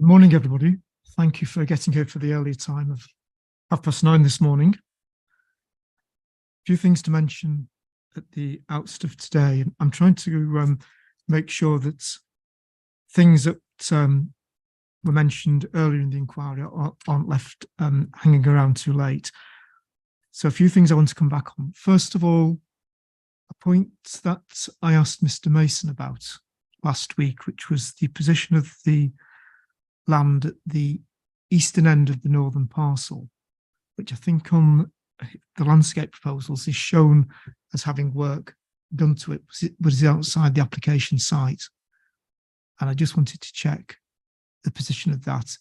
Good morning, everybody. Thank you for getting here for the early time of 9:30 this morning. A few things to mention at the outset of today. I'm trying to make sure that things that were mentioned earlier in the inquiry aren't left hanging around too late. So a few things I want to come back on. First of all, a point that I asked Mr. Mason about last week, which was the position of the land at the eastern end of the northern parcel, which I think on the landscape proposals is shown as having work done to it, but is outside the application site. And I just wanted to check the position of that.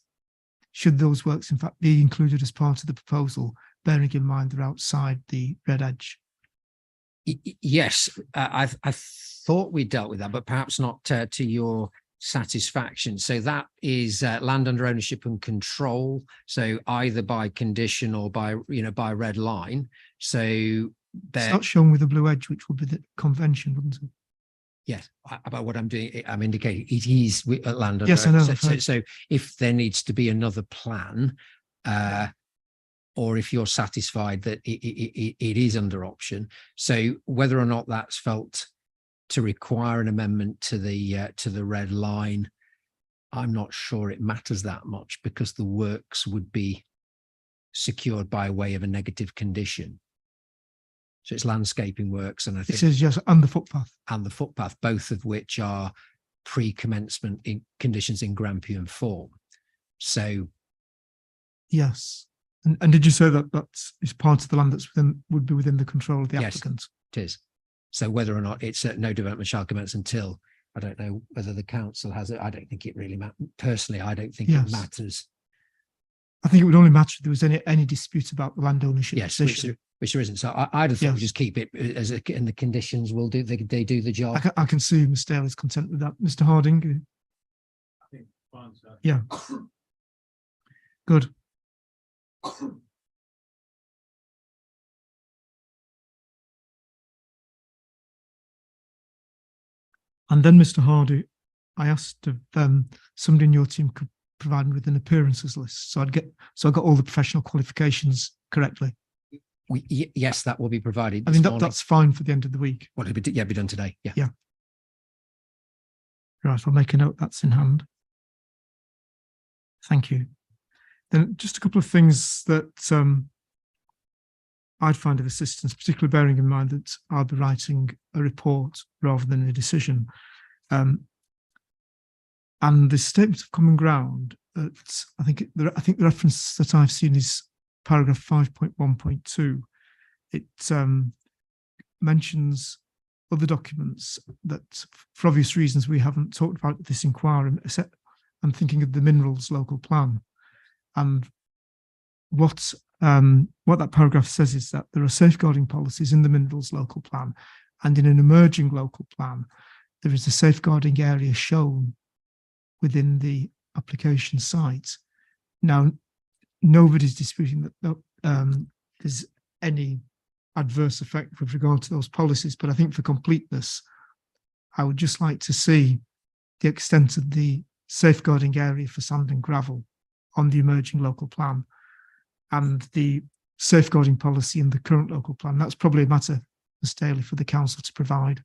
Should those works in fact be included as part of the proposal, bearing in mind they're outside the red edge? Yes, I thought we dealt with that, but perhaps not to your satisfaction. So that is land under ownership and control. So either by condition or by red line. So it's not shown with a blue edge, which would be the convention, wouldn't it? Yes, about what I'm doing, I'm indicating it is land under. Yes, I know. So if there needs to be another plan, or if you're satisfied that it is under option, so whether or not that's felt to require an amendment to the red line, I'm not sure it matters that much, because the works would be secured by way of a negative condition. So it's landscaping works, and I think it says yes, and the footpath, both of which are pre-commencement in conditions in Grampian form. So yes. And did you say that that is part of the land that's would be within the control of the applicant? Yes, it is. So whether or not it's no development shall commence until, I don't know whether the council has it. I don't think it really matters. Personally, I don't think it matters. I think it would only matter if there was any dispute about the land ownership. Yes, which there isn't. So I'd have thought we just keep it as in the conditions will do. They do the job. I can see Mr. Dale is content with that. Mr. Harding? I think fine, sir. Yeah. Good. And then, Mr. Hardy, I asked if somebody in your team could provide me with an appearances list, so I got all the professional qualifications correctly. Yes, that will be provided. I mean that's fine for the end of the week. Well, it'll be done today. Yeah. Right, I'll make a note that's in hand. Thank you. Then just a couple of things that I'd find of assistance, particularly bearing in mind that I'll be writing a report rather than a decision. And the statement of common ground, I think the reference that I've seen is paragraph 5.1.2. It mentions other documents that, for obvious reasons, we haven't talked about this inquiry. I'm thinking of the minerals local plan. And what that paragraph says is that there are safeguarding policies in the minerals local plan, and in an emerging local plan, there is a safeguarding area shown within the application site. Now, nobody's disputing that there's any adverse effect with regard to those policies, but I think for completeness, I would just like to see the extent of the safeguarding area for sand and gravel on the emerging local plan and the safeguarding policy in the current local plan. That's probably a matter, Mr. Daly, for the council to provide.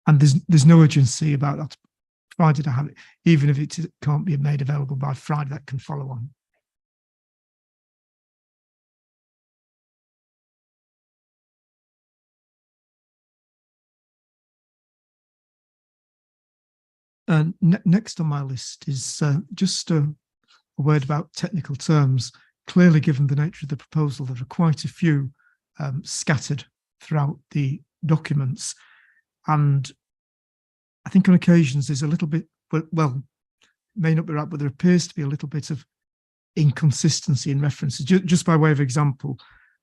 And there's no urgency about that, provided I have it, even if it can't be made available by Friday, that can follow on. Next on my list is just a word about technical terms. Clearly, given the nature of the proposal, there are quite a few scattered throughout the documents. And I think on occasions there's a little bit, well, may not be right, but there appears to be a little bit of inconsistency in references. Just by way of example,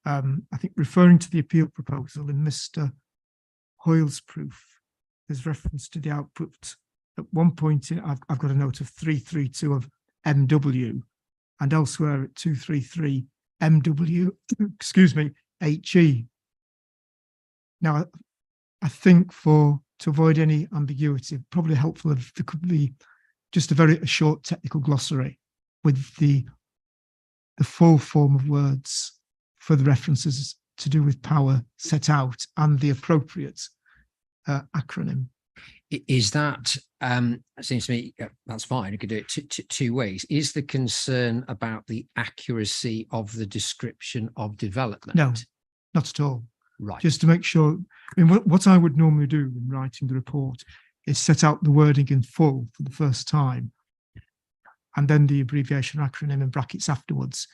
I think referring to the appeal proposal in Mr. Hoyle's proof, there's reference to the output. At one point, I've got a note of 332 of MW, and elsewhere at 233 MW, excuse me, HE. Now, I think to avoid any ambiguity, probably helpful if there could be just a short technical glossary with the full form of words for the references to do with power set out and the appropriate acronym. Is that, seems to me, that's fine. You could do it two ways. Is the concern about the accuracy of the description of development? No, not at all. Right. Just to make sure, I mean, what I would normally do in writing the report is set out the wording in full for the first time, and then the abbreviation acronym in brackets afterwards.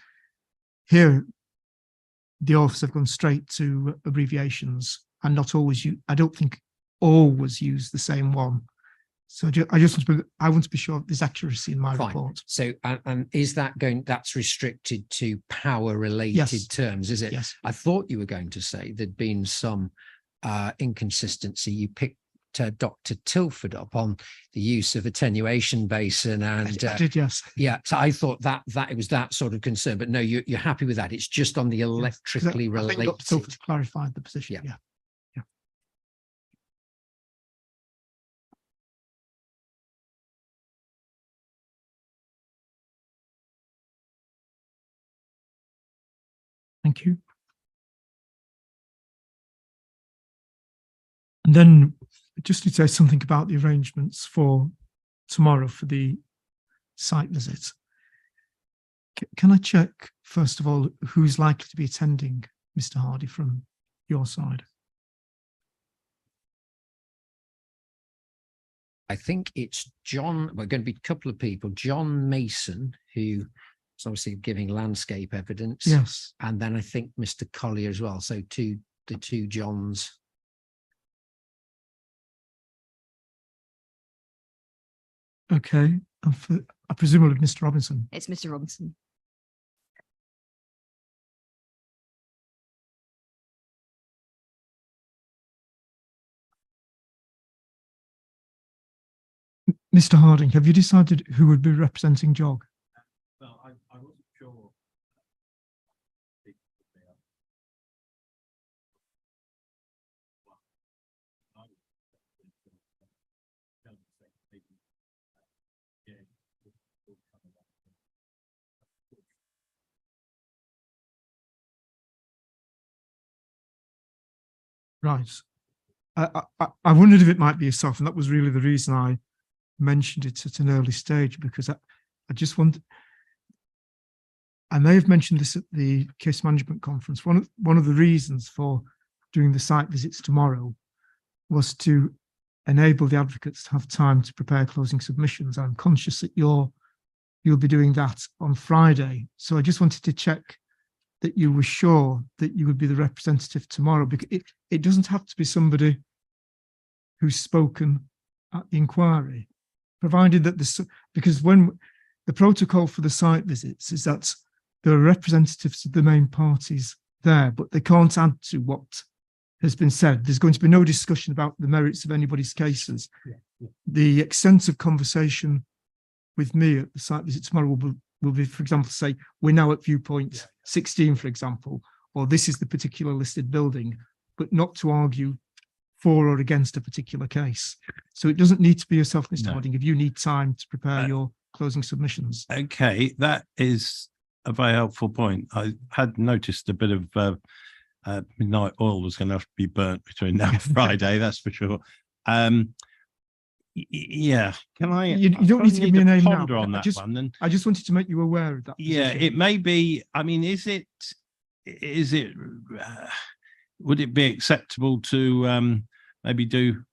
Here, the authors have gone straight to abbreviations and not always I don't think always use the same one. So I want to be sure there's accuracy in my Fine. report. So, and is that that's restricted to power related Yes. terms, is it? Yes. I thought you were going to say there'd been some inconsistency. You picked Dr. Tilford up on the use of attenuation basin and I did, yes. yeah, so I thought that it was that sort of concern, but no, you're happy with that. It's just on the Yes, 'cause electrically I think related. Dr. Tilford clarified the position. Yeah. Yeah. Thank you. And then just to say something about the arrangements for tomorrow for the site visit. Can I check, first of all, who's likely to be attending, Mr. Hardy, from your side? I think it's John, we're going to be a couple of people, John Mason, who is obviously giving landscape evidence. Yes. And then I think Mr. Collier as well. So the two Johns. Okay. And for, presumably Mr. Robinson. It's Mr. Robinson. Mr. Harding, have you decided who would be representing JOG? Well, I wasn't sure. Right. I wondered if it might be yourself, and that was really the reason I mentioned it at an early stage, because I just want, I may have mentioned this at the case management conference. One of the reasons for doing the site visits tomorrow was to enable the advocates to have time to prepare closing submissions. I'm conscious that you'll be doing that on Friday. So I just wanted to check that you were sure that you would be the representative tomorrow, because it doesn't have to be somebody who's spoken at the inquiry, provided that because when the protocol for the site visits is that there are representatives of the main parties there, but they can't add to what has been said. There's going to be no discussion about the merits of anybody's cases. Yeah. The extensive conversation with me at the site visit tomorrow will be, for example, say, we're now at viewpoint 16, for example, or this is the particular listed building, but not to argue for or against a particular case. So it doesn't need to be yourself, Mr. Harding, if you need time to prepare your closing submissions. Okay, that is a very helpful point. I had noticed a bit of midnight oil was going to have to be burnt between now and Friday, that's for sure. Yeah, can I? You don't need to give me a name now. Ponder on that one. And I just wanted to make you aware of that. yeah, position. it may be. I mean, is it? Would it be acceptable to maybe do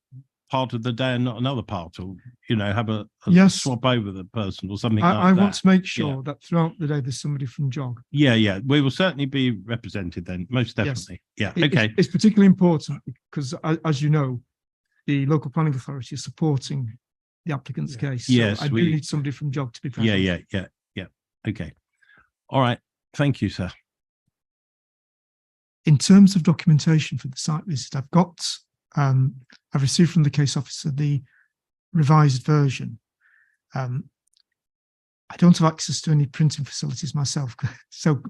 part of the day and not another part, or have a Yes. swap over the person or something like I that? want to make sure that throughout the day there's somebody from JOG. Yeah, we will certainly be represented then, most Yes. definitely. Yeah, It- okay. It's particularly important because, as you know, the local planning authority is supporting the applicant's case. So Yes, I do need somebody from JOG to be present. Yeah. Okay. All right. Thank you, sir. In terms of documentation for the site visit, I've received from the case officer the revised version. I don't have access to any printing facilities myself, so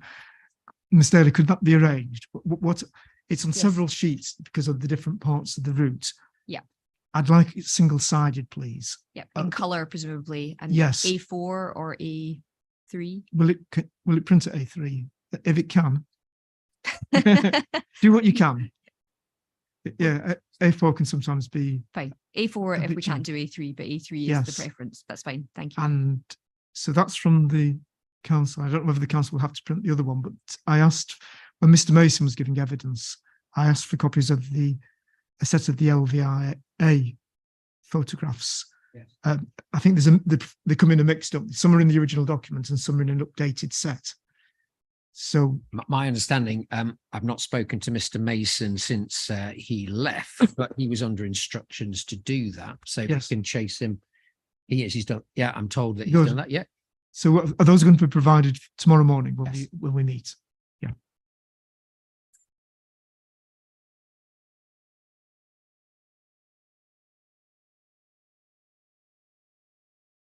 Ms. Daly, could that be arranged? What it's on Yes. several sheets because of the different parts of the route. Yeah. I'd like it single-sided, please. Yep, in Okay. color presumably, and Yes. A4 or A3. Will it print at A3 if it can? Do what you can. Yeah, A4 can sometimes be, Fine. A4 A if bit we can't do A3, but A3 is Yes. the preference. That's fine. Thank you. and so that's from the council. I don't know whether the council will have to print the other one, but I asked when Mr. Mason was giving evidence, I asked for copies of a set of the LVIA photographs. Yes. I think they come in a mixed up. Some are in the original document and some are in an updated set. So My understanding, I've not spoken to Mr. Mason since he left, but he was under instructions to do that. So Yes. we can chase him. He's done. Yeah, I'm told that he's Good. done that. Yeah. So are those going to be provided tomorrow morning Yes. when we meet? Yeah.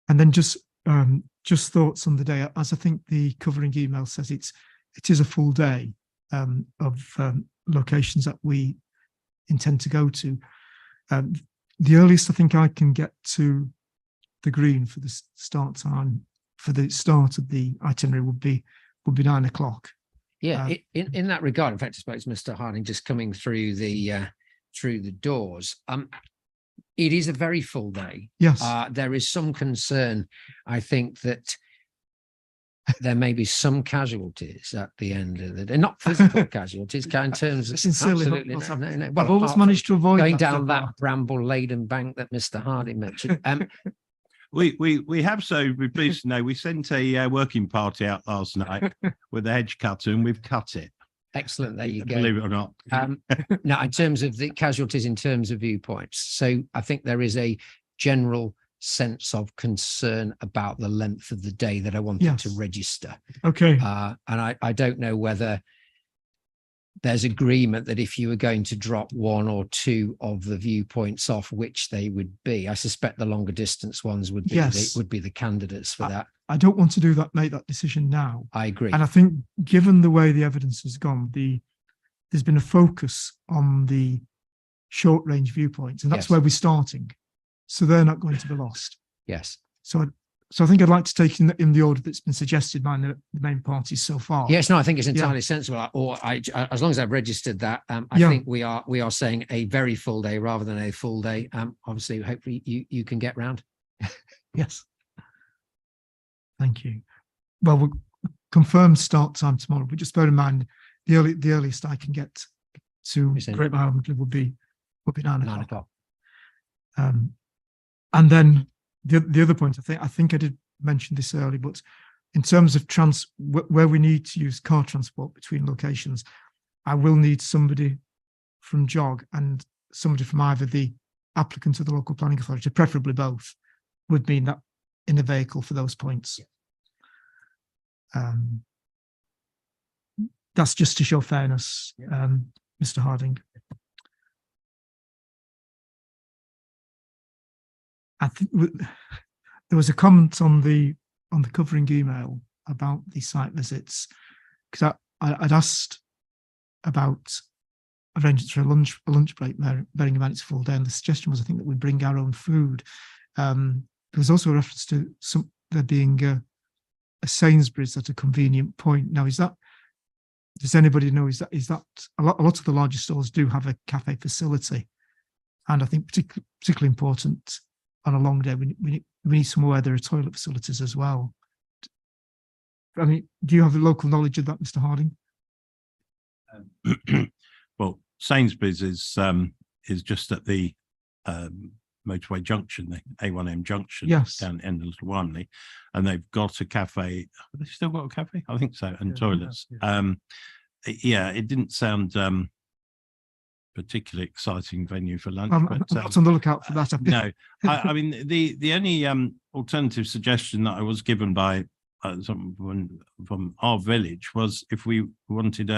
And then just thoughts on the day, as I think the covering email says, it is a full day of locations that we intend to go to. The earliest I think I can get to the Green for the start time for the start of the itinerary would be 9 o'clock. Yeah. Um, In that regard, in fact, I suppose Mr. Harding just coming through the doors. It is a very full day. Yes, There is some concern, I think, that there may be some casualties at the end of the day, not physical casualties, in terms of sincerely, absolutely not no, no, no. I've Well, always apart from managed to avoid going that so down that far. bramble-laden bank that Mr. Harding mentioned. We have, so be pleased to know, we sent a working party out last night with a hedge cutter and we've cut it. Excellent. There you go. Believe it or not. Now, in terms of the casualties, in terms of viewpoints, so I think there is a general sense of concern about the length of the day that I wanted to Yes. register. Okay, And I don't know whether there's agreement that if you were going to drop one or two of the viewpoints off, which they would be. I suspect the longer distance ones would be Yes. the candidates for that. I don't want to make that decision now. I agree. And I think given the way the evidence has gone, there's been a focus on the short range viewpoints, and that's Yes. where we're starting. So they're not going to be lost. Yes. So I think I'd like to take in the order that's been suggested by the main parties so far. Yes, no, I think it's entirely sensible. Or as long as I've registered that, I Yeah. think we are saying a very full day rather than a full day. Obviously, hopefully you can get round. Yes. Thank you. Well, we'll confirm start time tomorrow, but just bear in mind the earliest I can get to Yes, Great Barrow would be 9 9 o'clock. o'clock. And then the other point, I think I did mention this earlier, but in terms of where we need to use car transport between locations, I will need somebody from JOG and somebody from either the applicant or the local planning authority, preferably both, would mean that in a vehicle for those points. That's just to show fairness, Mr. Harding. I think there was a comment on the covering email about the site visits, because I'd asked about arrangements for a lunch break, bearing in mind it's a full day, and the suggestion was I think that we bring our own food. There was also a reference to there being a Sainsbury's at a convenient point. Now, does anybody know, is that a lot of the larger stores do have a cafe facility, and I think particularly important on a long day, we need somewhere where there are toilet facilities as well. I mean, do you have the local knowledge of that, Mr. Harding? Well, Sainsbury's is just at the motorway junction, the A1M junction, Yes. down the end of Little Wymley, and they've got a cafe. Have they still got a cafe? I think so, and Yeah, toilets. yeah. It didn't sound particularly exciting venue for lunch. I'm but, not on the lookout for that. no, I mean the only alternative suggestion that I was given by someone from our village was if we wanted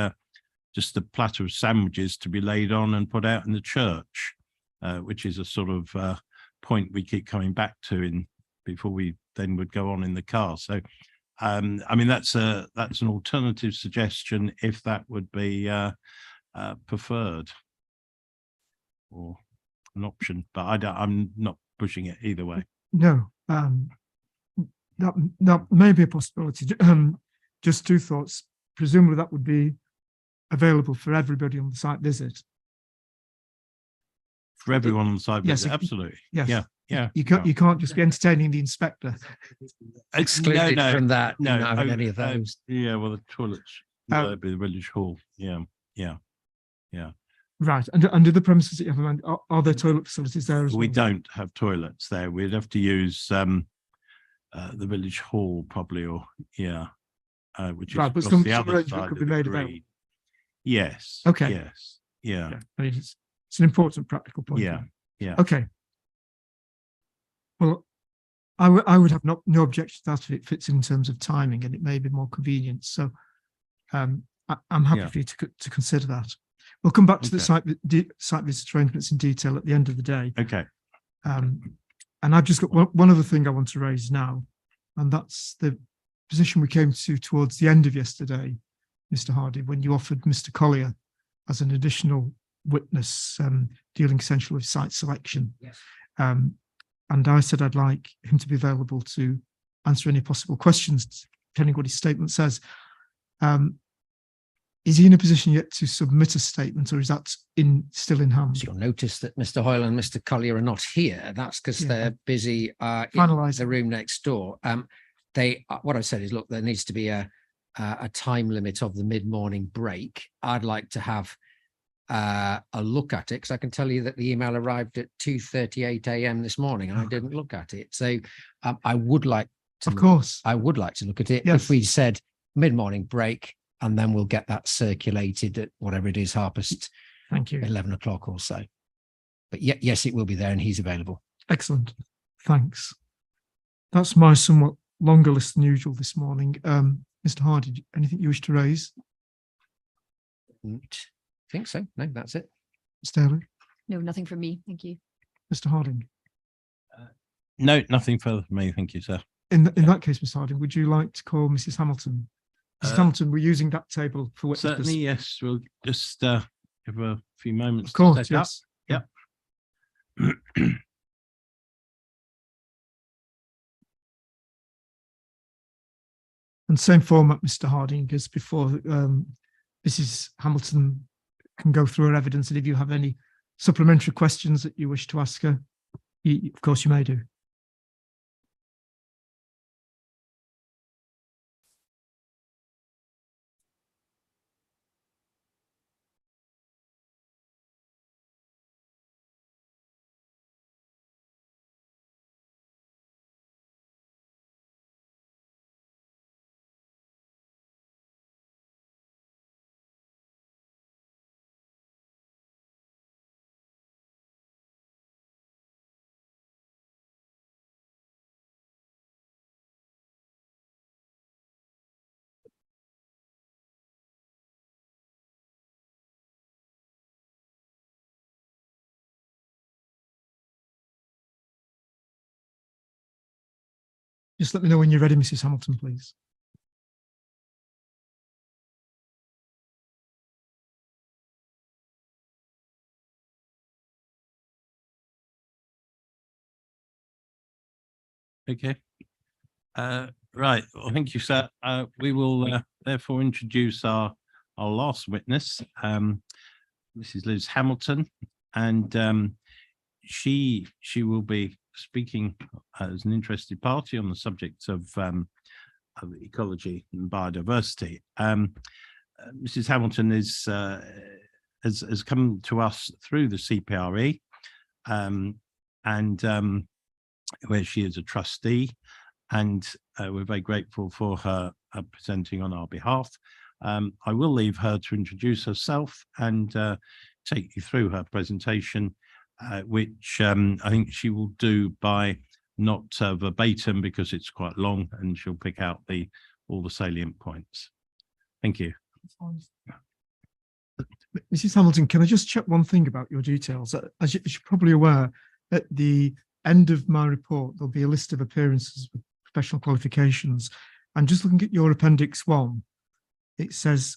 just a platter of sandwiches to be laid on and put out in the church, which is a sort of point we keep coming back to before we then would go on in the car. So I mean, that's an alternative suggestion if that would be preferred or an option, but I'm not pushing it either way. No, that may be a possibility. Just two thoughts. Presumably that would be available for everybody on the site visit. For everyone on the site, Yes, absolutely. Yes. Yeah. You can't just be entertaining the inspector. Excluded no, from that, no, not having oh, any of those. Yeah, well, the toilets, that'd be the village hall. Yeah. Right. And under the premises that you have in mind, are there toilet facilities there as well? We don't have toilets there. We'd have to use the village hall probably, or which is Right, but across some the other arrangement side could of be the made green. available. Yes. Okay. Yes. Yeah. Yeah, I mean, it's an important practical point. Yeah, yeah. Okay. Well, I would have no objection to that if it fits in terms of timing and it may be more convenient. So I'm happy Yeah. for you to consider that. We'll come back to the Okay. site visit arrangements in detail at the end of the day. Okay. And I've just got one other thing I want to raise now, and that's the position we came to towards the end of yesterday, Mr. Hardy, when you offered Mr. Collier as an additional witness dealing essentially with site selection. Yes. And I said I'd like him to be available to answer any possible questions, depending what his statement says. Is he in a position yet to submit a statement, or is that still in hand? So you'll notice that Mr. Hoyle and Mr. Collier are not here. That's because Yeah. they're busy in Finalising. the room next door. What I said is, look, there needs to be a time limit of the mid-morning break. I'd like to have a look at it, because I can tell you that the email arrived at 2:38 a.m. this morning and I didn't look at it. So I would like to. Of course. I would like to look at it. Yes. If we said mid-morning break, and then we'll get that circulated at whatever it is, 11 o'clock or so. But yes, it will be there and he's available. Excellent. Thanks. That's my somewhat longer list than usual this morning. Mr. Hardy, anything you wish to raise? I think so. No, that's it. Mr. Haley? No, nothing from me. Thank you. Mr. Harding? No, nothing further from me. Thank you, sir. In that case, Mr. Harding, would you like to call Mrs. Hamilton? Mrs. Hamilton, we're using that table for witness. Certainly, yes. We'll just give a few moments. Of course, to set up. yes. Yep. And same format, Mr. Harding, as before. Mrs. Hamilton can go through her evidence, and if you have any supplementary questions that you wish to ask her, of course you may do. Just let me know when you're ready, Mrs. Hamilton, please. Okay. Right. Well, thank you, sir. We will therefore introduce our last witness, Mrs. Liz Hamilton, and she will be speaking as an interested party on the subject of ecology and biodiversity. Mrs. Hamilton has come to us through the CPRE, and where she is a trustee, and we're very grateful for her presenting on our behalf. I will leave her to introduce herself and take you through her presentation, which I think she will do by not verbatim, because it's quite long, and she'll pick out all the salient points. Thank you. Mrs. Hamilton, can I just check one thing about your details? As you're probably aware, at the end of my report, there'll be a list of appearances with professional qualifications. I'm just looking at your appendix 1. It says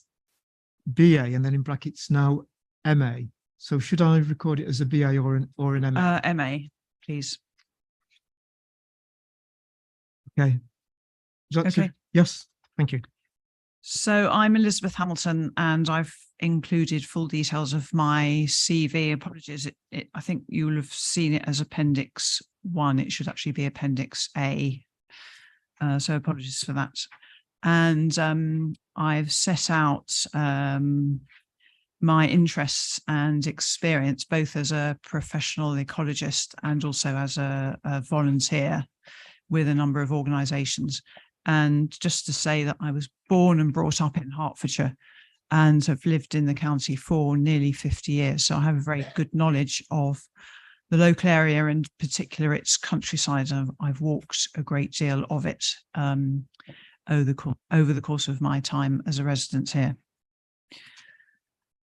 BA and then in brackets now MA. So should I record it as a BA or an MA? MA, please. Okay. Is that Okay. Yes, thank you. So I'm Elizabeth Hamilton, and I've included full details of my CV. Apologies, I think you'll have seen it as Appendix 1. It should actually be Appendix A. So apologies for that. And I've set out my interests and experience, both as a professional ecologist and also as a volunteer with a number of organisations. And just to say that I was born and brought up in Hertfordshire and have lived in the county for nearly 50 years. So I have a very good knowledge of the local area, and particular its countryside. I've walked a great deal of it over the course of my time as a resident here.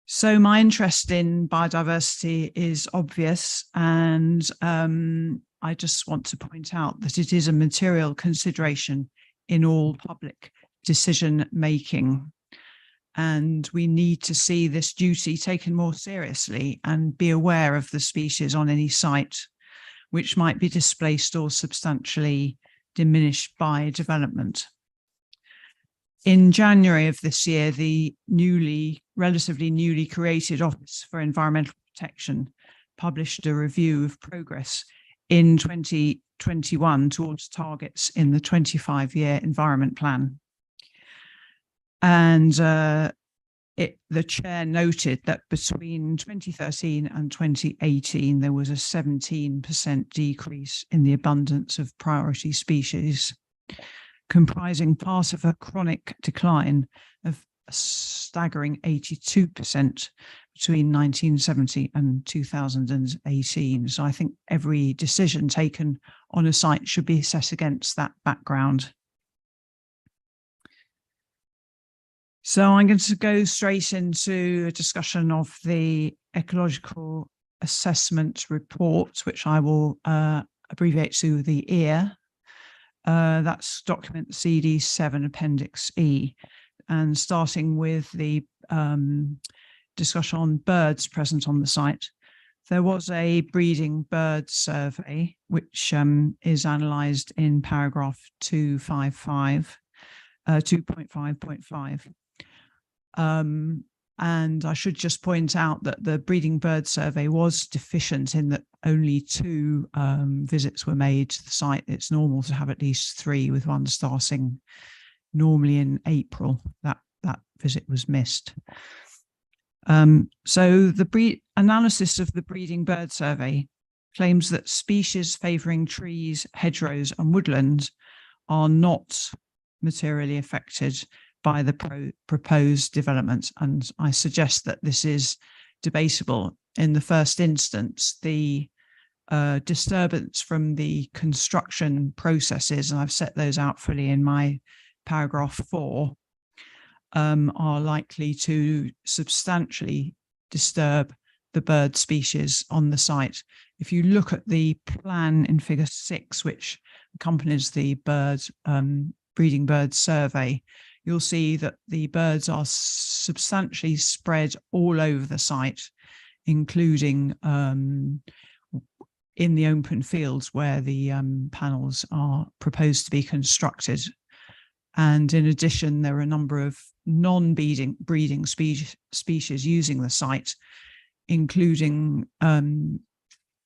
So my interest in biodiversity is obvious, and I just want to point out that it is a material consideration in all public decision making. And we need to see this duty taken more seriously and be aware of the species on any site which might be displaced or substantially diminished by development. In January of this year, the relatively newly created Office for Environmental Protection published a review of progress in 2021 towards targets in the 25-year Environment Plan. And the chair noted that between 2013 and 2018, there was a 17% decrease in the abundance of priority species, comprising part of a chronic decline of a staggering 82% between 1970 and 2018. So I think every decision taken on a site should be set against that background. So I'm going to go straight into a discussion of the Ecological Assessment Report, which I will abbreviate to the EAR. That's document CD7 Appendix E. And starting with the discussion on birds present on the site, there was a breeding bird survey, which is analysed in paragraph 2.5.5. And I should just point out that the breeding bird survey was deficient in that only 2 visits were made to the site. It's normal to have at least 3, with one starting normally in April. That visit was missed. So the analysis of the breeding bird survey claims that species favouring trees, hedgerows and woodlands are not materially affected by the proposed development. And I suggest that this is debatable. In the first instance, the disturbance from the construction processes, and I've set those out fully in my paragraph 4, are likely to substantially disturb the bird species on the site. If you look at the plan in figure 6, which accompanies the breeding bird survey, you'll see that the birds are substantially spread all over the site, including in the open fields where the panels are proposed to be constructed. And in addition, there are a number of non-breeding species using the site, including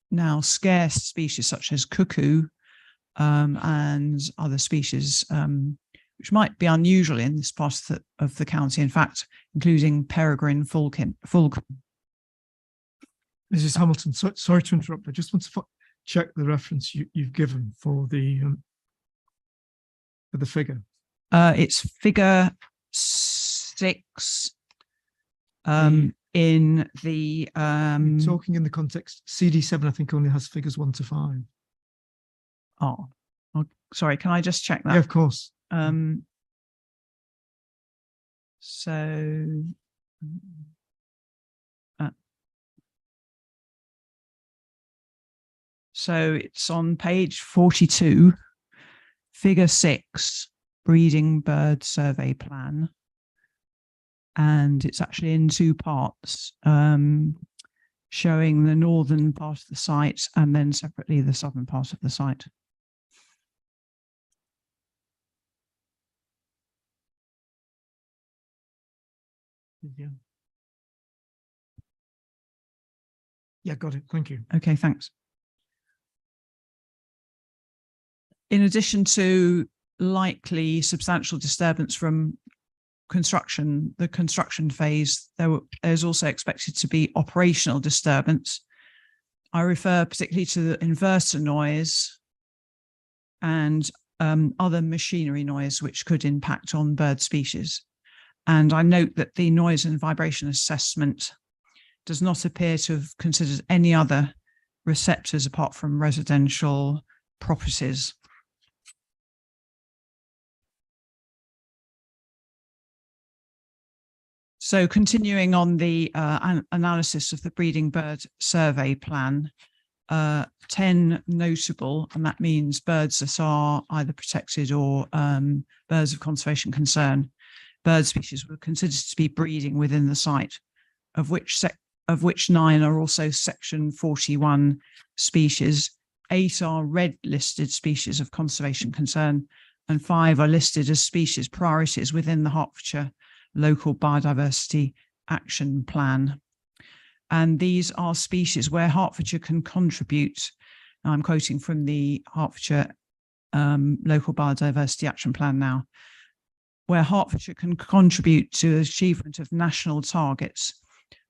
now scarce species such as cuckoo and other species which might be unusual in this part of the county, in fact, including peregrine falcon. Mrs. Hamilton, sorry to interrupt. I just want to check the reference you've given for the figure. It's figure 6 in the talking in the context. CD7, I think, only has figures 1 to 5. Oh, sorry. Can I just check that? Yeah, of course. So it's on page 42, figure 6, breeding bird survey plan. And it's actually in two parts, showing the northern part of the site and then separately the southern part of the site. Yeah. Yeah, got it. Thank you. Okay, thanks. In addition to likely substantial disturbance from construction, the construction phase, there's also expected to be operational disturbance. I refer particularly to the inverter noise and other machinery noise, which could impact on bird species. And I note that the noise and vibration assessment does not appear to have considered any other receptors apart from residential properties. So continuing on the analysis of the breeding bird survey plan, 10 notable, and that means birds that are either protected or birds of conservation concern, bird species were considered to be breeding within the site, of which 9 are also section 41 species, 8 are red listed species of conservation concern, and 5 are listed as species priorities within the Hertfordshire Local Biodiversity Action Plan. And these are species where Hertfordshire can contribute. I'm quoting from the Hertfordshire Local Biodiversity Action Plan now, where Hertfordshire can contribute to achievement of national targets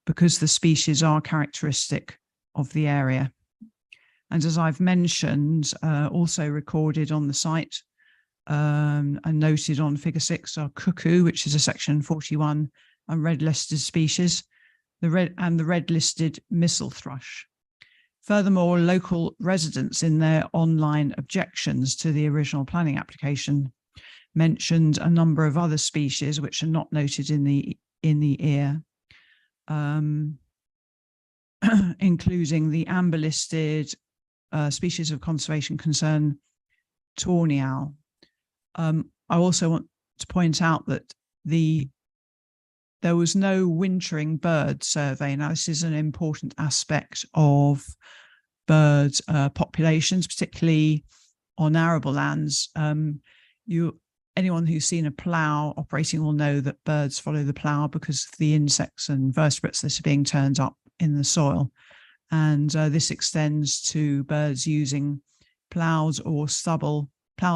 because the species are characteristic of the area. And as I've mentioned, also recorded on the site and noted on figure 6 are cuckoo, which is a section 41 and red listed species, the red listed missel thrush. Furthermore, local residents in their online objections to the original planning application mentioned a number of other species which are not noted in the EAR, including the amber listed species of conservation concern tawny owl. I also want to point out that there was no wintering bird survey. Now, this is an important aspect of bird populations, particularly on arable lands. Anyone who's seen a plough operating will know that birds follow the plough because of the insects and vertebrates that are being turned up in the soil. And this extends to birds using ploughed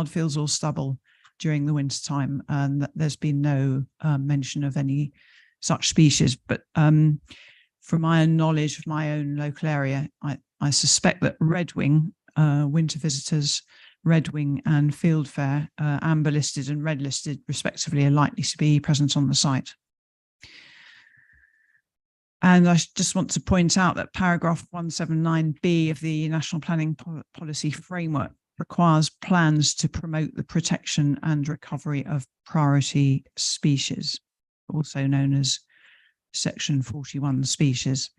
fields or stubble during the winter time. And there's been no mention of any such species. But from my own knowledge of my own local area, I suspect that redwing, winter visitors, redwing and fieldfare, amber listed and red listed respectively, are likely to be present on the site. And I just want to point out that paragraph 179B of the National Planning Policy Framework requires plans to promote the protection and recovery of priority species, also known as section 41 species.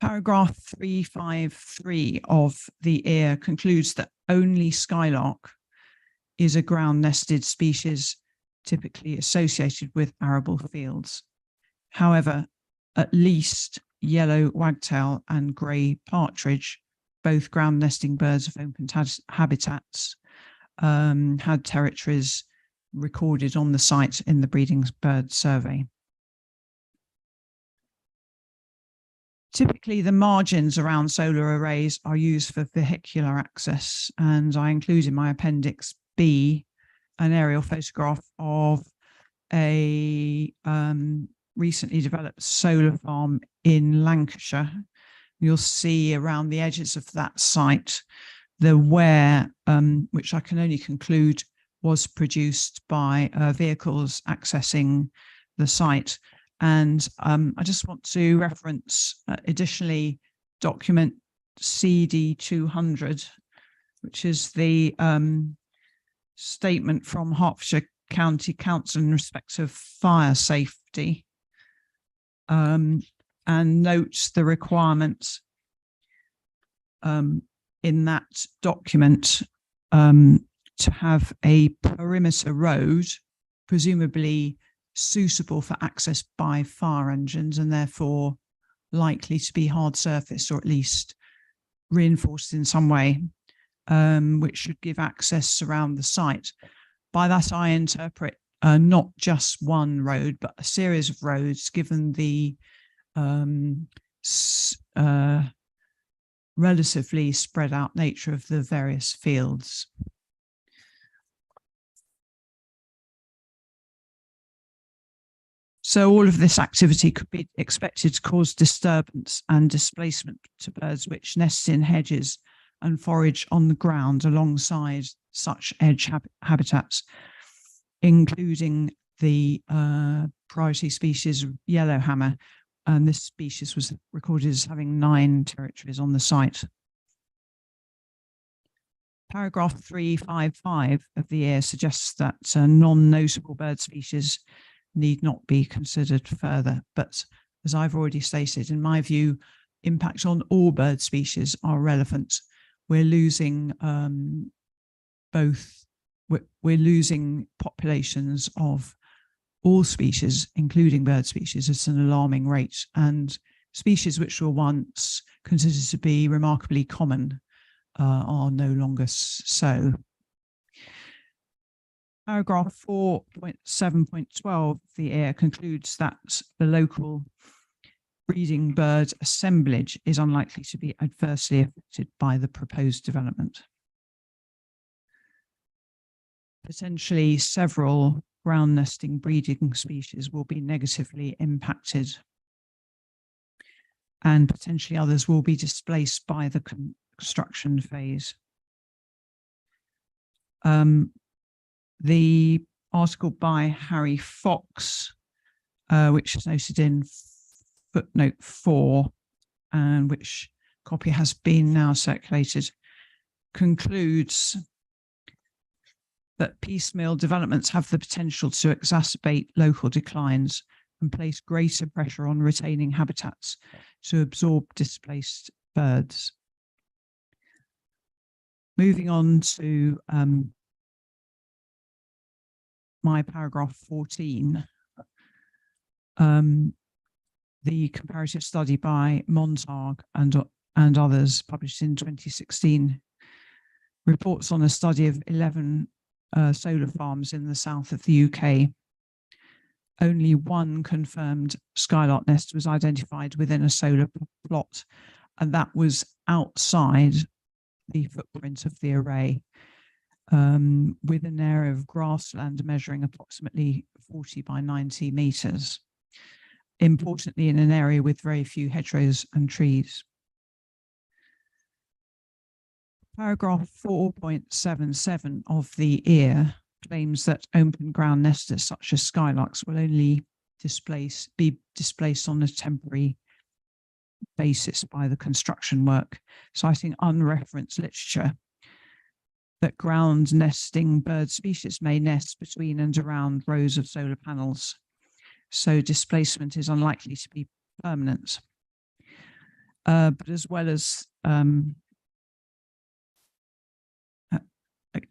Paragraph 353 of the EAR concludes that only skylark is a ground nested species typically associated with arable fields. However, at least yellow wagtail and grey partridge, both ground nesting birds of open habitats, had territories recorded on the site in the breeding bird survey. Typically, the margins around solar arrays are used for vehicular access, and I include in my appendix B an aerial photograph of a recently developed solar farm in Lancashire. You'll see around the edges of that site the wear, which I can only conclude was produced by vehicles accessing the site. And I just want to reference additionally document CD 200, which is the statement from Hertfordshire County Council in respect of fire safety, and notes the requirements in that document to have a perimeter road, presumably suitable for access by fire engines and therefore likely to be hard surface or at least reinforced in some way, which should give access around the site. By that, I interpret not just one road, but a series of roads, given the relatively spread out nature of the various fields. So all of this activity could be expected to cause disturbance and displacement to birds which nest in hedges and forage on the ground alongside such edge habitats, including the priority species yellowhammer. And this species was recorded as having 9 territories on the site. Paragraph 355 of the EAR suggests that non-notable bird species need not be considered further. But as I've already stated, in my view, impact on all bird species are relevant. We're losing we're losing populations of all species, including bird species, at an alarming rate, and species which were once considered to be remarkably common are no longer so. Paragraph 4.7.12 of the EAR concludes that the local breeding bird assemblage is unlikely to be adversely affected by the proposed development. Potentially several ground nesting breeding species will be negatively impacted, and potentially others will be displaced by the construction phase. The article by Harry Fox, which is noted in footnote 4, and which copy has been now circulated, concludes that piecemeal developments have the potential to exacerbate local declines and place greater pressure on retaining habitats to absorb displaced birds. Moving on to my paragraph 14, the comparative study by Montague and others, published in 2016, reports on a study of 11 solar farms in the south of the UK. Only one confirmed skylark nest was identified within a solar plot, and that was outside the footprint of the array, with an area of grassland measuring approximately 40 by 90 metres. Importantly, in an area with very few hedgerows and trees. Paragraph 4.77 of the EAR claims that open ground nesters such as skylarks will only be displaced on a temporary basis by the construction work, citing unreferenced literature that ground nesting bird species may nest between and around rows of solar panels, so displacement is unlikely to be permanent. But as well as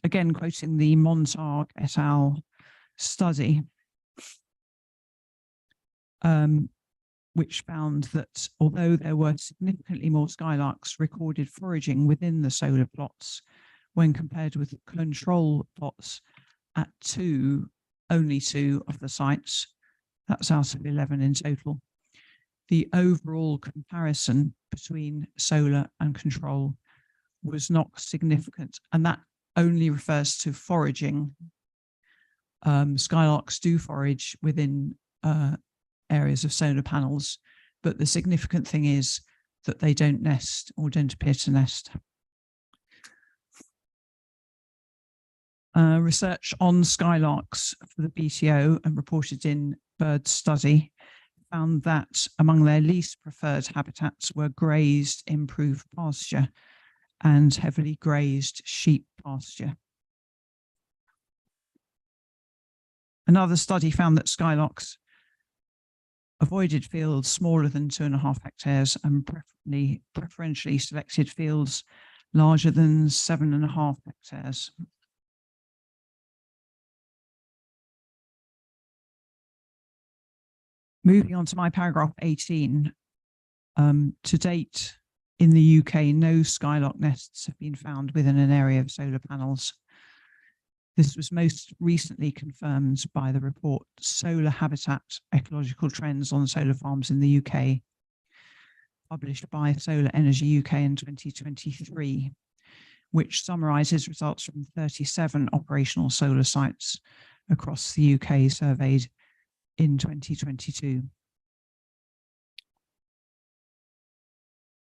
again, quoting the Montague et al. Study, which found that although there were significantly more skylarks recorded foraging within the solar plots when compared with control plots at only two of the sites, that's out of 11 in total, the overall comparison between solar and control was not significant, and that only refers to foraging. Skylarks do forage within areas of solar panels, but the significant thing is that they don't nest or don't appear to nest. Research on skylarks for the BTO and reported in Bird Study found that among their least preferred habitats were grazed improved pasture and heavily grazed sheep pasture. Another study found that skylarks avoided fields smaller than 2.5 hectares and preferentially selected fields larger than 7.5 hectares. Moving on to my paragraph 18, to date in the UK, no skylark nests have been found within an area of solar panels. This was most recently confirmed by the report Solar Habitat Ecological Trends on Solar Farms in the UK, published by Solar Energy UK in 2023, which summarises results from 37 operational solar sites across the UK surveyed in 2022.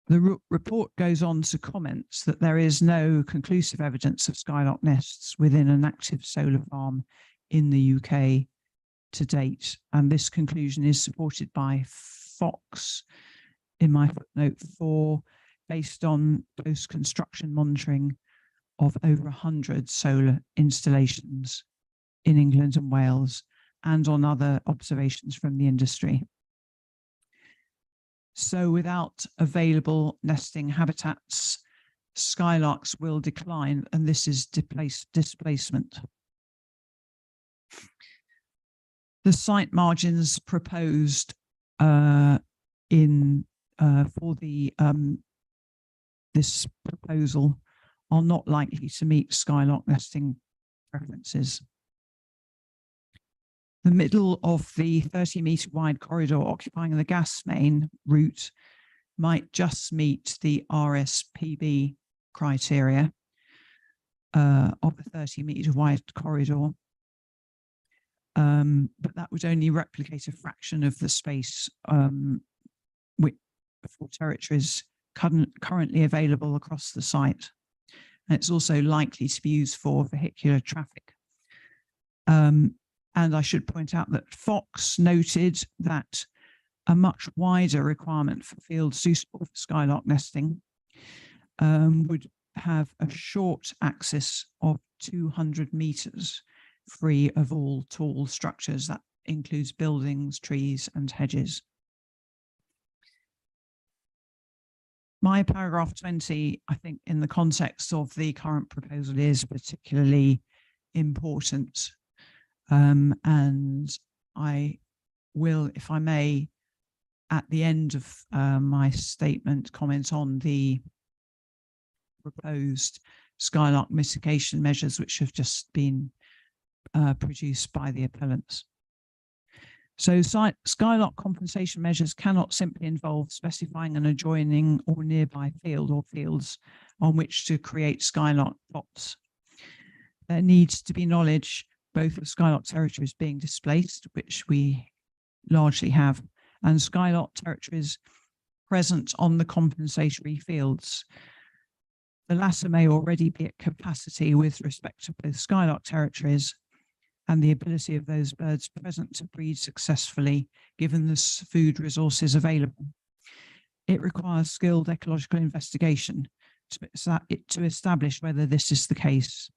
The report goes on to comment that there is no conclusive evidence of skylark nests within an active solar farm in the UK to date, and this conclusion is supported by Fox in my footnote 4, based on post-construction monitoring of over 100 solar installations in England and Wales, and on other observations from the industry. So without available nesting habitats, skylarks will decline, and this is displacement. The site margins proposed for this proposal are not likely to meet skylark nesting preferences. The middle of the 30-metre wide corridor occupying the gas main route might just meet the RSPB criteria of a 30-metre wide corridor, but that would only replicate a fraction of the space for territories currently available across the site. And it's also likely to be used for vehicular traffic. And I should point out that Fox noted that a much wider requirement for fields suitable for skylark nesting would have a short axis of 200 metres free of all tall structures. That includes buildings, trees and hedges. My paragraph 20, I think in the context of the current proposal, is particularly important. And I will, if I may, at the end of my statement, comment on the proposed skylark mitigation measures which have just been produced by the appellants. So skylark compensation measures cannot simply involve specifying an adjoining or nearby field or fields on which to create skylark plots. There needs to be knowledge both of skylark territories being displaced, which we largely have, and skylark territories present on the compensatory fields. The latter may already be at capacity with respect to both skylark territories and the ability of those birds present to breed successfully, given the food resources available. It requires skilled ecological investigation to establish whether this is the case.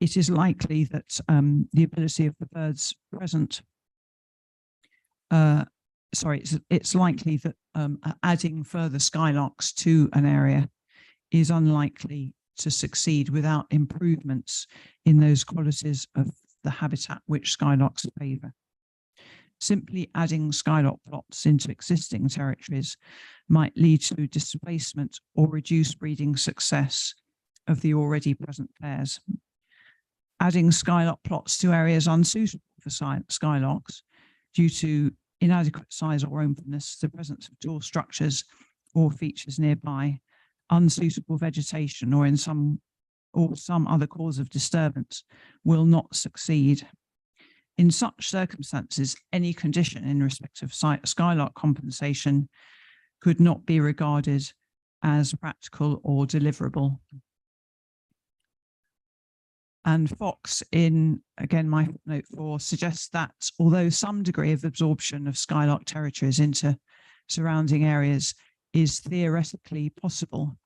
It is likely that the ability of the birds present, it's likely that adding further skylarks to an area is unlikely to succeed without improvements in those qualities of the habitat which skylarks favour. Simply adding skylark plots into existing territories might lead to displacement or reduced breeding success of the already present pairs. Adding skylark plots to areas unsuitable for skylarks due to inadequate size or openness, the presence of tall structures or features nearby, unsuitable vegetation, or some other cause of disturbance will not succeed. In such circumstances, any condition in respect of skylark compensation could not be regarded as practical or deliverable. And Fox, in, again, my note 4, suggests that although some degree of absorption of skylark territories into surrounding areas is theoretically possible,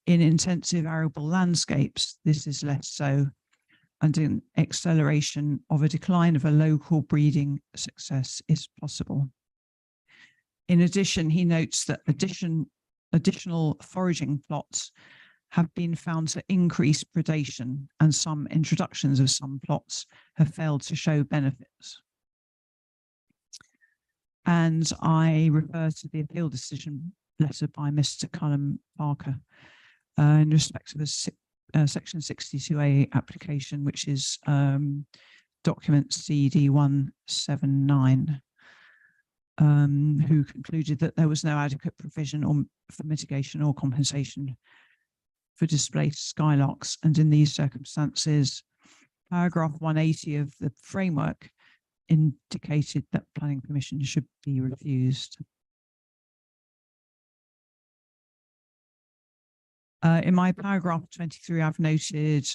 in intensive arable landscapes, this is less so, and an acceleration of a decline of a local breeding success is possible. In addition, he notes that additional foraging plots have been found to increase predation, and some introductions of some plots have failed to show benefits. And I refer to the appeal decision letter by Mr. Cullum Parker in respect of a section 62A application, which is document CD 179, who concluded that there was no adequate provision for mitigation or compensation for displaced skylarks. And in these circumstances, paragraph 180 of the framework indicated that planning permission should be refused. In my paragraph 23, I've noted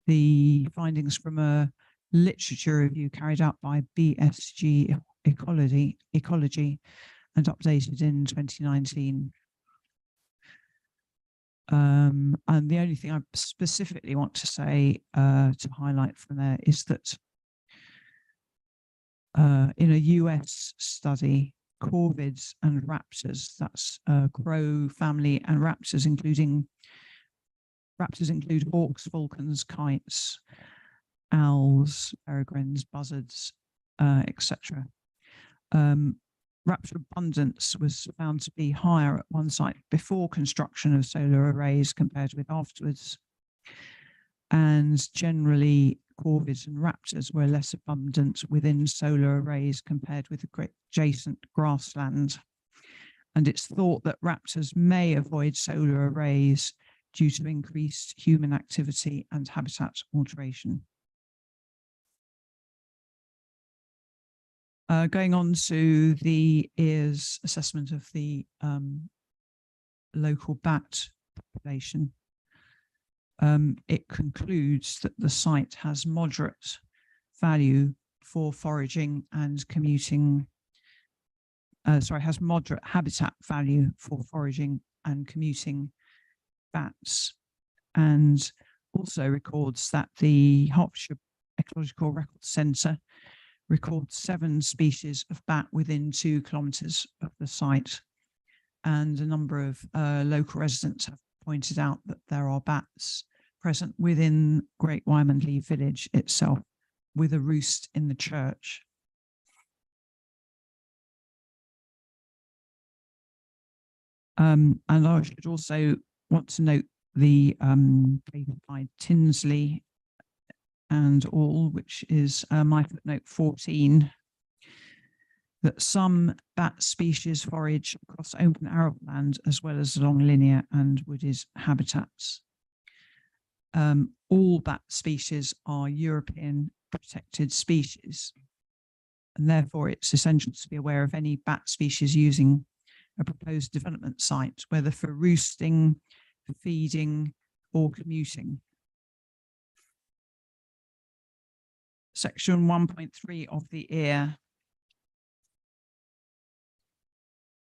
the findings from a literature review carried out by BSG Ecology and updated in 2019. And the only thing I specifically want to say to highlight from there is that in a US study, corvids and raptors, that's crow family, and raptors include hawks, falcons, kites, owls, peregrines, buzzards, etc. Raptor abundance was found to be higher at one site before construction of solar arrays compared with afterwards. And generally, corvids and raptors were less abundant within solar arrays compared with the adjacent grassland. And it's thought that raptors may avoid solar arrays due to increased human activity and habitat alteration. Going on to the EARS assessment of the local bat population, it concludes that the site has moderate value for foraging and commuting, has moderate habitat value for foraging and commuting bats, and also records that the Hertfordshire Ecological Records Centre records 7 species of bat within 2 kilometres of the site. And a number of local residents have pointed out that there are bats present within Great Wymondley village itself, with a roost in the church. And I should also want to note the paper by Tinsley and all, which is my footnote 14, that some bat species forage across open arable land as well as along linear and wooded habitats. All bat species are European protected species, and therefore it's essential to be aware of any bat species using a proposed development site, whether for roosting, for feeding, or commuting. Section 1.3 of the EAR,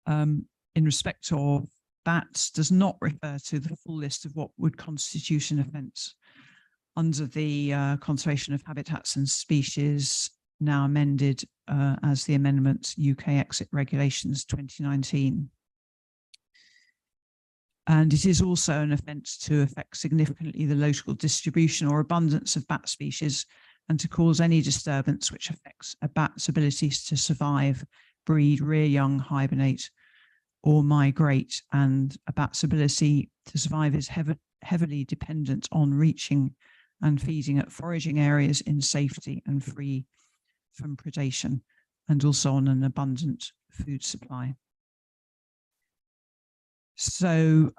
in respect of bats, does not refer to the full list of what would constitute an offence under the Conservation of Habitats and Species, now amended as the Amendment UK Exit Regulations 2019. And it is also an offence to affect significantly the local distribution or abundance of bat species, and to cause any disturbance which affects a bat's abilities to survive, breed, rear young, hibernate, or migrate. And a bat's ability to survive is heavily dependent on reaching and feeding at foraging areas in safety and free from predation, and also on an abundant food supply. So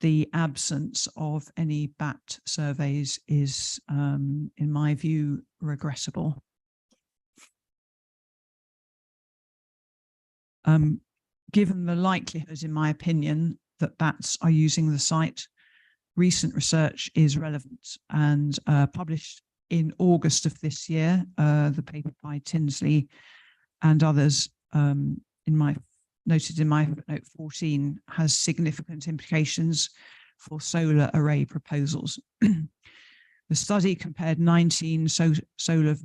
the absence of any bat surveys is, in my view, regrettable. Given the likelihood, in my opinion, that bats are using the site, recent research is relevant, and published in August of this year, the paper by Tinsley and others, noted in my footnote 14, has significant implications for solar array proposals. The study compared 19 solar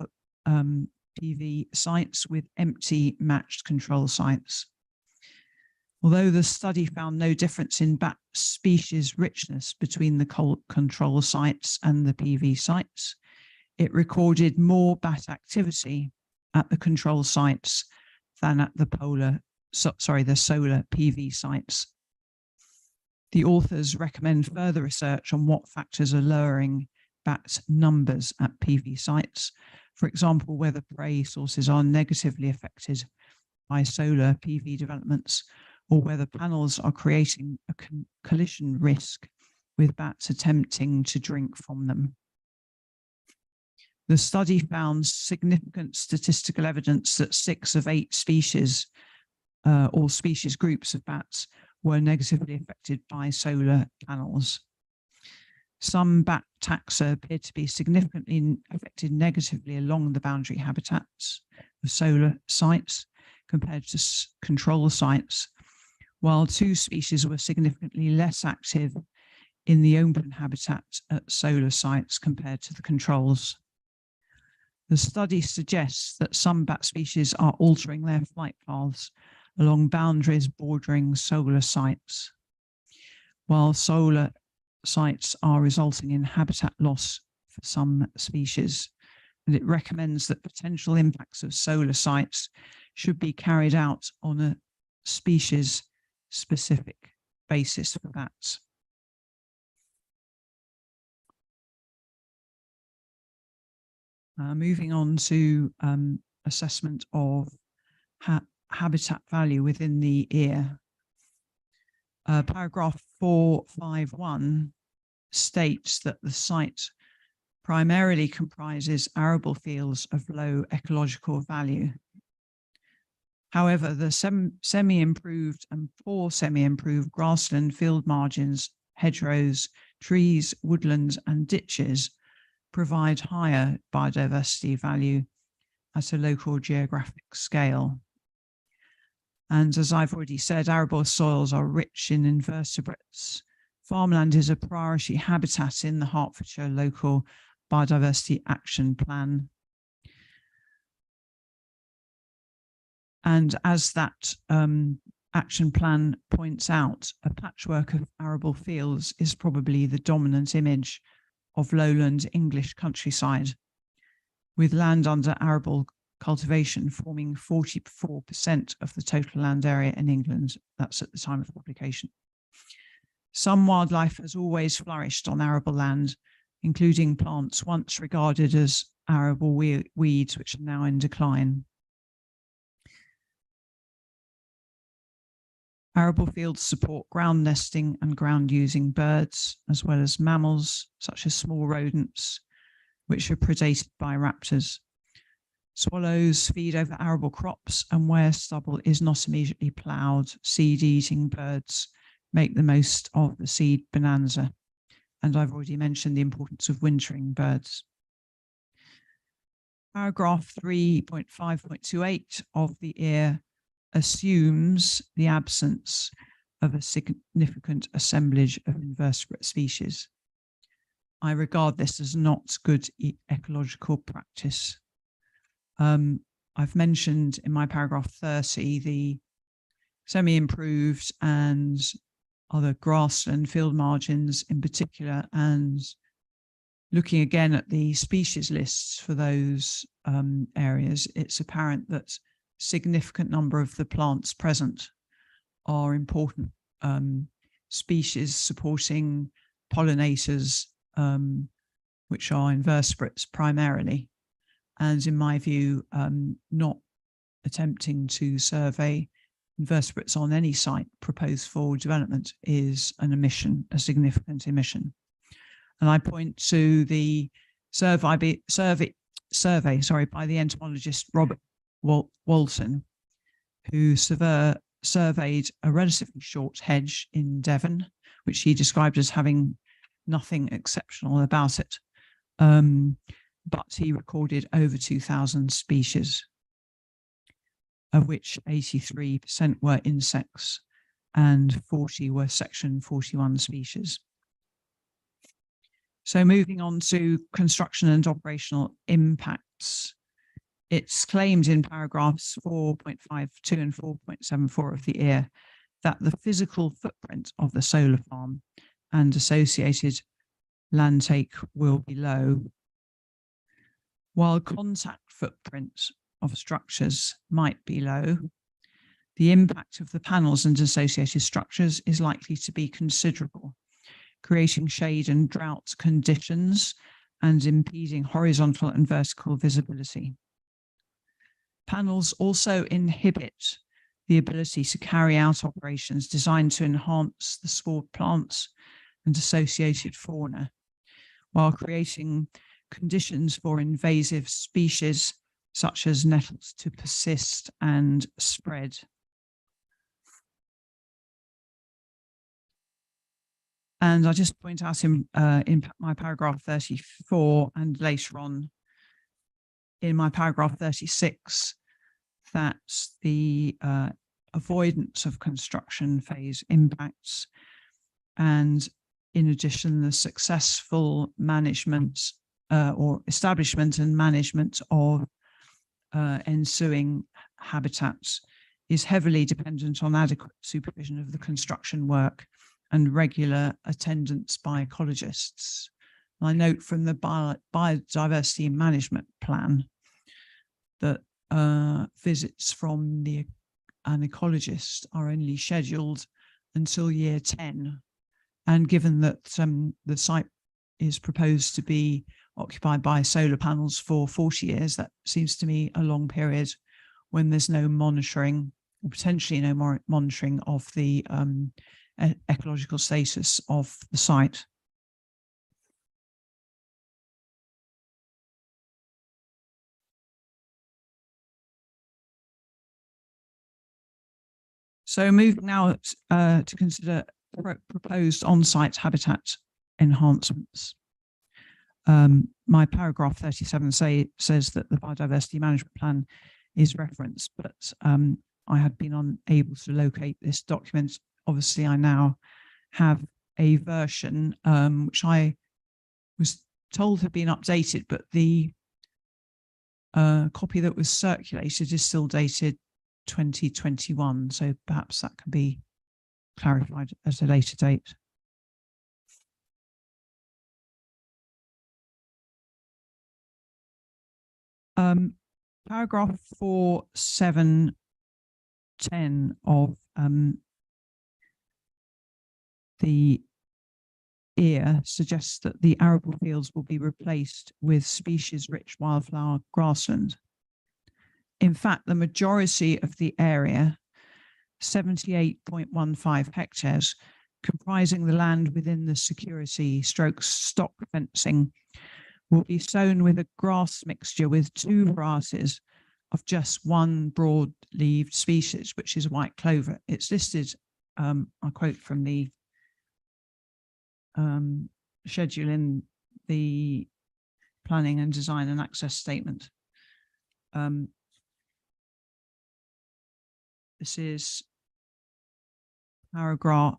PV sites with empty matched control sites. Although the study found no difference in bat species richness between the control sites and the PV sites, it recorded more bat activity at the control sites than at the solar PV sites. The authors recommend further research on what factors are lowering bat numbers at PV sites. For example, whether prey sources are negatively affected by solar PV developments, or whether panels are creating a collision risk with bats attempting to drink from them. The study found significant statistical evidence that 6 of 8 species or species groups of bats were negatively affected by solar panels. Some bat taxa appeared to be significantly affected negatively along the boundary habitats of solar sites compared to control sites, while 2 species were significantly less active in the open habitat at solar sites compared to the controls. The study suggests that some bat species are altering their flight paths along boundaries bordering solar sites, while solar sites are resulting in habitat loss for some species. And it recommends that potential impacts of solar sites should be carried out on a species-specific basis for bats. Moving on to assessment of habitat value within the ear. Paragraph 451 states that the site primarily comprises arable fields of low ecological value. However, the semi-improved and poor semi-improved grassland field margins, hedgerows, trees, woodlands, and ditches provide higher biodiversity value at a local geographic scale. And as I've already said, arable soils are rich in invertebrates. Farmland is a priority habitat in the Hertfordshire Local Biodiversity Action Plan. And as that action plan points out, a patchwork of arable fields is probably the dominant image of lowland English countryside, with land under arable cultivation forming 44% of the total land area in England. That's at the time of publication. Some wildlife has always flourished on arable land, including plants once regarded as arable weeds, which are now in decline. Arable fields support ground nesting and ground using birds, as well as mammals, such as small rodents, which are predated by raptors. Swallows feed over arable crops, and where stubble is not immediately ploughed, seed-eating birds make the most of the seed bonanza. And I've already mentioned the importance of wintering birds. Paragraph 3.5.28 of the EAR assumes the absence of a significant assemblage of invertebrate species. I regard this as not good ecological practice. I've mentioned in my paragraph 30 the semi-improved and other grassland field margins in particular, and looking again at the species lists for those areas, it's apparent that significant number of the plants present are important species supporting pollinators, which are invertebrates primarily. And in my view, not attempting to survey invertebrates on any site proposed for development is an omission, a significant omission. And I point to the survey by the entomologist Robert Walton, who surveyed a relatively short hedge in Devon, which he described as having nothing exceptional about it. But he recorded over 2,000 species, of which 83% were insects and 40 were section 41 species. So moving on to construction and operational impacts. It's claimed in paragraphs 4.52 and 4.74 of the EAR that the physical footprint of the solar farm and associated land take will be low, while contact footprint of structures might be low. The impact of the panels and associated structures is likely to be considerable, creating shade and drought conditions and impeding horizontal and vertical visibility. Panels also inhibit the ability to carry out operations designed to enhance the sward plants and associated fauna, while creating conditions for invasive species such as nettles to persist and spread. And I just point out in my paragraph 34 and later on in my paragraph 36 that the avoidance of construction phase impacts, and in addition, the successful management or establishment and management of ensuing habitats is heavily dependent on adequate supervision of the construction work and regular attendance by ecologists. I note from the biodiversity management plan that visits from an ecologist are only scheduled until year 10. And given that the site is proposed to be occupied by solar panels for 40 years, that seems to me a long period when there's no monitoring, or potentially no monitoring of the ecological status of the site. So moving now to consider proposed on-site habitat enhancements. My paragraph 37 says that the biodiversity management plan is referenced, but I had been unable to locate this document. Obviously, I now have a version which I was told had been updated, but the copy that was circulated is still dated 2021. So perhaps that can be clarified at a later date. Paragraph 4, 7, 10 of the EAR suggests that the arable fields will be replaced with species-rich wildflower grassland. In fact, the majority of the area, 78.15 hectares, comprising the land within the security / stock fencing, will be sown with a grass mixture with 2 varieties of just one broad-leaved species, which is white clover. It's listed, I quote from the schedule in the planning and design and access statement. This is paragraph,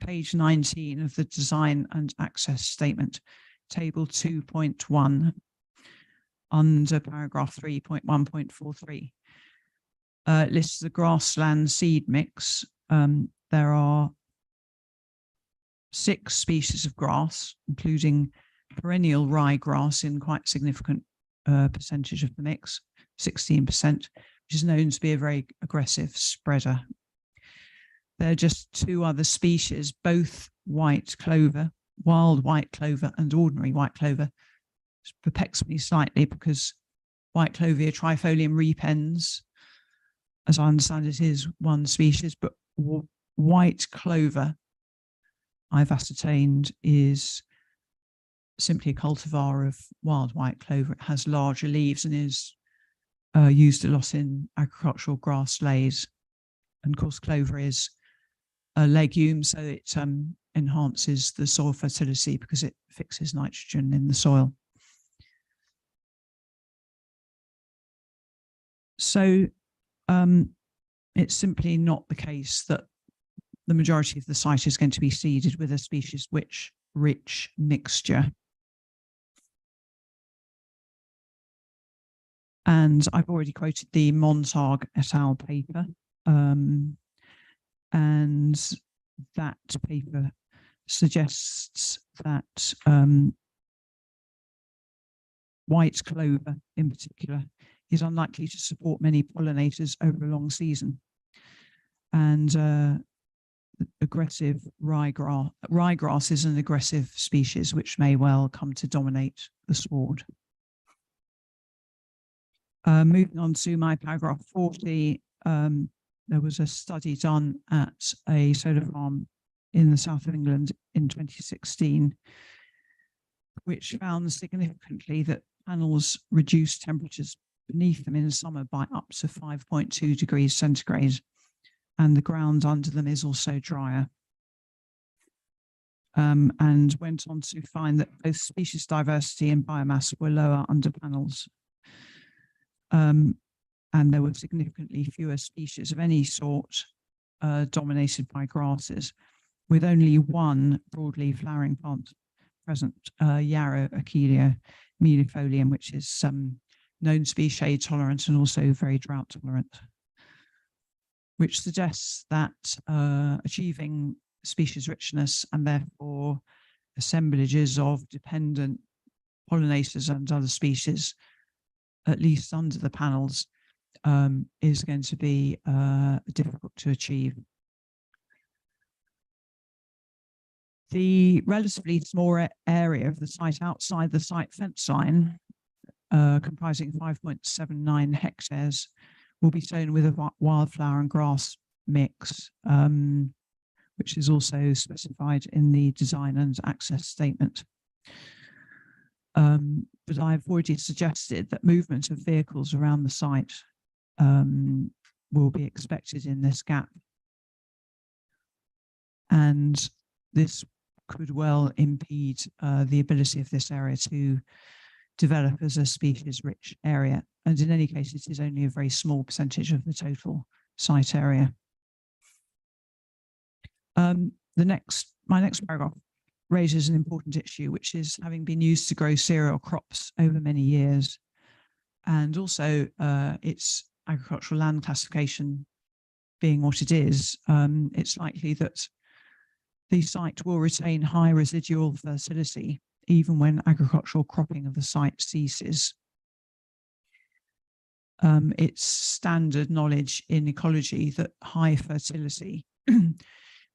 page 19 of the design and access statement, table 2.1, under paragraph 3.1.43. Lists the grassland seed mix. There are 6 species of grass, including perennial ryegrass in quite significant percentage of the mix, 16%, which is known to be a very aggressive spreader. There are just 2 other species, both white clover, wild white clover and ordinary white clover. It perplexes me slightly because white clover trifolium repens, as I understand it, is one species, but white clover, I've ascertained, is simply a cultivar of wild white clover. It has larger leaves and is used a lot in agricultural grass lays. And of course, clover is a legume, so it enhances the soil fertility because it fixes nitrogen in the soil. So it's simply not the case that the majority of the site is going to be seeded with a species-rich mixture. And I've already quoted the Montag et al. Paper. And that paper suggests that white clover in particular is unlikely to support many pollinators over a long season. And aggressive ryegrass is an aggressive species which may well come to dominate the sward. Moving on to my paragraph 40, there was a study done at a solar farm in the south of England in 2016, which found significantly that panels reduce temperatures beneath them in summer by up to 5.2 degrees centigrade, and the ground under them is also drier. And went on to find that both species diversity and biomass were lower under panels. And there were significantly fewer species of any sort dominated by grasses, with only one broadleaf flowering plant present, Yarrow Achillea millefolium, which is known to be shade tolerant and also very drought tolerant, which suggests that achieving species richness and therefore assemblages of dependent pollinators and other species, at least under the panels, is going to be difficult to achieve. The relatively small area of the site outside the site fence line, comprising 5.79 hectares, will be sown with a wildflower and grass mix, which is also specified in the design and access statement. But I've already suggested that movement of vehicles around the site will be expected in this gap. And this could well impede the ability of this area to develop as a species-rich area. And in any case, it is only a very small percentage of the total site area. My next paragraph raises an important issue, which is having been used to grow cereal crops over many years, and also its agricultural land classification being what it is, it's likely that the site will retain high residual fertility even when agricultural cropping of the site ceases. It's standard knowledge in ecology that high fertility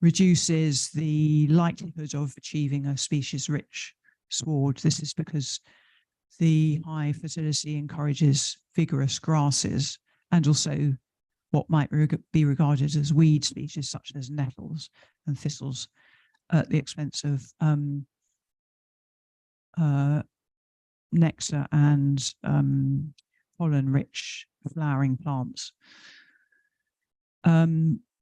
reduces the likelihood of achieving a species-rich sward. This is because the high fertility encourages vigorous grasses and also what might be regarded as weed species such as nettles and thistles at the expense of nectar and pollen-rich flowering plants.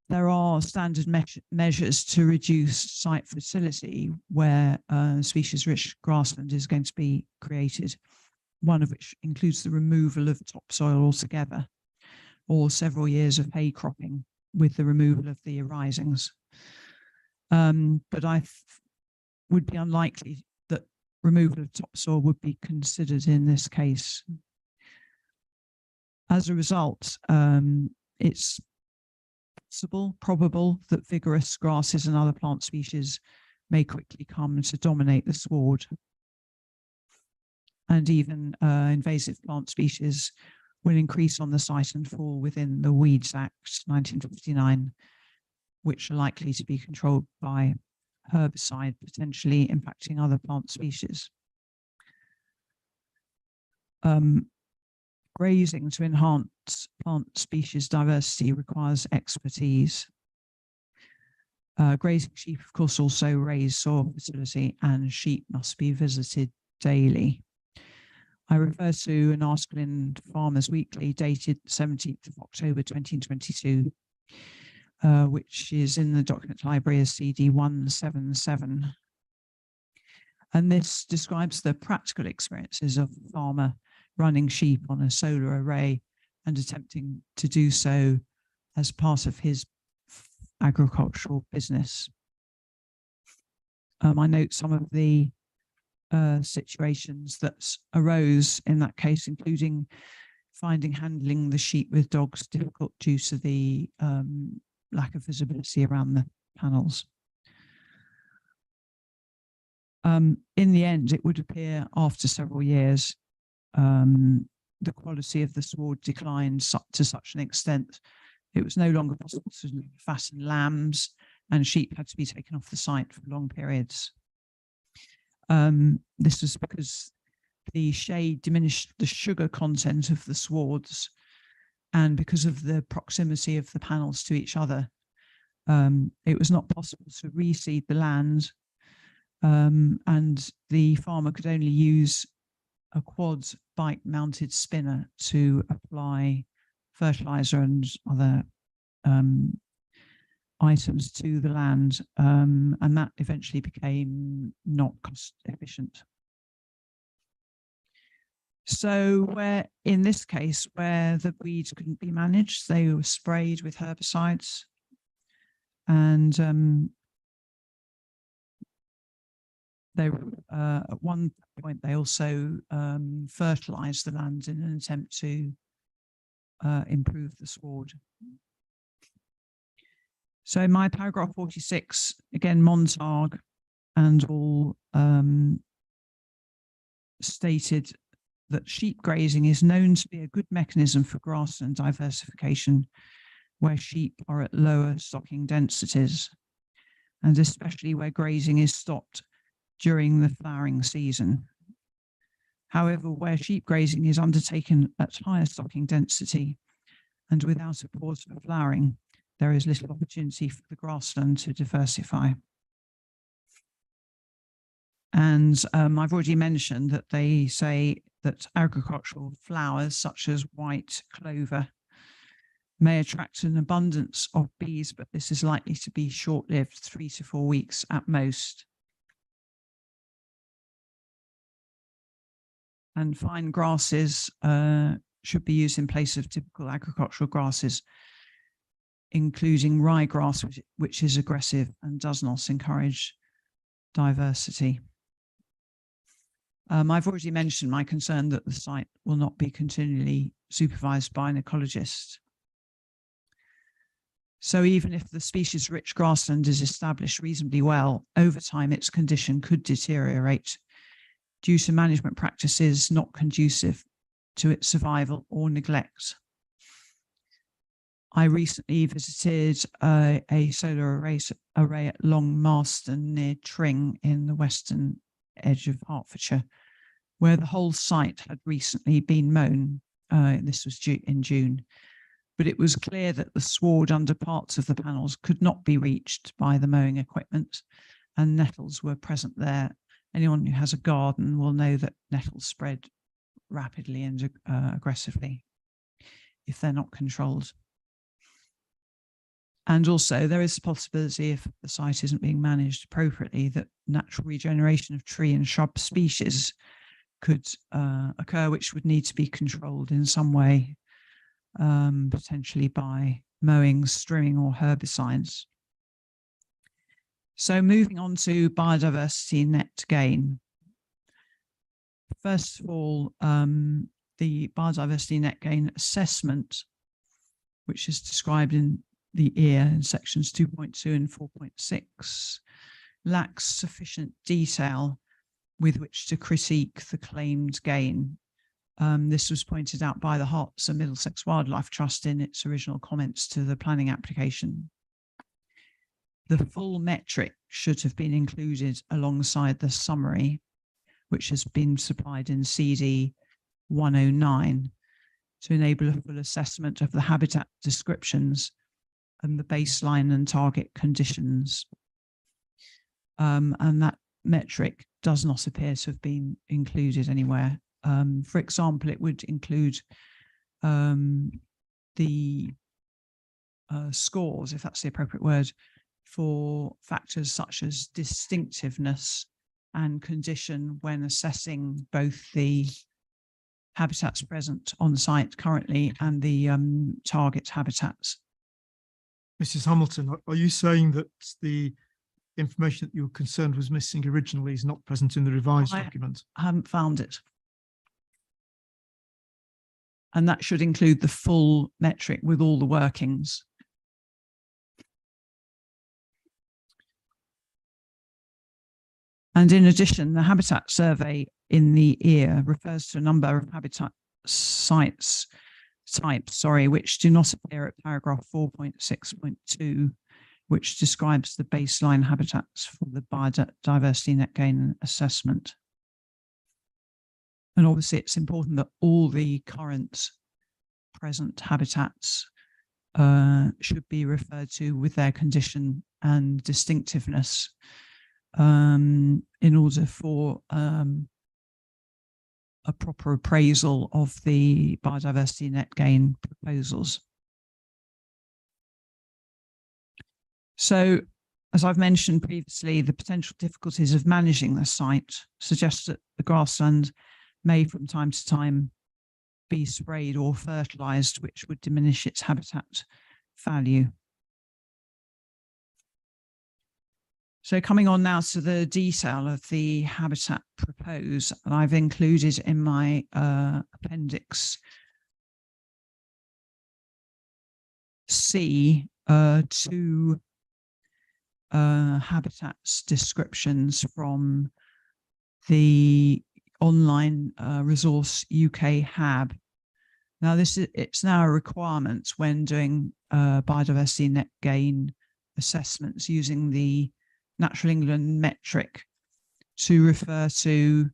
There are standard measures to reduce site fertility where species-rich grassland is going to be created, one of which includes the removal of topsoil altogether, or several years of hay cropping with the removal of the arisings. But I would be unlikely that removal of topsoil would be considered in this case. As a result, it's probable that vigorous grasses and other plant species may quickly come to dominate the sward. And even invasive plant species will increase on the site and fall within the Weeds Act 1959, which are likely to be controlled by herbicide, potentially impacting other plant species. Grazing to enhance plant species diversity requires expertise. Grazing sheep, of course, also raise soil fertility, and sheep must be visited daily. I refer to an article in Farmers Weekly dated 17th of October 2022, which is in the document library as CD 177. And this describes the practical experiences of a farmer running sheep on a solar array and attempting to do so as part of his agricultural business. I note some of the situations that arose in that case, including finding handling the sheep with dogs difficult due to the lack of visibility around the panels. In the end, it would appear after several years, the quality of the sward declined to such an extent it was no longer possible to fatten lambs, and sheep had to be taken off the site for long periods. This was because the shade diminished the sugar content of the swards, and because of the proximity of the panels to each other, it was not possible to reseed the land, and the farmer could only use a quad bike mounted spinner to apply fertilizer and other items to the land, and that eventually became not cost efficient. So where, in this case, where the weeds couldn't be managed, they were sprayed with herbicides, and they at one point they also fertilized the land in an attempt to improve the sward. So in my paragraph 46, again, Montague and all stated that sheep grazing is known to be a good mechanism for grassland diversification where sheep are at lower stocking densities, and especially where grazing is stopped during the flowering season. However, where sheep grazing is undertaken at higher stocking density and without a pause for flowering, there is little opportunity for the grassland to diversify. And I've already mentioned that they say that agricultural flowers such as white clover may attract an abundance of bees, but this is likely to be short-lived, 3 to 4 weeks at most. And fine grasses should be used in place of typical agricultural grasses, including ryegrass, which is aggressive and does not encourage diversity. I've already mentioned my concern that the site will not be continually supervised by an ecologist. So even if the species-rich grassland is established reasonably well, over time its condition could deteriorate due to management practices not conducive to its survival or neglect. I recently visited a solar array at Long Marston near Tring in the western edge of Hertfordshire, where the whole site had recently been mown. This was in June, but it was clear that the sward under parts of the panels could not be reached by the mowing equipment, and nettles were present there. Anyone who has a garden will know that nettles spread rapidly and aggressively if they're not controlled. And also there is a possibility, if the site isn't being managed appropriately, that natural regeneration of tree and shrub species could occur, which would need to be controlled in some way, potentially by mowing, strimming or herbicides. So moving on to biodiversity net gain. First of all, the biodiversity net gain assessment, which is described in the EAR in sections 2.2 and 4.6, lacks sufficient detail with which to critique the claimed gain. This was pointed out by the Herts and Middlesex Wildlife Trust in its original comments to the planning application. The full metric should have been included alongside the summary, which has been supplied in CD 109 to enable a full assessment of the habitat descriptions and the baseline and target conditions. And that metric does not appear to have been included anywhere. For example, it would include the scores, if that's the appropriate word, for factors such as distinctiveness and condition when assessing both the habitats present on site currently and the target habitats. Mrs. Hamilton, are you saying that the information that you were concerned was missing originally is not present in the revised document? I haven't found it. And that should include the full metric with all the workings. And in addition, the habitat survey in the EAR refers to a number of habitat types, which do not appear at paragraph 4.6.2, which describes the baseline habitats for the biodiversity net gain assessment. And obviously it's important that all the current present habitats should be referred to with their condition and distinctiveness in order for a proper appraisal of the biodiversity net gain proposals. So, as I've mentioned previously, the potential difficulties of managing the site suggest that the grassland may from time to time be sprayed or fertilized, which would diminish its habitat value. So coming on now to the detail of the habitat proposed, and I've included in my appendix C two habitats descriptions from the online resource UK HAB. Now it's now a requirement when doing biodiversity net gain assessments using the Natural England metric to refer to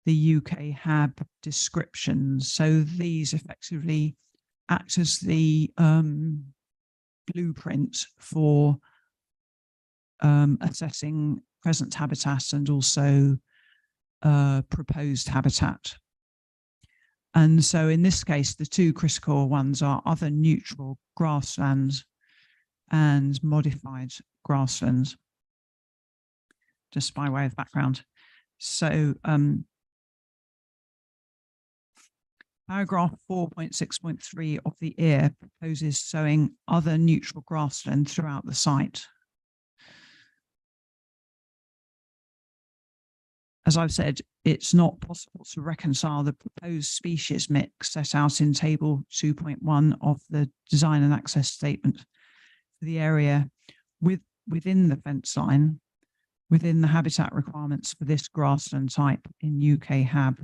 the UK HAB descriptions. So these effectively act as the blueprint for assessing present habitat and also proposed habitat. And so in this case, the two critical ones are other neutral grasslands and modified grasslands, just by way of background. So paragraph 4.6.3 of the EAR proposes sowing other neutral grassland throughout the site. As I've said, it's not possible to reconcile the proposed species mix set out in table 2.1 of the design and access statement for the area within the fence line, within the habitat requirements for this grassland type in UK HAB.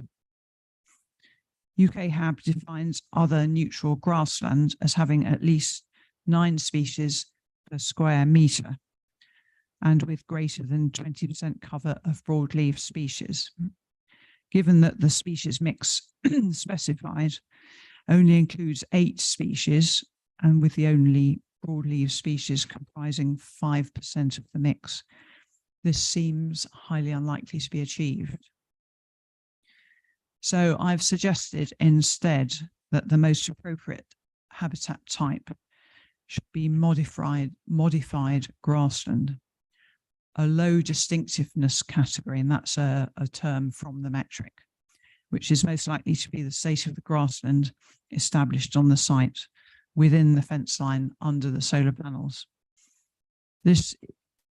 UK HAB defines other neutral grassland as having at least 9 species per square metre and with greater than 20% cover of broadleaf species. Given that the species mix specified only includes 8 species, and with the only broadleaf species comprising 5% of the mix, this seems highly unlikely to be achieved. So I've suggested instead that the most appropriate habitat type should be modified grassland, a low distinctiveness category, and that's a term from the metric, which is most likely to be the state of the grassland established on the site within the fence line under the solar panels. This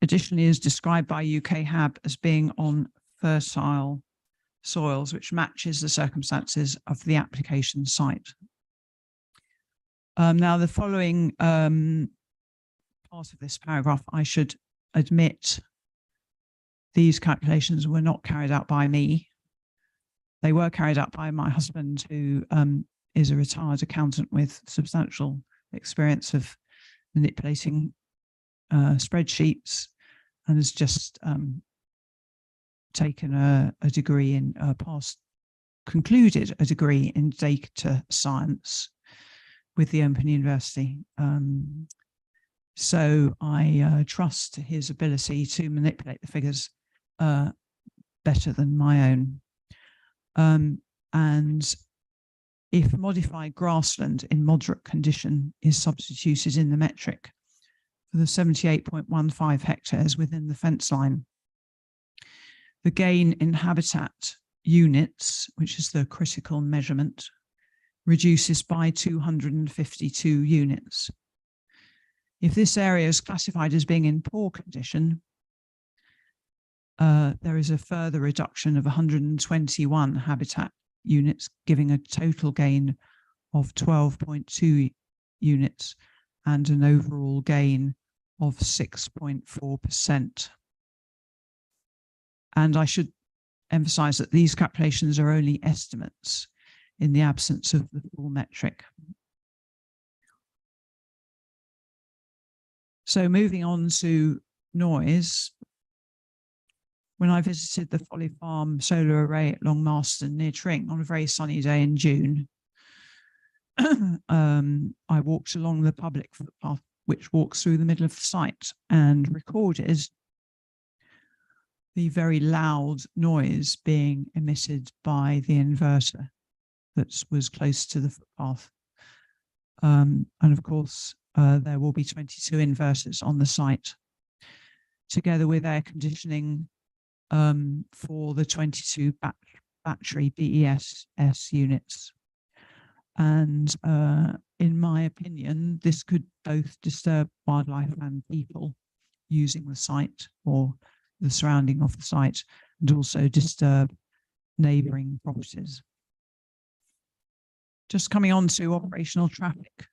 additionally is described by UK HAB as being on fertile soils, which matches the circumstances of the application site. Now, the following part of this paragraph, I should admit these calculations were not carried out by me. They were carried out by my husband, who is a retired accountant with substantial experience of manipulating spreadsheets and has just taken a degree in concluded a degree in data science with the Open University. So I trust his ability to manipulate the figures better than my own. And if modified grassland in moderate condition is substituted in the metric for the 78.15 hectares within the fence line, the gain in habitat units, which is the critical measurement, reduces by 252 units. If this area is classified as being in poor condition, there is a further reduction of 121 habitat units, giving a total gain of 12.2 units and an overall gain of 6.4%. And I should emphasize that these calculations are only estimates in the absence of the full metric. So moving on to noise, when I visited the Folly Farm solar array at Long Marston near Tring on a very sunny day in June, I walked along the public footpath which walks through the middle of the site and recorded the very loud noise being emitted by the inverter that was close to the footpath. And of course, there will be 22 inverters on the site, together with air conditioning for the 22 battery BESS units. And in my opinion, this could both disturb wildlife and people using the site or the surrounding of the site, and also disturb neighbouring properties. Just coming on to operational traffic.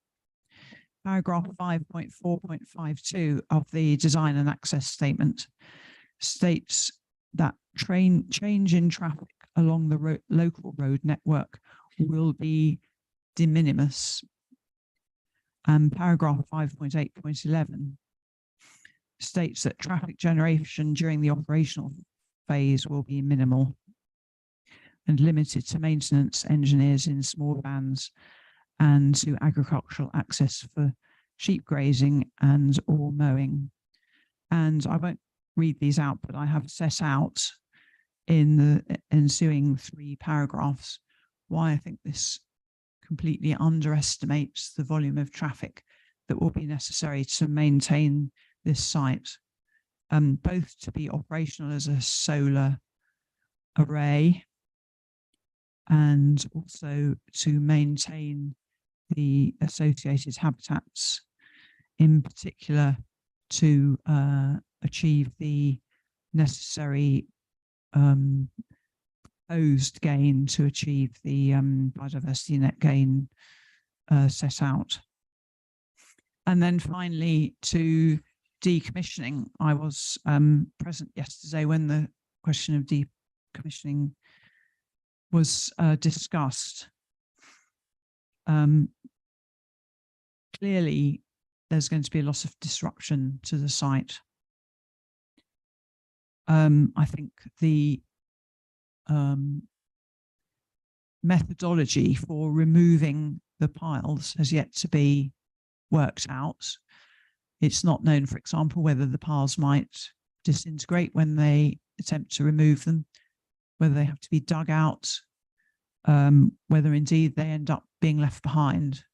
Paragraph 5.4.52 of the design and access statement states that change in traffic along the local road network will be de minimis. And paragraph 5.8.11 states that traffic generation during the operational phase will be minimal and limited to maintenance engineers in small vans and to agricultural access for sheep grazing and or mowing. And I won't read these out, but I have set out in the ensuing 3 paragraphs why I think this completely underestimates the volume of traffic that will be necessary to maintain this site, both to be operational as a solar array and also to maintain the associated habitats, in particular to achieve the necessary proposed gain to achieve the biodiversity net gain set out. And then finally, to decommissioning. I was present yesterday when the question of decommissioning was discussed. Clearly, there's going to be a loss of disruption to the site. I think the methodology for removing the piles has yet to be worked out. It's not known, for example, whether the piles might disintegrate when they attempt to remove them, whether they have to be dug out, whether indeed they end up being left behind.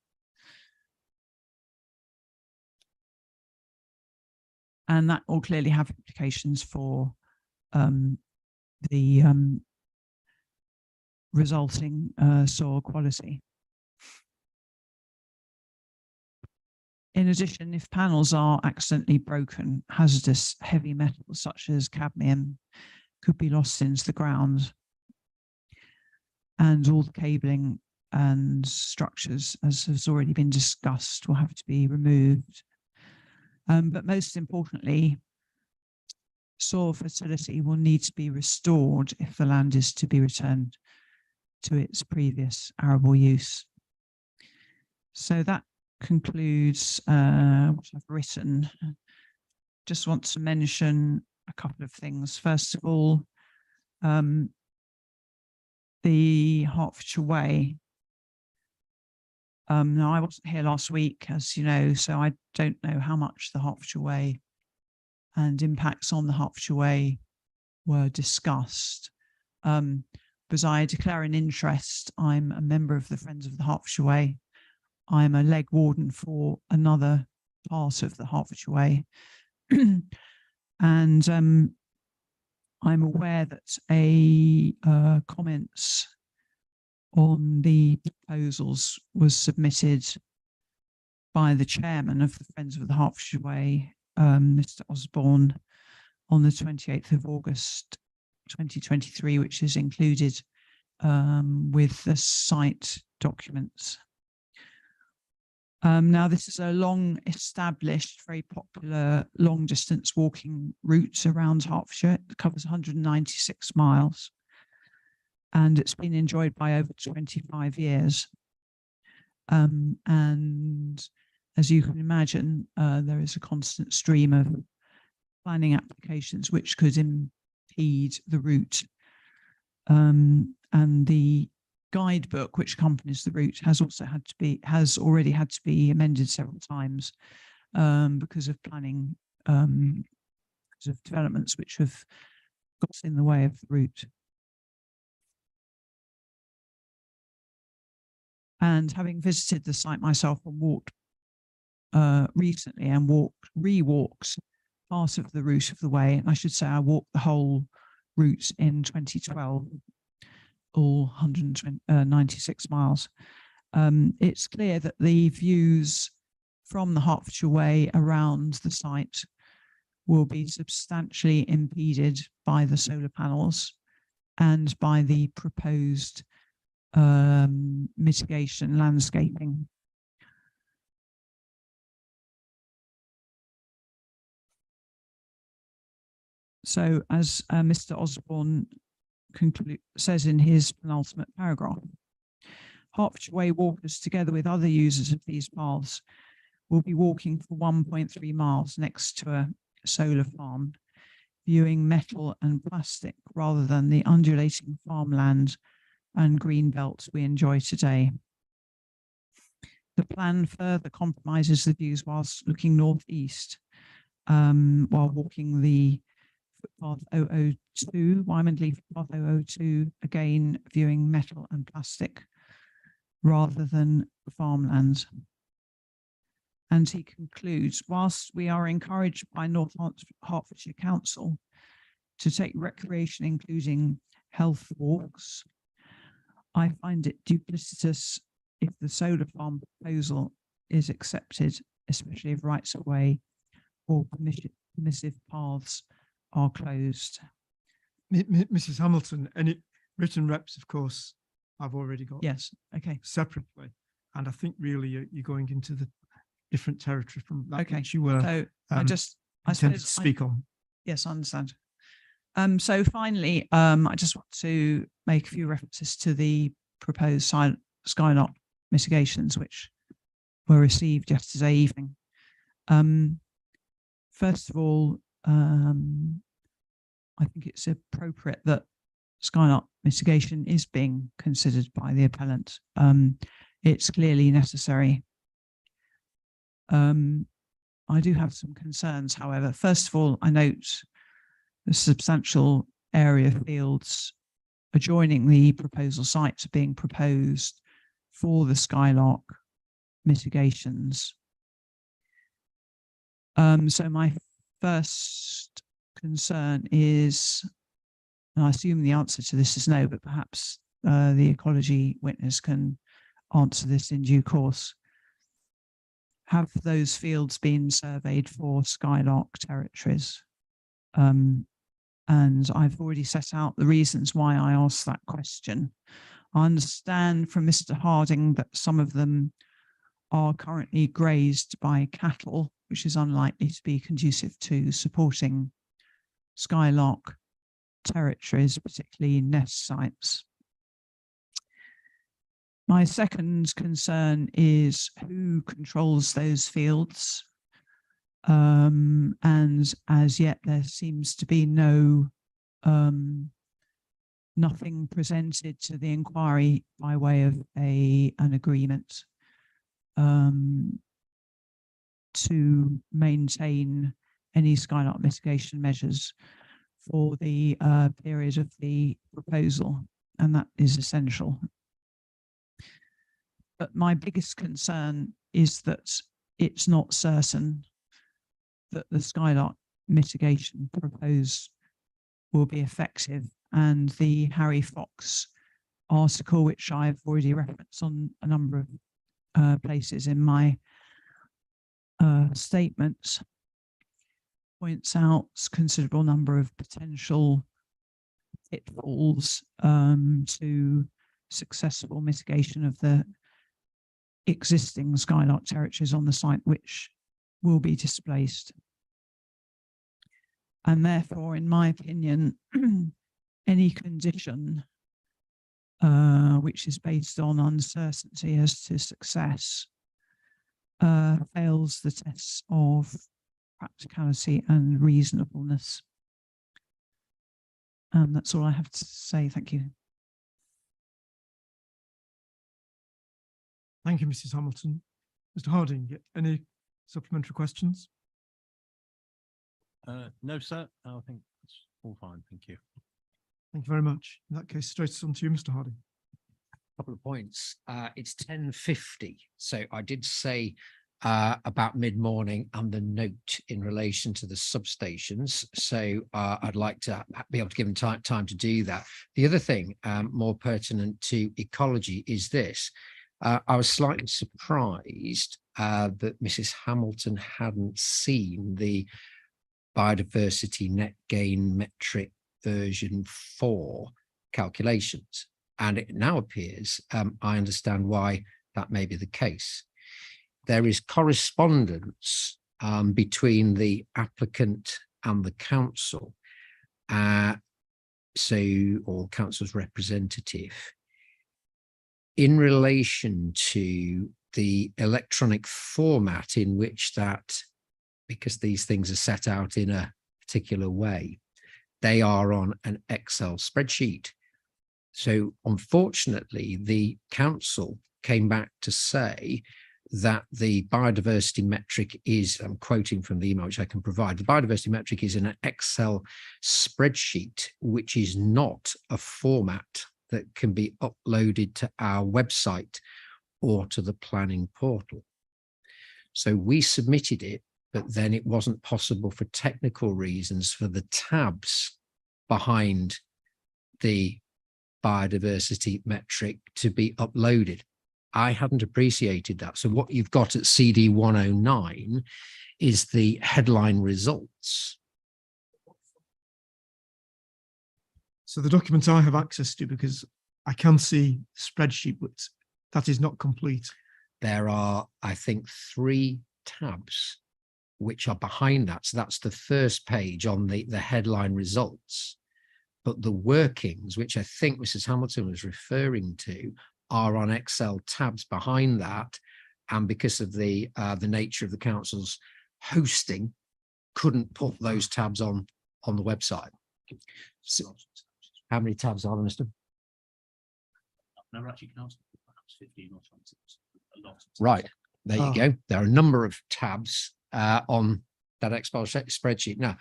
And that will clearly have implications for the resulting soil quality. In addition, if panels are accidentally broken, hazardous heavy metals such as cadmium could be lost into the ground, and all the cabling and structures, as has already been discussed, will have to be removed. But most importantly, soil fertility will need to be restored if the land is to be returned to its previous arable use. So that concludes what I've written. Just want to mention a couple of things. First of all, the Hertfordshire Way. Now, I wasn't here last week, as you know, so I don't know how much the Hertfordshire Way and impacts on the Hertfordshire Way were discussed. But I declare an interest. I'm a member of the Friends of the Hertfordshire Way. I'm a leg warden for another part of the Hertfordshire Way. And I'm aware that a comments on the proposals was submitted by the chairman of the Friends of the Hertfordshire Way, Mr. Osborne, on the 28th of August 2023, which is included with the site documents. Now, this is a long established, very popular long distance walking route around Hertfordshire. It covers 196 miles and it's been enjoyed by over 25 years. And as you can imagine, there is a constant stream of planning applications which could impede the route. And the guidebook which accompanies the route has already had to be amended several times because of planning, because of developments which have got in the way of the route. And having visited the site myself and walked recently and re-walked part of the route of the way, and I should say I walked the whole route in 2012, all 196 miles. It's clear that the views from the Hertfordshire Way around the site will be substantially impeded by the solar panels and by the proposed mitigation landscaping. So as Mr. Osborne says in his penultimate paragraph, Hertfordshire Way walkers, together with other users of these paths, will be walking for 1.3 miles next to a solar farm, viewing metal and plastic rather than the undulating farmland and green belts we enjoy today. The plan further compromises the views whilst looking northeast, while walking the footpath 002, Wymondley footpath 002, again viewing metal and plastic rather than farmlands. And he concludes, whilst we are encouraged by North Hertfordshire Council to take recreation, including health walks, I find it duplicitous if the solar farm proposal is accepted, especially if rights of way or permissive paths are closed. Mrs. Hamilton, any written reps, of course, I've already got. Yes, okay. Separately. And I think really you're going into the different territory from that Okay. which you were So I intended to suppose speak on. Yes, I understand. So finally, I just want to make a few references to the proposed Skylock mitigations, which were received yesterday evening. First of all, I think it's appropriate that Skylock mitigation is being considered by the appellant. It's clearly necessary. I do have some concerns, however. First of all, I note the substantial area fields adjoining the proposal sites are being proposed for the Skylock mitigations. So my first concern is, and I assume the answer to this is no, but perhaps the ecology witness can answer this in due course. Have those fields been surveyed for Skylock territories? And I've already set out the reasons why I asked that question. I understand from Mr. Harding that some of them are currently grazed by cattle, which is unlikely to be conducive to supporting Skylock territories, particularly nest sites. My second concern is who controls those fields. And as yet, there seems to be nothing presented to the inquiry by way of an agreement to maintain any Skylock mitigation measures for the period of the proposal, and that is essential. But my biggest concern is that it's not certain that the Skylock mitigation proposed will be effective. And the Harry Fox article, which I've already referenced on a number of places in my statements, points out a considerable number of potential pitfalls to successful mitigation of the existing Skylark territories on the site which will be displaced. And therefore, in my opinion, any condition which is based on uncertainty as to success fails the tests of practicality and reasonableness. And that's all I have to say. Thank you. Thank you, Mrs. Hamilton. Mr. Harding, any supplementary questions? No, sir. I think it's all fine. Thank you. Thank you very much. In that case, straight on to you, Mr. Harding. Couple of points. It's 10:50. So I did say about mid-morning and the note in relation to the substations. So I'd like to be able to give them time to do that. The other thing more pertinent to ecology is this. I was slightly surprised that Mrs. Hamilton hadn't seen the biodiversity net gain metric version 4 calculations. And it now appears, I understand why that may be the case. There is correspondence between the applicant and the council, or council's representative, in relation to the electronic format in which that, because these things are set out in a particular way, they are on an Excel spreadsheet. So unfortunately, the council came back to say that the biodiversity metric is, I'm quoting from the email which I can provide, the biodiversity metric is in an Excel spreadsheet, which is not a format that can be uploaded to our website or to the planning portal. So we submitted it, but then it wasn't possible for technical reasons for the tabs behind the biodiversity metric to be uploaded. I hadn't appreciated that. So what you've got at CD 109 is the headline results. So the document I have access to, because I can see the spreadsheet, but that is not complete. There are, I think, 3 tabs which are behind that. So that's the first page on the headline results. But the workings, which I think Mrs. Hamilton was referring to, are on Excel tabs behind that. And because of the nature of the council's hosting, couldn't put those tabs on the website. So, how many tabs are there, Mr.? Never actually counted, perhaps 15 or 20. A lot. Right, there you go. There are a number of tabs on that Excel spreadsheet. Now,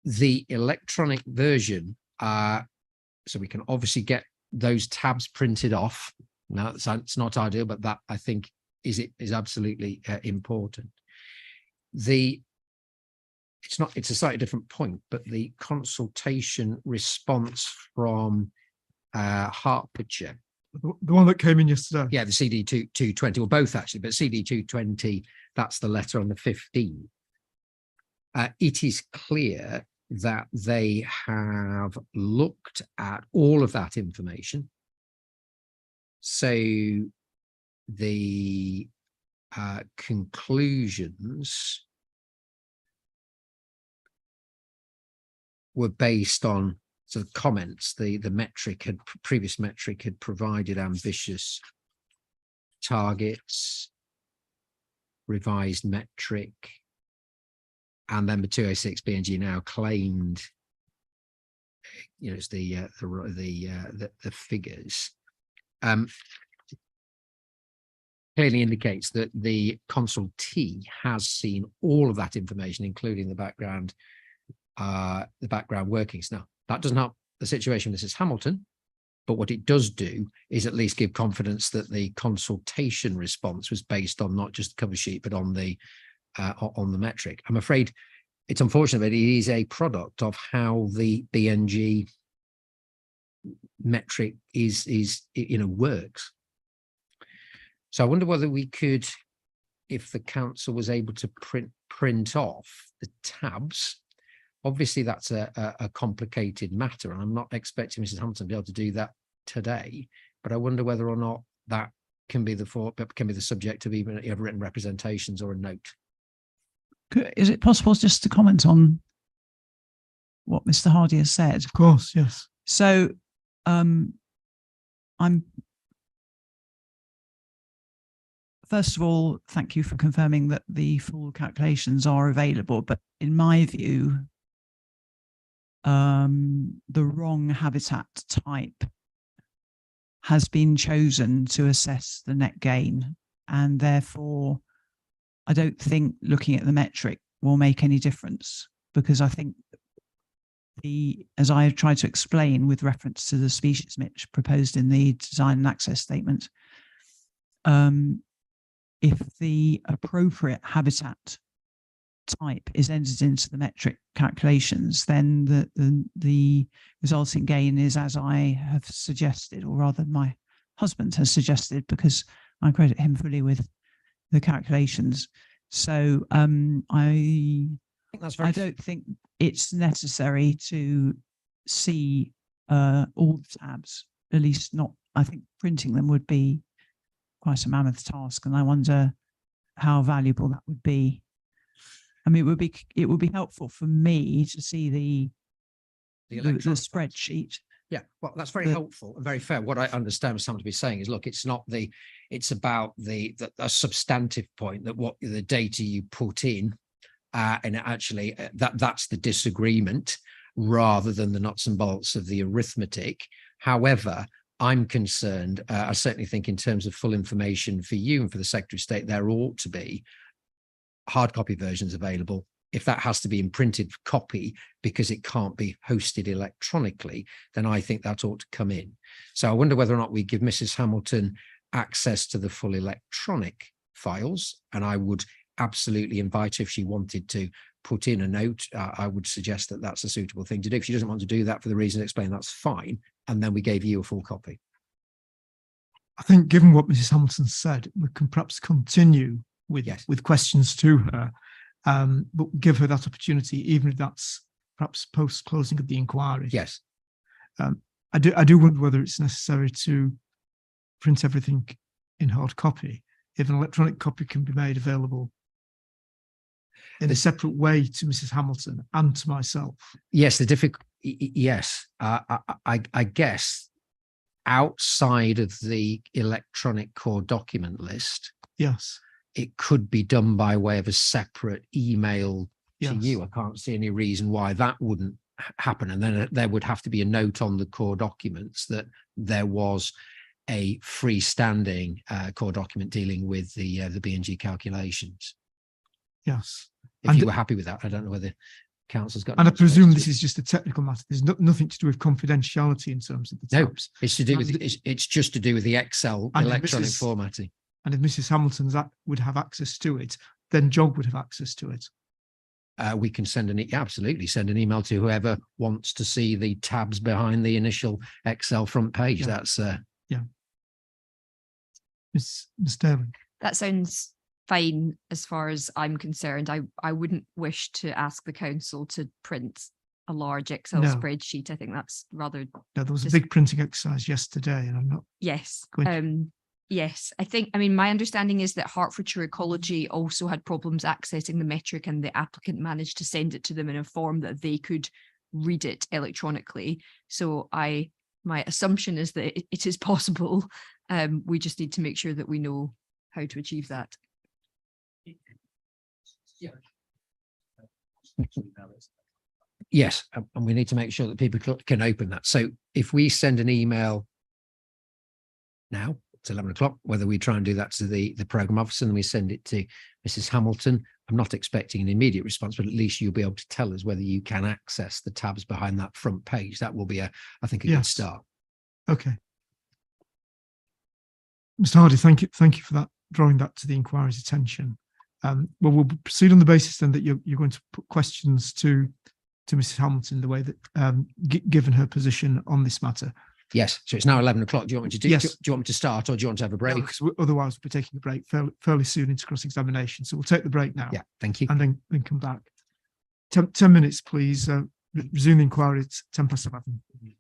the electronic version, so we can obviously get those tabs printed off. Now, it's not ideal, but that I think is absolutely important. It's a slightly different point, but the consultation response from Hertfordshire. The one that came in yesterday. Yeah, the CD 220, or both actually, but CD 220, that's the letter on the 15th. It is clear that they have looked at all of that information. So the conclusions were based on sort of comments. The previous metric had provided ambitious targets, revised metric, and then the 206 BNG now claimed, you know, it's the figures. Clearly indicates that the consultee has seen all of that information, including the background workings. Now, that doesn't help the situation with Mrs. Hamilton, but what it does do is at least give confidence that the consultation response was based on not just the cover sheet, but on the metric. I'm afraid it's unfortunate, but it is a product of how the BNG metric works. So I wonder whether we could, if the council was able to print off the tabs. Obviously, that's a complicated matter, and I'm not expecting Mrs. Hamilton to be able to do that today, but I wonder whether or not that can be the subject of even written representations or a note. Is it possible just to comment on what Mr. Hardy has said? Of course, yes. So I'm first of all, thank you for confirming that the full calculations are available. But in my view, the wrong habitat type has been chosen to assess the net gain, and therefore I don't think looking at the metric will make any difference, because I think as I have tried to explain with reference to the species mix proposed in the design and access statement, if the appropriate habitat type is entered into the metric calculations, then the resulting gain is as I have suggested, or rather my husband has suggested, because I credit him fully with the calculations. So I think that's very I don't think it's necessary to see all the tabs, at least not. I think printing them would be quite a mammoth task, and I wonder how valuable that would be. I mean, it would be helpful for me to see the electronic spreadsheet. Yeah, well, that's very helpful and very fair. What I understand someone to be saying is, look, it's about the substantive point, that what the data you put in, and actually that's the disagreement rather than the nuts and bolts of the arithmetic. However, I'm concerned, I certainly think in terms of full information for you and for the Secretary of State, there ought to be hard copy versions available. If that has to be in printed copy because it can't be hosted electronically, then I think that ought to come in. So I wonder whether or not we give Mrs. Hamilton access to the full electronic files, and I would absolutely invite her, if she wanted to put in a note, I would suggest that that's a suitable thing to do. If she doesn't want to do that for the reason explained, that's fine. And then we gave you a full copy. I think given what Mrs. Hamilton said, we can perhaps continue with, Yes. with questions to her, but give her that opportunity, even if that's perhaps post-closing of the inquiry. Yes. I do wonder whether it's necessary to print everything in hard copy, if an electronic copy can be made available in a separate way to Mrs. Hamilton and to myself. Yes, yes, I guess outside of the electronic core document list, Yes. it could be done by way of a separate email to Yes. you. I can't see any reason why that wouldn't happen. And then there would have to be a note on the core documents that there was a freestanding core document dealing with the B&G calculations. Yes. If And- you were happy with that, I don't know whether council's got. And I any presume observations this to it. is just a technical matter. There's nothing to do with confidentiality in terms of the No, tabs. it's to do with And- it's just to do with the Excel And electronic Mrs. formatting. And if Mrs. Hamilton's would have access to it, then Jog would have access to it. We can absolutely send an email to whoever wants to see the tabs behind the initial Excel front page. Yeah. That's Ms. Sterling. That sounds fine as far as I'm concerned. I wouldn't wish to ask the council to print a large Excel No. spreadsheet. I think that's rather, No, there was a Just- big printing exercise yesterday, and I'm not yes. Good. Yes, I mean, my understanding is that Hertfordshire Ecology also had problems accessing the metric, and the applicant managed to send it to them in a form that they could read it electronically. So my assumption is that it is possible. We just need to make sure that we know how to achieve that. yes, and we need to make sure that people can open that. So if we send an email now, it's 11 o'clock, whether we try and do that to the program officer and we send it to Mrs. Hamilton, I'm not expecting an immediate response, but at least you'll be able to tell us whether you can access the tabs behind that front page. That will be I think a good Yes. start. okay. Mr. Hardy, thank you for that, drawing that to the inquiry's attention. Well, we'll proceed on the basis then that you're going to put questions to Mrs. Hamilton, the way that given her position on this matter. Yes, so it's now 11 o'clock. Do you want me to do? Yes. Do you want me to start, or do you want to have a break? Because otherwise we're taking a break fairly soon into cross-examination. So we'll take the break now. Yeah, thank you. And then come back. 10 minutes, please. Resume the inquiry at 11:10.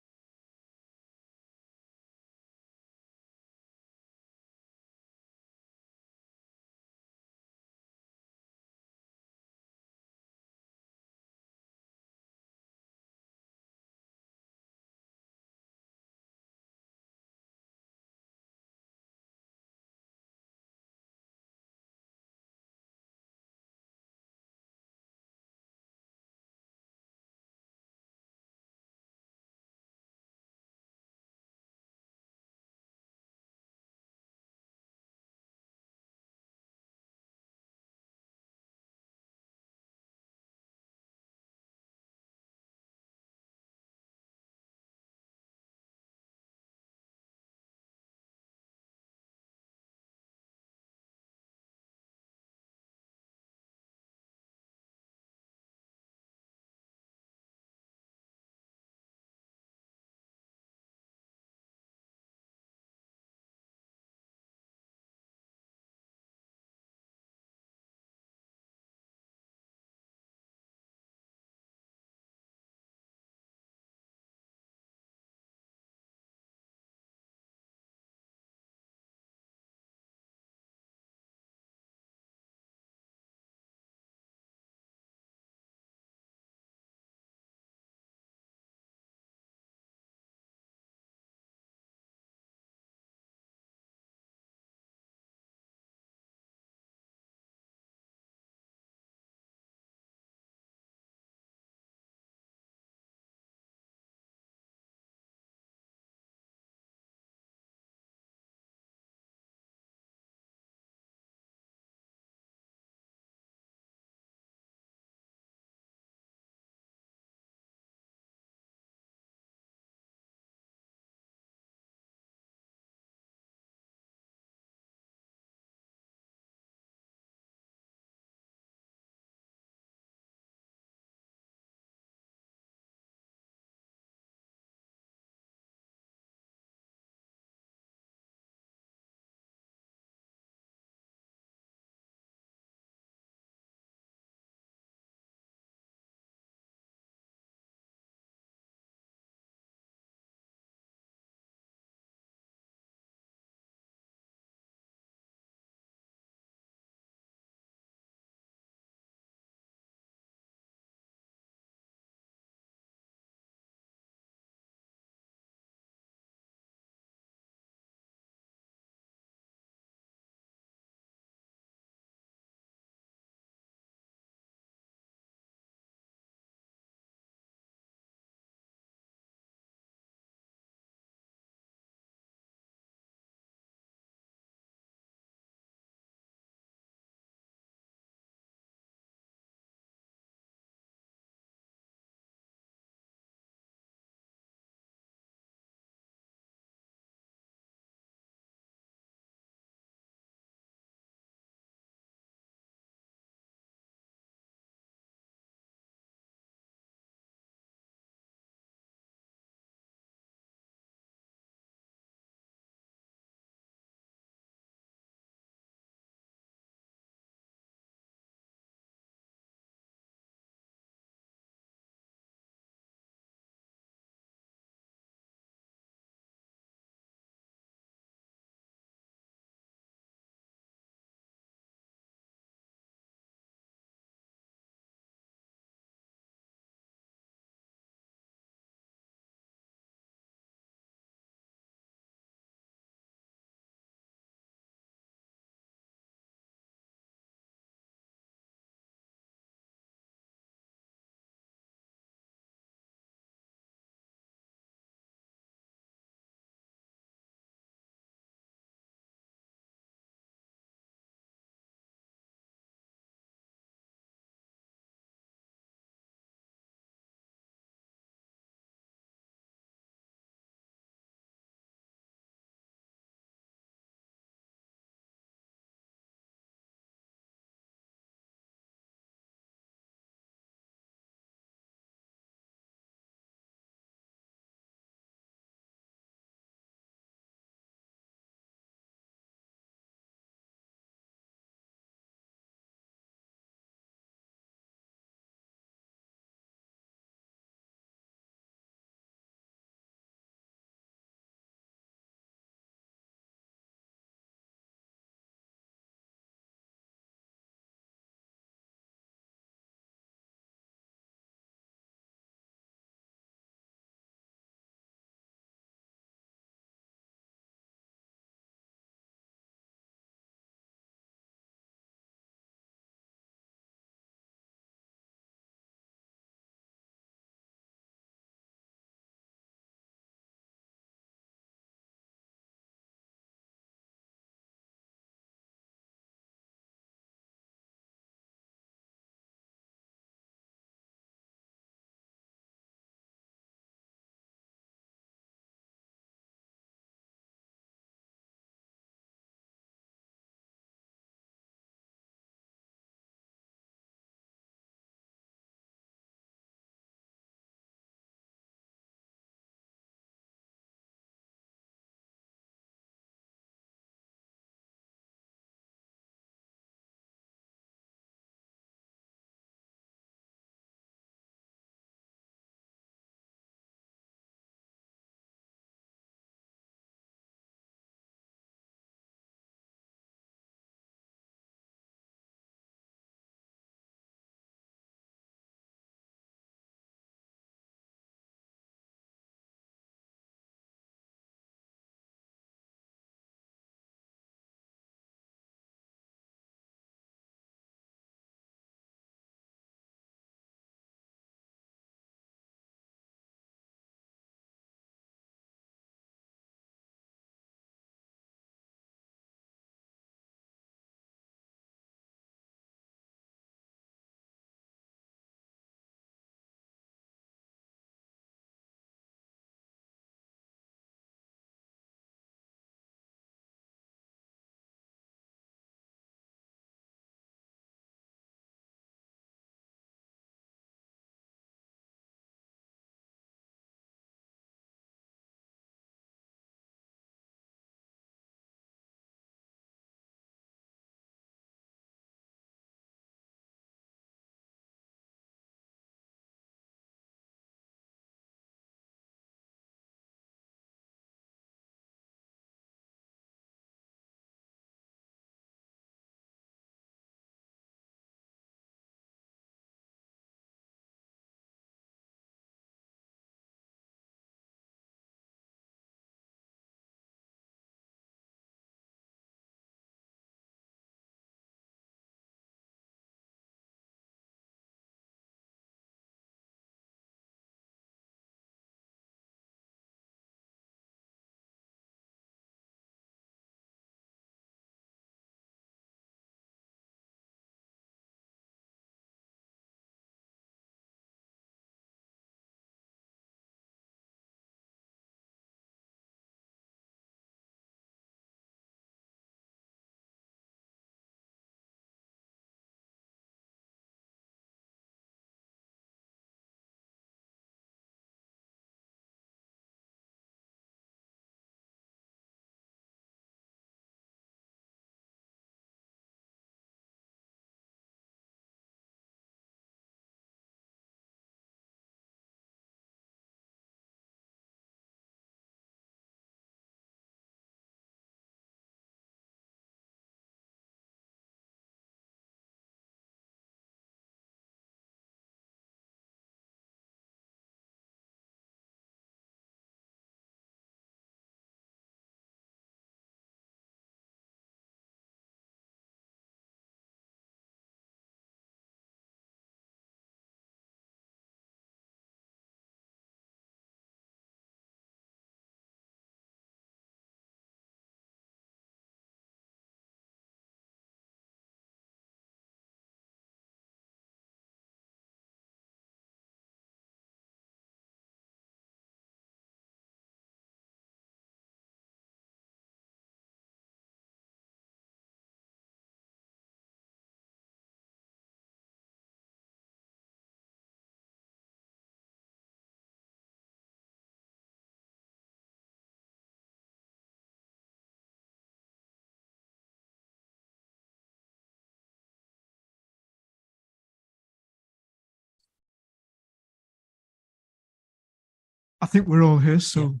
I think we're all here, so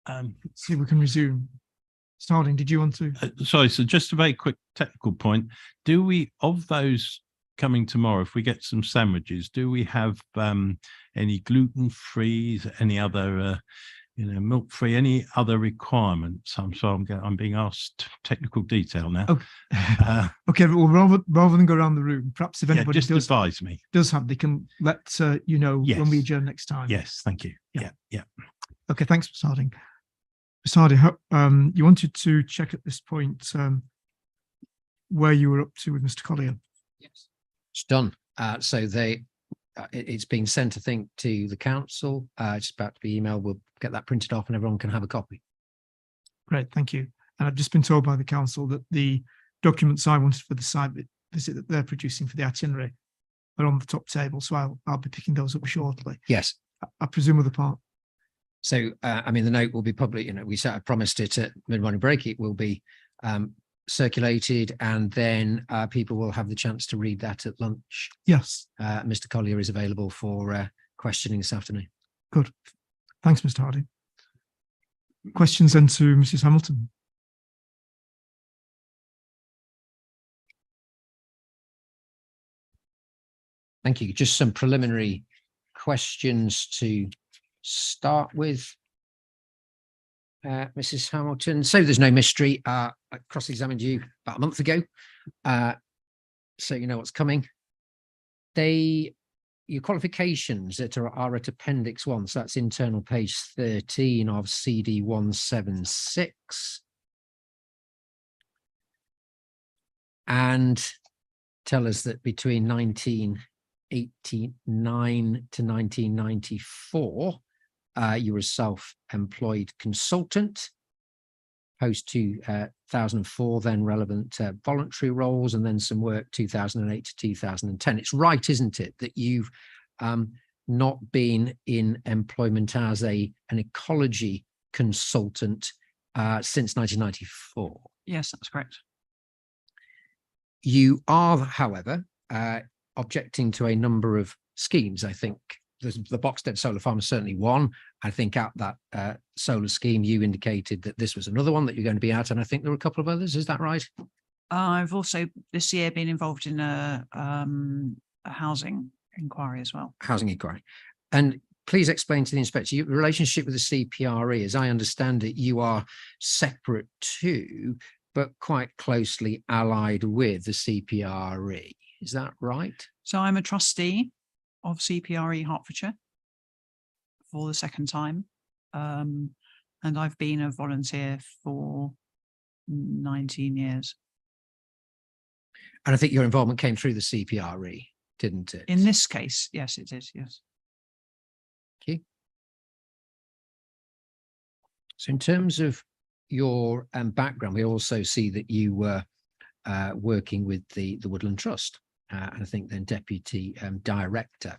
Um, let's see if we can resume. Mr. Harding, did you want to? sorry, so just a very quick technical point. Do we, of those coming tomorrow, if we get some sandwiches, do we have any gluten-free, any other, milk-free, any other requirements? I'm being asked technical detail now. Oh, okay. Well, rather than go around the room, perhaps if Yeah, anybody just advise me. does have, they can let you know when we Yes. adjourn next time. Yes, thank you. Yeah. Yeah. Okay, thanks, Mr. Harding. Mr. Harding, you wanted to check at this point where you were up to with Mr. Collier. Yes. It's done. So it's been sent, I think, to the council. It's about to be emailed. We'll get that printed off and everyone can have a copy. Great, thank you. And I've just been told by the council that the documents I wanted for the site visit that they're producing for the itinerary are on the top table. So I'll be picking those up shortly. Yes. I presume other part. So, the note will be public, we sort of promised it at mid-morning break. It will be circulated and then people will have the chance to read that at lunch. Yes, Mr. Collier is available for questioning this afternoon. good. Thanks, Mr. Harding. Questions then to Mrs. Hamilton. Thank you. Just some preliminary questions to start with. Mrs. Hamilton, so there's no mystery. I cross-examined you about a month ago, so you know what's coming. Your qualifications that are at Appendix 1, so that's internal page 13 of CD 176. And tell us that between 1989 to 1994, you were a self-employed consultant. Post 2004, then relevant voluntary roles, and then some work 2008 to 2010. It's right, isn't it, that you've not been in employment as an ecology consultant since 1994? Yes, that's correct. You are, however, objecting to a number of schemes. I think the Boxted Solar Farm is certainly one. I think at that solar scheme, you indicated that this was another one that you're going to be at, and I think there were a couple of others. Is that right? I've also this year been involved in a housing inquiry as well. Housing inquiry. And please explain to the inspector your relationship with the CPRE. As I understand it, you are separate to, but quite closely allied with the CPRE. Is that right? So I'm a trustee of CPRE Hertfordshire for the second time. And I've been a volunteer for 19 years. And I think your involvement came through the CPRE, didn't it? In this case, yes, it is. Yes. Thank you. So in terms of your background, we also see that you were working with the Woodland Trust, and I think then deputy director.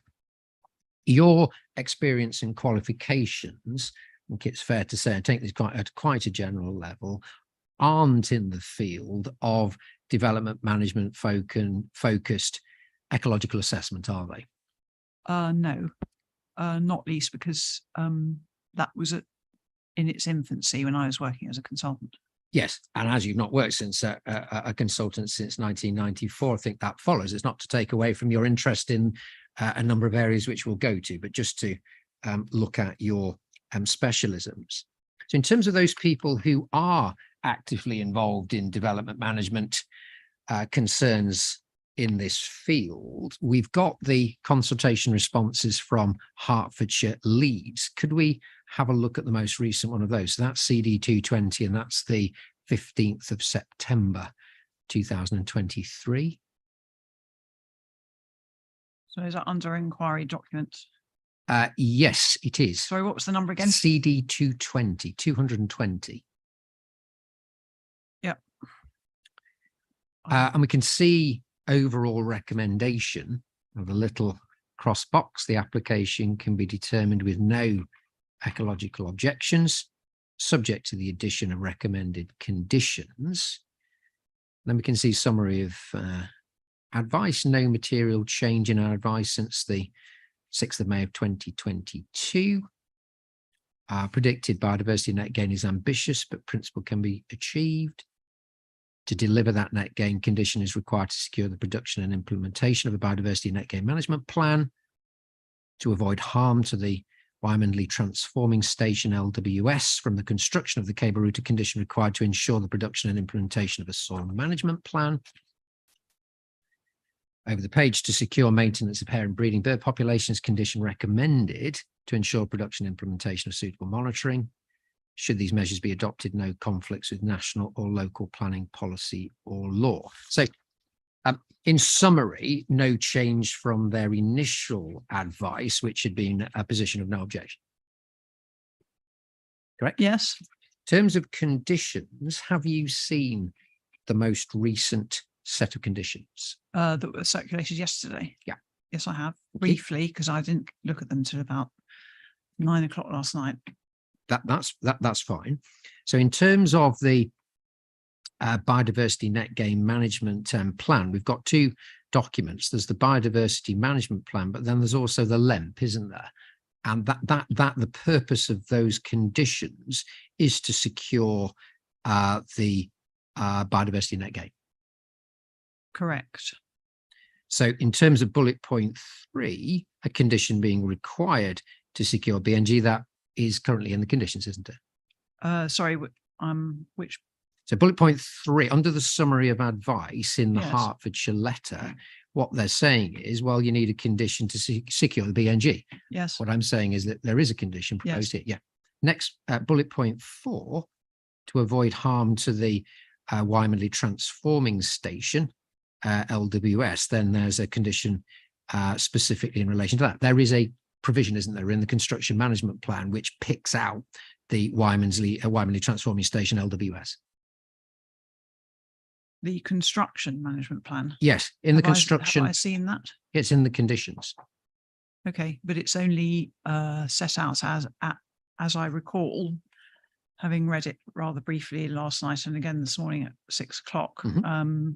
Your experience and qualifications, I think it's fair to say, I take this quite a general level, aren't in the field of development management focused ecological assessment, are they? No, not least because that was in its infancy when I was working as a consultant. Yes, and as you've not worked since a consultant since 1994, I think that follows. It's not to take away from your interest in a number of areas which we'll go to, but just to look at your specialisms. So in terms of those people who are actively involved in development management concerns in this field, we've got the consultation responses from Hertfordshire Leeds. Could we have a look at the most recent one of those? So that's CD 220, and that's the 15th of September 2023. So is that under inquiry document? Yes, it is. Sorry, what was the number again? CD 220. Yeah. And we can see overall recommendation of a little cross box. The application can be determined with no ecological objections, subject to the addition of recommended conditions. Then we can see summary of advice, no material change in our advice since the 6th of May of 2022. predicted biodiversity net gain is ambitious, but principle can be achieved. To deliver that net gain, condition is required to secure the production and implementation of a biodiversity net gain management plan. To avoid harm to the Wymondley Transforming Station LWS from the construction of the cable route, a condition required to ensure the production and implementation of a soil management plan. Over the page, to secure maintenance of hare and breeding bird populations, condition recommended to ensure production and implementation of suitable monitoring. Should these measures be adopted, no conflicts with national or local planning policy or law. So in summary, no change from their initial advice, which had been a position of no objection. Correct? Yes. In terms of conditions, have you seen the most recent set of conditions? That were circulated yesterday. Yeah. Yes, I have briefly, because I didn't look at them till about 9 o'clock last night. That's fine. So in terms of the biodiversity net gain management plan, we've got two documents. There's the biodiversity management plan, but then there's also the LEMP, isn't there? And that the purpose of those conditions is to secure the biodiversity net gain. Correct. So in terms of bullet point 3, a condition being required to secure BNG, that is currently in the conditions, isn't it? Sorry, which? So bullet point 3, under the summary of advice in the Yes. Hertfordshire letter, what they're saying is, well, you need a condition to secure the BNG. Yes. What I'm saying is that there is a condition proposed here. Yeah. Next, bullet point 4, to avoid harm to the Wymondley Transforming Station, LWS, then there's a condition specifically in relation to that. There is a provision, isn't there, in the construction management plan, which picks out the Wymondley Transforming Station, LWS. The construction management plan. Yes, in the Have construction, I seen that? it's in the conditions. Okay, but it's only set out as I recall, having read it rather briefly last night and again this morning at 6 o'clock. Mhm.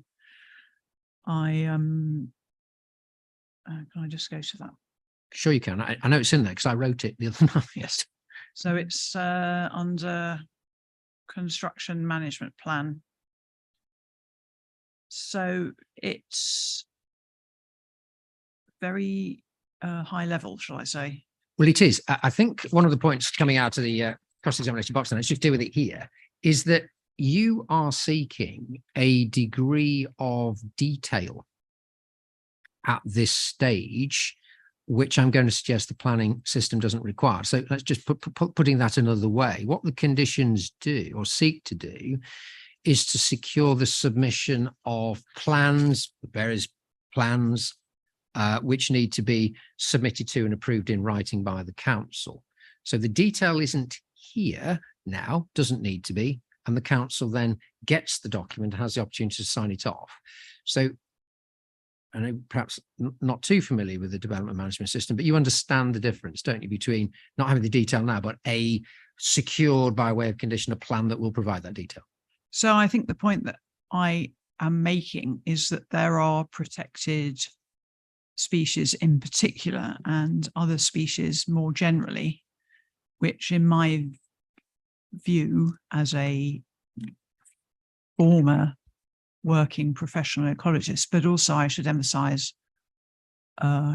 Can I just go to that? Sure you can. I know it's in there because I wrote it the other night. Yes. So it's under construction management plan. So it's very high level, shall I say? Well, it is. I think one of the points coming out of the cross-examination box, and let's just deal with it here, is that you are seeking a degree of detail at this stage, which I'm going to suggest the planning system doesn't require. So let's just putting that another way. What the conditions do or seek to do is to secure the submission of plans, various plans, which need to be submitted to and approved in writing by the council. So the detail isn't here now, doesn't need to be, and the council then gets the document, has the opportunity to sign it off. So I know perhaps not too familiar with the development management system, but you understand the difference, don't you, between not having the detail now, but a secured by way of condition, a plan that will provide that detail. So I think the point that I am making is that there are protected species in particular and other species more generally, which in my view as a former working professional ecologist, but also I should emphasize,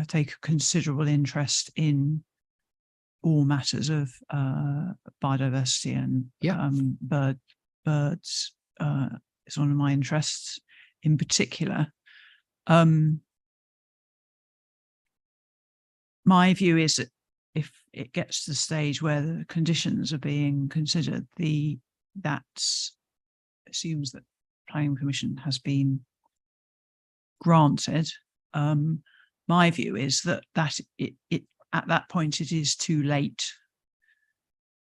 take a considerable interest in all matters of biodiversity and birds is one of my interests in particular. My view is that if it gets to the stage where the conditions are being considered, that assumes that planning permission has been granted. My view is that it at that point it is too late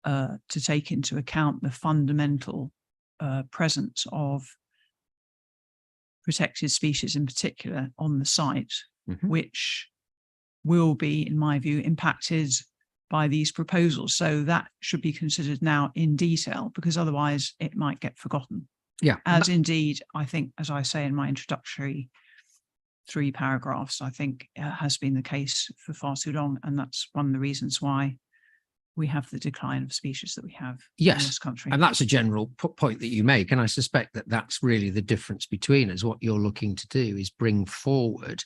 to take into account the fundamental presence of protected species in particular on the site, which will be, in my view, impacted by these proposals. So that should be considered now in detail, because otherwise it might get forgotten. Yeah. As indeed, I think, as I say in my introductory 3 paragraphs, I think has been the case for far too long. And that's one of the reasons why we have the decline of species that we have Yes, in this country. And that's a general point that you make. And I suspect that that's really the difference between us. What you're looking to do is bring forward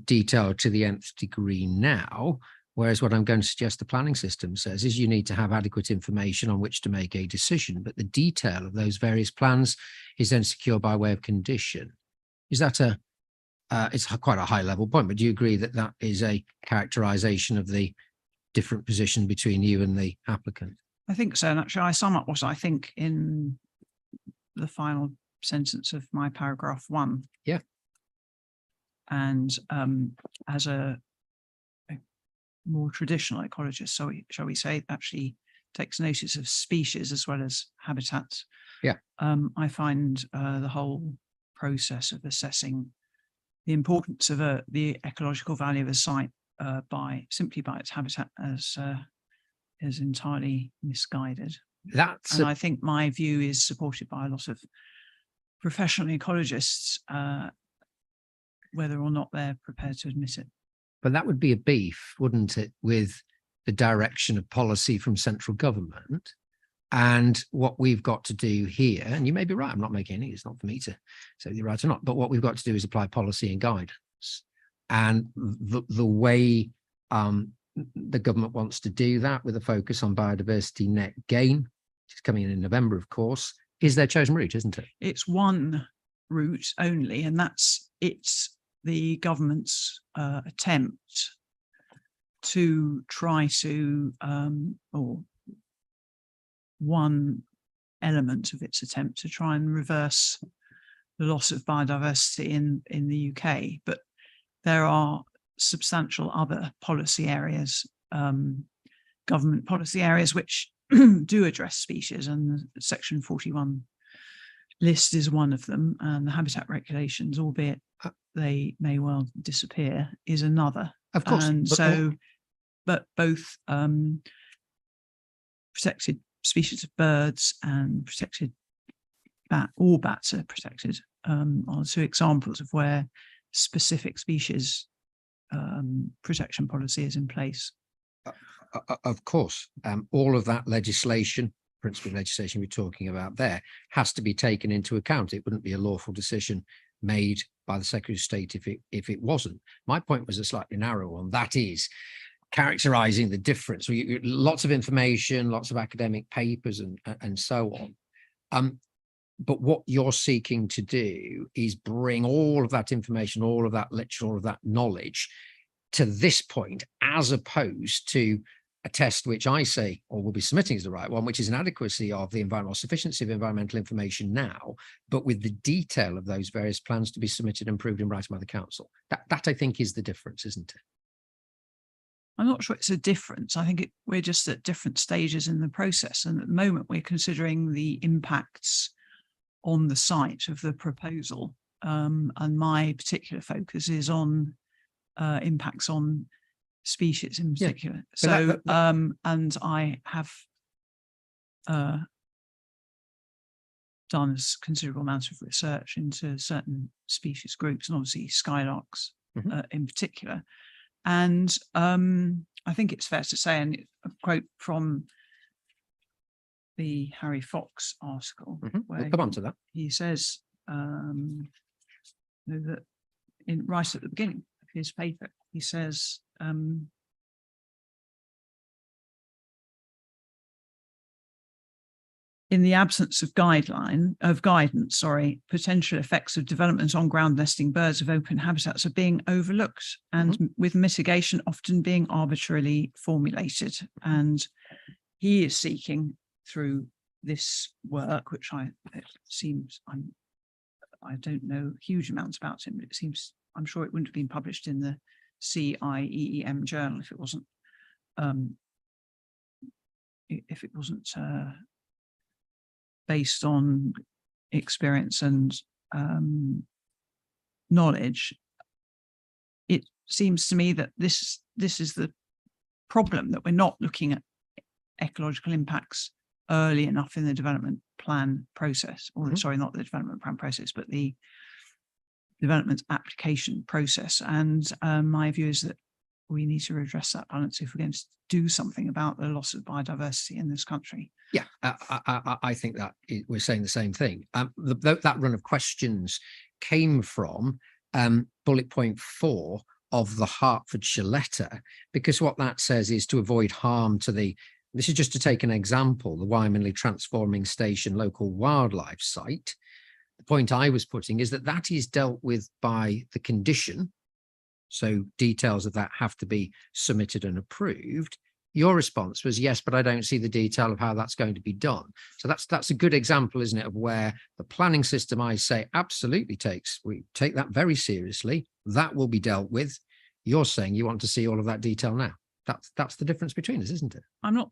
detail to the nth degree now. Whereas what I'm going to suggest the planning system says is you need to have adequate information on which to make a decision. But the detail of those various plans is then secured by way of condition. Is that it's quite a high level point, but do you agree that that is a characterization of the different position between you and the applicant? I think so. And actually, I sum up what I think in the final sentence of my paragraph 1. Yeah. And as a more traditional ecologist, so shall we say, actually takes notice of species as well as habitats. Yeah. I find the whole process of assessing the importance of the ecological value of a site simply by its habitat is entirely misguided. That's And I think my view is supported by a lot of professional ecologists, whether or not they're prepared to admit it. but that would be a beef, wouldn't it, with the direction of policy from central government. And what we've got to do here, and you may be right, I'm not making any, it's not for me to say you're right or not, but what we've got to do is apply policy and guidance. And the way the government wants to do that, with a focus on biodiversity net gain, which is coming in November, of course, is their chosen route, isn't it? It's one route only, and it's the government's attempt to try to, or one element of its attempt to try and reverse the loss of biodiversity in the UK. But there are substantial other policy areas, government policy areas, which do address species, and the Section 41 list is one of them, and the habitat regulations, albeit they may well disappear, is another. Of course. And but both protected species of birds and protected all bats are protected, are two examples of where specific species protection policy is in place. Of course, all of that legislation, principal legislation we're talking about there, has to be taken into account. It wouldn't be a lawful decision made by the Secretary of State if it wasn't. My point was a slightly narrow one. That is characterizing the difference. Lots of information, lots of academic papers and so on. But what you're seeking to do is bring all of that information, all of that literature, all of that knowledge to this point, as opposed to a test which I say, or will be submitting is the right one, which is an adequacy of the environmental sufficiency of environmental information now, but with the detail of those various plans to be submitted and approved in writing by the council. That I think is the difference, isn't it? I'm not sure it's a difference. I think we're just at different stages in the process. And at the moment, we're considering the impacts on the site of the proposal. And my particular focus is on impacts on species in particular. Yeah, so, and I have done a considerable amount of research into certain species groups, and obviously skylarks in particular. And I think it's fair to say, and a quote from the Harry Fox article, where We'll come on to that. he says that right at the beginning of his paper, he says, in the absence of guidance, potential effects of development on ground nesting birds of open habitats are being overlooked, and with mitigation often being arbitrarily formulated. And he is seeking through this work, which I don't know huge amounts about him, but it seems, I'm sure it wouldn't have been published in the CIEEM journal if it wasn't based on experience and knowledge. It seems to me that this is the problem, that we're not looking at ecological impacts early enough in the development plan process, or sorry, not the development plan process, but the development application process. And my view is that we need to redress that balance if we're going to do something about the loss of biodiversity in this country. Yeah, I think that we're saying the same thing. That run of questions came from bullet point 4 of the Hertfordshire letter, because what that says is to avoid harm to the, this is just to take an example, the Wymanley Transforming Station local wildlife site. The point I was putting is that that is dealt with by the condition. So details of that have to be submitted and approved. Your response was yes, but I don't see the detail of how that's going to be done. So that's a good example, isn't it, of where the planning system, I say, absolutely we take that very seriously. That will be dealt with. You're saying you want to see all of that detail now. That's the difference between us, isn't it? I'm not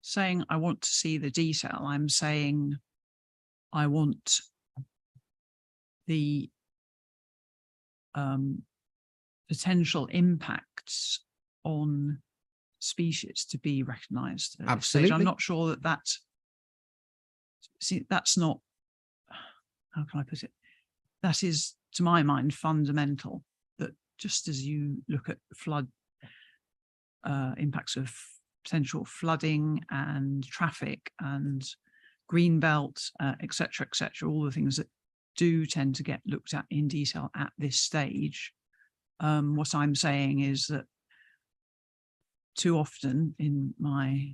saying I want to see the detail. I'm saying I want the potential impacts on species to be recognised. Absolutely. I'm not sure that's not, how can I put it? That is, to my mind, fundamental, that just as you look at flood impacts of potential flooding and traffic and green belt, et cetera, all the things that do tend to get looked at in detail at this stage. What I'm saying is that too often in my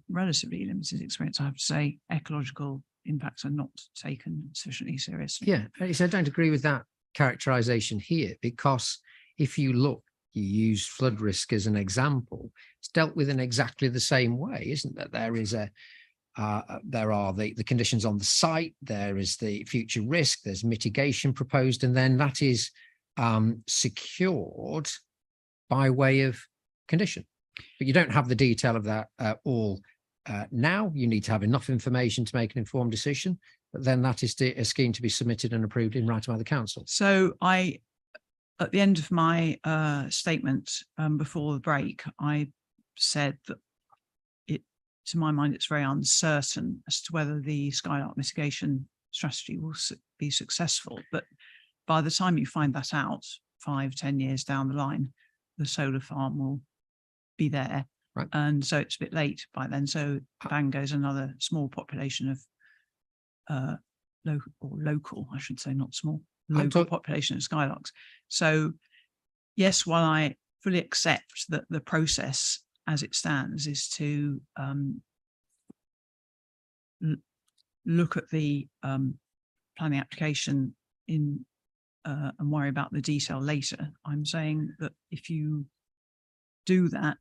relatively limited experience, I have to say, ecological impacts are not taken sufficiently seriously. Yeah, so I don't agree with that characterization here, because if you look, you use flood risk as an example, it's dealt with in exactly the same way, isn't there? There is there are the conditions on the site, there is the future risk, there's mitigation proposed, and then that is secured by way of condition. But you don't have the detail of that all now. You need to have enough information to make an informed decision, but then that is a scheme to be submitted and approved in writing by the council. So at the end of my statement before the break, I said that to my mind, it's very uncertain as to whether the skylark mitigation strategy will be successful. But by the time you find that out, 5-10 years down the line, the solar farm will be there. Right. And so it's a bit late by then. So bang goes another small population of local, I should say, not small, local population of skylarks. So yes, while I fully accept that the process as it stands is to look at the planning application and worry about the detail later, I'm saying that if you do that,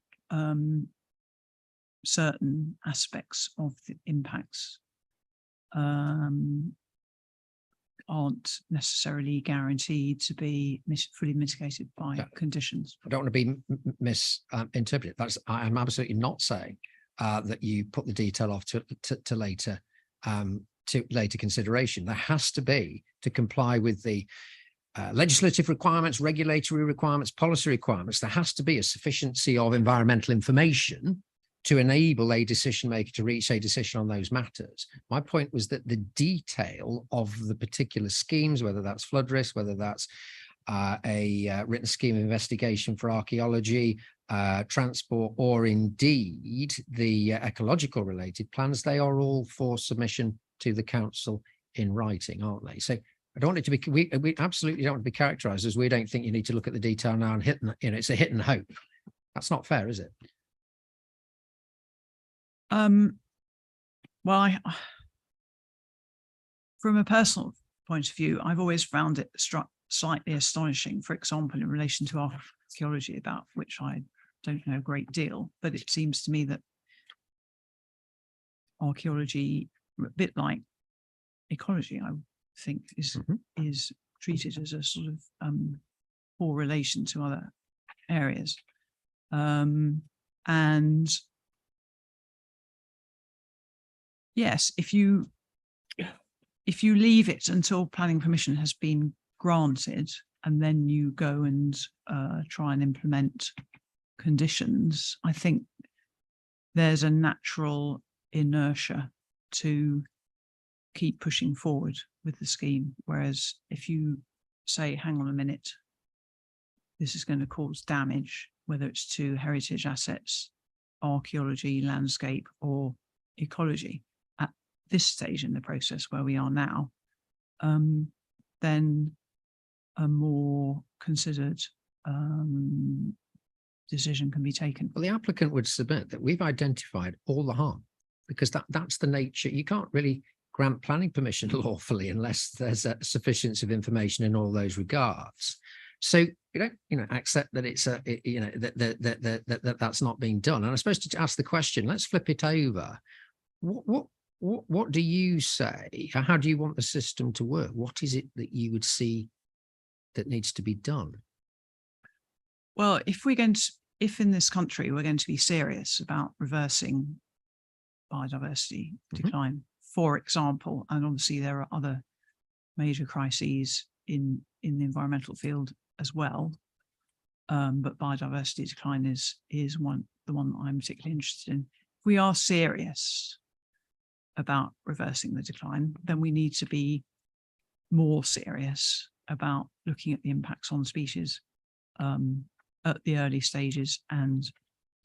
certain aspects of the impacts aren't necessarily guaranteed to be fully mitigated by conditions. I don't want to be misinterpreted. I'm absolutely not saying that you put the detail off to later consideration. There has to be, to comply with the legislative requirements, regulatory requirements, policy requirements, there has to be a sufficiency of environmental information to enable a decision maker to reach a decision on those matters. My point was that the detail of the particular schemes, whether that's flood risk, whether that's a written scheme of investigation for archaeology, transport, or indeed the ecological related plans, they are all for submission to the council in writing, aren't they? So I don't want it to be, we absolutely don't want to be characterized as we don't think you need to look at the detail now and it's a hit and hope. That's not fair, is it? Well, from a personal point of view, I've always found it slightly astonishing, for example, in relation to archaeology, about which I don't know a great deal, but it seems to me that archaeology, a bit like ecology, I think is treated as a sort of poor relation to other areas. And yes, if you leave it until planning permission has been granted and then you go and try and implement conditions, I think there's a natural inertia to keep pushing forward with the scheme. Whereas if you say, hang on a minute, this is going to cause damage, whether it's to heritage assets, archaeology, landscape, or ecology at this stage in the process where we are now, then a more considered decision can be taken. Well, the applicant would submit that we've identified all the harm, because that's the nature. You can't really grant planning permission lawfully unless there's a sufficiency of information in all those regards. So you don't, accept that it's that's not being done. And I suppose to ask the question, let's flip it over. What do you say? How do you want the system to work? What is it that you would see that needs to be done? Well, if in this country we're going to be serious about reversing biodiversity decline, for example, and obviously there are other major crises in the environmental field as well, but biodiversity decline is the one that I'm particularly interested in. If we are serious about reversing the decline, then we need to be more serious about looking at the impacts on species at the early stages, and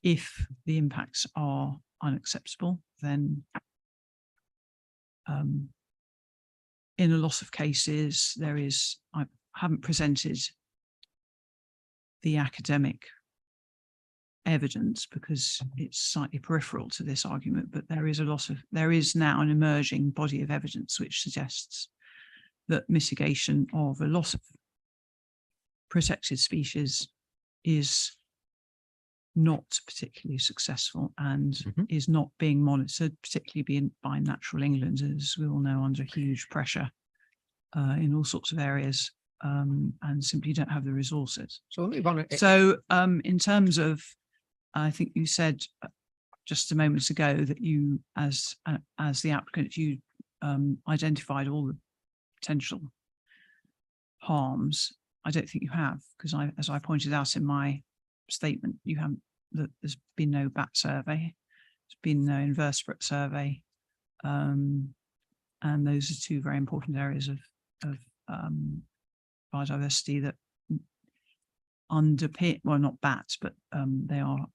if the impacts are unacceptable, then in a lot of cases I haven't presented the academic evidence because it's slightly peripheral to this argument, but there is now an emerging body of evidence which suggests that mitigation of a lot of protected species is not particularly successful and is not being monitored, particularly by Natural England, as we all know, under huge pressure in all sorts of areas, and simply don't have the resources. So we'll move on. So in terms of, I think you said just a moment ago that you, as the applicant, you identified all the potential harms. I don't think you have, because as I pointed out in my statement, you haven't. There's been no bat survey, there's been no invertebrate survey, and those are two very important areas of biodiversity that underpin, well, not bats, but they are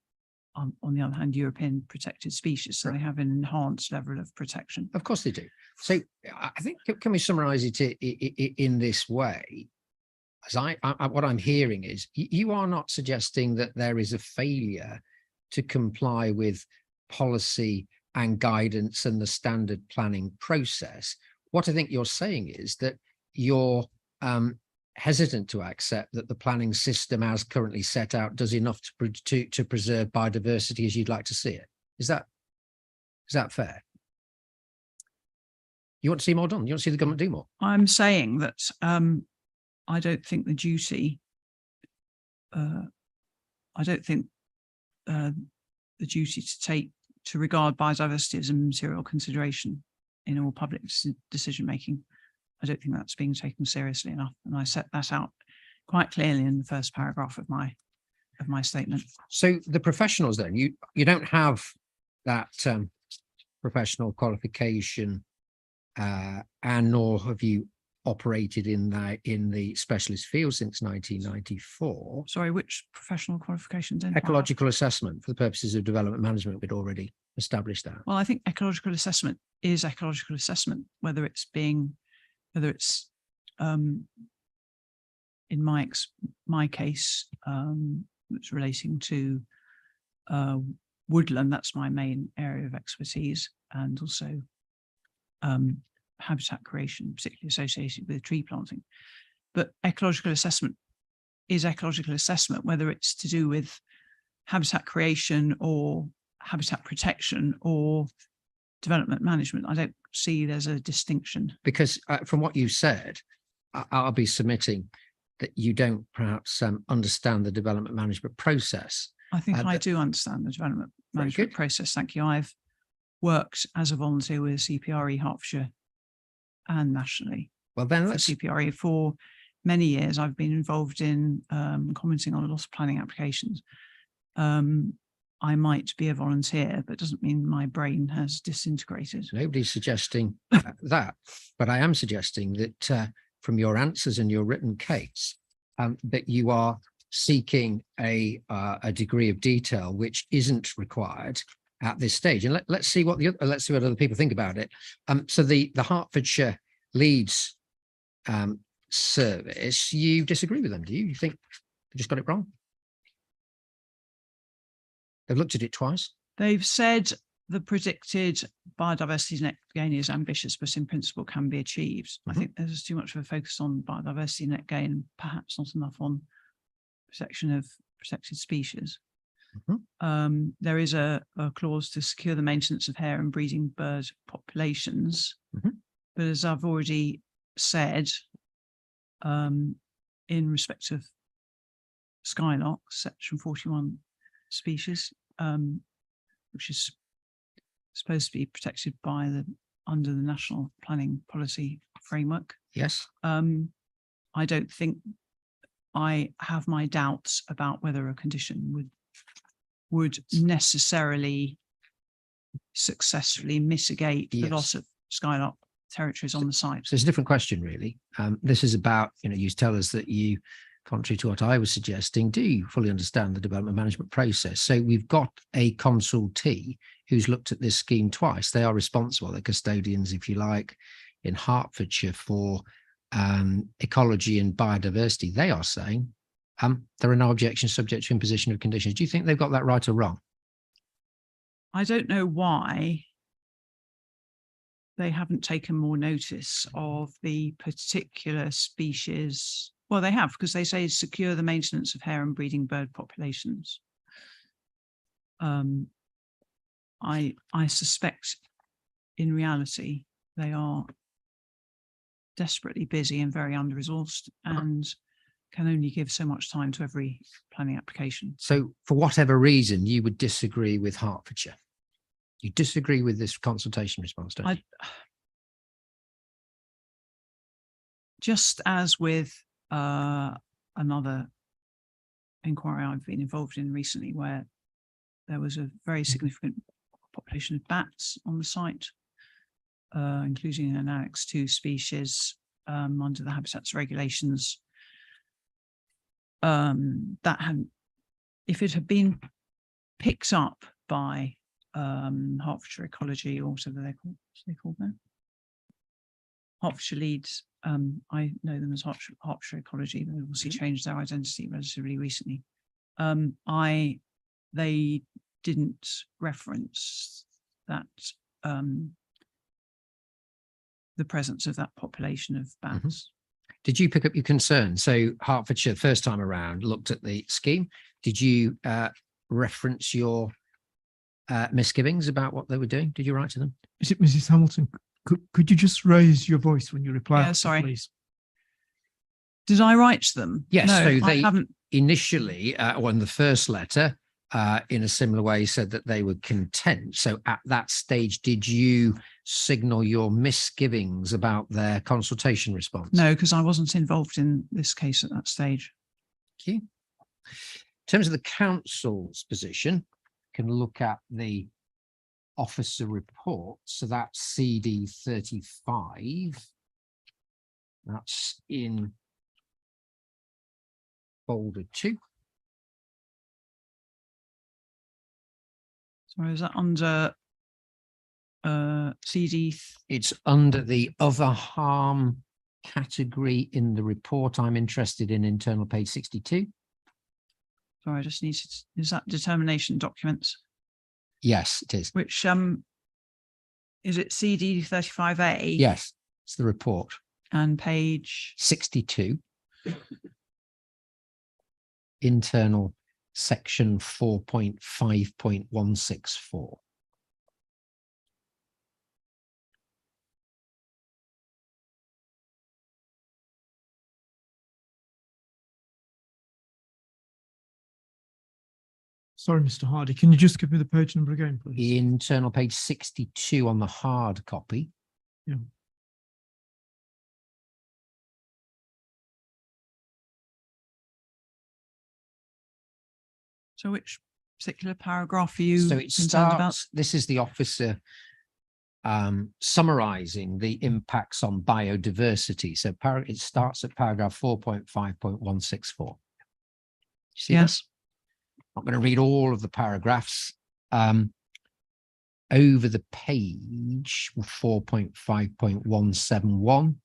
on the other hand European protected species, so they have an enhanced level of protection. Of course they do. So I think, can we summarize it in this way? As what I'm hearing is you are not suggesting that there is a failure to comply with policy and guidance and the standard planning process. What I think you're saying is that you're hesitant to accept that the planning system as currently set out does enough to preserve biodiversity as you'd like to see it. Is that fair? You want to see more done? You want to see the government do more? I'm saying that I don't think the duty, the duty to regard biodiversity as a material consideration in all public decision making, I don't think that's being taken seriously enough. And I set that out quite clearly in the first paragraph of my statement. So the professionals then, you don't have that professional qualification, and nor have you operated in the specialist field since 1994. Sorry, which professional qualifications? Ecological assessment for the purposes of development management, we'd already established that. Well, I think ecological assessment is ecological assessment, whether it's in my case, it's relating to woodland. That's my main area of expertise, and also habitat creation, particularly associated with tree planting. But ecological assessment is ecological assessment, whether it's to do with habitat creation or habitat protection or development management. I don't see there's a distinction. Because from what you said, I'll be submitting that you don't perhaps understand the development management process. I think I do understand the development management process. Thank you. I've worked as a volunteer with CPRE Hertfordshire and nationally. Well, then let's CPRE for many years. I've been involved in commenting on a lot of planning applications. I might be a volunteer, but doesn't mean my brain has disintegrated. Nobody's suggesting that, but I am suggesting that from your answers and your written case, that you are seeking a degree of detail which isn't required at this stage. And let's see what let's see what other people think about it. So the Hertfordshire Leeds service, you disagree with them, do you? You think they just got it wrong? They've looked at it twice. They've said the predicted biodiversity net gain is ambitious, but in principle can be achieved. I think there's too much of a focus on biodiversity net gain, perhaps not enough on protection of protected species. There is a clause to secure the maintenance of hare and breeding bird populations. But as I've already said, in respect of skylark, section 41 species, which is supposed to be protected by under the National Planning Policy Framework. Yes. I don't think, I have my doubts about whether a condition would necessarily successfully mitigate the loss of skylark territories on the site. So it's a different question, really. This is about, you tell us that you, contrary to what I was suggesting, do fully understand the development management process. So we've got a consultee who's looked at this scheme twice. They are responsible, they're custodians, if you like, in Hertfordshire for ecology and biodiversity. They are saying there are no objections subject to imposition of conditions. Do you think they've got that right or wrong? I don't know why they haven't taken more notice of the particular species. Well, they have, because they say secure the maintenance of hare and breeding bird populations. I suspect in reality they are desperately busy and very under-resourced and can only give so much time to every planning application. So for whatever reason, you would disagree with Hertfordshire. You disagree with this consultation response, don't you? Just as with another inquiry I've been involved in recently, where there was a very significant population of bats on the site, including an Annex 2 species under the habitats regulations. That hadn't, if it had been picked up by Hertfordshire Ecology, or whatever they're called now, Hertfordshire Leeds, I know them as Hertfordshire Ecology, they obviously changed their identity relatively recently. They didn't reference that the presence of that population of bats. Did you pick up your concern? So Hertfordshire, first time around, looked at the scheme. Did you reference your misgivings about what they were doing? Did you write to them? Is it Mrs. Hamilton? Could you just raise your voice when you reply? Yeah, sorry. Please. Did I write to them? Yes. No, So I they haven't. initially, on the first letter, in a similar way, said that they were content. So at that stage, did you signal your misgivings about their consultation response? No, because I wasn't involved in this case at that stage. Thank you. In terms of the council's position, you can look at the officer report. So that's CD 35. That's in folder 2. So is that under CD? It's under the other harm category in the report. I'm interested in internal page 62. Sorry, I just need to, is that determination documents? Yes, it is. Which is it CD 35A? Yes, it's the report. And page 62. Internal section 4.5.164. Sorry, Mr. Hardy, can you just give me the page number again, please? The internal page 62 on the hard copy. Yeah. So which particular paragraph are you So it concerned about? starts, this is the officer summarizing the impacts on biodiversity. So it starts at paragraph 4.5.164. See Yeah. this? I'm not going to read all of the paragraphs. Over the page, 4.5.171,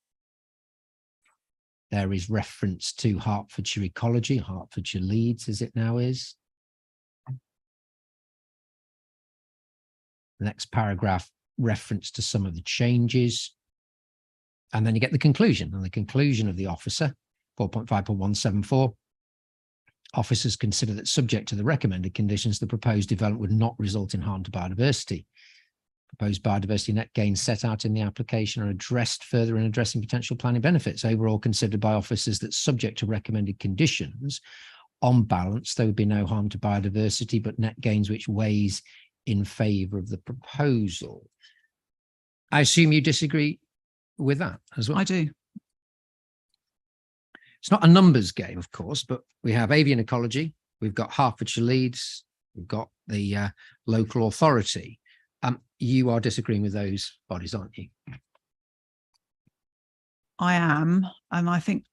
there is reference to Hertfordshire Ecology, Hertfordshire Leeds, as it now is. The next paragraph, reference to some of the changes. And then you get the conclusion, and the conclusion of the officer, 4.5.174. Officers consider that subject to the recommended conditions, the proposed development would not result in harm to biodiversity. Proposed biodiversity net gains set out in the application are addressed further in addressing potential planning benefits. Overall, considered by officers that subject to recommended conditions, on balance, there would be no harm to biodiversity, but net gains which weighs in favour of the proposal. I assume you disagree with that as well? I do. It's not a numbers game, of course, but we have avian ecology, we've got Hertfordshire Leeds, we've got the local authority. You are disagreeing with those bodies, aren't you? I am, and I think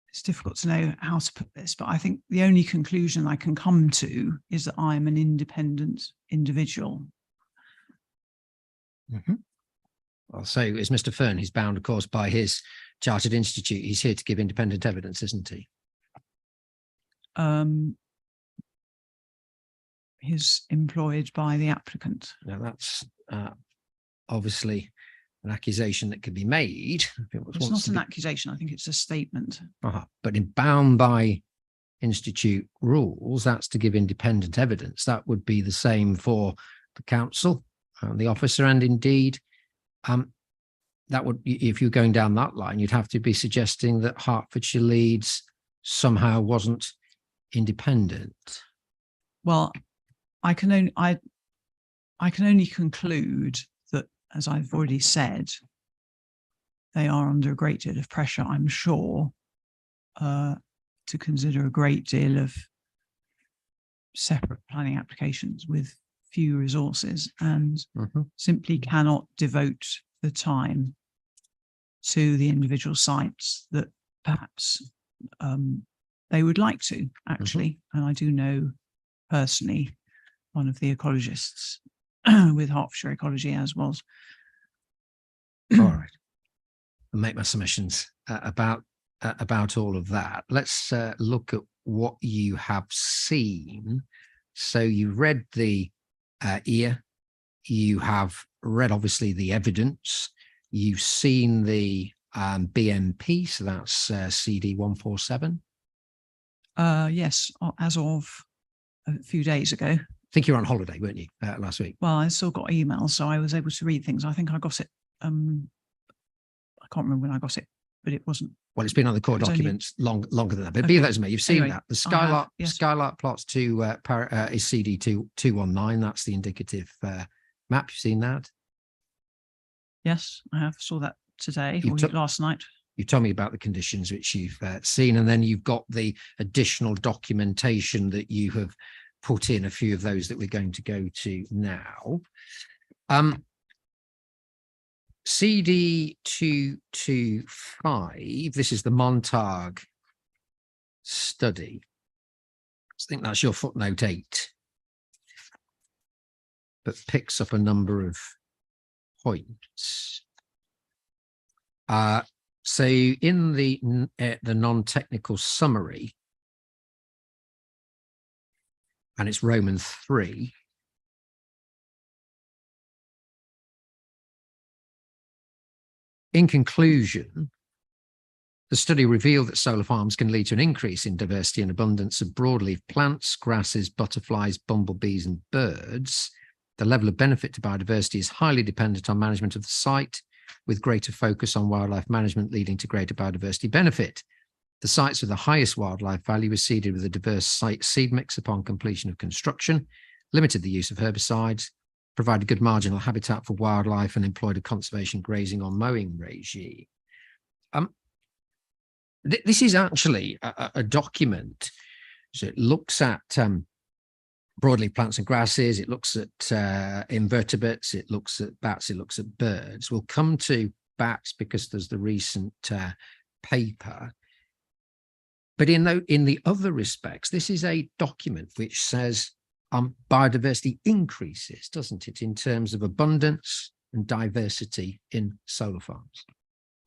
it's difficult to know how to put this, but I think the only conclusion I can come to is that I'm an independent individual. Well, so is Mr. Fern. He's bound, of course, by his chartered institute. He's here to give independent evidence, isn't he? He's employed by the applicant. Now, that's obviously an accusation that could be made. It's not an accusation. I think it's a statement. But in bound by institute rules, that's to give independent evidence. That would be the same for the council and the officer, and indeed, that would, if you're going down that line, you'd have to be suggesting that Hertfordshire Leeds somehow wasn't independent. Well, I can only conclude that, as I've already said, they are under a great deal of pressure, I'm sure, to consider a great deal of separate planning applications with few resources, and simply cannot devote the time to the individual sites that perhaps they would like to, actually. And I do know personally one of the ecologists with Hertfordshire Ecology, as was. All right. I'll make my submissions about all of that. Let's look at what you have seen. So you read the EAR, you have read obviously the evidence, you've seen the BMP, so that's CD 147. Yes, as of a few days ago. I think you were on holiday, weren't you, last week? Well, I still got emails, so I was able to read things. I think I got it. I can't remember when I got it, but it wasn't. Well, it's been on the core It was only- documents longer than that, but be that as may, you've seen Anyway, that. The I have, Skylark, yes. Skylark plots to is CD 219. That's the indicative map. You've seen that? Yes, I have. Saw that today You or took- last night. You told me about the conditions which you've seen, and then you've got the additional documentation that you have put in, a few of those that we're going to go to now. CD 225, this is the Montague study. I think that's your footnote 8, but picks up a number of points. So in the non-technical summary, and it's Roman 3, in conclusion, the study revealed that solar farms can lead to an increase in diversity and abundance of broadleaf plants, grasses, butterflies, bumblebees, and birds. The level of benefit to biodiversity is highly dependent on management of the site, with greater focus on wildlife management leading to greater biodiversity benefit. The sites with the highest wildlife value were seeded with a diverse site seed mix upon completion of construction, limited the use of herbicides, provided good marginal habitat for wildlife, and employed a conservation grazing on mowing regime. This is actually a document. So it looks at broadleaf plants and grasses, it looks at invertebrates, it looks at bats, it looks at birds. We'll come to bats because there's the recent paper. But in the other respects, this is a document which says biodiversity increases, doesn't it, in terms of abundance and diversity in solar farms?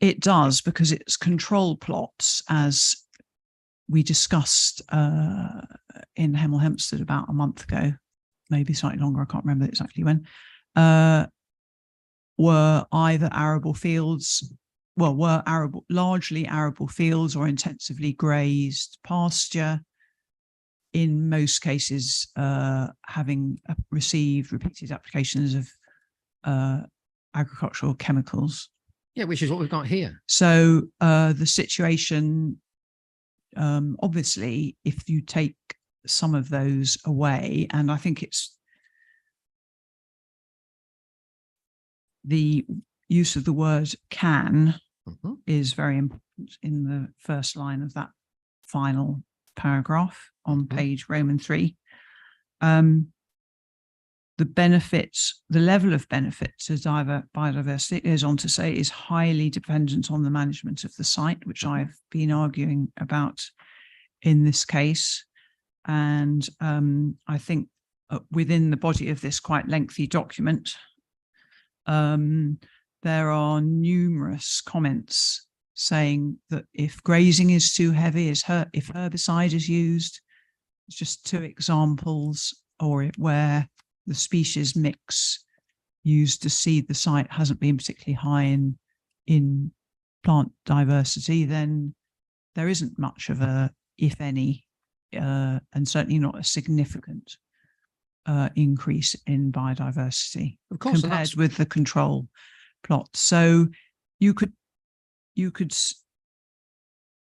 It does, because it's control plots, as we discussed in Hemel Hempstead about a month ago, maybe slightly longer, I can't remember exactly when, were either arable fields, were largely arable fields or intensively grazed pasture, in most cases having received repeated applications of agricultural chemicals. Yeah, which is what we've got here. So the situation, obviously, if you take some of those away, and I think it's the use of the word can is very important in the first line of that final paragraph on page Roman 3. The benefits, the level of benefit to biodiversity, is on to say, is highly dependent on the management of the site, which I've been arguing about in this case. And I think within the body of this quite lengthy document, there are numerous comments saying that if grazing is too heavy, if herbicide is used, it's just two examples, or where the species mix used to seed the site hasn't been particularly high in plant diversity, then there isn't much of a, if any, and certainly not a significant increase in biodiversity, of course, compared with the control plot. So you could,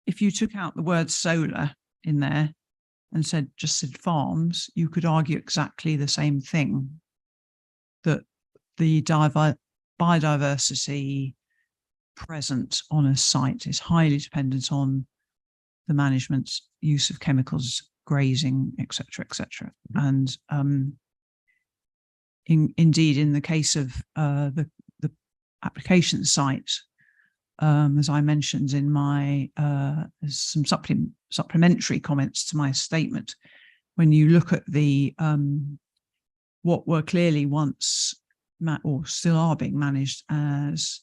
if you took out the word solar in there and just said farms, you could argue exactly the same thing, that the biodiversity present on a site is highly dependent on the management's use of chemicals, grazing, etc., etc. And indeed, in the case of the application site, as I mentioned in my some supplementary comments to my statement, when you look at the what were clearly once or still are being managed as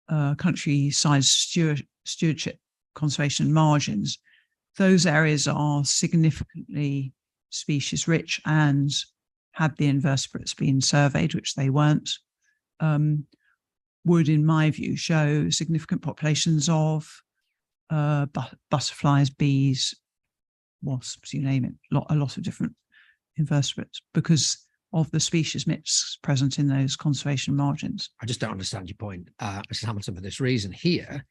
countryside stewardship conservation margins, those areas are significantly species rich, and had the invertebrates been surveyed, which they weren't, would, in my view, show significant populations of butterflies, bees, wasps, you name it, a lot of different invertebrates, because of the species mix present in those conservation margins. I just don't understand your point, Mrs. Hamilton, for this reason. Here,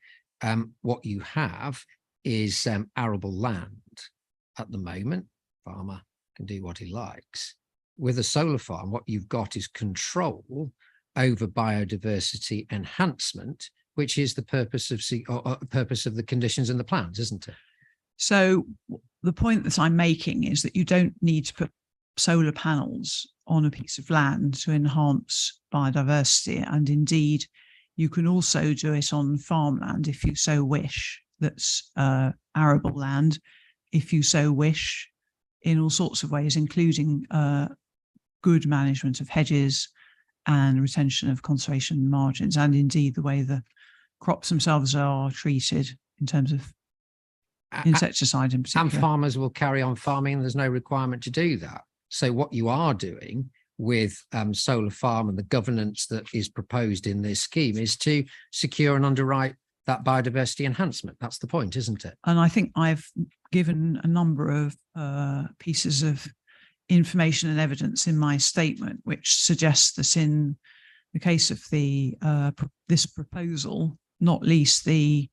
what you have is arable land at the moment. Farmer can do what he likes. With a solar farm, what you've got is control over biodiversity enhancement, which is the purpose of the conditions in the plans, isn't it? So the point that I'm making is that you don't need to put solar panels on a piece of land to enhance biodiversity, and indeed you can also do it on farmland if you so wish, that's arable land, if you so wish, in all sorts of ways, including good management of hedges and retention of conservation margins, and indeed the way the crops themselves are treated in terms of insecticide in particular. And farmers will carry on farming. There's no requirement to do that. So what you are doing with solar farm and the governance that is proposed in this scheme is to secure and underwrite that biodiversity enhancement. That's the point, isn't it? And I think I've given a number of pieces of information and evidence in my statement, which suggests that in the case of the this proposal, not least the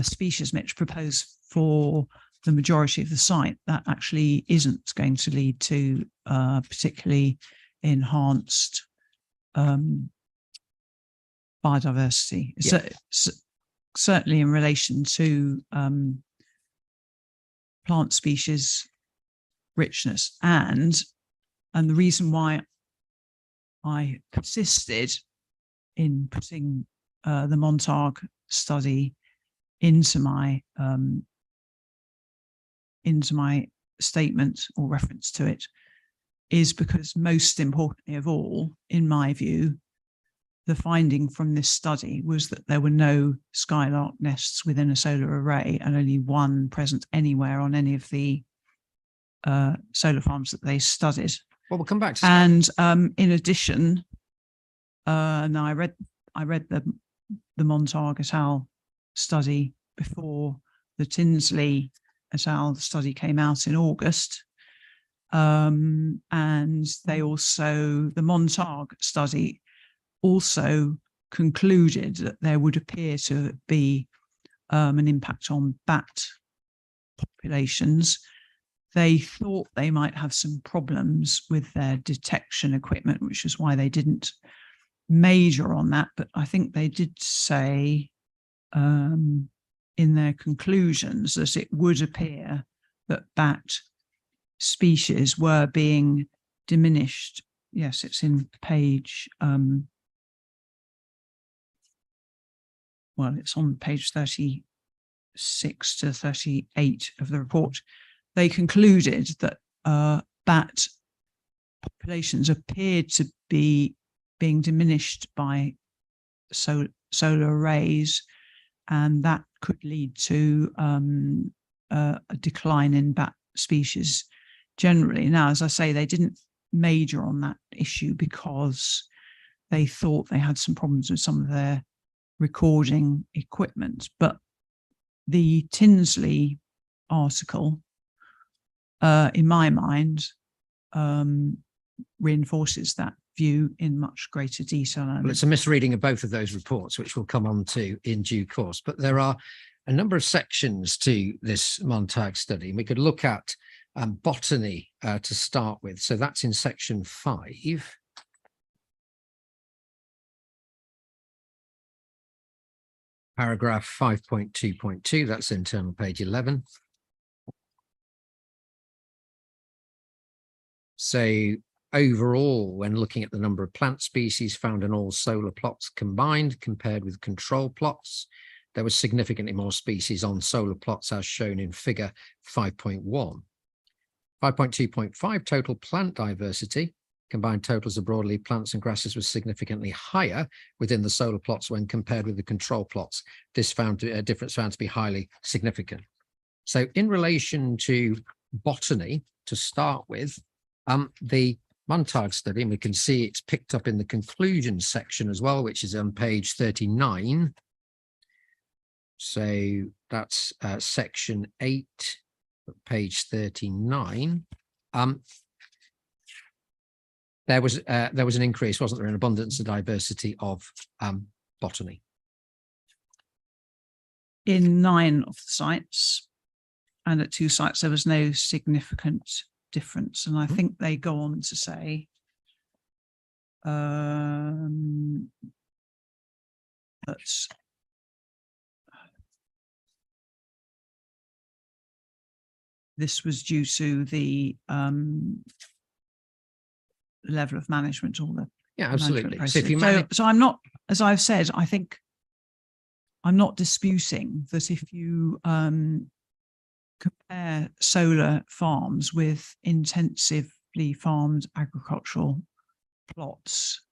species mix proposed for the majority of the site, that actually isn't going to lead to particularly enhanced biodiversity. Yeah. So, certainly in relation to plant species richness, and the reason why I persisted in putting the Montague study into my into my statement or reference to it is because, most importantly of all, in my view, the finding from this study was that there were no skylark nests within a solar array and only one present anywhere on any of the solar farms that they studied. Well, we'll come back to And in addition, now I read the Montague et al. Study before the Tinsley et al. Study came out in August. And they also, the Montague study also concluded that there would appear to be an impact on bat populations. They thought they might have some problems with their detection equipment, which is why they didn't major on that. But I think they did say in their conclusions that it would appear that bat species were being diminished. Yes, it's in page, well, it's on page 36 to 38 of the report. They concluded that bat populations appeared to be being diminished by solar arrays, and that could lead to a decline in bat species generally. Now, as I say, they didn't major on that issue because they thought they had some problems with some of their recording equipment. But the Tinsley article, in my mind, reinforces that view in much greater detail. Well, it's a misreading of both of those reports, which we'll come on to in due course. But there are a number of sections to this Montague study, and we could look at botany to start with. So that's in section 5. Paragraph 5.2.2, that's internal page 11. So overall, when looking at the number of plant species found in all solar plots combined compared with control plots, there was significantly more species on solar plots as shown in figure 5.1. 5.2.5, total plant diversity. Combined totals of broadleaf plants and grasses was significantly higher within the solar plots when compared with the control plots. This difference found to be highly significant. So in relation to botany, to start with, the Montague study, and we can see it's picked up in the conclusion section as well, which is on page 39. So that's section 8, page 39. There was an increase, wasn't there, in abundance and diversity of botany? In 9 of the sites, and at 2 sites, there was no significant difference. And I think they go on to say that this was due to the level of management, or the absolutely. management So if you process. So I'm not, as I've said, I think I'm not disputing that if you compare solar farms with intensively farmed agricultural plots,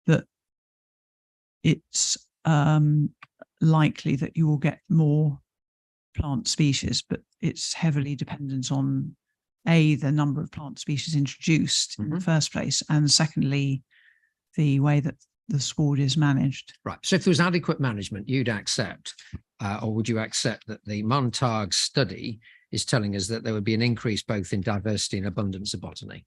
that it's likely that you will get more plant species, but it's heavily dependent on the number of plant species introduced in the first place, and secondly, the way that the sward is managed. Right. So if there was adequate management, you'd accept, or would you accept that the Montague study is telling us that there would be an increase both in diversity and abundance of botany?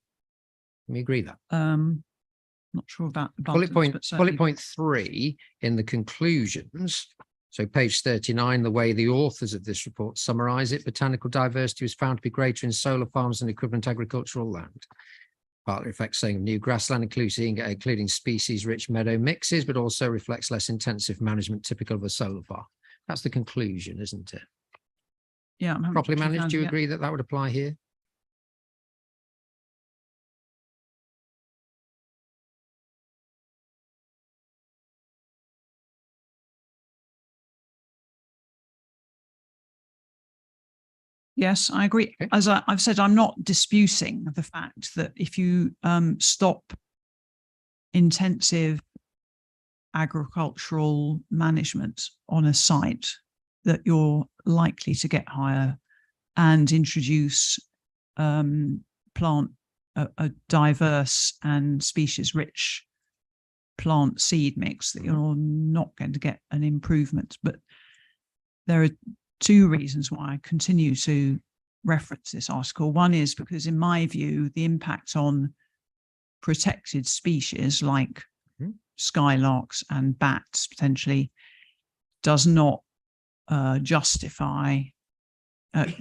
Can we agree that? Not sure about abundance, bullet point 3 in the conclusions. So page 39, the way the authors of this report summarize it, botanical diversity was found to be greater in solar farms than equivalent agricultural land. Partly reflects saying of new grassland, including species-rich meadow mixes, but also reflects less intensive management typical of a solar farm. That's the conclusion, isn't it? Yeah. Properly managed, do you agree that that would apply here? Yes, I agree. Okay. As I've said, I'm not disputing the fact that if you stop intensive agricultural management on a site, that you're likely to get higher and introduce a diverse and species rich plant seed mix, that you're not going to get an improvement. But there are two reasons why I continue to reference this article. One is because, in my view, the impact on protected species like skylarks and bats potentially does not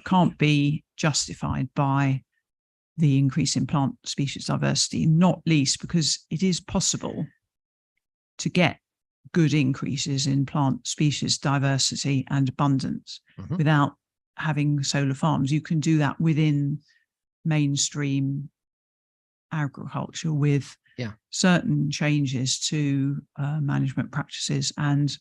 can't be justified by the increase in plant species diversity, not least because it is possible to get good increases in plant species diversity and abundance without having solar farms. You can do that within mainstream agriculture with certain changes to management practices and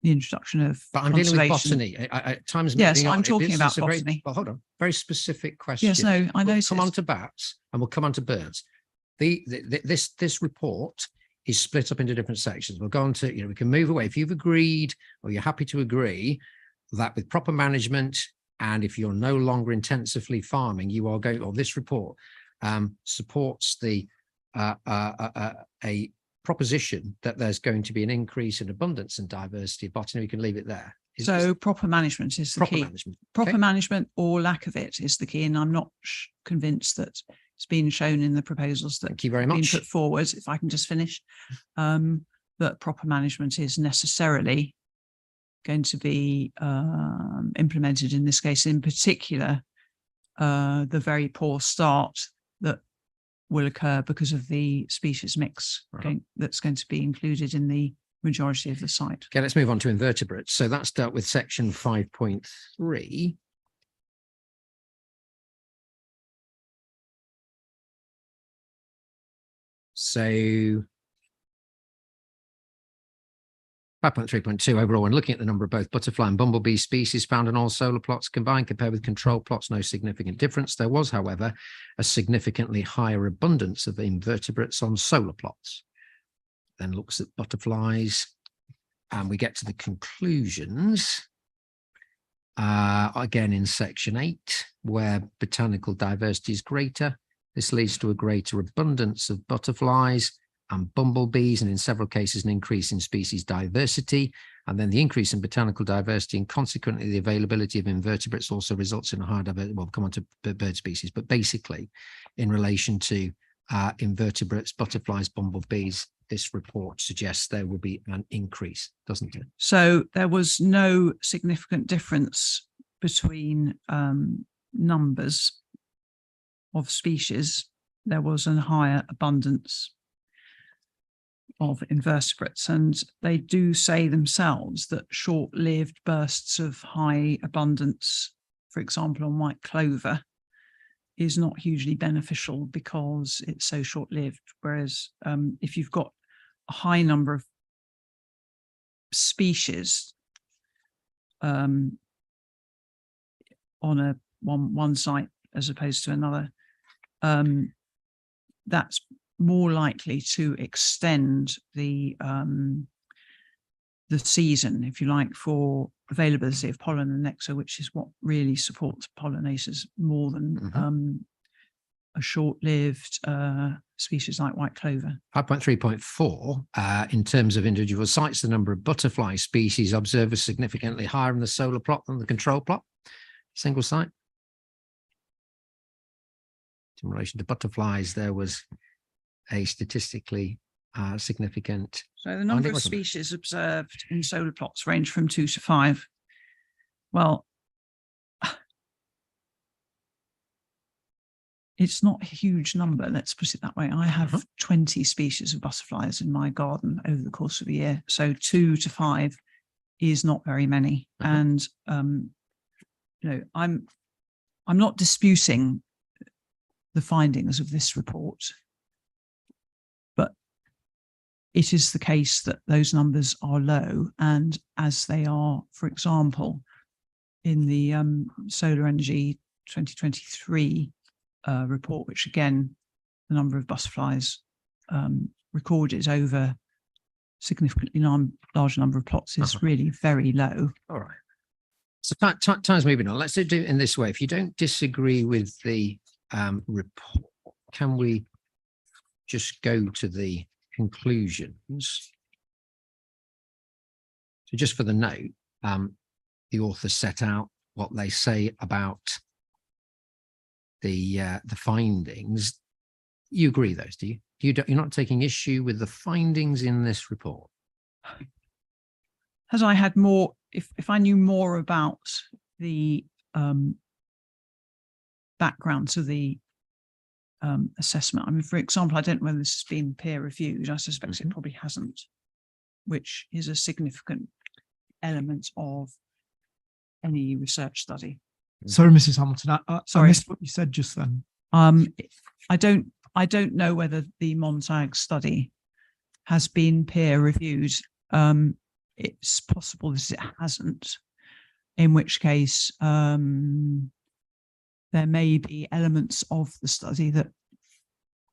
the introduction of But I'm dealing with conservation. botany. Time's Yes, moving on. I'm talking This about is a very- botany. well, hold on. Very specific question. Yes, no, I We'll noticed. come on to bats and we'll come on to birds. This report is split up into different sections. We'll go on to, we can move away. If you've agreed or you're happy to agree that with proper management, and if you're no longer intensively farming, you are going, or this report supports the a proposition that there's going to be an increase in abundance and diversity of botany, we can leave it there. So proper management is the proper key. management. Proper Okay. management or lack of it is the key. And I'm not convinced that it's been shown in the proposals that Thank you very have been much. put forward, if I can just finish, that proper management is necessarily going to be implemented in this case, in particular, the very poor start that will occur because of the species mix that's going to be included in the majority of the site. Okay, let's move on to invertebrates. So that's dealt with section 5.3. So 5.3.2 overall, when looking at the number of both butterfly and bumblebee species found on all solar plots combined compared with control plots, no significant difference. There was, however, a significantly higher abundance of invertebrates on solar plots. Then looks at butterflies, and we get to the conclusions. Again, in section 8, where botanical diversity is greater, this leads to a greater abundance of butterflies and bumblebees, and in several cases, an increase in species diversity. And then the increase in botanical diversity and consequently the availability of invertebrates also results in a higher diversity. Well, we'll come on to bird species, but basically in relation to invertebrates, butterflies, bumblebees, this report suggests there will be an increase, doesn't it? So there was no significant difference between numbers of species. There was a higher abundance of invertebrates, and they do say themselves that short-lived bursts of high abundance, for example, on white clover, is not hugely beneficial because it's so short-lived. Whereas if you've got a high number of species on one site as opposed to another, that's more likely to extend the season, if you like, for availability of pollen and nectar, which is what really supports pollinators more than a short-lived species like white clover. 5.3.4, in terms of individual sites, the number of butterfly species observed was significantly higher in the solar plot than the control plot, single site. In relation to butterflies, there was a statistically significant. So the number of wasn't it? species observed in solar plots range from 2 to 5. Well, it's not a huge number, let's put it that way. I have 20 species of butterflies in my garden over the course of a year. So 2 to 5 is not very many. And, I'm not disputing the findings of this report, but it is the case that those numbers are low. And as they are, for example, in the Solar Energy 2023 report, which again, the number of butterflies recorded over significantly large number of plots is really very low. All right. So time's moving on. Let's do it in this way. If you don't disagree with the report, can we just go to the conclusions? So just for the note, the author set out what they say about the findings. You agree those, do you? You're not taking issue with the findings in this report? As I had more, if I knew more about the background to the assessment, I mean, for example, I don't know whether this has been peer reviewed. I suspect it probably hasn't, which is a significant element of any research study. Sorry, Mrs. Hamilton, I Sorry. missed what you said just then. I don't know whether the Montag study has been peer reviewed. It's possible that it hasn't, in which case there may be elements of the study that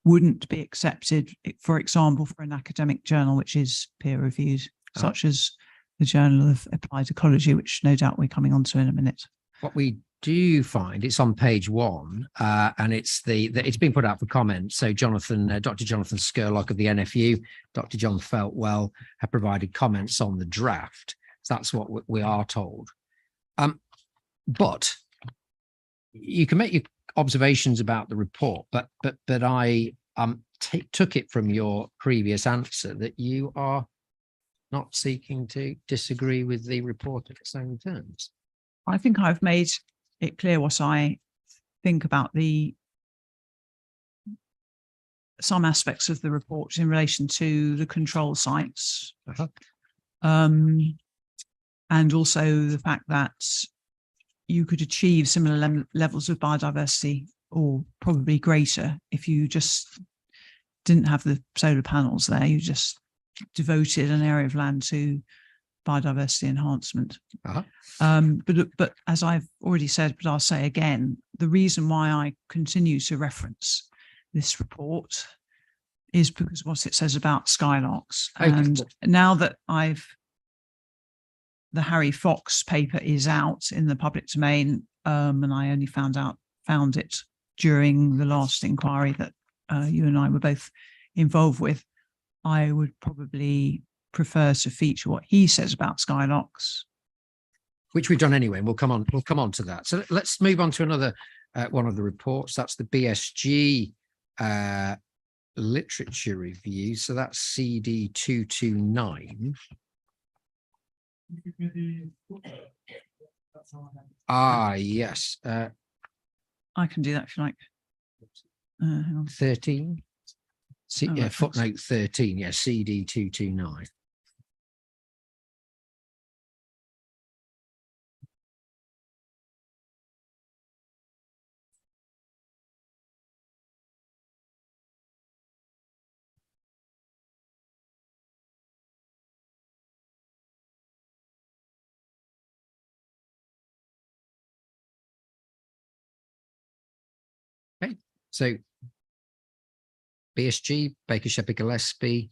wouldn't be accepted, for example, for an academic journal which is peer reviewed, such as the Journal of Applied Ecology, which no doubt we're coming on to in a minute. What we do find, it's on page 1, and it's it's been put out for comment. So Dr. Jonathan Scurlock of the NFU, Dr. John Feltwell have provided comments on the draft. So that's what we are told. But you can make your observations about the report, but I took it from your previous answer that you are not seeking to disagree with the report in its own terms. I think I've made it clear what I think about some aspects of the report in relation to the control sites, and also the fact that you could achieve similar levels of biodiversity, or probably greater, if you just didn't have the solar panels there. You just devoted an area of land to biodiversity enhancement. But as I've already said, but I'll say again, the reason why I continue to reference this report is because of what it says about skylarks. And now that the Harry Fox paper is out in the public domain, and I only found it during the last inquiry that you and I were both involved with, I would probably prefer to feature what he says about skylarks, which we've done anyway, and we'll come on to that. So let's move on to another one of the reports. That's the BSG literature review. So that's CD 229. Yes. I can do that if you like. Hang on. 13. Right, footnote 13. Yeah, CD 229. Okay, so BSG, Baker Shepherd Gillespie.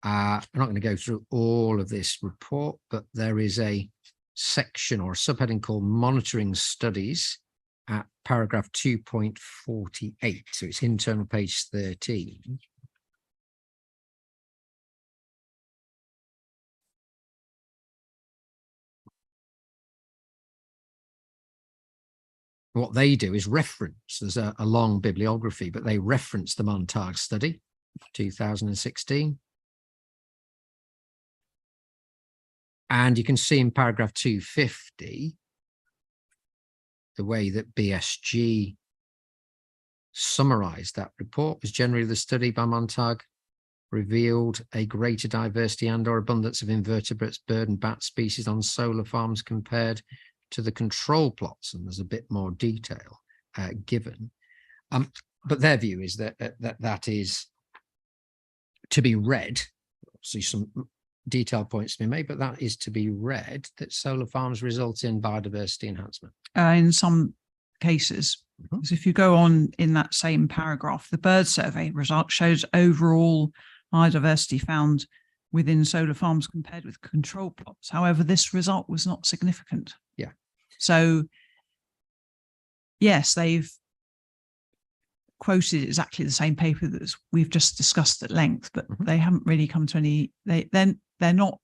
I'm not going to go through all of this report, but there is a section or a subheading called Monitoring Studies at paragraph 2.48. So it's internal page 13. What they do is reference, there's a long bibliography, but they reference the Montag study, 2016. And you can see in paragraph 250, the way that BSG summarized that report was generally the study by Montag revealed a greater diversity and or abundance of invertebrates, bird and bat species on solar farms compared to the control plots, and there's a bit more detail given. But their view is that that is to be read. See some detailed points to be made, but that is to be read that solar farms result in biodiversity enhancement. In some cases. Mhm. Because if you go on in that same paragraph, the bird survey result shows overall biodiversity found within solar farms compared with control plots. However, this result was not significant. Yeah. So yes, they've quoted exactly the same paper that we've just discussed at length, but Mhm. they haven't really come to any, they're not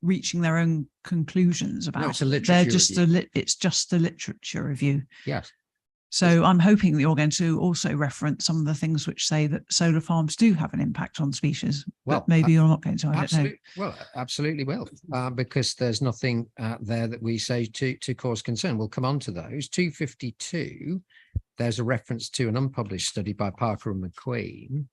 reaching their own conclusions about it's a it. They're literature just review. it's just a literature review. Yes. So I'm hoping that you're going to also reference some of the things which say that solar farms do have an impact on species. Well, But maybe you're not going to, I don't know. Absolutely, well, absolutely will, because there's nothing there that we say to cause concern. We'll come on to those. 252, there's a reference to an unpublished study by Parker and McQueen.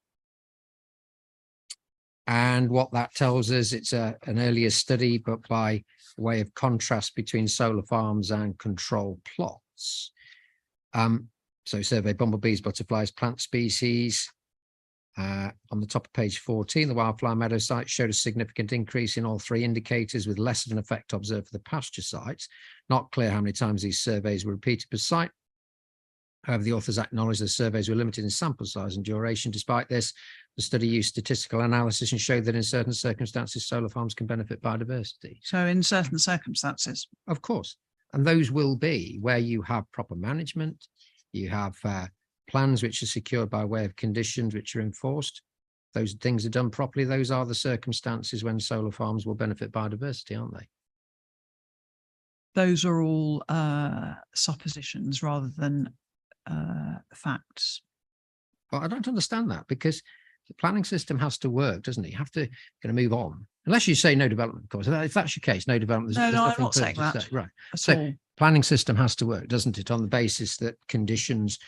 And what that tells us, it's an earlier study, but by way of contrast between solar farms and control plots. So survey bumblebees, butterflies, plant species. On the top of page 14, the wildflower meadow site showed a significant increase in all three indicators with less of an effect observed for the pasture sites. Not clear how many times these surveys were repeated per site. However, the authors acknowledged the surveys were limited in sample size and duration. Despite this, the study used statistical analysis and showed that in certain circumstances, solar farms can benefit biodiversity. So in certain circumstances, Of course, and those will be where you have proper management, you have plans which are secured by way of conditions which are enforced. Those things are done properly. Those are the circumstances when solar farms will benefit biodiversity, aren't they? those are all suppositions rather than facts. Well, I don't understand that, because the planning system has to work, doesn't it? You have to kind of move on, unless you say no development. Of course, if that's your case, no development. No, no, I'm nothing not saying further to that. say. Right. At So all. planning system has to work, doesn't it, on the basis that conditions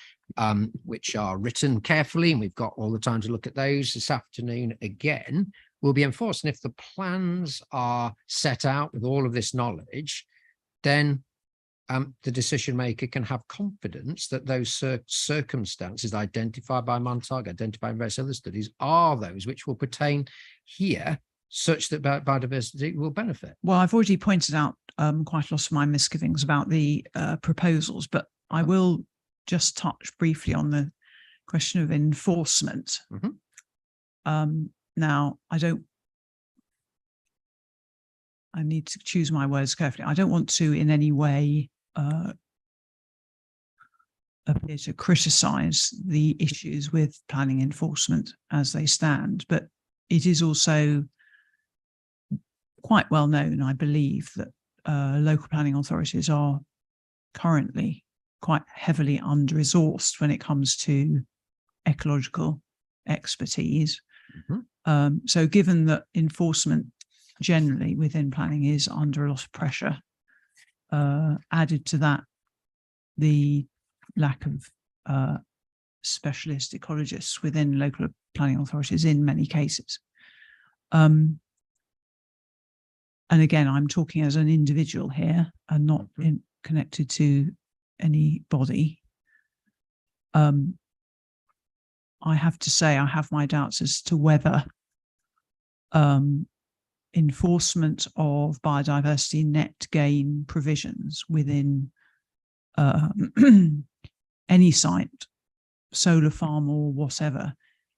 which are written carefully, and we've got all the time to look at those this afternoon again, will be enforced. And if the plans are set out with all of this knowledge, then the decision maker can have confidence that those circumstances identified by Montague, identified in various other studies, are those which will pertain here, such that biodiversity will benefit. Well, I've already pointed out quite a lot of my misgivings about the proposals, but I will just touch briefly on the question of enforcement. Mhm. Now, I need to choose my words carefully. I don't want to in any way appear to criticize the issues with planning enforcement as they stand, but it is also quite well known, I believe, that local planning authorities are currently quite heavily under-resourced when it comes to ecological expertise. So given that enforcement generally within planning is under a lot of pressure, added to that the lack of specialist ecologists within local planning authorities in many cases. And again, I'm talking as an individual here and not connected to any body. I have to say I have my doubts as to whether enforcement of biodiversity net gain provisions within any site, solar farm or whatever,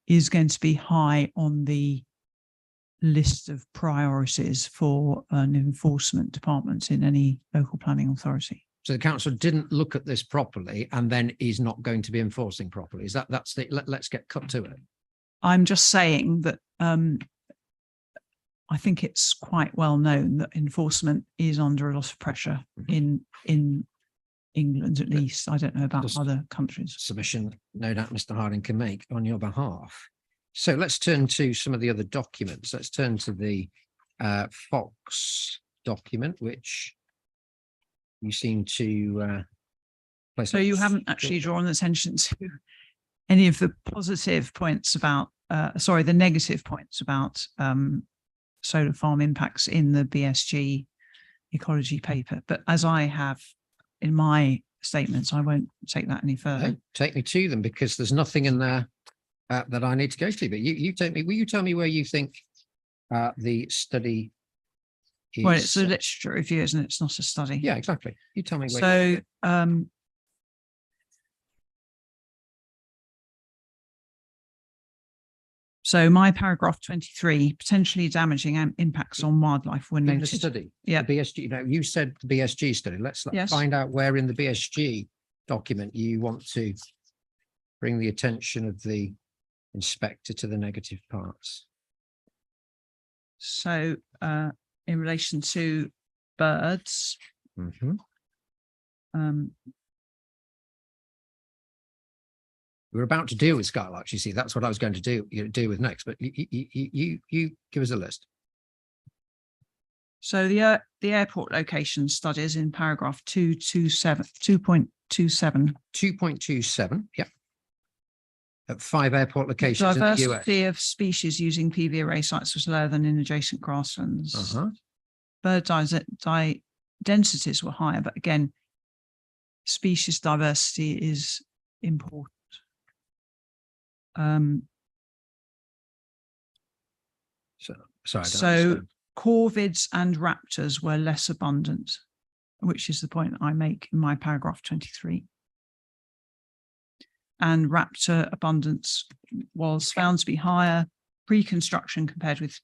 is going to be high on the list of priorities for an enforcement department in any local planning authority. So the council didn't look at this properly and then is not going to be enforcing properly. Is that's the, let's get cut to it. I'm just saying that I think it's quite well known that enforcement is under a lot of pressure in England, at least. I don't know about Just- other countries. Submission, no doubt Mr. Harding can make on your behalf. So let's turn to some of the other documents. Let's turn to the Fox document, which you seem to place. So you haven't actually drawn attention to any of the positive points about, the negative points about solar farm impacts in the BSG ecology paper. But as I have in my statements, I won't take that any further. No, take me to them, because there's nothing in there that I need to go through. But you take me. Will you tell me where you think The study is. Well, it's a literature review, isn't it? It's not a study. Yeah, exactly. You tell me. where- So, so my paragraph 23, potentially damaging impacts on wildlife were in the noted. study. Yeah. The BSG, you said the BSG study. Let's Yes. find out where in the BSG document you want to bring the attention of the inspector to the negative parts. So, in relation to birds, Mhm. We're about to deal with skylarks. You see, that's what I was going to deal with next. But you give us a list. so the airport location studies in paragraph 2.27. 2.27. Yeah. At 5 airport locations in the US. Diversity of species using PV array sites was lower than in adjacent grasslands. Uh-huh. Bird densities were higher, but again, species diversity is important. Sorry, I don't So understand. corvids and raptors were less abundant, which is the point I make in my paragraph 23. And raptor abundance was found to be higher pre-construction compared with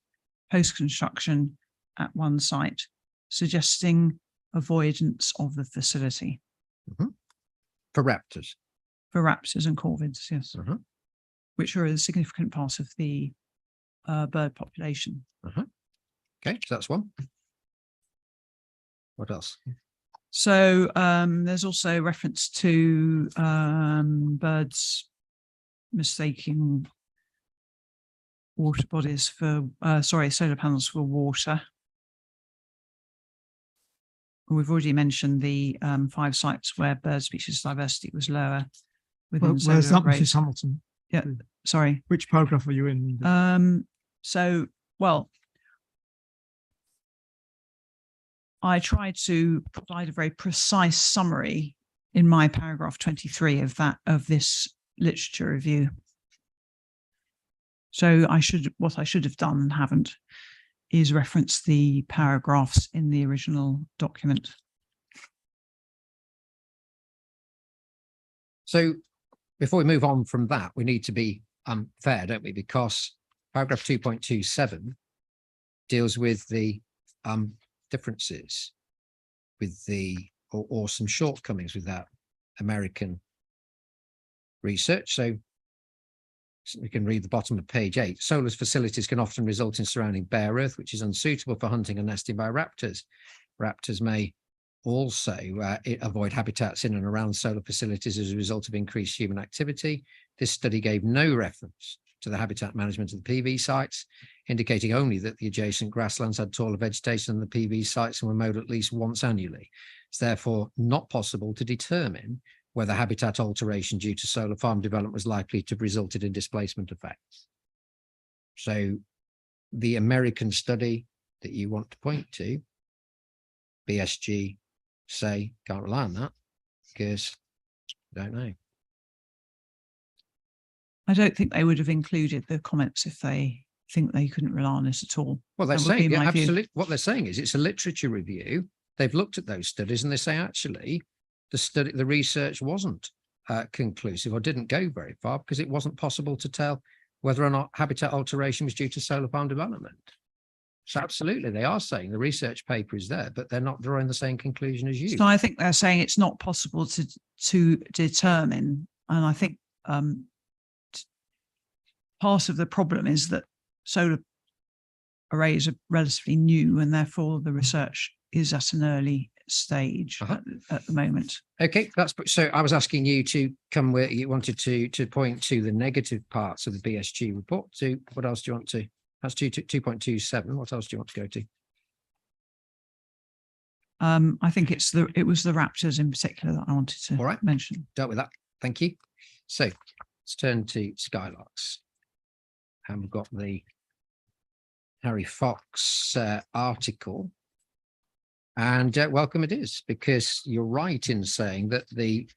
post-construction at one site, suggesting avoidance of the facility For raptors. for raptors and corvids, yes, Uh-huh. which are a significant part of the bird population. Okay, so that's one. What else? So there's also reference to birds mistaking water bodies for, solar panels for water. We've already mentioned the 5 sites where bird species diversity was lower within Where's that, solar arrays. Mrs. Hamilton? Sorry. Which paragraph are you in? So, well, I tried to provide a very precise summary in my paragraph 23 of this literature review. So what I should have done and haven't is reference the paragraphs in the original document. So before we move on from that, we need to be fair, don't we? Because paragraph 2.27 deals with the differences with or some shortcomings with that American research. So we can read the bottom of page 8. Solar's facilities can often result in surrounding bare earth, which is unsuitable for hunting and nesting by raptors. Raptors may also avoid habitats in and around solar facilities as a result of increased human activity. This study gave no reference to the habitat management of the PV sites, indicating only that the adjacent grasslands had taller vegetation than the PV sites and were mowed at least once annually. It's therefore not possible to determine whether habitat alteration due to solar farm development was likely to have resulted in displacement effects. So the American study that you want to point to, BSG say can't rely on that because I don't know. I don't think they would have included the comments if they think they couldn't rely on this at all. Well, they're That would be saying, yeah, my view. absolutely. What they're saying is it's a literature review. They've looked at those studies and they say, actually, the research wasn't conclusive or didn't go very far because it wasn't possible to tell whether or not habitat alteration was due to solar farm development. So absolutely, they are saying the research paper is there, but they're not drawing the same conclusion as you. So I think they're saying it's not possible to determine, and I think part of the problem is that solar arrays are relatively new and therefore the research is at an early stage at the moment. Okay, so I was asking you to come where you wanted to point to the negative parts of the BSG report. To what else do you want to? That's 2.27. What else do you want to go to? I think it was the raptors in particular that I wanted to mention. Dealt with that. Thank you. So let's turn to skylarks. And we've got the Harry Fox article. And welcome it is, because you're right in saying that the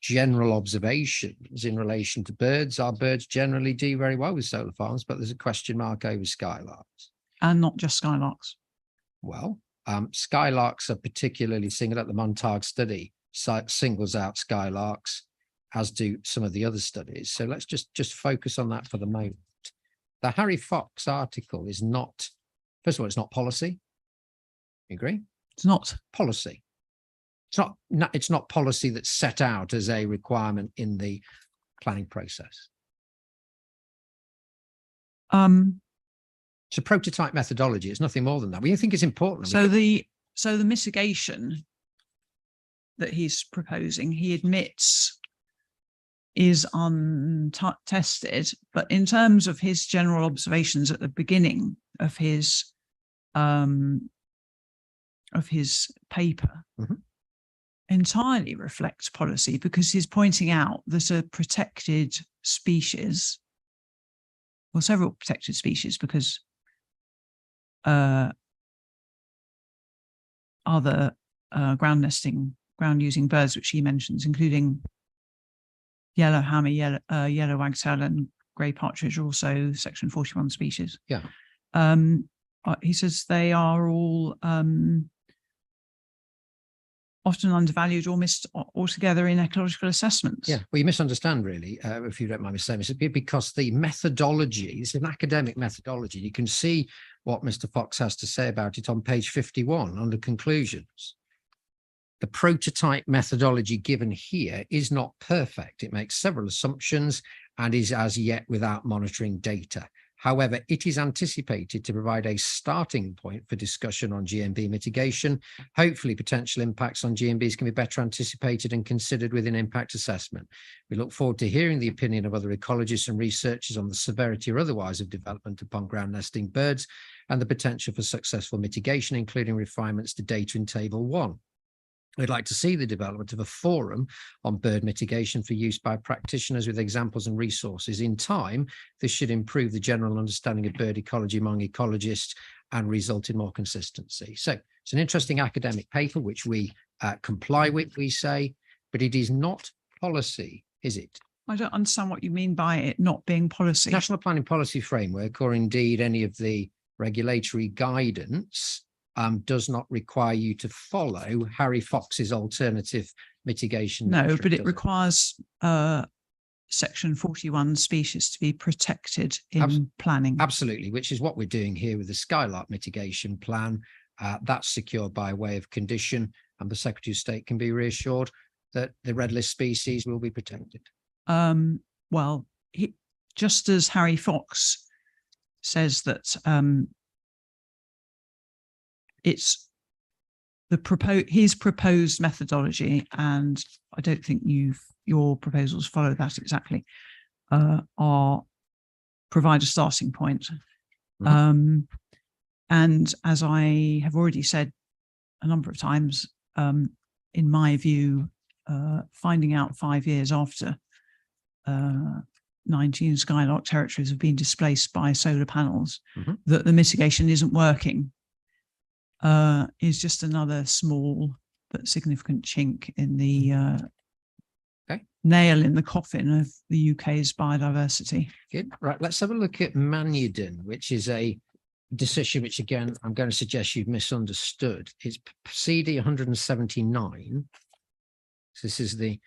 general observations in relation to birds generally do very well with solar farms, but there's a question mark over skylarks. and not just skylarks? Well, skylarks are particularly singled out. The Montague study singles out skylarks, as do some of the other studies. So let's just focus on that for the moment. The Harry Fox article is not, first of all, it's not policy. You agree? It's not. Policy. It's not policy that's set out as a requirement in the planning process. It's a prototype methodology. It's nothing more than that. We think it's important. So the mitigation that he's proposing, he admits is untested, but in terms of his general observations at the beginning of his paper, entirely reflects policy, because he's pointing out that a protected species, well, several protected species, because other ground using birds, which he mentions, including yellow hammer, yellow wagtail, and grey partridge, are also Section 41 species. Yeah. He says they are all often undervalued or missed altogether in ecological assessments. Yeah, well, you misunderstand, really, if you don't mind me saying this, because the methodology is an academic methodology. You can see what Mr. Fox has to say about it on page 51 under conclusions. The prototype methodology given here is not perfect. It makes several assumptions and is as yet without monitoring data. However, it is anticipated to provide a starting point for discussion on GMB mitigation. Hopefully, potential impacts on GMBs can be better anticipated and considered within impact assessment. We look forward to hearing the opinion of other ecologists and researchers on the severity or otherwise of development upon ground nesting birds and the potential for successful mitigation, including refinements to data in Table 1. We'd like to see the development of a forum on bird mitigation for use by practitioners with examples and resources. In time, this should improve the general understanding of bird ecology among ecologists and result in more consistency. So it's an interesting academic paper, which we comply with, we say, but it is not policy, is it? I don't understand what you mean by it not being policy. National Planning Policy Framework, or indeed any of the regulatory guidance, does not require you to follow Harry Fox's alternative mitigation. No, metric, but it does requires Section 41 species to be protected in planning. Absolutely, which is what we're doing here with the Skylark mitigation plan. That's secured by way of condition, and the Secretary of State can be reassured that the red list species will be protected. Well, just as Harry Fox says that it's his proposed methodology, and I don't think your proposals follow that exactly, are provide a starting point. And as I have already said a number of times, in my view, finding out 5 years after 19 Skylark territories have been displaced by solar panels, that the mitigation isn't working, is just another small but significant chink in the nail in the coffin of the UK's biodiversity. Good. Right, let's have a look at Manudon, which is a decision which, again, I'm going to suggest you've misunderstood. It's CD 179. So this is the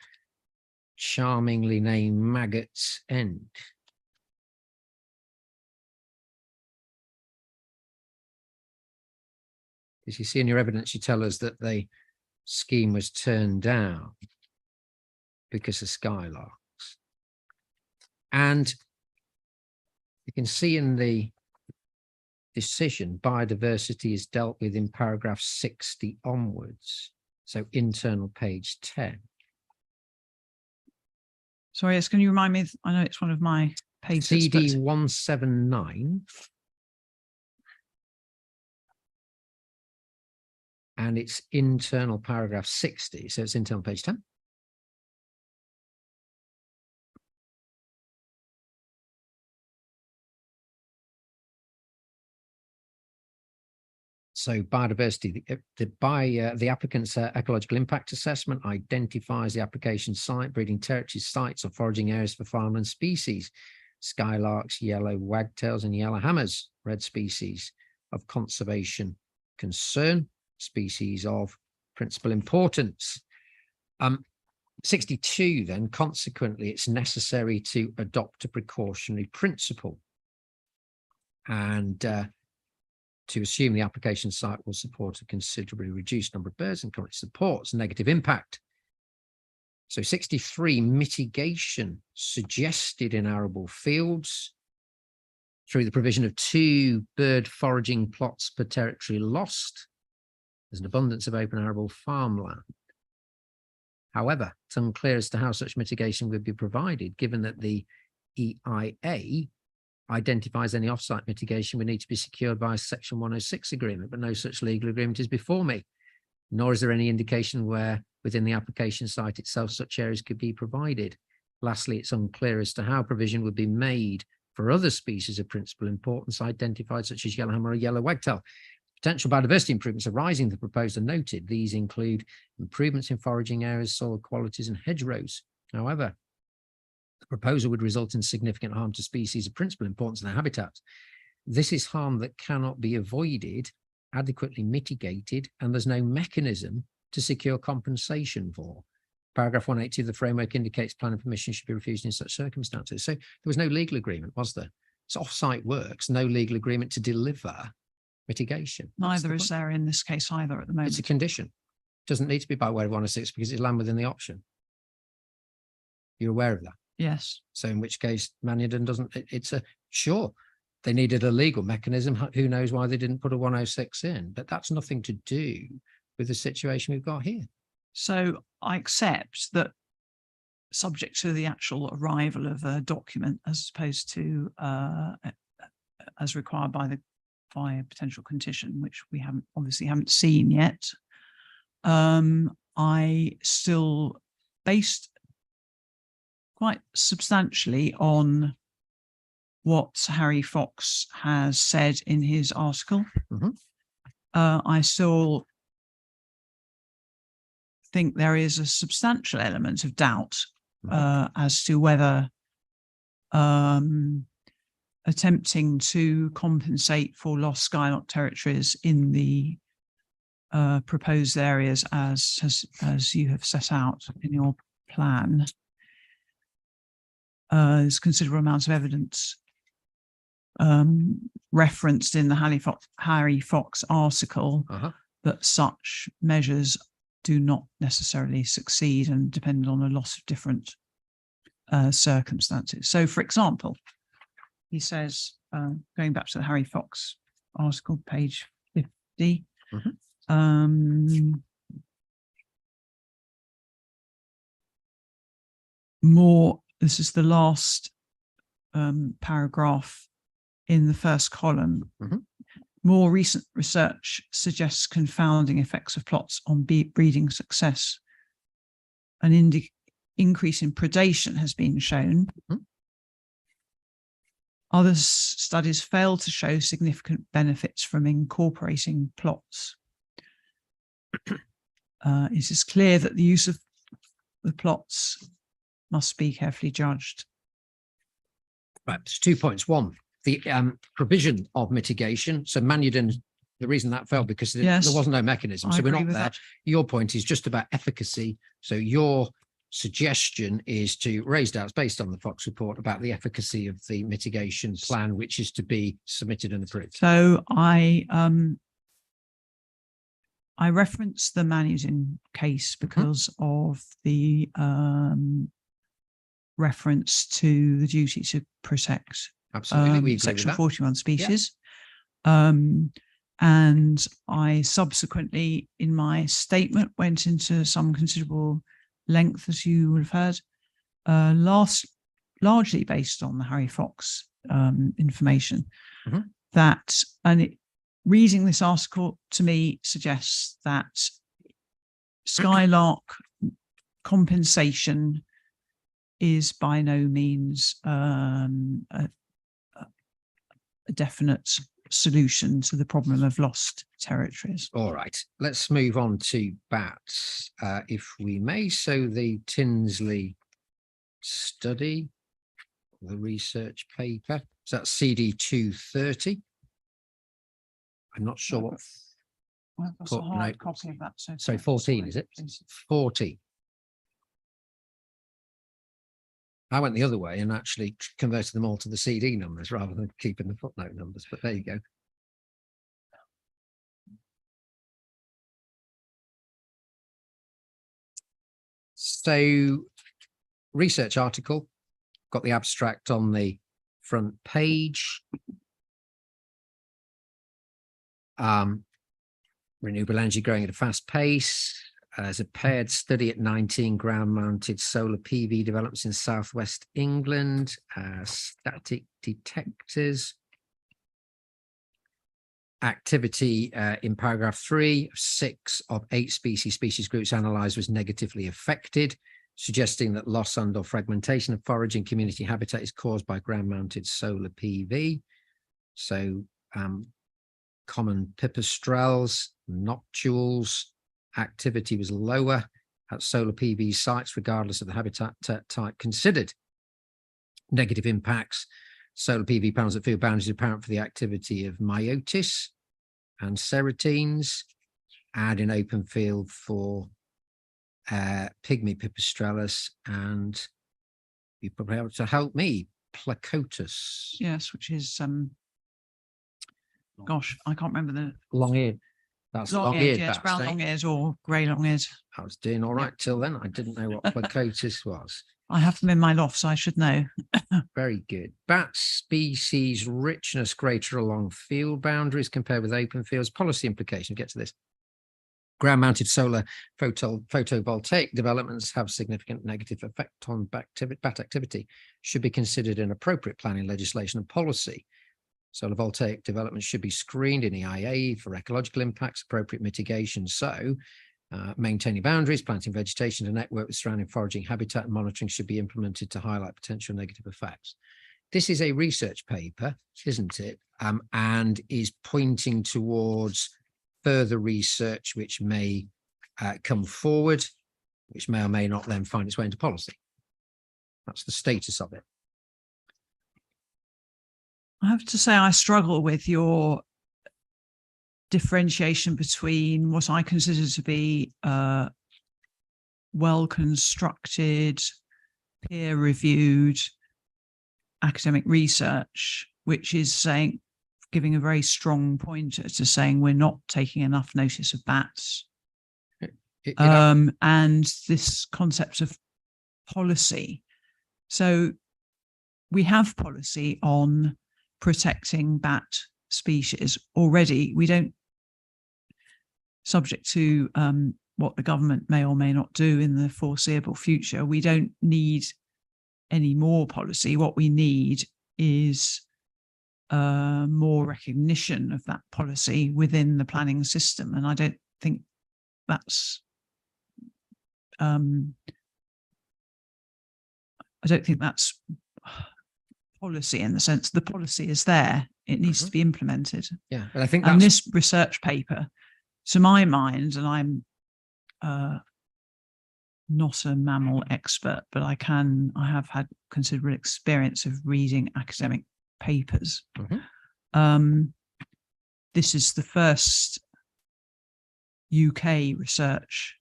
charmingly named Maggot's End. As you see in your evidence, you tell us that the scheme was turned down because of skylarks. And you can see in the decision, biodiversity is dealt with in paragraph 60 onwards. So internal page 10. Sorry, yes, can you remind me? I know it's one of my pages. CD 179. And it's internal paragraph 60. So it's internal page 10. So biodiversity, the applicant's ecological impact assessment identifies the application site, breeding territories, sites or foraging areas for farmland species, skylarks, yellow wagtails and yellow hammers, red species, of conservation concern, species of principal importance. 62 then, consequently, it's necessary to adopt a precautionary principle and to assume the application site will support a considerably reduced number of birds and currently supports negative impact. So 63, mitigation suggested in arable fields through the provision of 2 bird foraging plots per territory lost. There's an abundance of open arable farmland. However, it's unclear as to how such mitigation would be provided, given that the EIA identifies any offsite mitigation would need to be secured by a Section 106 agreement, but no such legal agreement is before me, nor is there any indication where within the application site itself such areas could be provided. Lastly, it's unclear as to how provision would be made for other species of principal importance identified, such as yellowhammer or yellow wagtail. Potential biodiversity improvements arising from the proposed are noted. These include improvements in foraging areas, soil qualities, and hedgerows. However, the proposal would result in significant harm to species of principal importance in their habitats. This is harm that cannot be avoided, adequately mitigated, and there's no mechanism to secure compensation for. Paragraph 182 of the framework indicates planning permission should be refused in such circumstances. So there was no legal agreement, was there? It's off-site works, no legal agreement to deliver mitigation. That's Neither the is point. there in this case either at the moment. It's a condition. Doesn't need to be by way of 106 because it's land within the option. You're aware of that. Yes. So in which case Mannion doesn't, it's a, sure, they needed a legal mechanism. Who knows why they didn't put a 106 in, but that's nothing to do with the situation we've got here. So I accept that, subject to the actual arrival of a document as opposed to as required by a potential condition, which we obviously haven't seen yet. I still, based quite substantially on what Harry Fox has said in his article, I still think there is a substantial element of doubt as to whether attempting to compensate for lost skylark territories in the proposed areas as you have set out in your plan, there's considerable amounts of evidence referenced in the Harry Fox article that such measures do not necessarily succeed and depend on a lot of different circumstances. So, for example, he says, going back to the Harry Fox article, page 50, this is the last paragraph in the first column. More recent research suggests confounding effects of plots on breeding success. An increase in predation has been shown. Other studies fail to show significant benefits from incorporating plots. It is clear that the use of the plots must be carefully judged. Right, there's 2 points. One, the provision of mitigation. So Mannion, the reason that failed because there wasn't no mechanism. I So we're agree not with there. that. Your point is just about efficacy. So your suggestion is to raise doubts based on the Fox report about the efficacy of the mitigation plan, which is to be submitted and approved. So I referenced the Mannion case because of the reference to the duty to protect Absolutely, we agree with Section that. 41 species. And I subsequently, in my statement, went into some considerable length, as you would have heard, largely based on the Harry Fox information. Reading this article to me suggests that skylark compensation is by no means a definite solution to the problem of lost territories. All right, let's move on to bats, if we may. So the Tinsley study, the research paper, so that's CD 230. I'm not sure what, Well, that's a Footnote. hard copy of that. So sorry, that's 14, fine, is it? please. 14. I went the other way and actually converted them all to the CD numbers rather than keeping the footnote numbers, but there you go. So, research article, got the abstract on the front page. Renewable energy growing at a fast pace. As a paired study at 19 ground-mounted solar PV developments in southwest England, static detectors. Activity in paragraph 3, 6 of 8 species groups analysed was negatively affected, suggesting that loss and or fragmentation of foraging community habitat is caused by ground-mounted solar PV. So common pipistrelles, noctules, activity was lower at solar PV sites, regardless of the habitat type considered. Negative impacts. Solar PV panels at field boundaries are apparent for the activity of myotis and ceratines, and in open field for pygmy pipistrellus, and you probably able to help me, placotus. Yes, which is gosh, I can't remember the Long-eared. That's long-eared, long-eared yes, bats, brown eh? long-eared or grey long-eared. I was doing all right till then. I didn't know what placotus was. I have them in my loft, so I should know. Very good. Bat species richness greater along field boundaries compared with open fields. Policy implication, get to this. Ground-mounted solar photovoltaic developments have significant negative effect on bat activity, should be considered in appropriate planning legislation and policy. Solar voltaic developments should be screened in EIA for ecological impacts, appropriate mitigation. So maintaining boundaries, planting vegetation to network with surrounding foraging habitat, and monitoring should be implemented to highlight potential negative effects. This is a research paper, isn't it? And is pointing towards further research which may come forward, which may or may not then find its way into policy. That's the status of it. I have to say I struggle with your differentiation between what I consider to be well-constructed, peer-reviewed academic research, which is saying, giving a very strong pointer to saying we're not taking enough notice of bats. And this concept of policy. So we have policy on protecting bat species already. We don't, subject to what the government may or may not do in the foreseeable future, we don't need any more policy. What we need is more recognition of that policy within the planning system. And I don't think that's policy in the sense the policy is there. It needs to be implemented. Yeah, but I think And that's this research paper, to my mind, and I'm not a mammal expert, but I have had considerable experience of reading academic papers. This is the first UK research,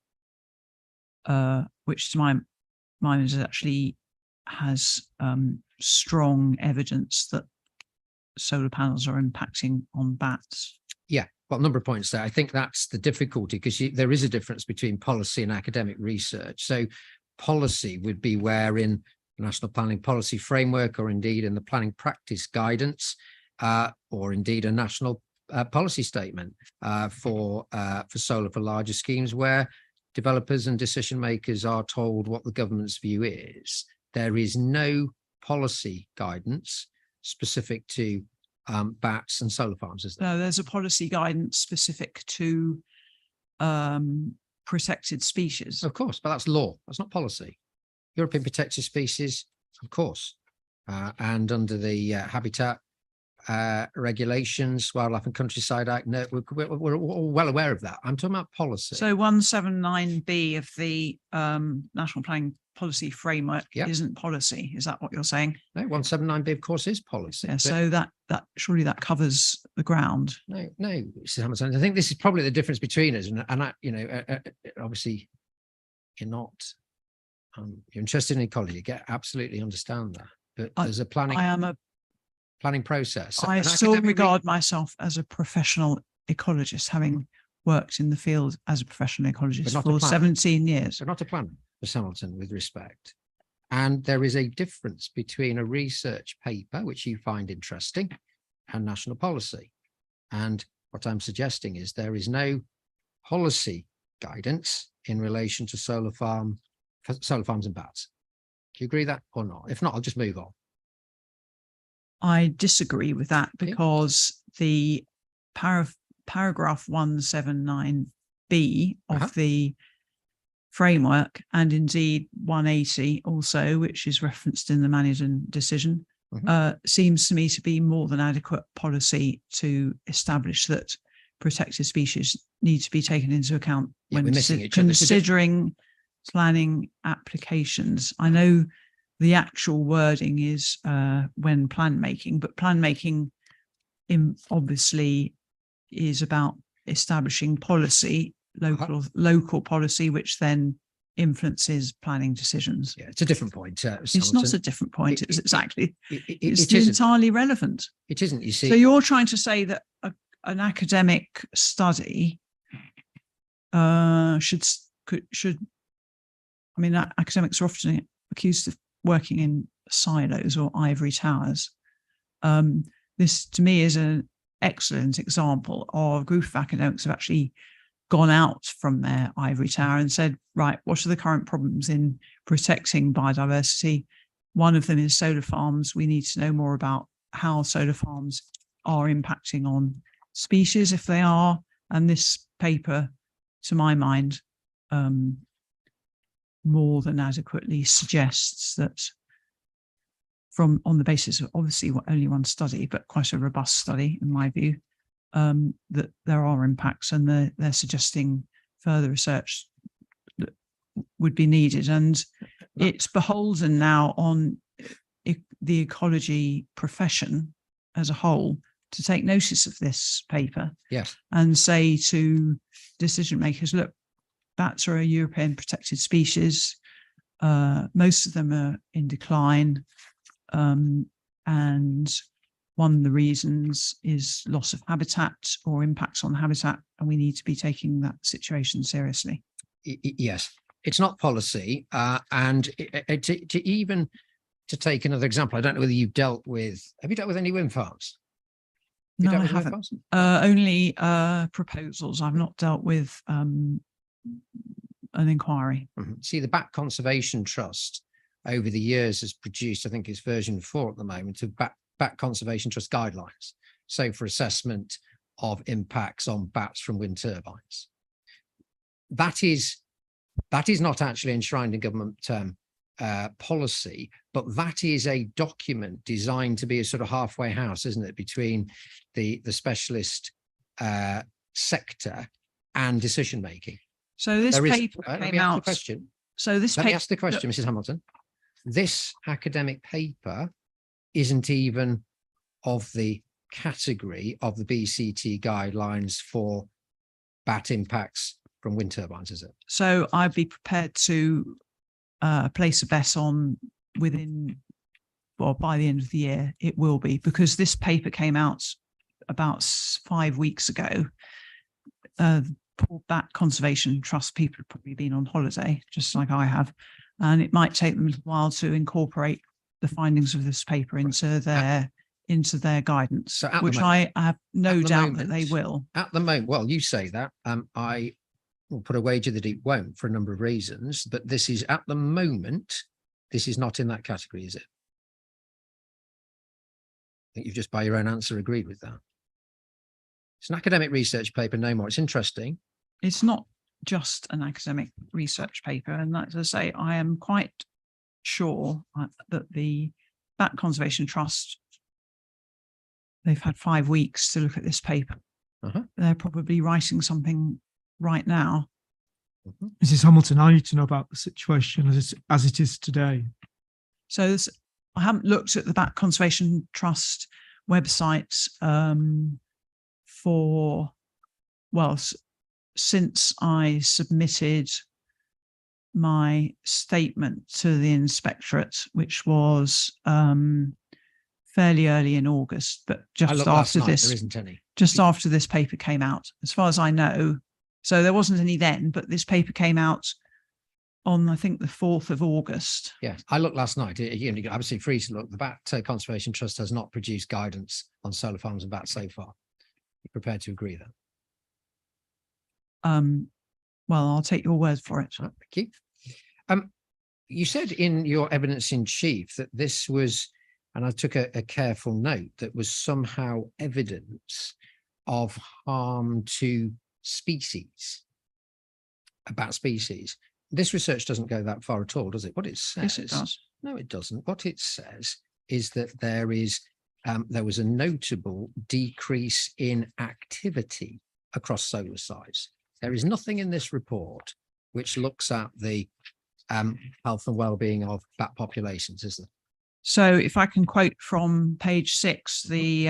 which to my mind is actually has strong evidence that solar panels are impacting on bats. Yeah, well, a number of points there. I think that's the difficulty, because there is a difference between policy and academic research. So policy would be where in the National Planning Policy Framework, or indeed in the planning practice guidance, or indeed a national policy statement for solar for larger schemes, where developers and decision makers are told what the government's view is. There is no policy guidance specific to bats and solar farms, is there? No, there's a policy guidance specific to protected species. Of course, but that's law. That's not policy. European protected species, of course, and under the habitat regulations, Wildlife and Countryside Act. No, we're all well aware of that. I'm talking about policy. So 179B of the National Planning Policy Framework Yep. isn't policy. Is that what you're saying? No, 179B, of course, is policy. Yeah. but- So that surely that covers the ground. No, Mrs. Hamilton. I think this is probably the difference between us, and I, obviously, you're not. You're interested in ecology. You get absolutely understand that, but there's a planning I am a. planning process. I An still academic regard myself as a professional ecologist, having worked in the field as a professional ecologist not a for planner. 17 years. So not a planner, Miss Hamilton, with respect. And there is a difference between a research paper, which you find interesting, and national policy. And what I'm suggesting is there is no policy guidance in relation to solar farms and bats. Do you agree that or not? If not, I'll just move on. I disagree with that Okay. because the paragraph 179B of Uh-huh. the framework, and indeed 180 also, which is referenced in the Mannion decision, Mhm. seems to me to be more than adequate policy to establish that protected species need to be taken into account Yeah, when we're missing each other. It's a considering planning applications. I know the actual wording is when plan making, but plan making obviously is about establishing policy, local policy, which then influences planning decisions. Yeah, it's a different point. It's not a different point. It's exactly, it's It isn't. entirely relevant. It isn't. You see. So you're trying to say that an academic study should, I mean, academics are often accused of working in silos or ivory towers. This to me is an excellent example of a group of academics have actually gone out from their ivory tower and said, right, what are the current problems in protecting biodiversity? One of them is solar farms. We need to know more about how solar farms are impacting on species, if they are. And this paper, to my mind, more than adequately suggests that on the basis of obviously only one study, but quite a robust study in my view, that there are impacts, and they're suggesting further research that would be needed. And it's beholden now on the ecology profession as a whole to take notice of this paper. Yes. And say to decision makers, look, bats are a European protected species. Most of them are in decline. And one of the reasons is loss of habitat or impacts on habitat, and we need to be taking that situation seriously. Yes, it's not policy. And to take another example, I don't know whether have you dealt with any wind farms? Have you No, dealt I with wind haven't. farms? Only proposals. I've not dealt with an inquiry. Mhm. See, the Bat Conservation Trust over the years has produced, I think it's version 4 at the moment, of Bat Conservation Trust guidelines. So for assessment of impacts on bats from wind turbines. That is not actually enshrined in government policy, but that is a document designed to be a sort of halfway house, isn't it, between the specialist sector and decision making. So this paper Let came me ask the out. question. So this Let me paper. ask the question, Mrs. Hamilton. This academic paper isn't even of the category of the BCT guidelines for bat impacts from wind turbines, is it? So I'd be prepared to place a bet on by the end of the year, it will be, because this paper came out about 5 weeks ago. Bat Conservation Trust people have probably been on holiday, just like I have, and it might take them a little while to incorporate the findings of this paper into their guidance, So at the which moment- I have no the doubt that they moment- will. At the moment, well, you say that, I will put a wager that it won't for a number of reasons, but this is at the moment, this is not in that category, is it? I think you've just by your own answer agreed with that. It's an academic research paper, no more. It's interesting. It's not just an academic research paper, and as I say, I am quite sure that the Bat Conservation Trust they've had 5 weeks to look at this paper. Uh-huh. They're probably writing something right now. Mrs. Hamilton, I need to know about the situation as it is today. So I haven't looked at the Bat Conservation Trust website since I submitted my statement to the inspectorate, which was fairly early in August, but I just looked last after night, this, there isn't any. just after this paper came out, as far as I know. So there wasn't any then, but this paper came out on, I think, the 4th of August. Yeah, I looked last night. You know, obviously free to look. The Bat Conservation Trust has not produced guidance on solar farms and bats so far. You're prepared to agree then? Well, I'll take your word for it. Right, thank you. You said in your evidence in chief that this was, and I took a careful note, that was somehow evidence of harm to species, a bat species. This research doesn't go that far at all, does it? What it says, Yes, it does. no, it doesn't. What it says is that there was a notable decrease in activity across solar sites. There is nothing in this report which looks at the health and well-being of bat populations, is there? So if I can quote from page 6, the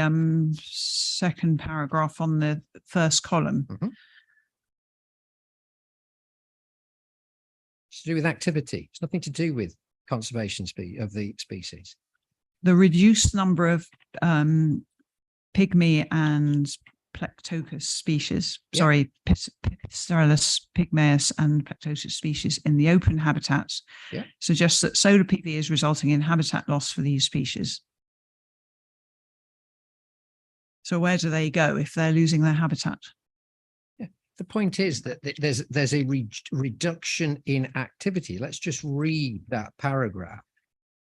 second paragraph on the first column. It's to do with activity. It's nothing to do with conservation of the species. The reduced number of pygmy and Plectocus species, Yeah. sorry, Pipistrellus pygmaeus and Plectocus species in the open habitats Yeah. suggests that solar PV is resulting in habitat loss for these species. So where do they go if they're losing their habitat? The point is that there's a reduction in activity. Let's just read that paragraph.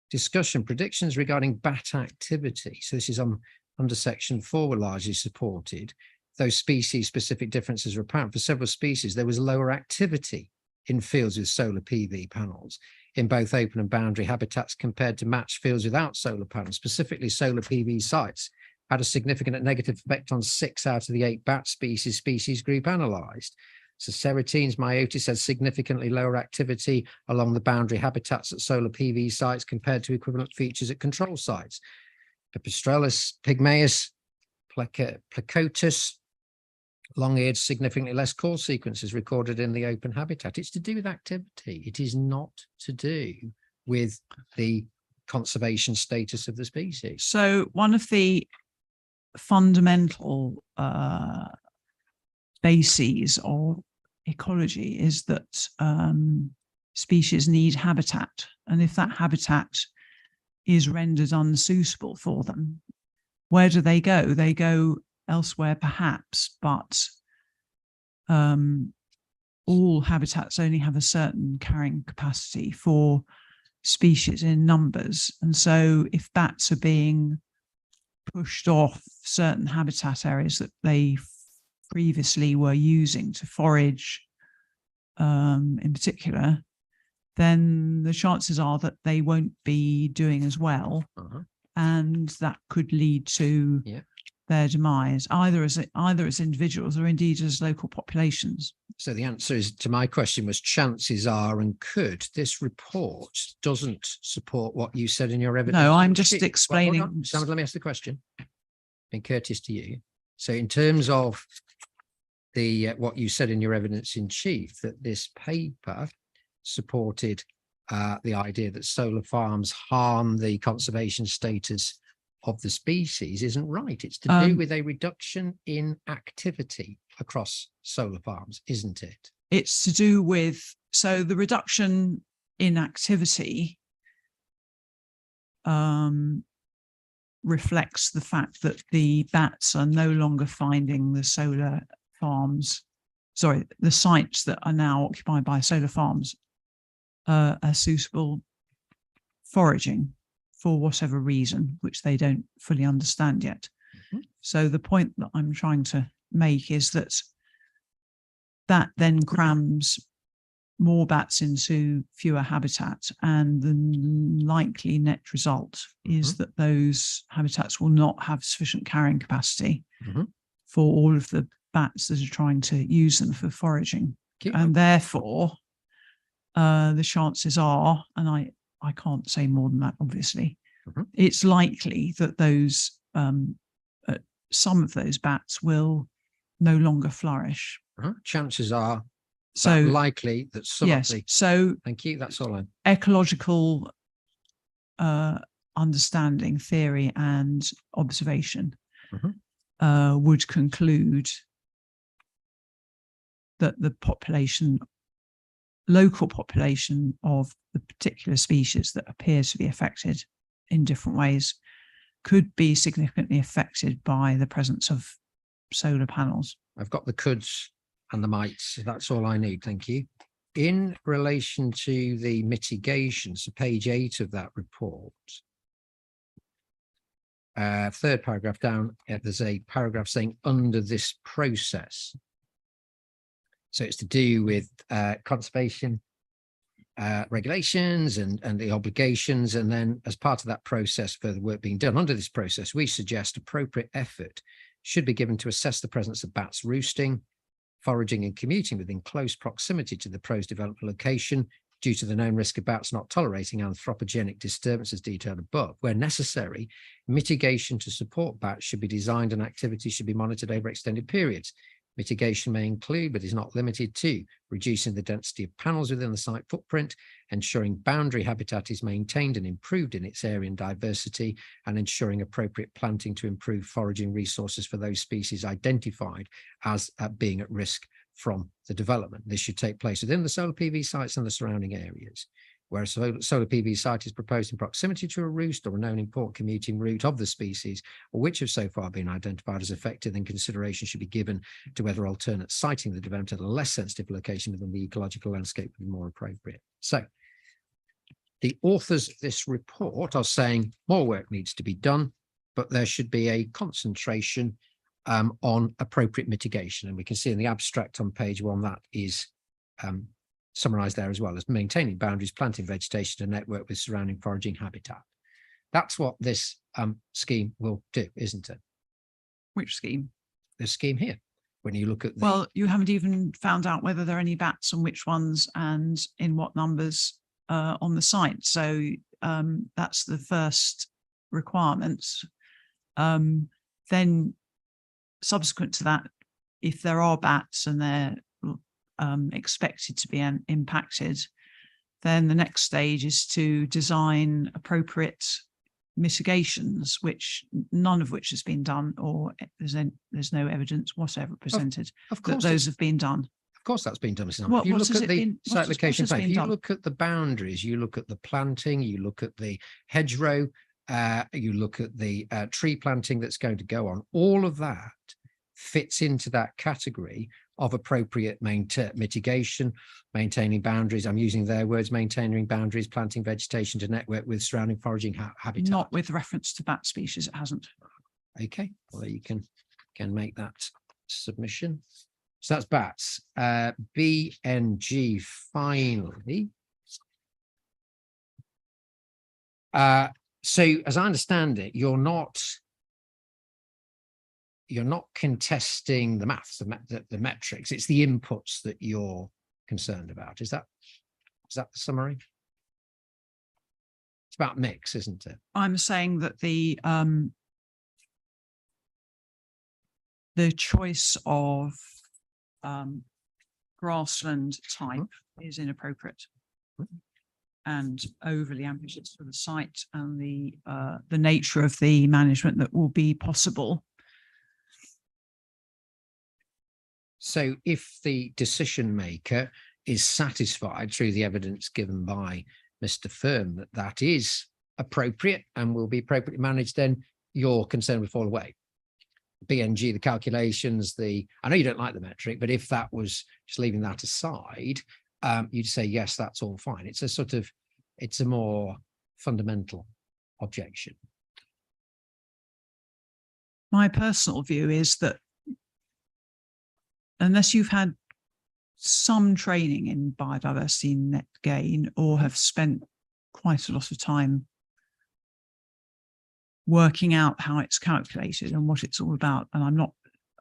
Discussion, predictions regarding bat activity. So this is under section 4 were largely supported. Those species-specific differences are apparent. For several species, there was lower activity in fields with solar PV panels in both open and boundary habitats compared to matched fields without solar panels. Specifically, solar PV sites had a significant negative effect on 6 out of the 8 bat species group analysed. So Ceratines myotis had significantly lower activity along the boundary habitats at solar PV sites compared to equivalent features at control sites. Pipistrellus pygmaeus, Plecotus, long-eared, significantly less call sequences recorded in the open habitat. It's to do with activity. It is not to do with the conservation status of the species. So one of the fundamental bases of ecology is that species need habitat, and if that habitat is rendered unsuitable for them, where do they go? They go elsewhere perhaps, but all habitats only have a certain carrying capacity for species in numbers, and so if bats are being pushed off certain habitat areas that they previously were using to forage in particular, then the chances are that they won't be doing as well, and that could lead to their demise, either as individuals or indeed as local populations. So the answer is to my question was chances are and could. This report doesn't support what you said in your evidence. No, I'm just Well, explaining. hold on, Sam, let me ask the question. Being courteous to you. So in terms of the what you said in your evidence in chief, that this paper supported the idea that solar farms harm the conservation status of the species isn't right. It's to do with a reduction in activity across solar farms, isn't it? It's to do with, so the reduction in activity reflects the fact that the bats are no longer finding the solar farms, sorry, the sites that are now occupied by solar farms are suitable foraging for whatever reason, which they don't fully understand yet. So the point that I'm trying to make is that that then crams more bats into fewer habitats, and the likely net result is that those habitats will not have sufficient carrying capacity Mhm. for all of the bats that are trying to use them for foraging. Keep And therefore, the chances are, and I can't say more than that, obviously, Mhm. it's likely that those some of those bats will no longer flourish. Chances are So likely that some yes, of the, so thank you, that's all I, ecological understanding, theory, and observation would conclude that the local population of the particular species that appear to be affected in different ways could be significantly affected by the presence of solar panels. I've got the coulds and the mights. That's all I need. Thank you. In relation to the mitigation, so page 8 of that report, third paragraph down, there's a paragraph saying under this process. So it's to do with conservation regulations and the obligations. And then as part of that process, further work being done under this process, we suggest appropriate effort should be given to assess the presence of bats roosting, foraging and commuting within close proximity to the proposed development location due to the known risk of bats not tolerating anthropogenic disturbances detailed above. Where necessary, mitigation to support bats should be designed and activities should be monitored over extended periods. Mitigation may include, but is not limited to, reducing the density of panels within the site footprint, ensuring boundary habitat is maintained and improved in its area and diversity, and ensuring appropriate planting to improve foraging resources for those species identified as being at risk from the development. This should take place within the solar PV sites and the surrounding areas. Where a solar PV site is proposed in proximity to a roost or a known important commuting route of the species, or which have so far been identified as affected, then consideration should be given to whether alternate siting the development at a less sensitive location within the ecological landscape would be more appropriate. So the authors of this report are saying more work needs to be done, but there should be a concentration on appropriate mitigation. And we can see in the abstract on page 1 that is summarized there as well as maintaining boundaries, planting vegetation to network with surrounding foraging habitat. That's what this scheme will do, isn't it? Which scheme? The scheme here. When you look at the, Well, you haven't even found out whether there are any bats and which ones and in what numbers on the site. So that's the first requirement. Then subsequent to that, if there are bats and they're expected to be impacted, then the next stage is to design appropriate mitigations, which none of which has been done, or there's no evidence whatever presented of that course, those have been done. of course, that's been done. What- You what look has at it the been- what site has- location what has plan, been you done? look at the boundaries, you look at the planting, you look at the hedgerow, you look at the tree planting that's going to go on. All of that fits into that category of appropriate mitigation, maintaining boundaries. I'm using their words, maintaining boundaries, planting vegetation to network with surrounding foraging habitat. Not with reference to bat species, it hasn't. Okay, well, you can make that submission. So that's bats. BNG finally. So as I understand it, you're not contesting the maths, the metrics. It's the inputs that you're concerned about. Is that the summary? It's about mix, isn't it? I'm saying that the choice of grassland type is inappropriate and overly ambitious for the site and the nature of the management that will be possible. So if the decision maker is satisfied through the evidence given by Mr. Firm that that is appropriate and will be appropriately managed, then your concern would fall away. BNG, the calculations, I know you don't like the metric, but if that was just leaving that aside, you'd say, yes, that's all fine. It's a more fundamental objection. My personal view is that unless you've had some training in biodiversity net gain or have spent quite a lot of time working out how it's calculated and what it's all about. And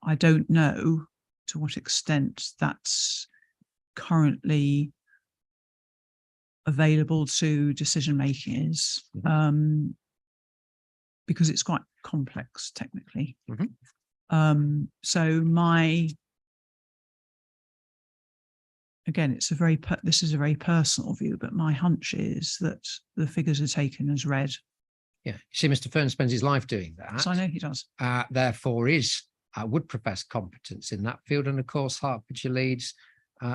I don't know to what extent that's currently available to decision makers, because it's quite complex technically. So again, this is a very personal view, but my hunch is that the figures are taken as read. Yeah. You see, Mr. Fern spends his life doing that. So I know he does. Therefore would profess competence in that field. And of course, Hertfordshire Leeds,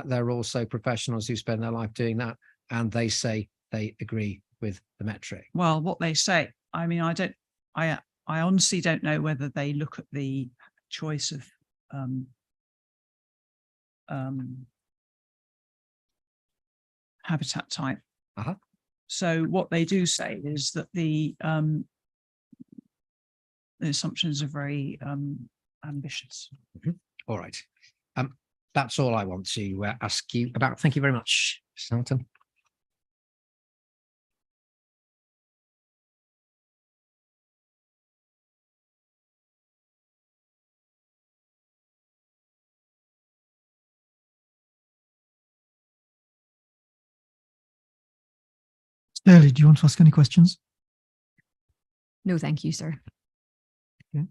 they're also professionals who spend their life doing that. And they say they agree with the metric. Well, what they say, I mean, I honestly don't know whether they look at the choice of habitat type. So what they do say is that the assumptions are very ambitious. All right. That's all I want to ask you about. Thank you very much, Stanton. Daly, do you want to ask any questions? No, thank you, sir. Okay.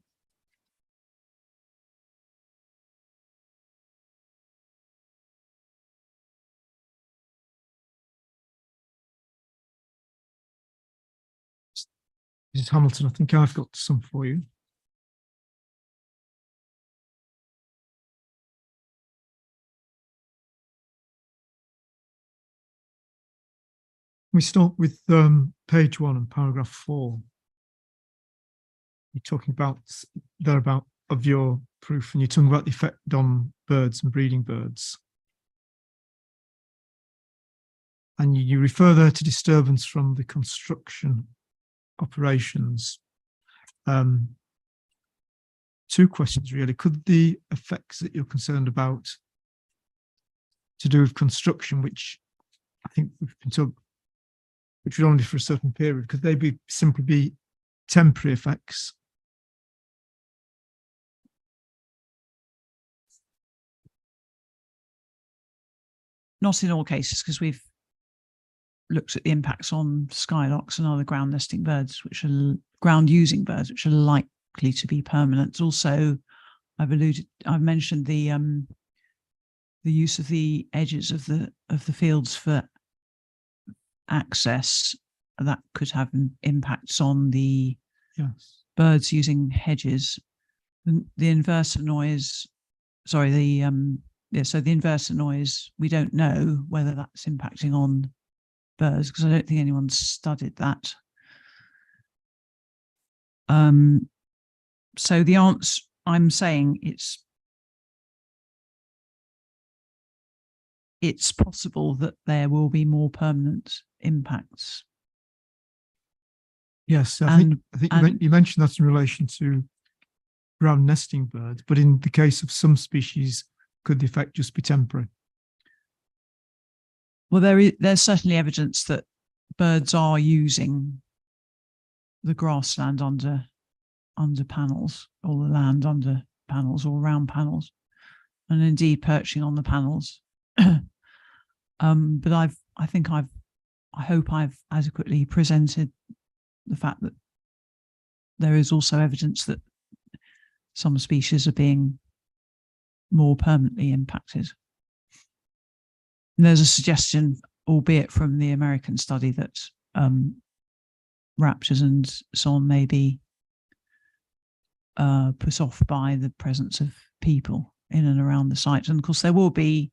Mrs. Hamilton, I think I've got some for you. We start with page 1 and paragraph 4. You're talking about thereabout of your proof, and you're talking about the effect on birds and breeding birds. And you refer there to disturbance from the construction operations. 2 questions really. Could the effects that you're concerned about to do with construction, which I think we've been told, which would only be for a certain period, could they simply be temporary effects? Not in all cases, because we've looked at the impacts on skylarks and other ground nesting birds, which are ground using birds, which are likely to be permanent. Also, I've mentioned the use of the edges of the fields for access that could have impacts on the birds using hedges. The inverter noise, sorry, the inverter noise, we don't know whether that's impacting on birds because I don't think anyone's studied that. So the answer, I'm saying it's possible that there will be more permanent impacts. Yes, I think you mentioned that in relation to ground nesting birds, but in the case of some species, could the effect just be temporary? Well, there's certainly evidence that birds are using the grassland under panels, or the land under panels, or around panels, and indeed perching on the panels. But I hope I've adequately presented the fact that there is also evidence that some species are being more permanently impacted. And there's a suggestion, albeit from the American study, that raptors and so on may be put off by the presence of people in and around the site. And of course, there will be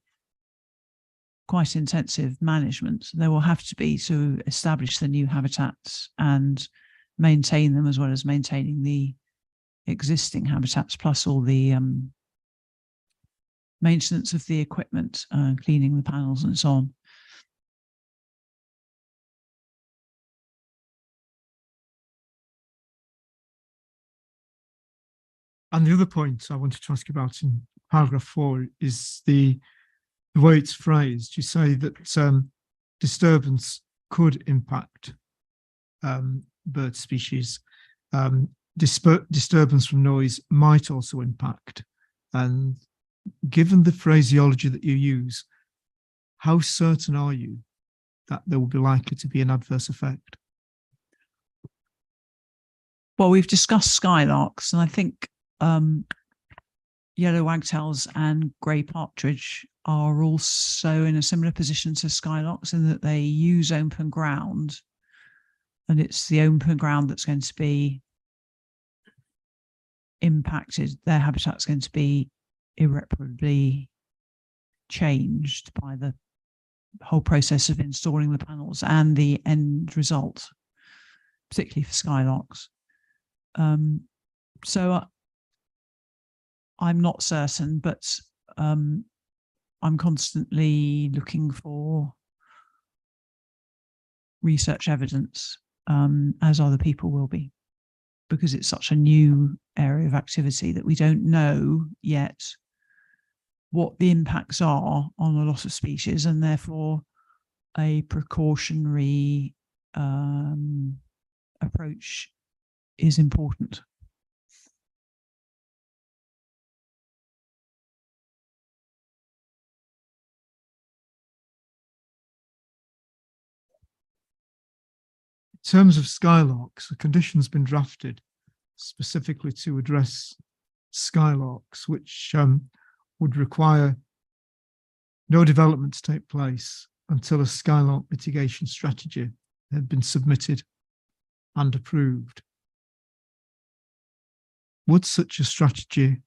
quite intensive management. There will have to be to establish the new habitats and maintain them, as well as maintaining the existing habitats, plus all the maintenance of the equipment, cleaning the panels and so on. And the other point I wanted to ask about in paragraph 4 is the the way it's phrased, you say that disturbance could impact bird species. Disturbance from noise might also impact. And given the phraseology that you use, how certain are you that there will be likely to be an adverse effect? Well, we've discussed skylarks, and I think yellow wagtails and grey partridge are also in a similar position to skylarks in that they use open ground, and it's the open ground that's going to be impacted. Their habitat's going to be irreparably changed by the whole process of installing the panels and the end result, particularly for skylarks. So I'm not certain, but I'm constantly looking for research evidence, as other people will be, because it's such a new area of activity that we don't know yet what the impacts are on a lot of species, and therefore a precautionary approach is important. In terms of skylarks, a condition's been drafted specifically to address skylarks, which would require no development to take place until a skylark mitigation strategy had been submitted and approved. Would such a strategy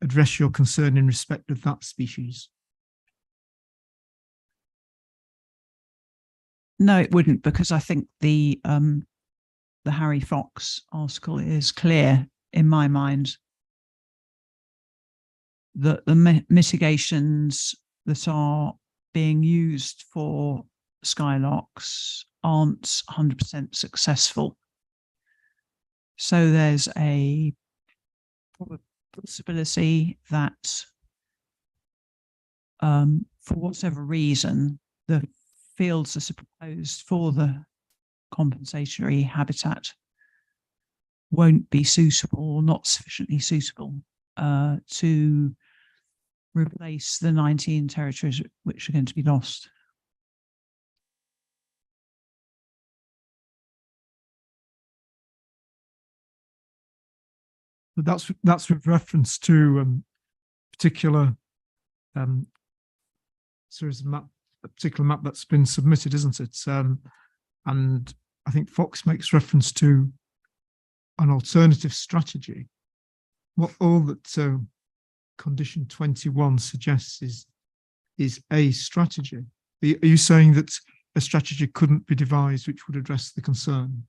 address your concern in respect of that species? No, it wouldn't, because I think the Harry Fox article is clear in my mind that the mitigations that are being used for skylarks aren't 100% successful. So there's a possibility that for whatever reason, the fields that are proposed for the compensatory habitat won't be suitable or not sufficiently suitable to replace the 19 territories which are going to be lost. But that's with reference to particular series of a particular map that's been submitted, isn't it? And I think Fox makes reference to an alternative strategy. What all that condition 21 suggests is a strategy. Are you saying that a strategy couldn't be devised which would address the concern?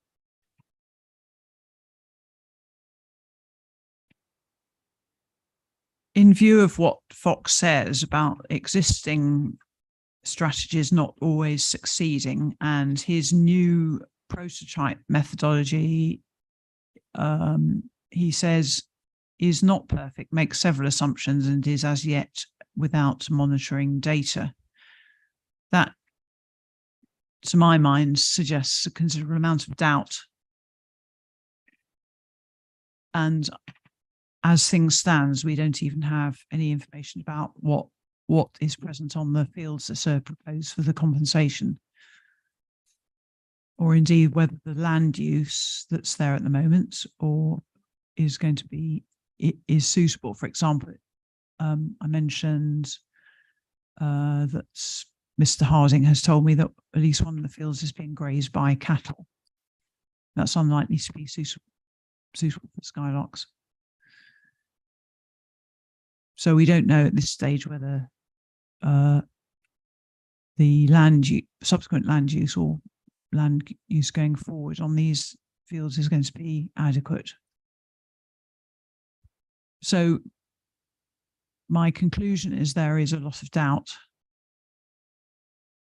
In view of what Fox says about existing strategies not always succeeding, and his new prototype methodology, he says, is not perfect, makes several assumptions, and is as yet without monitoring data. That, to my mind, suggests a considerable amount of doubt. And as things stand, we don't even have any information about what is present on the fields that are proposed for the compensation, or indeed whether the land use that's there at the moment or is going to be is suitable. For example, I mentioned that Mr. Harding has told me that at least one of the fields is being grazed by cattle. That's unlikely to be suitable for skylarks. So we don't know at this stage whether the subsequent land use or land use going forward on these fields is going to be adequate. So my conclusion is there is a lot of doubt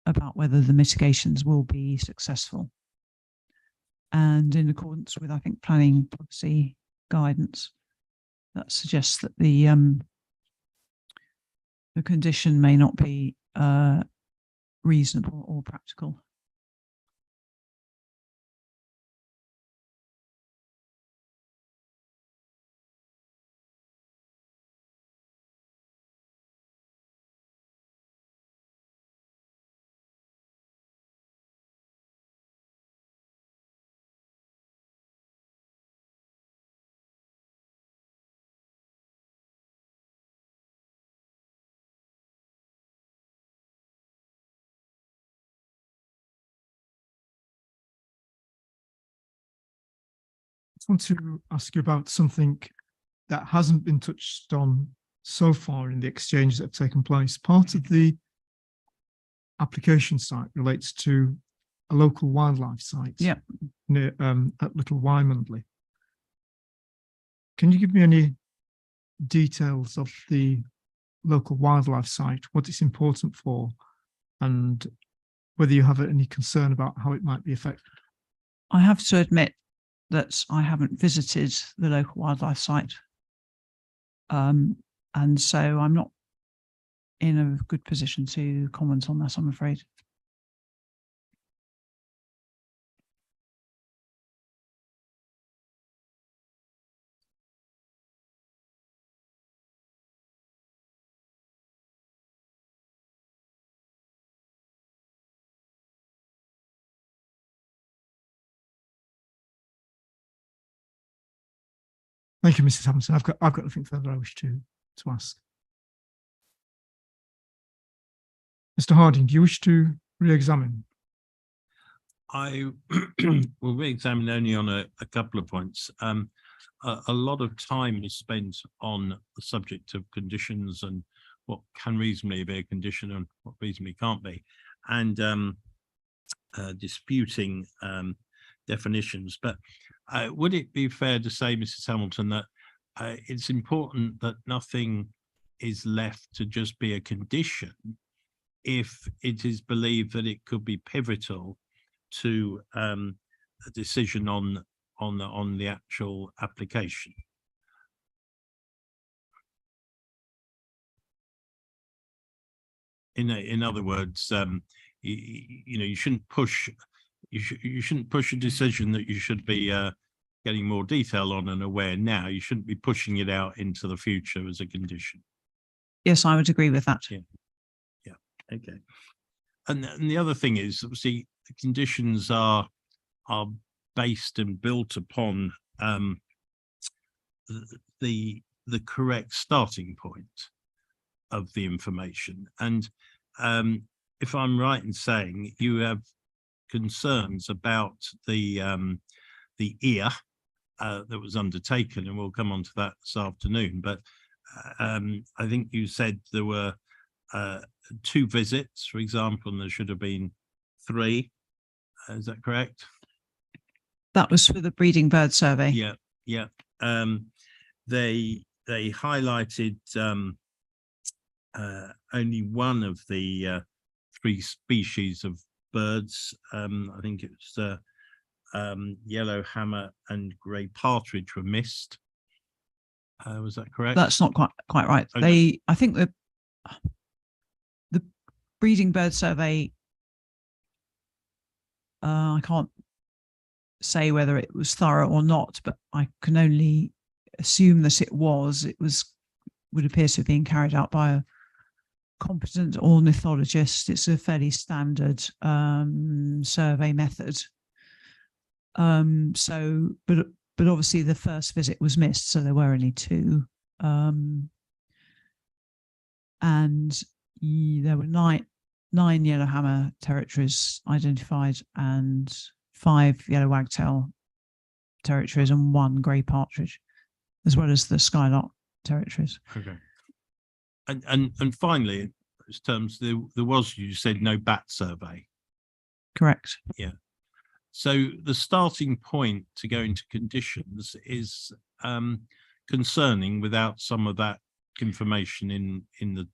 about whether the mitigations will be successful. And in accordance with, I think, planning policy guidance, that suggests that the the condition may not be reasonable or practical. I want to ask you about something that hasn't been touched on so far in the exchanges that have taken place. Part of the application site relates to a local wildlife site. Yeah. Near at Little Wymondley. Can you give me any details of the local wildlife site, what it's important for, and whether you have any concern about how it might be affected? I have to admit that I haven't visited the local wildlife site. And so I'm not in a good position to comment on that, I'm afraid. Thank you, Mrs. Hamilton. I've got nothing further I wish to ask. Mr. Harding, do you wish to re-examine? I will re-examine only on a couple of points. A lot of time is spent on the subject of conditions and what can reasonably be a condition and what reasonably can't be, and disputing definitions. But would it be fair to say, Mrs. Hamilton, that it's important that nothing is left to just be a condition if it is believed that it could be pivotal to a decision on the actual application? In other words, you know, you shouldn't push a decision that you should be getting more detail on and aware now. You shouldn't be pushing it out into the future as a condition. Yes, I would agree with that. Yeah. Okay. And the other thing is, obviously, the conditions are based and built upon the correct starting point of the information. And if I'm right in saying you have concerns about the EAR that was undertaken, and we'll come on to that this afternoon, but I think you said there were 2 visits, for example, and there should have been 3. Is that correct? That was for the breeding bird survey. Yeah. They highlighted only one of the 3 species of birds. I think it was yellow hammer and grey partridge were missed. Was that correct? That's not quite right. Okay. I think the breeding bird survey, I can't say whether it was thorough or not, but I can only assume that it would appear to have been carried out by a competent ornithologist. It's a fairly standard survey method. But obviously the first visit was missed, so there were only 2. And there were 9 yellowhammer territories identified and 5 yellow wagtail territories and 1 grey partridge, as well as the skylark territories. Okay. And finally, in those terms, there was, you said, no bat survey. Correct. Yeah. So the starting point to go into conditions is concerning without some of that information in the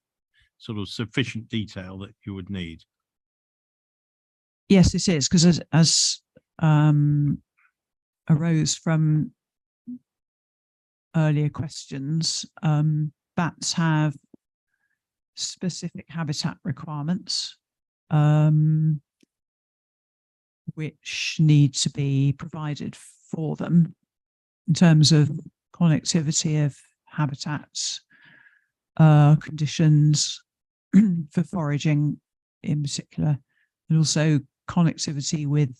sort of sufficient detail that you would need. Yes, it is, because as arose from earlier questions, bats have specific habitat requirements, which need to be provided for them in terms of connectivity of habitats, conditions for foraging in particular, and also connectivity with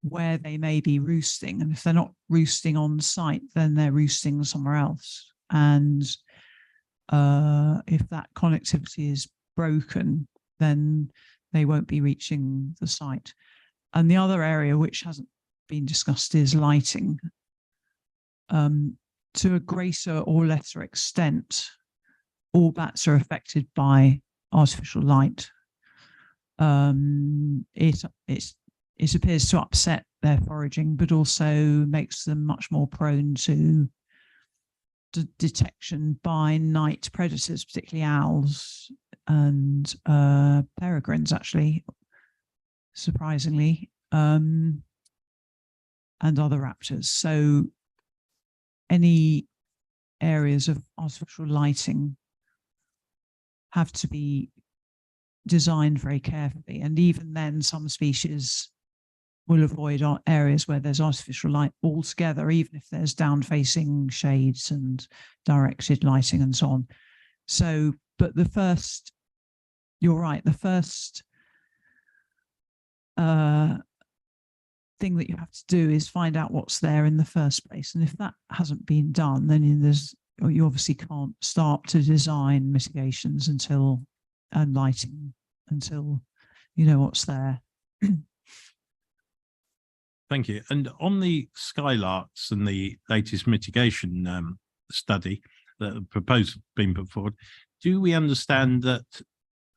where they may be roosting. And if they're not roosting on site, then they're roosting somewhere else. And if that connectivity is broken, then they won't be reaching the site. And the other area which hasn't been discussed is lighting. To a greater or lesser extent, all bats are affected by artificial light. It appears to upset their foraging, but also makes them much more prone to detection by night predators, particularly owls and peregrines, actually, surprisingly, and other raptors. So any areas of artificial lighting have to be designed very carefully. And even then, some species will avoid areas where there's artificial light altogether, even if there's down-facing shades and directed lighting and so on. So, but the first, you're right, the first thing that you have to do is find out what's there in the first place. And if that hasn't been done, then you obviously can't start to design mitigations and lighting until you know what's there. Thank you. And on the skylarks and the latest mitigation study that the proposal being put forward, do we understand that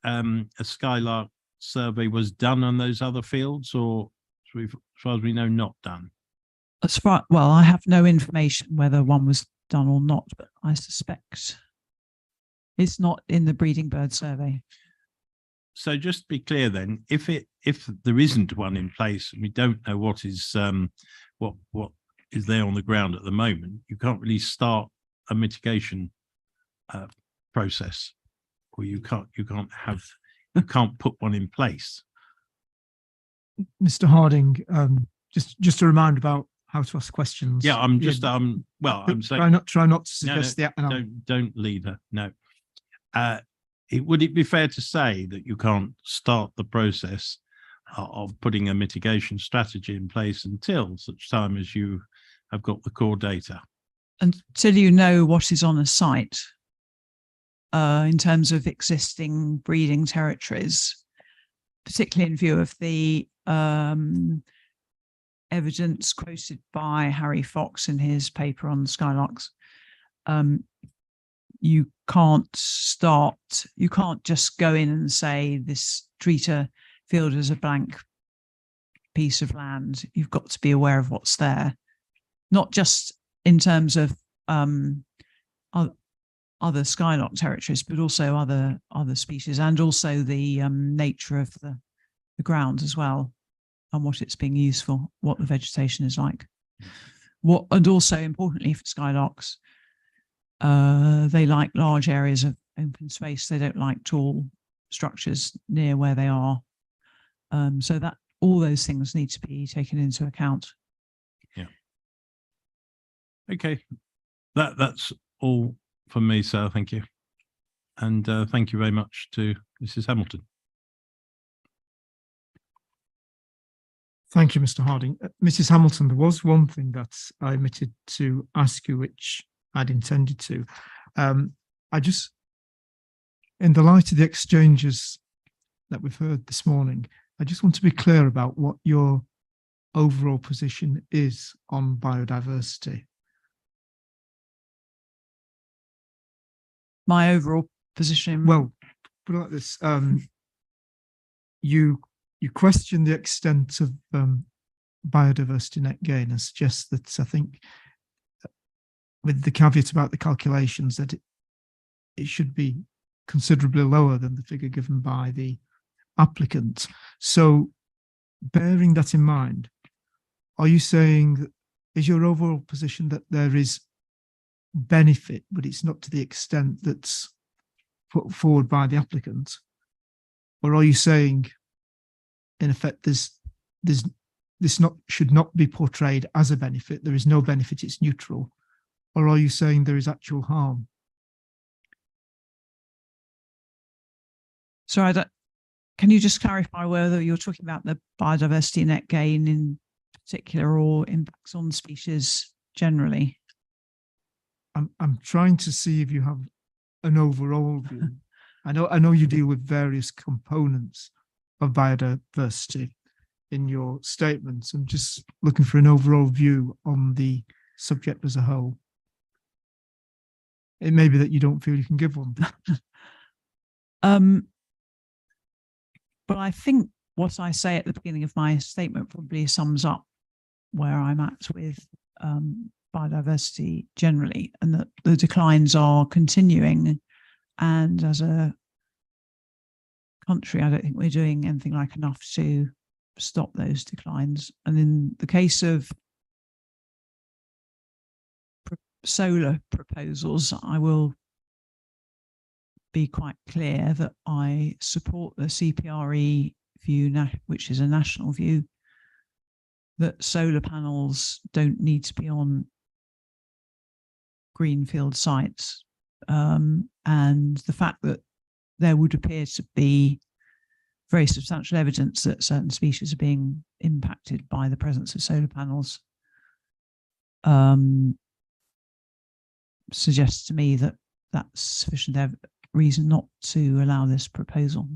a skylark survey was done on those other fields, or as far as we know, not done? Well, I have no information whether one was done or not, but I suspect it's not in the breeding bird survey. So just to be clear then, if there isn't one in place and we don't know what is what is there on the ground at the moment, you can't really start a mitigation process, or you can't put one in place. Mr. Harding, just a reminder about how to ask questions. Yeah, I'm just well, I'm saying try not to suggest don't lead her. No. Would it be fair to say that you can't start the process of putting a mitigation strategy in place until such time as you have got the core data? Until you know what is on a site in terms of existing breeding territories, particularly in view of the evidence quoted by Harry Fox in his paper on skylarks. You can't just go in and say this treat a field as a blank piece of land. You've got to be aware of what's there, not just in terms of other skylark territories, but also other species, and also the nature of the ground as well, and what it's being used for, what the vegetation is like. And also importantly for skylarks, they like large areas of open space. They don't like tall structures near where they are. So that all those things need to be taken into account. Yeah. Okay. That's all from me, sir. Thank you. And thank you very much to Mrs. Hamilton. Thank you, Mr. Harding. Mrs. Hamilton, there was one thing that I omitted to ask you, which I'd intended to. I just, in the light of the exchanges that we've heard this morning, I just want to be clear about what your overall position is on biodiversity. My overall position. Well, put it like this: you question the extent of biodiversity net gain and suggest that, I think, with the caveat about the calculations, that it should be considerably lower than the figure given by the applicant. So bearing that in mind, are you saying that is your overall position that there is benefit, but it's not to the extent that's put forward by the applicant? Or are you saying, in effect, this should not be portrayed as a benefit? There is no benefit, it's neutral. Or are you saying there is actual harm? So can you just clarify whether you're talking about the biodiversity net gain in particular or impacts on species generally? I'm trying to see if you have an overall view. I know you deal with various components of biodiversity in your statements. I'm just looking for an overall view on the subject as a whole. It may be that you don't feel you can give one. But I think what I say at the beginning of my statement probably sums up where I'm at with biodiversity generally, and that the declines are continuing. And as a country, I don't think we're doing anything like enough to stop those declines. And in the case of solar proposals, I will be quite clear that I support the CPRE view, which is a national view, that solar panels don't need to be on greenfield sites. And the fact that there would appear to be very substantial evidence that certain species are being impacted by the presence of solar panels suggests to me that that's sufficient reason not to allow this proposal.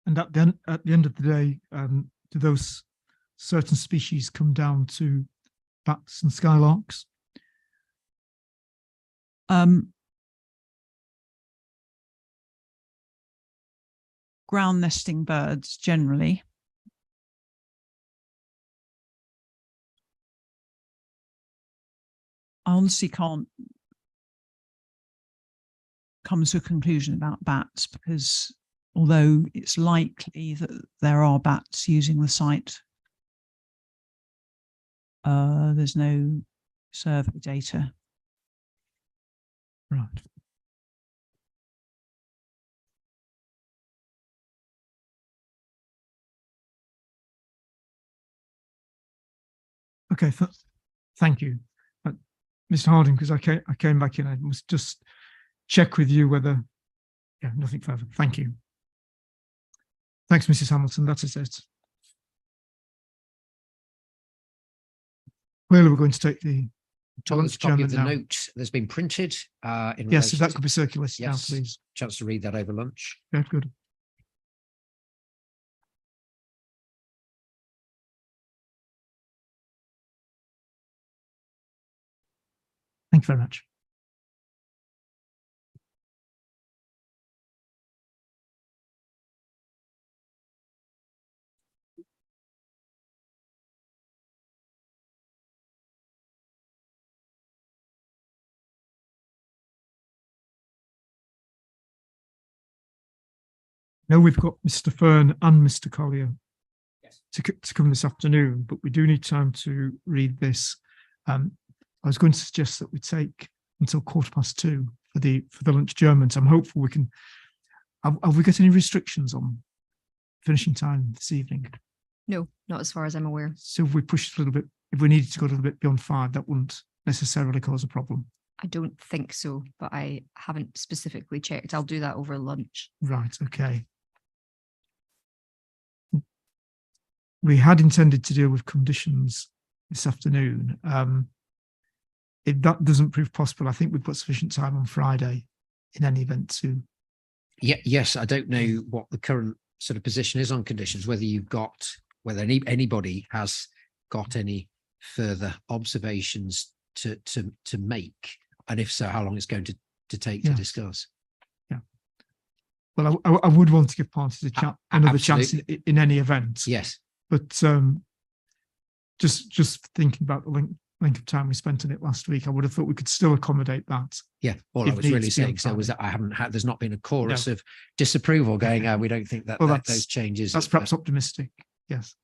And at the end of the day, do those certain species come down to bats and skylarks? Ground nesting birds generally. I honestly can't come to a conclusion about bats, because although it's likely that there are bats using the site, there's no survey data. Right. Okay, thank you. Mr. Harding, because I came back in, I must just check with you whether, yeah, nothing further. Thank you. Thanks, Mrs. Hamilton. That is it. Clearly, we're going to take the Thomas, copy chairman of the now. note that's been printed. In Yes, relation if that to- could be circulated now, Yes. please. Chance to read that over lunch. Yeah, good. Thank you very much. Now we've got Mr. Fern and Mr. Collier to come this afternoon, but we do need time to read this. I was going to suggest that we take until 2:15 for the lunch adjournment. I'm hopeful we can. Have we got any restrictions on finishing time this evening? No, not as far as I'm aware. So if we pushed a little bit, if we needed to go a little bit beyond 5, that wouldn't necessarily cause a problem. I don't think so, but I haven't specifically checked. I'll do that over lunch. Right, okay. We had intended to deal with conditions this afternoon. If that doesn't prove possible, I think we've got sufficient time on Friday in any event to. Yeah, yes, I don't know what the current sort of position is on conditions, whether anybody has got any further observations to make, and if so, how long it's going to take to discuss. Yeah. Well, I would want to give parties another chance in any event. Yes. But just thinking about the link length of time we spent on it last week, I would have thought we could still accommodate that. Yeah, all I If was needs really be saying on so was Friday. that I haven't had, there's not been a chorus of disapproval going, we don't think that, Well, that that's- those changes. That's have, perhaps optimistic. Yes.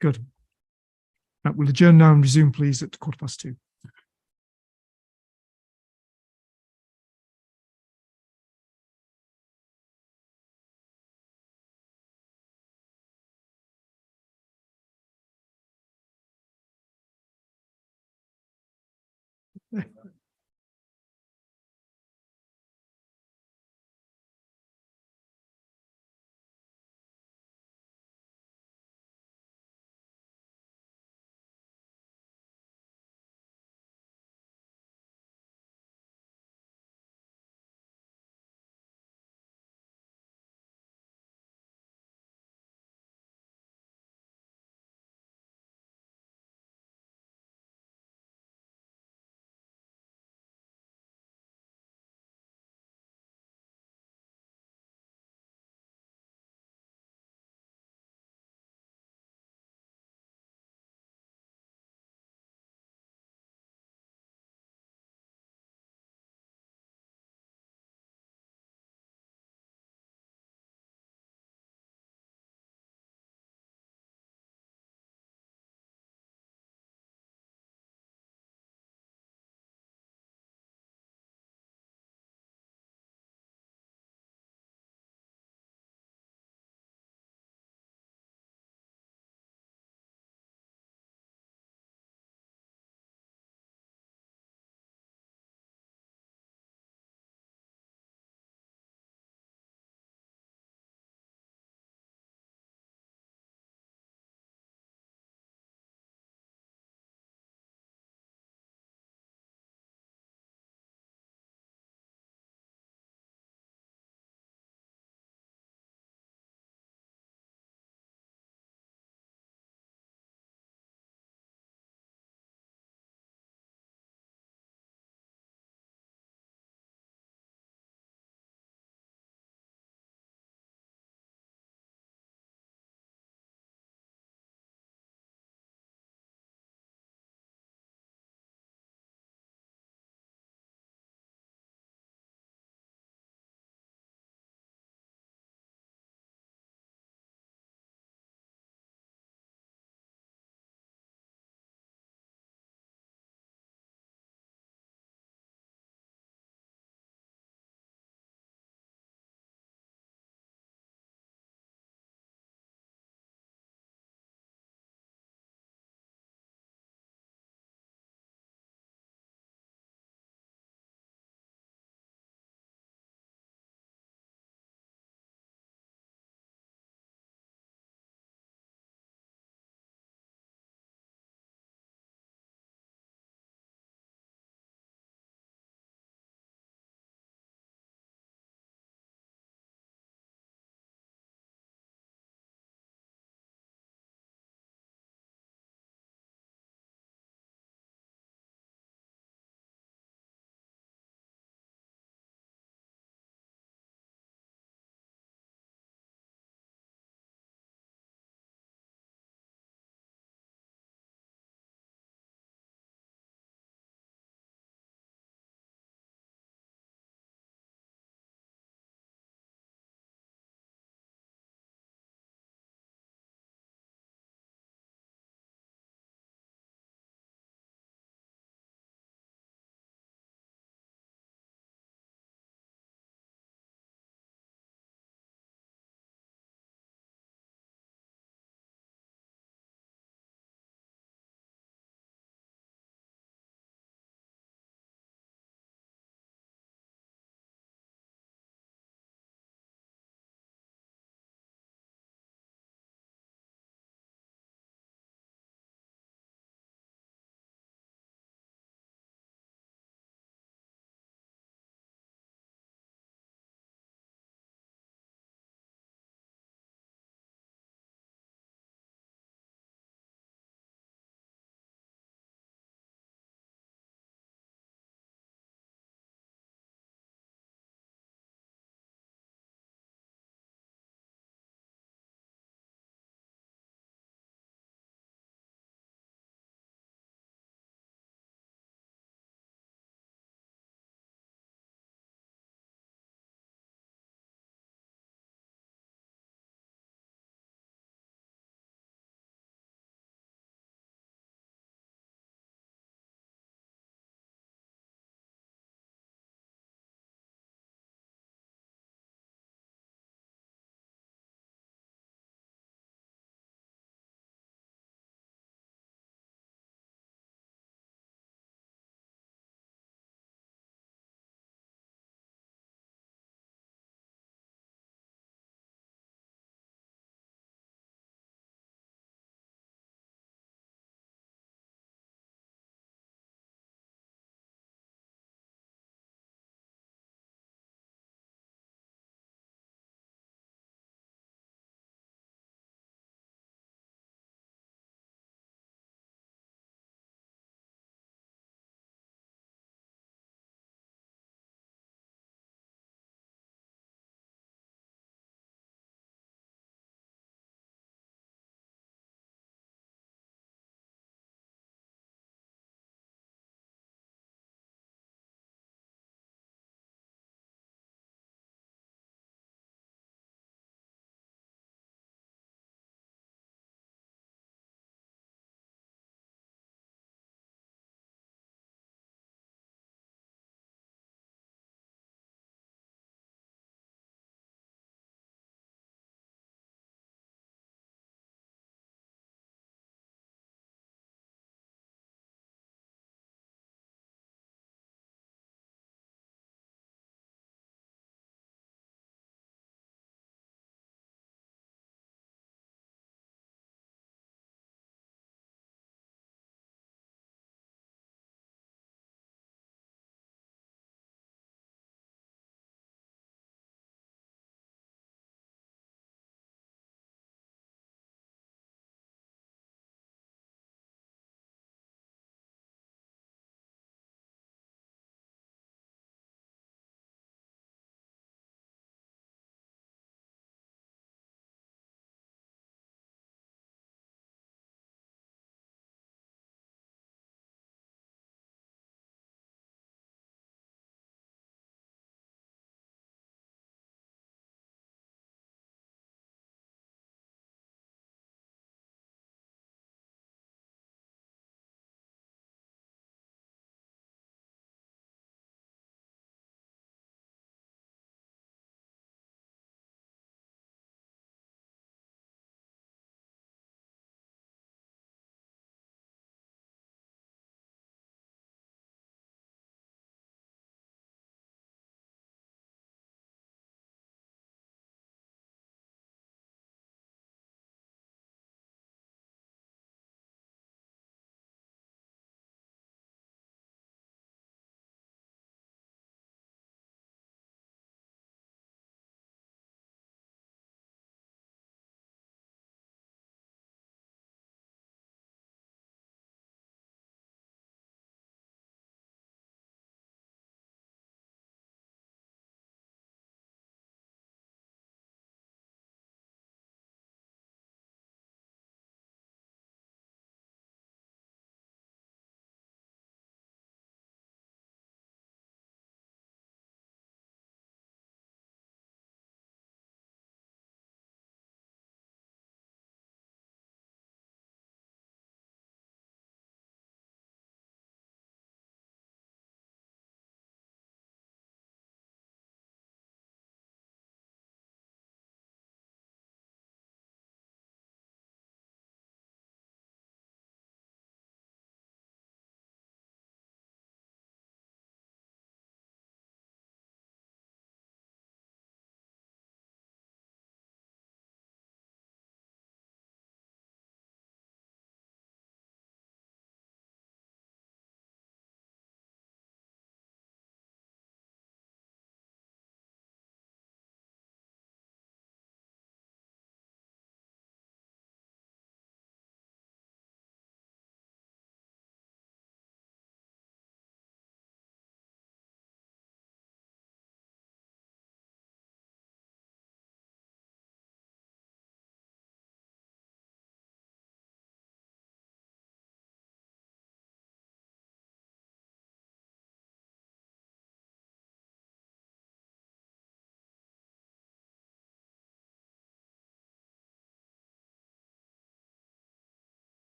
Good. Right, we'll adjourn now and resume, please, at 2:15.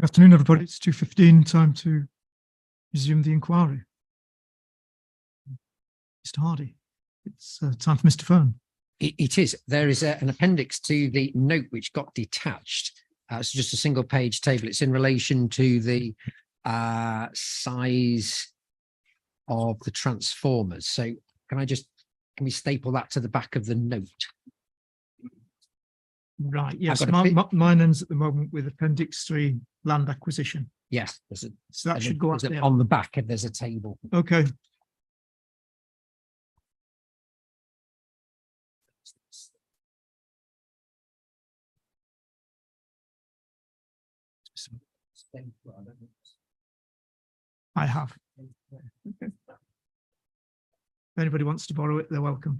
Good afternoon, everybody. It's 2:15, time to resume the inquiry. Mr. Hardy, it's time for Mr. Fern. It is. There is an appendix to the note which got detached. It's just a single page table. It's in relation to the size of the transformers. So can we staple that to the back of the note? Right, yes, got a bit- mine ends at the moment with Appendix 3, land acquisition. Yes, there's So that should go up there. on the back and there's a table. Okay, I have. If anybody wants to borrow it, they're welcome.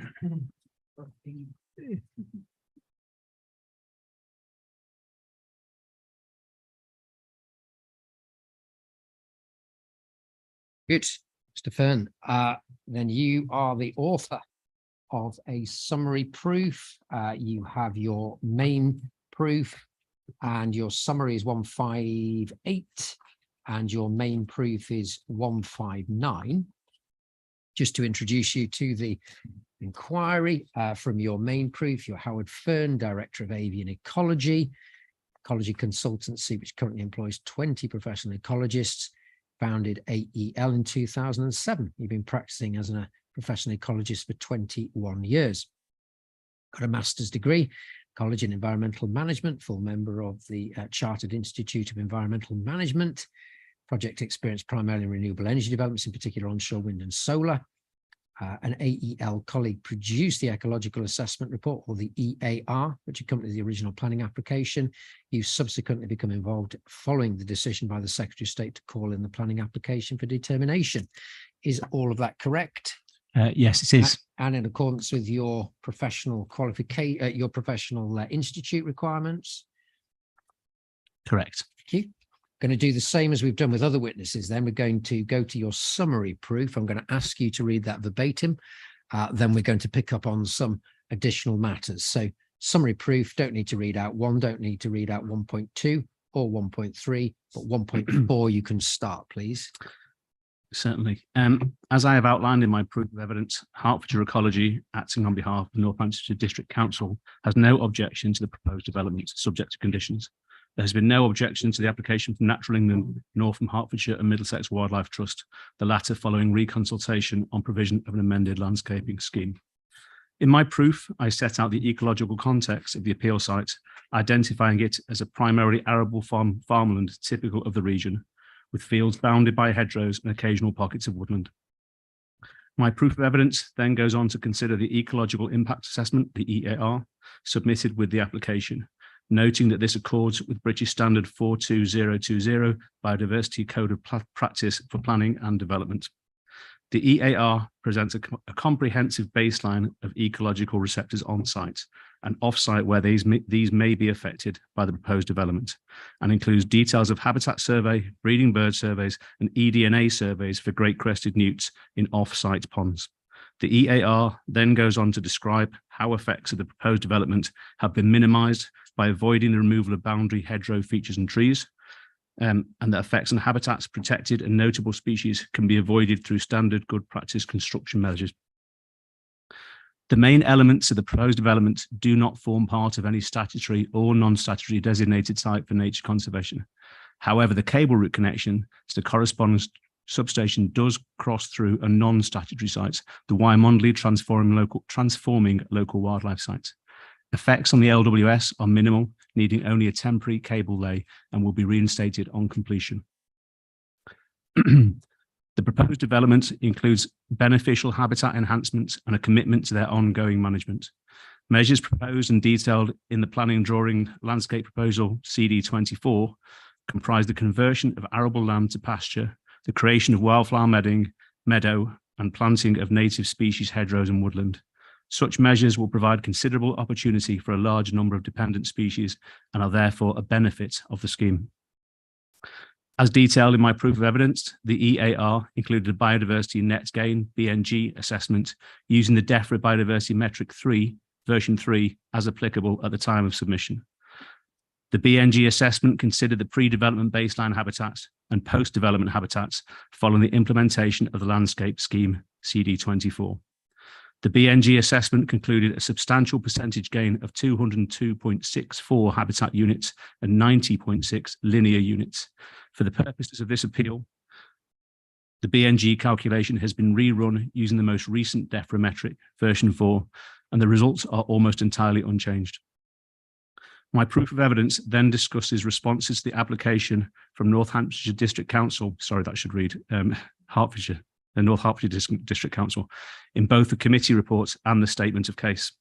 Good, Mr. Fern. Then you are the author of a summary proof. You have your main proof and your summary is 158 and your main proof is 159. Just to introduce you to the inquiry from your main proof, you're Howard Fern, Director of Avian Ecology Consultancy, which currently employs 20 professional ecologists, founded AEL in 2007. You've been practicing as a professional ecologist for 21 years. Got a master's degree, College in Environmental Management, full member of the Chartered Institute of Environmental Management, project experience primarily in renewable energy developments, in particular onshore wind and solar. An AEL colleague produced the Ecological Assessment Report, or the EAR, which accompanied the original planning application. You subsequently become involved following the decision by the Secretary of State to call in the planning application for determination. Is all of that correct? Yes, it is. And in accordance with your professional qualification, your professional institute requirements? Correct. Thank you. Going to do the same as we've done with other witnesses. Then we're going to go to your summary proof. I'm going to ask you to read that verbatim. Then we're going to pick up on some additional matters. So summary proof, don't need to read out 1, don't need to read out 1.2 or 1.3, but 1.4 you can start, please. Certainly. As I have outlined in my proof of evidence, Hertfordshire Ecology, acting on behalf of the Northamptonshire District Council, has no objection to the proposed development subject to conditions. There has been no objection to the application from Natural England, Northern Hertfordshire and Middlesex Wildlife Trust, the latter following reconsultation on provision of an amended landscaping scheme. In my proof, I set out the ecological context of the appeal site, identifying it as a primarily arable farmland typical of the region, with fields bounded by hedgerows and occasional pockets of woodland. My proof of evidence then goes on to consider the Ecological Impact Assessment, the EAR, submitted with the application, noting that this accords with British Standard 42020 Biodiversity Code of Practice for Planning and Development. The EAR presents a comprehensive baseline of ecological receptors on site and off-site where these may be affected by the proposed development, and includes details of habitat survey, breeding bird surveys, and eDNA surveys for great crested newts in off-site ponds. The EAR then goes on to describe how effects of the proposed development have been minimised by avoiding the removal of boundary hedgerow features and trees, and that effects on habitats, protected and notable species can be avoided through standard good practice construction measures. The main elements of the proposed development do not form part of any statutory or non-statutory designated site for nature conservation. However, the cable route connection to the corresponding substation does cross through a non-statutory site, the Wymondley transforming local wildlife site. Effects on the LWS are minimal, needing only a temporary cable lay, and will be reinstated on completion. The proposed development includes beneficial habitat enhancements and a commitment to their ongoing management. Measures proposed and detailed in the planning drawing landscape proposal CD24 comprise the conversion of arable land to pasture, the creation of wildflower meadow, and planting of native species hedgerows and woodland. Such measures will provide considerable opportunity for a large number of dependent species and are therefore a benefit of the scheme. As detailed in my proof of evidence, the EAR included a biodiversity net gain BNG assessment using the DEFRA Biodiversity Metric 3, version 3, as applicable at the time of submission. The BNG assessment considered the pre-development baseline habitats and post-development habitats following the implementation of the landscape scheme CD24. The BNG assessment concluded a substantial percentage gain of 202.64 habitat units and 90.6 linear units. For the purposes of this appeal, the BNG calculation has been rerun using the most recent DEFRA metric, version 4, and the results are almost entirely unchanged. My proof of evidence then discusses responses to the application from North Hampshire District Council, sorry, that should read Hertfordshire, the North Hertfordshire District Council, in both the committee reports and the statement of case.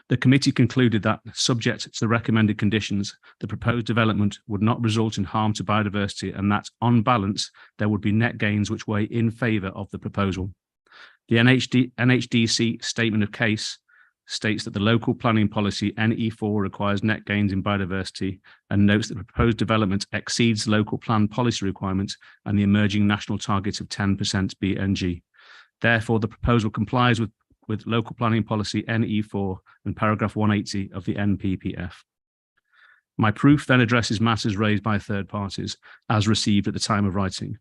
The committee concluded that, subject to the recommended conditions, the proposed development would not result in harm to biodiversity and that, on balance, there would be net gains which weigh in favour of the proposal. The NHDC statement of case states that the local planning policy NE4 requires net gains in biodiversity and notes that the proposed development exceeds local plan policy requirements and the emerging national target of 10% BNG. Therefore, the proposal complies with local planning policy NE4 and paragraph 180 of the NPPF. My proof then addresses matters raised by third parties as received at the time of writing.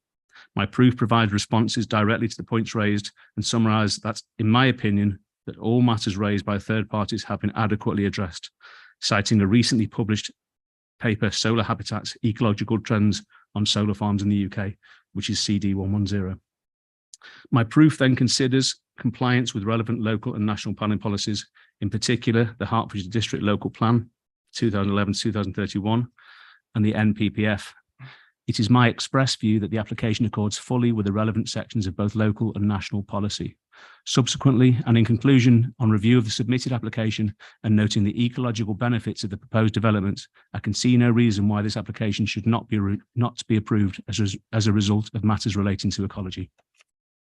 My proof provides responses directly to the points raised and summarises that, in my opinion, that all matters raised by third parties have been adequately addressed, citing a recently published paper, Solar Habitats, Ecological Trends on Solar Farms in the UK, which is CD110. My proof then considers compliance with relevant local and national planning policies, in particular the Hertfordshire District Local Plan 2011-2031 and the NPPF. It is my express view that the application accords fully with the relevant sections of both local and national policy. Subsequently, and in conclusion, on review of the submitted application and noting the ecological benefits of the proposed developments, I can see no reason why this application should not be approved as a result of matters relating to ecology.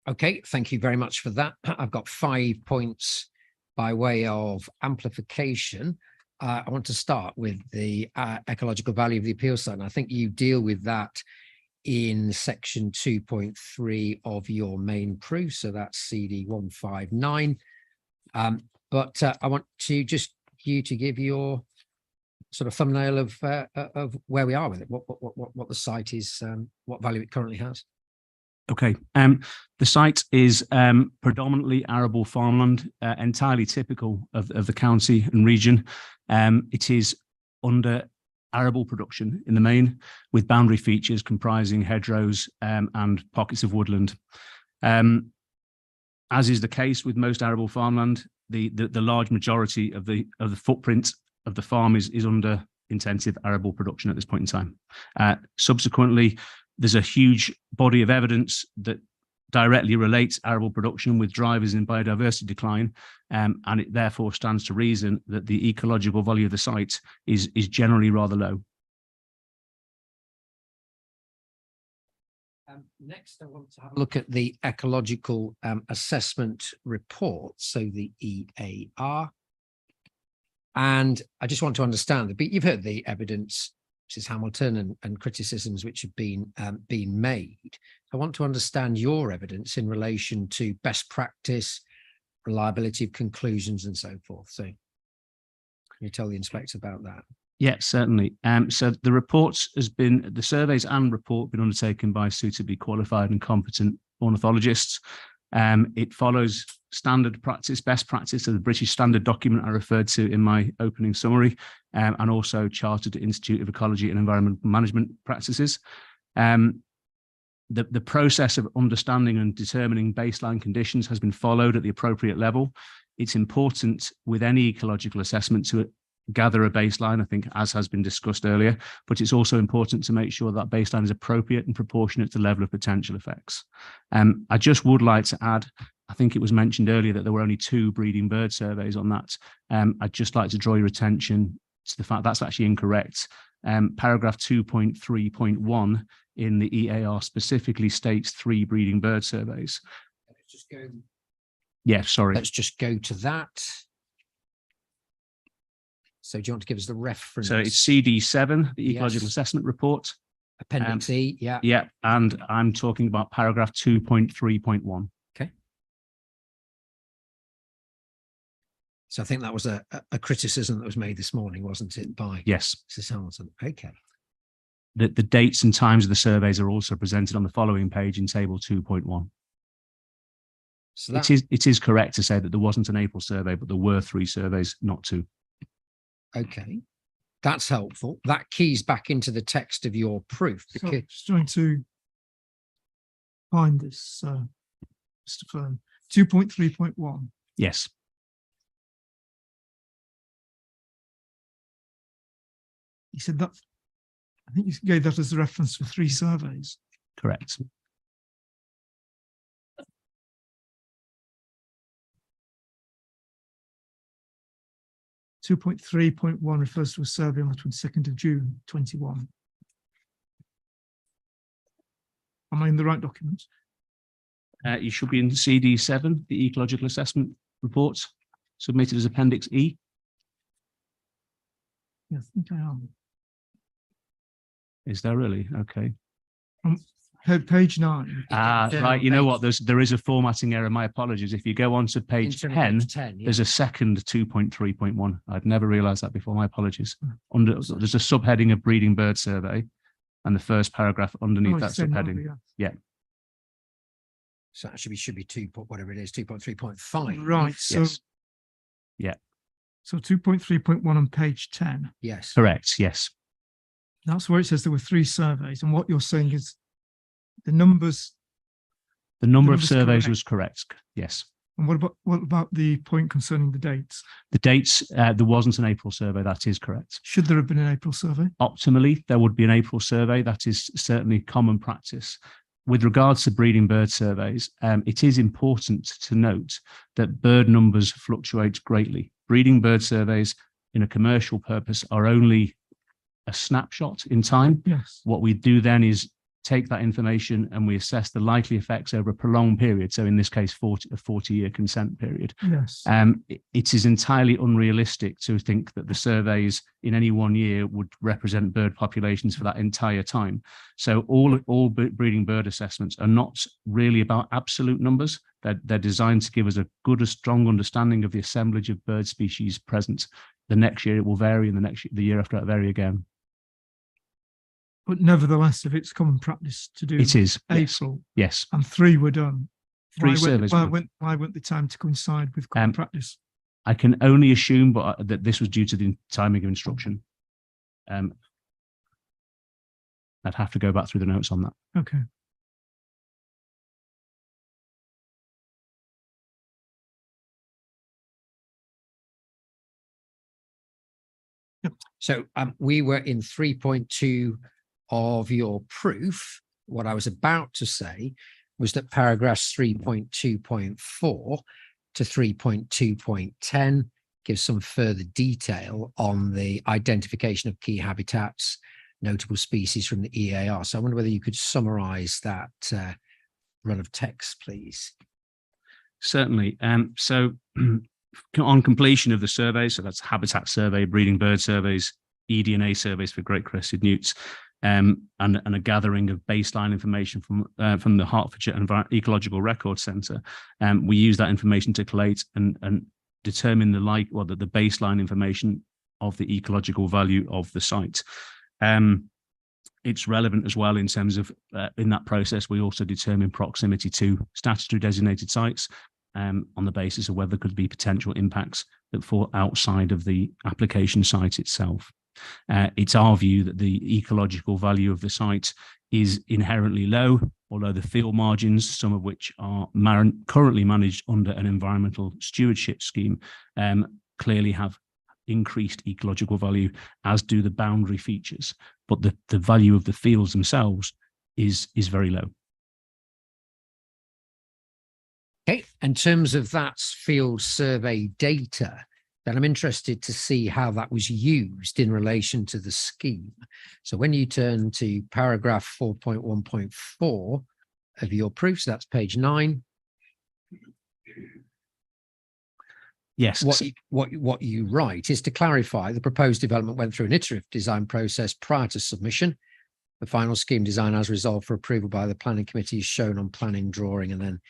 Okay, thank you very much for that. I've got 5 points by way of amplification. I want to start with the ecological value of the appeal site. And I think you deal with that in section 2.3 of your main proof. So that's CD 159. But I want to just you to give your sort of thumbnail of where we are with it, what the site is, what value it currently has. Okay, the site is predominantly arable farmland, entirely typical of the county and region. It is under arable production in the main, with boundary features comprising hedgerows and pockets of woodland. As is the case with most arable farmland, the large majority of the footprint of the farm is under intensive arable production at this point in time. Subsequently, there's a huge body of evidence that directly relates arable production with drivers in biodiversity decline, and it therefore stands to reason that the ecological value of the site is generally rather low. Next, I want to have a look at the ecological assessment report, so the EAR. And I just want to understand, you've heard the evidence, Mrs. Hamilton, and criticisms which have been made. I want to understand your evidence in relation to best practice, reliability of conclusions, and so forth. So can you tell the inspector about that? Yeah, certainly. So the surveys and report been undertaken by suitably qualified and competent ornithologists. It follows standard practice, best practice of the British Standard document I referred to in my opening summary, and also Chartered Institute of Ecology and Environmental Management practices. The process of understanding and determining baseline conditions has been followed at the appropriate level. It's important with any ecological assessment to gather a baseline, I think, as has been discussed earlier, but it's also important to make sure that baseline is appropriate and proportionate to the level of potential effects. I just would like to add, I think it was mentioned earlier that there were only 2 breeding bird surveys on that. I'd just like to draw your attention to the fact that's actually incorrect. Paragraph 2.3.1 in the EAR specifically states 3 breeding bird surveys. Let's just go. Yeah, sorry. Let's just go to that. So do you want to give us the reference? So it's CD7, the Ecological Assessment Report. Appendix E, yeah. Yeah, and I'm talking about paragraph 2.3.1. Okay. So I think that was a criticism that was made this morning, wasn't it, by Yes. Mrs. Hamilton? Okay. The dates and times of the surveys are also presented on the following page in table 2.1. So that, It is correct to say that there wasn't an April survey, but there were 3 surveys, not 2. okay. That's helpful. That keys back into the text of your proof. So Because, just trying to find this, Mr. Fern. 2.3.1. Yes. You said that, I think you gave that as a reference for 3 surveys. Correct. Two 2.3.1 refers to a survey on the 22nd of June, 21. Am I in the right document? You should be in CD7, the ecological assessment report, submitted as Appendix E. Yeah, I think I am. Is there really? Okay. Page 9. Right. You know what? There is a formatting error. My apologies. If you go on to page 10, there's a second 2.3.1. I'd never realized that before. My apologies. There's a subheading of breeding bird survey, and the first paragraph underneath that subheading. Yeah. So that should be 2. Whatever it is, 2.3.5. Right. So, Yes. Yeah. so 2.3.1 on page 10. Yes. Correct. Yes. That's where it says there were 3 surveys. And what you're saying is the numbers. The number of number's surveys correct. was correct. Yes. And what about the point concerning the dates? The dates, there wasn't an April survey. That is correct. Should there have been an April survey? Optimally, there would be an April survey. That is certainly common practice. With regards to breeding bird surveys, it is important to note that bird numbers fluctuate greatly. Breeding bird surveys in a commercial purpose are only a snapshot in time. Yes. What we do then is take that information and we assess the likely effects over a prolonged period. So in this case, a 40-year consent period. Yes. It is entirely unrealistic to think that the surveys in any one year would represent bird populations for that entire time. So all breeding bird assessments are not really about absolute numbers. They're designed to give us a strong understanding of the assemblage of bird species present. The next year it will vary, and the year after it will vary again. But nevertheless, if it's common practice to do It is. Yes. April Yes. and 3 were done, 3 surveys. why weren't the time to coincide with common practice? I can only assume that this was due to the timing of instruction. I'd have to go back through the notes on that. Okay. So we were in 3.2 of your proof. What I was about to say was that paragraphs 3.2.4 to 3.2.10 gives some further detail on the identification of key habitats, notable species from the EAR. So I wonder whether you could summarize that run of text, please. Certainly. So on completion of the survey, so that's habitat survey, breeding bird surveys, eDNA surveys for great crested newts, and a gathering of baseline information from the Hertfordshire Ecological Record Centre. We use that information to collate and determine the baseline information of the ecological value of the site. It's relevant as well in terms of in that process, we also determine proximity to statutory designated sites on the basis of whether there could be potential impacts that fall outside of the application site itself. It's our view that the ecological value of the site is inherently low, although the field margins, some of which are currently managed under an environmental stewardship scheme, clearly have increased ecological value, as do the boundary features. But the value of the fields themselves is very low. Okay, in terms of that field survey data, then I'm interested to see how that was used in relation to the scheme. So when you turn to paragraph 4.1.4 of your proof, so that's page 9. Yes. What you write is to clarify the proposed development went through an iterative design process prior to submission. The final scheme design as resolved for approval by the planning committee is shown on planning drawing, and then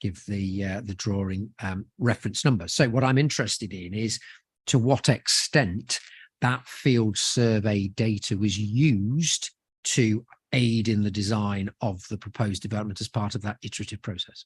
give the drawing reference number. So what I'm interested in is to what extent that field survey data was used to aid in the design of the proposed development as part of that iterative process.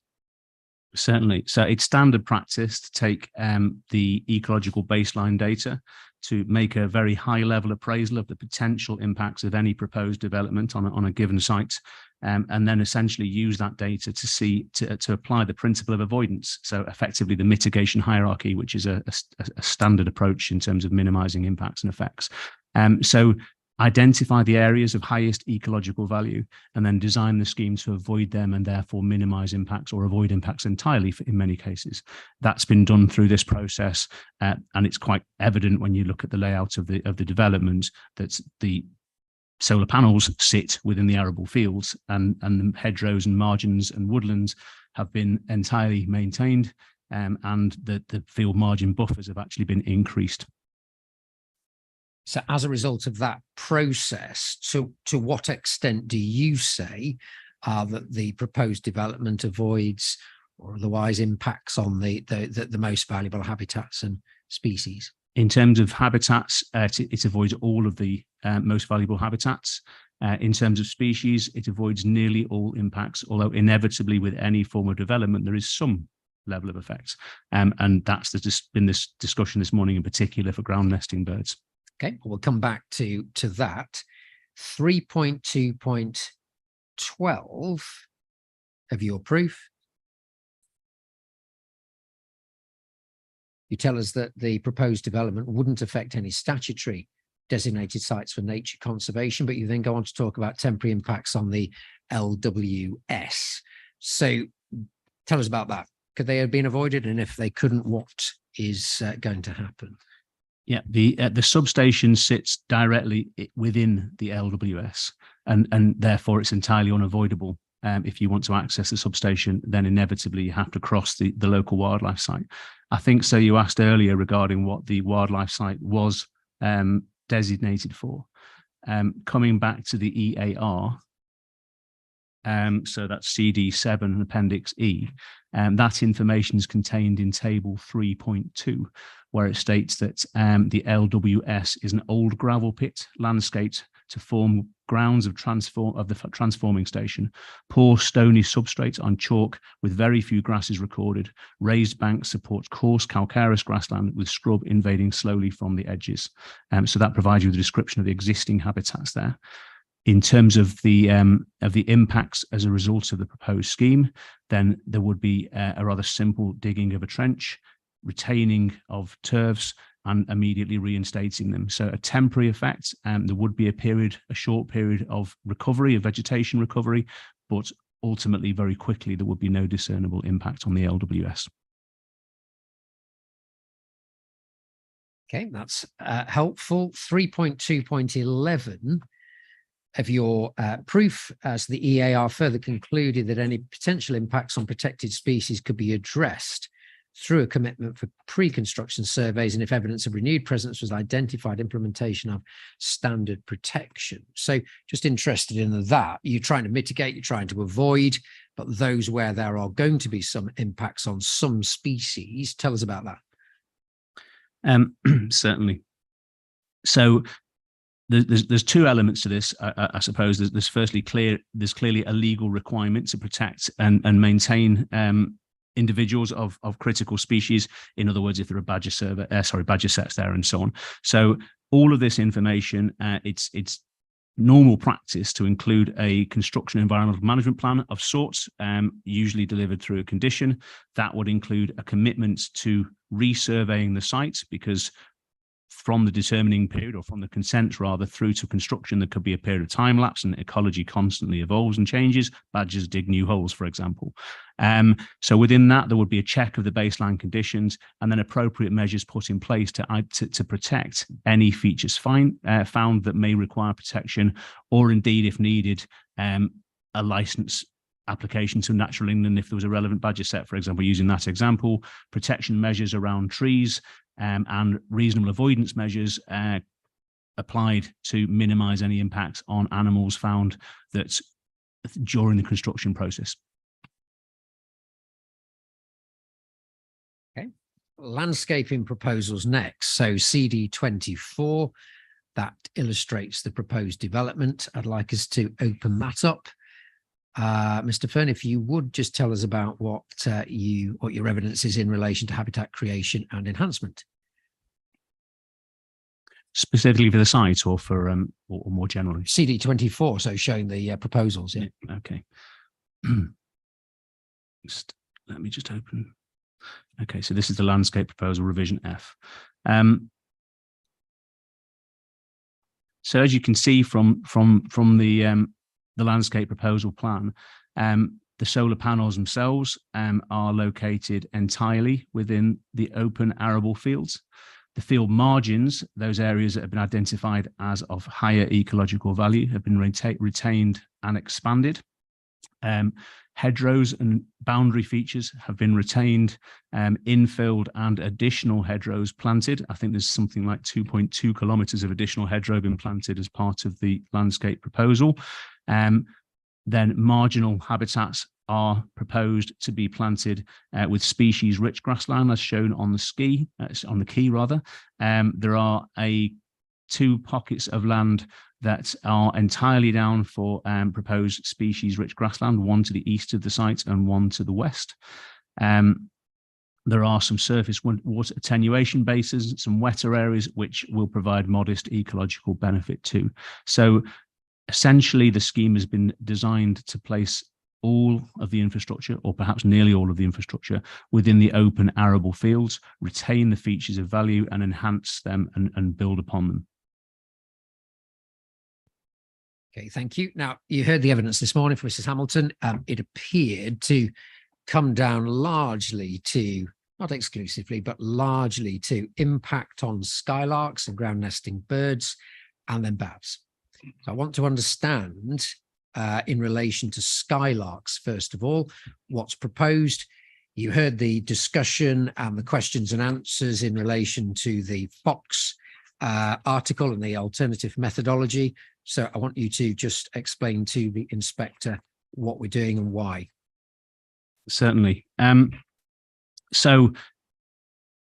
Certainly. So it's standard practice to take the ecological baseline data to make a very high level appraisal of the potential impacts of any proposed development on a given site, and then essentially use that data to see to apply the principle of avoidance. So effectively the mitigation hierarchy, which is a standard approach in terms of minimizing impacts and effects. So identify the areas of highest ecological value and then design the scheme to avoid them and therefore minimize impacts or avoid impacts entirely in many cases. That's been done through this process, and it's quite evident when you look at the layout of the development that the solar panels sit within the arable fields, and the hedgerows and margins and woodlands have been entirely maintained, and the field margin buffers have actually been increased. So as a result of that process, to what extent do you say that the proposed development avoids or otherwise impacts on the most valuable habitats and species? In terms of habitats, it avoids all of the most valuable habitats. In terms of species, it avoids nearly all impacts, although inevitably with any form of development, there is some level of effects. And that's been this discussion this morning in particular for ground nesting birds. Okay, we'll come back to that. 3.2.12 of your proof. You tell us that the proposed development wouldn't affect any statutory designated sites for nature conservation, but you then go on to talk about temporary impacts on the LWS. So tell us about that. Could they have been avoided? And if they couldn't, what is going to happen? Yeah, the substation sits directly within the LWS, and therefore it's entirely unavoidable. If you want to access the substation, then inevitably you have to cross the local wildlife site. I think so. You asked earlier regarding what the wildlife site was designated for. Coming back to the EAR, so that's CD7 Appendix E, that information is contained in Table 3.2, where it states that the LWS is an old gravel pit landscaped to form grounds of the transforming station, poor stony substrate on chalk with very few grasses recorded. Raised banks support coarse calcareous grassland with scrub invading slowly from the edges. So that provides you with a description of the existing habitats there. In terms of the impacts as a result of the proposed scheme, then there would be a rather simple digging of a trench, retaining of turfs, and immediately reinstating them. So a temporary effect, there would be a short period of recovery, of vegetation recovery, but ultimately very quickly there would be no discernible impact on the LWS. Okay, that's helpful. 3.2.11 of your proof, as the EAR further concluded that any potential impacts on protected species could be addressed through a commitment for pre-construction surveys, and if evidence of renewed presence was identified, implementation of standard protection. So just interested in that. You're trying to mitigate, you're trying to avoid, but those where there are going to be some impacts on some species, tell us about that. Certainly. So there's two elements to this, I suppose. There's firstly there's clearly a legal requirement to protect and maintain individuals of critical species. In other words, if there are badger sets there and so on. So all of this information, it's normal practice to include a construction environmental management plan of sorts, usually delivered through a condition. That would include a commitment to resurveying the site, because from the determining period, or from the consent rather, through to construction, there could be a period of time lapse, and ecology constantly evolves and changes. Badgers dig new holes, for example. So within that, there would be a check of the baseline conditions, and then appropriate measures put in place to protect any features found that may require protection, or indeed, if needed, a license application to Natural England if there was a relevant badger set, for example, using that example. Protection measures around trees and reasonable avoidance measures applied to minimize any impacts on animals found during the construction process. landscaping proposals next. So CD 24, that illustrates the proposed development. I'd like us to open that up. Mr. Fern, if you would just tell us about what your evidence is in relation to habitat creation and enhancement. Specifically for the site or for or more generally? CD 24, so showing the proposals. Yeah. Okay. Let me just open. Okay, so this is the landscape proposal revision F. So as you can see from the landscape proposal plan, the solar panels themselves are located entirely within the open arable fields. The field margins, those areas that have been identified as of higher ecological value, have been retained and expanded. Hedgerows and boundary features have been retained, infilled, and additional hedgerows planted. I think there's something like 2.2 kilometres of additional hedgerow been planted as part of the landscape proposal. Then marginal habitats are proposed to be planted with species-rich grassland, as shown on the key rather. There are two pockets of land that are entirely down for proposed species-rich grassland, one to the east of the site and one to the west. There are some surface water attenuation bases, some wetter areas, which will provide modest ecological benefit too. So essentially, the scheme has been designed to place all of the infrastructure, or perhaps nearly all of the infrastructure, within the open arable fields, retain the features of value and enhance them and build upon them. Okay, thank you. Now, you heard the evidence this morning from Mrs. Hamilton. It appeared to come down largely to, not exclusively, but largely to impact on skylarks and ground nesting birds, and then bats. So I want to understand in relation to skylarks, first of all, what's proposed. You heard the discussion and the questions and answers in relation to the Fox article and the alternative methodology. So I want you to just explain to the inspector what we're doing and why. Certainly. So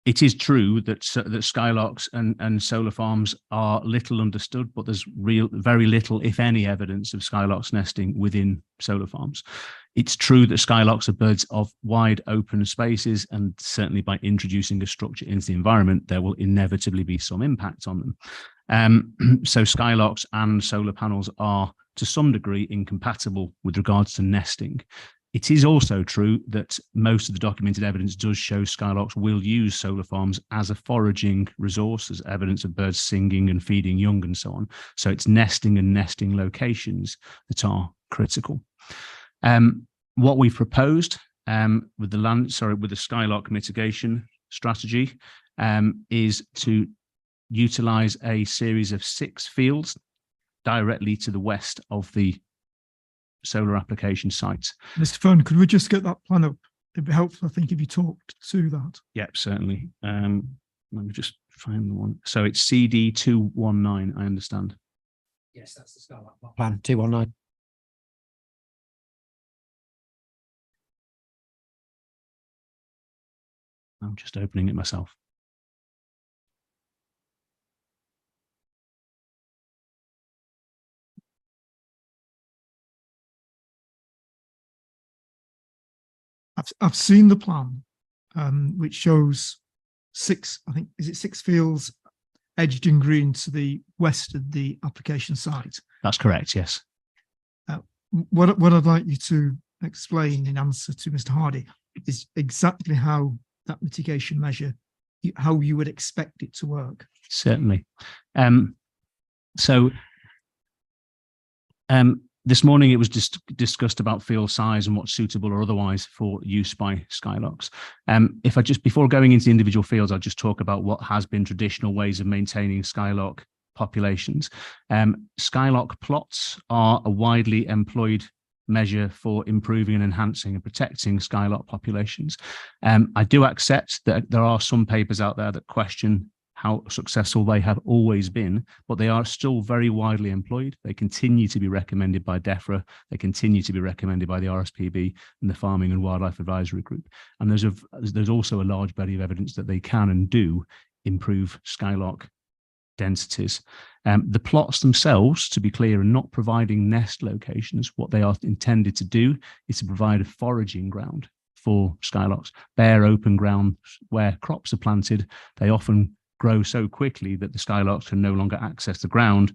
it is true that skylarks and solar farms are little understood, but there's very little, if any, evidence of skylarks nesting within solar farms. It's true that skylarks are birds of wide open spaces, and certainly by introducing a structure into the environment, there will inevitably be some impact on them. So skylarks and solar panels are to some degree incompatible with regards to nesting. It is also true that most of the documented evidence does show skylarks will use solar farms as a foraging resource, as evidence of birds singing and feeding young and so on. So it's nesting and nesting locations that are critical. What we've proposed with the skylark mitigation strategy is to utilize a series of 6 fields directly to the west of the solar application sites. Mr. Fern, could we just get that plan up? It'd be helpful, I think, if you talked to that. Yep, certainly. Let me just find the one. So it's CD 219, I understand. Yes, that's the skylark plan 219. I'm just opening it myself. I've seen the plan, which shows 6, I think, is it 6 fields edged in green to the west of the application site? That's correct, yes. What I'd like you to explain in answer to Mr. Hardy is exactly how that mitigation measure, how you would expect it to work. Certainly. This morning it was just discussed about field size and what's suitable or otherwise for use by skylarks. If I just, before going into the individual fields, I'll just talk about what has been traditional ways of maintaining skylark populations. Skylark plots are a widely employed measure for improving and enhancing and protecting skylark populations. I do accept that there are some papers out there that question how successful they have always been, but they are still very widely employed. They continue to be recommended by DEFRA. They continue to be recommended by the RSPB and the Farming and Wildlife Advisory Group. And there's also a large body of evidence that they can and do improve skylark densities. The plots themselves, to be clear, are not providing nest locations. What they are intended to do is to provide a foraging ground for skylarks. Bare open ground where crops are planted, they often grow so quickly that the skylarks can no longer access the ground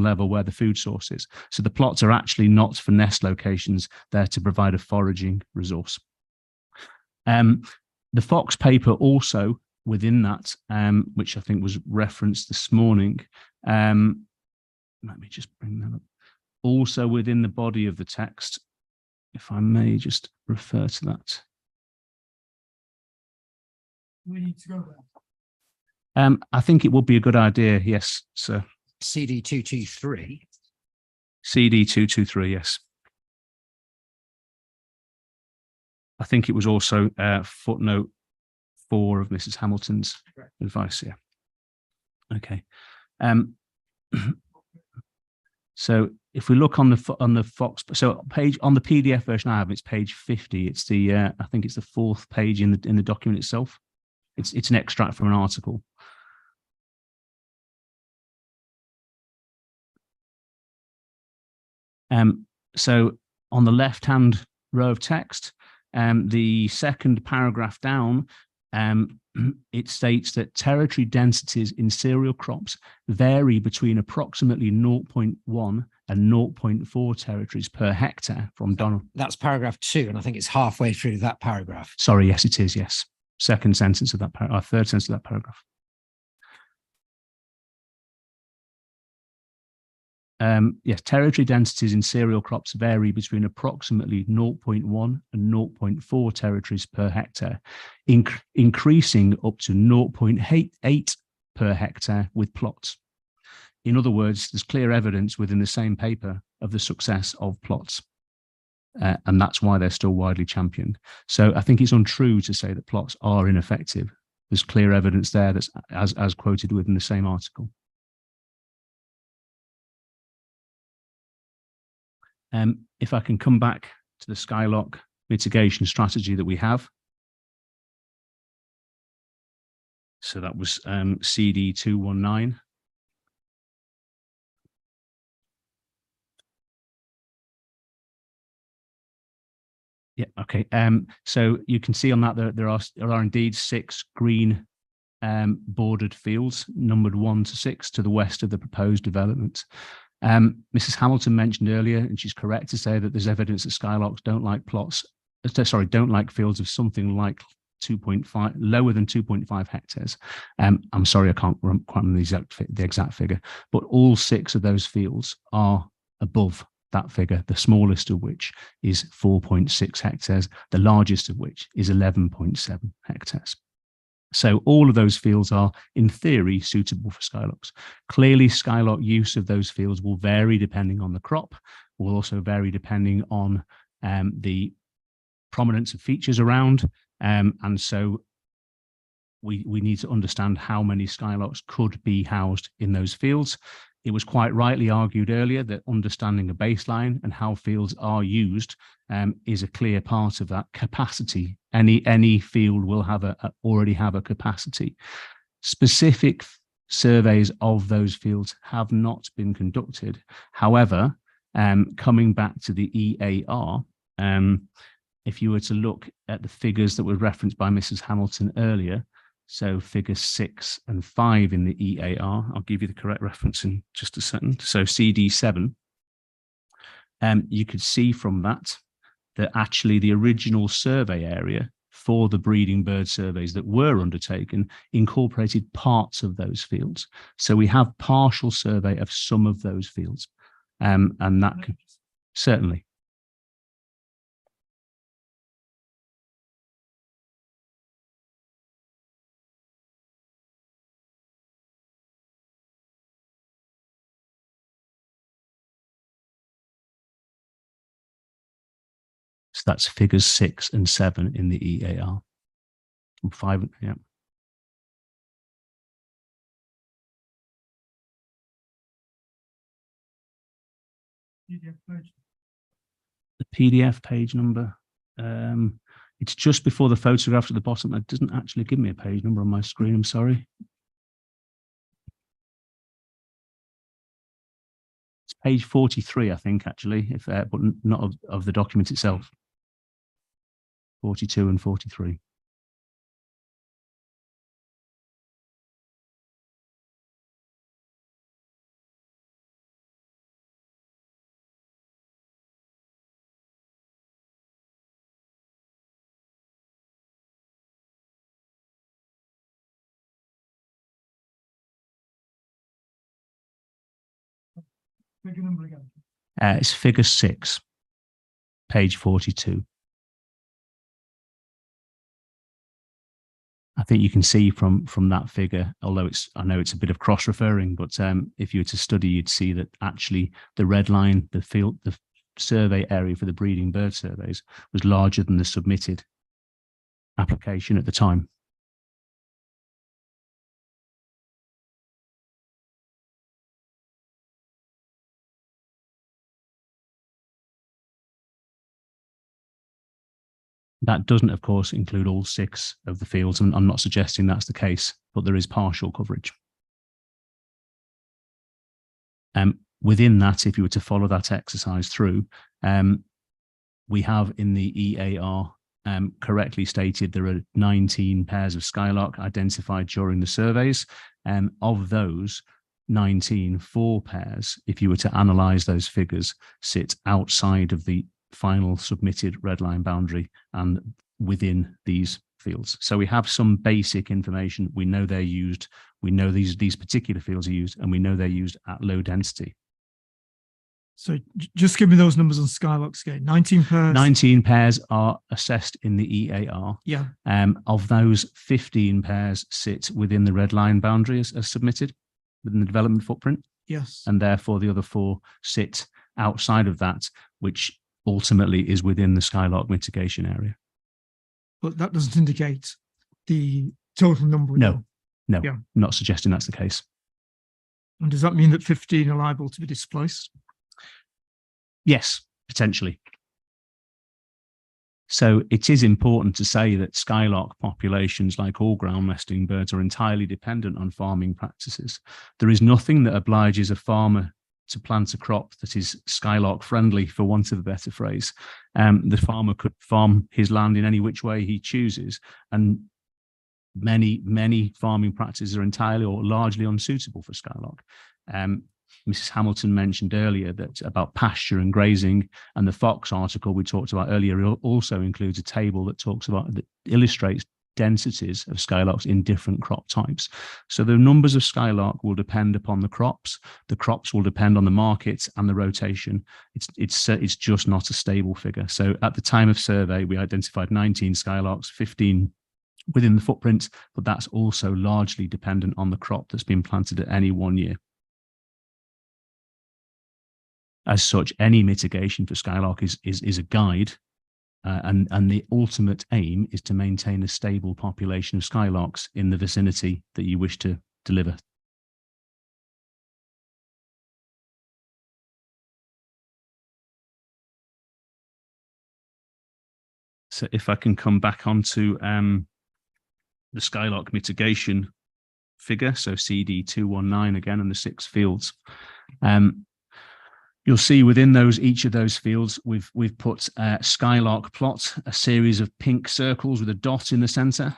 level where the food source is. So the plots are actually not for nest locations, they're to provide a foraging resource. The Fox paper also within that, which I think was referenced this morning, let me just bring that up. Also within the body of the text, if I may just refer to that. We need to go there. I think it would be a good idea, yes, sir. CD 223. CD 223, yes. I think it was also footnote 4 of Mrs. Hamilton's advice here. Okay. So if we look on the Fox, so page on the PDF version I have, it's page 50. It's the I think it's the 4th page in the document itself. It's an extract from an article. So on the left-hand row of text, the second paragraph down, it states that territory densities in cereal crops vary between approximately 0.1 and 0.4 territories per hectare from Donald. That's paragraph 2, and I think it's halfway through that paragraph. Sorry, yes, it is, yes. Second sentence of that paragraph, third sentence of that paragraph. Yes, territory densities in cereal crops vary between approximately 0.1 and 0.4 territories per hectare, increasing up to 0.8 per hectare with plots. In other words, there's clear evidence within the same paper of the success of plots. And that's why they're still widely championed. So I think it's untrue to say that plots are ineffective. There's clear evidence there that's as quoted within the same article. If I can come back to the skylark mitigation strategy that we have. So that was CD 219. Yeah, okay. So you can see on that there are indeed 6 green bordered fields, numbered 1 to 6 to the west of the proposed development. Mrs. Hamilton mentioned earlier, and she's correct to say that there's evidence that skylarks don't like plots, don't like fields of something like 2.5, lower than 2.5 hectares. I'm sorry, I can't quite remember the exact figure, but all 6 of those fields are above that figure, the smallest of which is 4.6 hectares, the largest of which is 11.7 hectares. So all of those fields are, in theory, suitable for skylarks. Clearly, skylark use of those fields will vary depending on the crop, will also vary depending on the prominence of features around. And so we need to understand how many skylarks could be housed in those fields. It was quite rightly argued earlier that understanding a baseline and how fields are used is a clear part of that capacity. Any field will have already have a capacity. Specific surveys of those fields have not been conducted. However, coming back to the EAR, if you were to look at the figures that were referenced by Mrs. Hamilton earlier, so figures 6 and 5 in the EAR, I'll give you the correct reference in just a second. So CD7, you could see from that actually the original survey area for the breeding bird surveys that were undertaken incorporated parts of those fields. So we have partial survey of some of those fields, and that could certainly. So that's figures 6 and 7 in the EAR. 5, yeah. The PDF page number. It's just before the photograph at the bottom. It doesn't actually give me a page number on my screen. I'm sorry. It's page 43, I think, actually, if but not of the document itself. 42 and 43. Figure number again. It's figure 6, page 42. I think you can see from that figure, although I know it's a bit of cross-referring, but if you were to study, you'd see that actually the red line, the survey area for the breeding bird surveys was larger than the submitted application at the time. That doesn't, of course, include all 6 of the fields, and I'm not suggesting that's the case, but there is partial coverage. Within that, if you were to follow that exercise through, we have in the EAR correctly stated there are 19 pairs of skylark identified during the surveys. Of those 19, 4 pairs, if you were to analyse those figures, sit outside of the final submitted red line boundary and within these fields. So we have some basic information. We know they're used. We know these particular fields are used, and we know they're used at low density. So just give me those numbers on Skylarks again. 19 pairs. 19 pairs are assessed in the EAR. Yeah. Of those, 15 pairs sit within the red line boundary as submitted within the development footprint. Yes. And therefore the other 4 sit outside of that, which ultimately is within the Skylark mitigation area. But that doesn't indicate the total number. No, Yeah. Not suggesting that's the case. And does that mean that 15 are liable to be displaced? Yes, potentially. So it is important to say that skylark populations, like all ground nesting birds, are entirely dependent on farming practices. There is nothing that obliges a farmer to plant a crop that is skylark friendly, for want of a better phrase. The farmer could farm his land in any which way he chooses, and many farming practices are entirely or largely unsuitable for skylark. Mrs. Hamilton mentioned earlier that about pasture and grazing, and the Fox article we talked about earlier also includes a table that illustrates densities of skylarks in different crop types. So the numbers of skylark will depend upon the crops will depend on the markets and the rotation. It's just not a stable figure. So at the time of survey, we identified 19 skylarks, 15 within the footprint, but that's also largely dependent on the crop that's been planted at any one year. As such, any mitigation for skylark is a guide, and the ultimate aim is to maintain a stable population of skylarks in the vicinity that you wish to deliver. So if I can come back onto the skylark mitigation figure, so CD 219 again, and the 6 fields. You'll see within each of those fields, we've put a skylark plot, a series of pink circles with a dot in the center.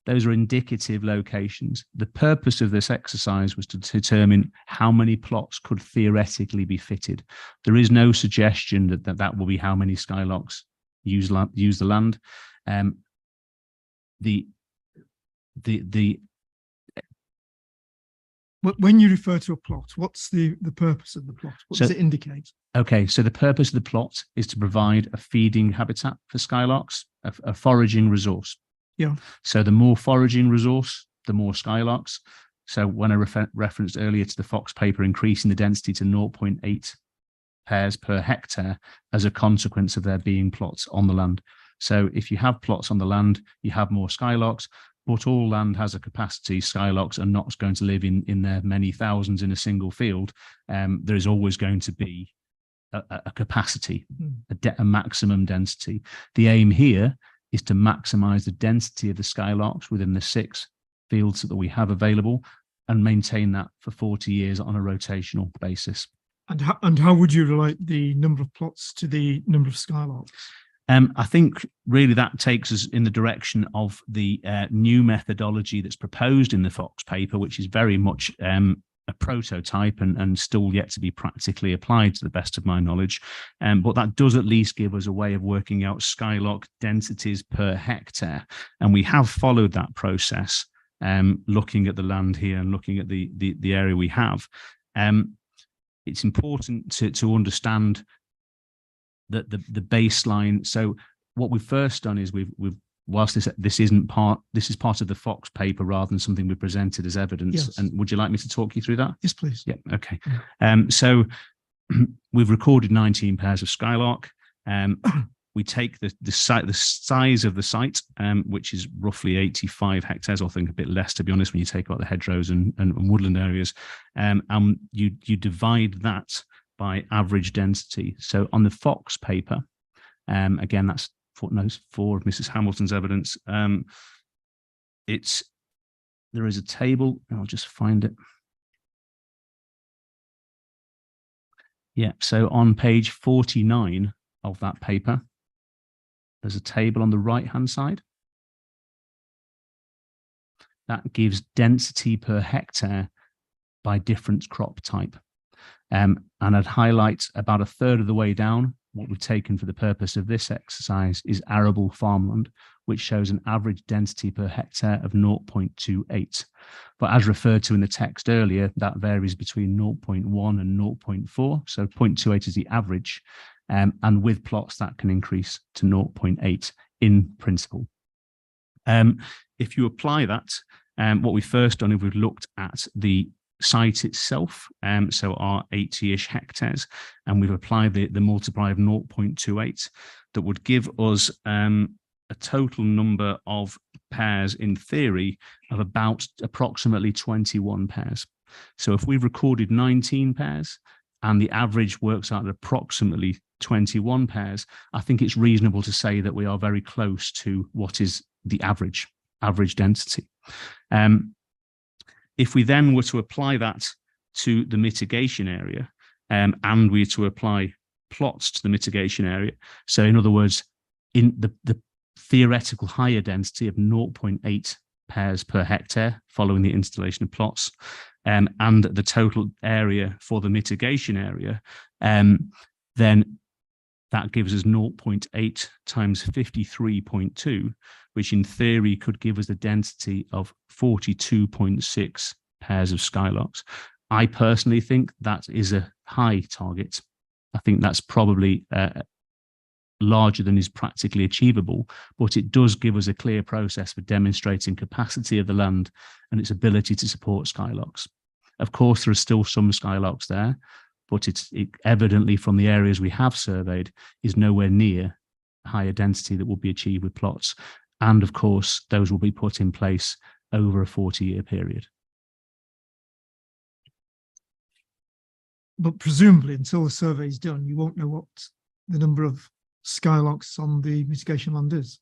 Those are indicative locations. The purpose of this exercise was to determine how many plots could theoretically be fitted. There is no suggestion that will be how many skylarks use the land. When you refer to a plot, what's the purpose of the plot? What does it indicate? Okay, so the purpose of the plot is to provide a feeding habitat for skylarks, a foraging resource. Yeah. So the more foraging resource, the more skylarks. So when I referenced earlier to the Fox paper increasing the density to 0.8 pairs per hectare as a consequence of there being plots on the land. So if you have plots on the land, you have more skylarks. But all land has a capacity. Skylarks are not going to live in their many thousands in a single field. There is always going to be a capacity, Mm. a maximum density. The aim here is to maximize the density of the skylarks within the 6 fields that we have available and maintain that for 40 years on a rotational basis. And how would you relate the number of plots to the number of skylarks? I think really that takes us in the direction of the new methodology that's proposed in the Fox paper, which is very much a prototype and still yet to be practically applied to the best of my knowledge. But that does at least give us a way of working out skylark densities per hectare. And we have followed that process, looking at the land here and looking at the area we have. It's important to understand that the baseline. So what we've first done is we've whilst this is part of the Fox paper rather than something we presented as evidence. Yes. And would you like me to talk you through that? Yes, please. Yeah. Okay. So we've recorded 19 pairs of skylark. We take the size of the site, which is roughly 85 hectares, or I think a bit less, to be honest, when you take out the hedgerows and woodland areas, and you divide that by average density. So on the Fox paper, again, that's footnote 4 of Mrs. Hamilton's evidence. There is a table, and I'll just find it. Yeah, so on page 49 of that paper, there's a table on the right-hand side. That gives density per hectare by different crop type. And I'd highlight about a third of the way down, what we've taken for the purpose of this exercise is arable farmland, which shows an average density per hectare of 0.28. But as referred to in the text earlier, that varies between 0.1 and 0.4. So 0.28 is the average. And with plots, that can increase to 0.8 in principle. If you apply that, what we've first done is we've looked at the site itself, so our 80-ish hectares, and we've applied the multiplier of 0.28 that would give us a total number of pairs in theory of about approximately 21 pairs. So if we've recorded 19 pairs and the average works out at approximately 21 pairs, I think it's reasonable to say that we are very close to what is the average density. If we then were to apply that to the mitigation area, and we to apply plots to the mitigation area, so in other words, in the theoretical higher density of 0.8 pairs per hectare following the installation of plots, and the total area for the mitigation area, then that gives us 0.8 times 53.2, which in theory could give us a density of 42.6 pairs of skylarks. I personally think that is a high target. I think that's probably larger than is practically achievable, but it does give us a clear process for demonstrating capacity of the land and its ability to support skylarks. Of course, there are still some skylarks there, but it evidently from the areas we have surveyed is nowhere near higher density that will be achieved with plots. And of course, those will be put in place over a 40-year period. But presumably until the survey is done, you won't know what the number of skylarks on the mitigation land is.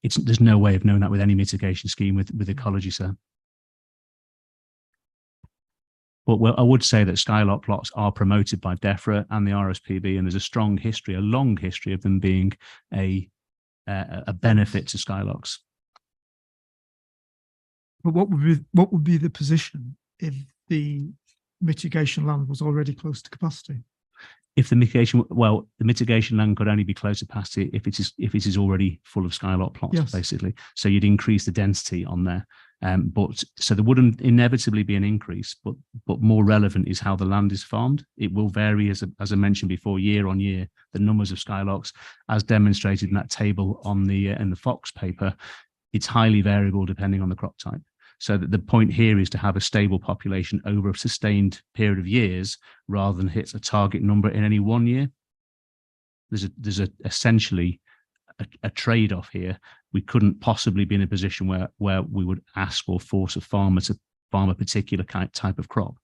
There's no way of knowing that with any mitigation scheme with ecology, sir. But I would say that skylark plots are promoted by DEFRA and the RSPB, and there's a long history of them being a benefit to skylarks. But what would be the position if the mitigation land was already close to capacity? If the mitigation land could only be close to capacity if it is already full of skylark plots, yes. Basically. So you'd increase the density on there. But so there wouldn't inevitably be an increase, but more relevant is how the land is farmed. It will vary, as I mentioned before, year on year, the numbers of skylarks, as demonstrated in that table on the in the Fox paper. It's highly variable depending on the crop type. So that the point here is to have a stable population over a sustained period of years rather than hit a target number in any one year. There's essentially a trade-off here. We couldn't possibly be in a position where we would ask or force a farmer to farm a particular type of crop.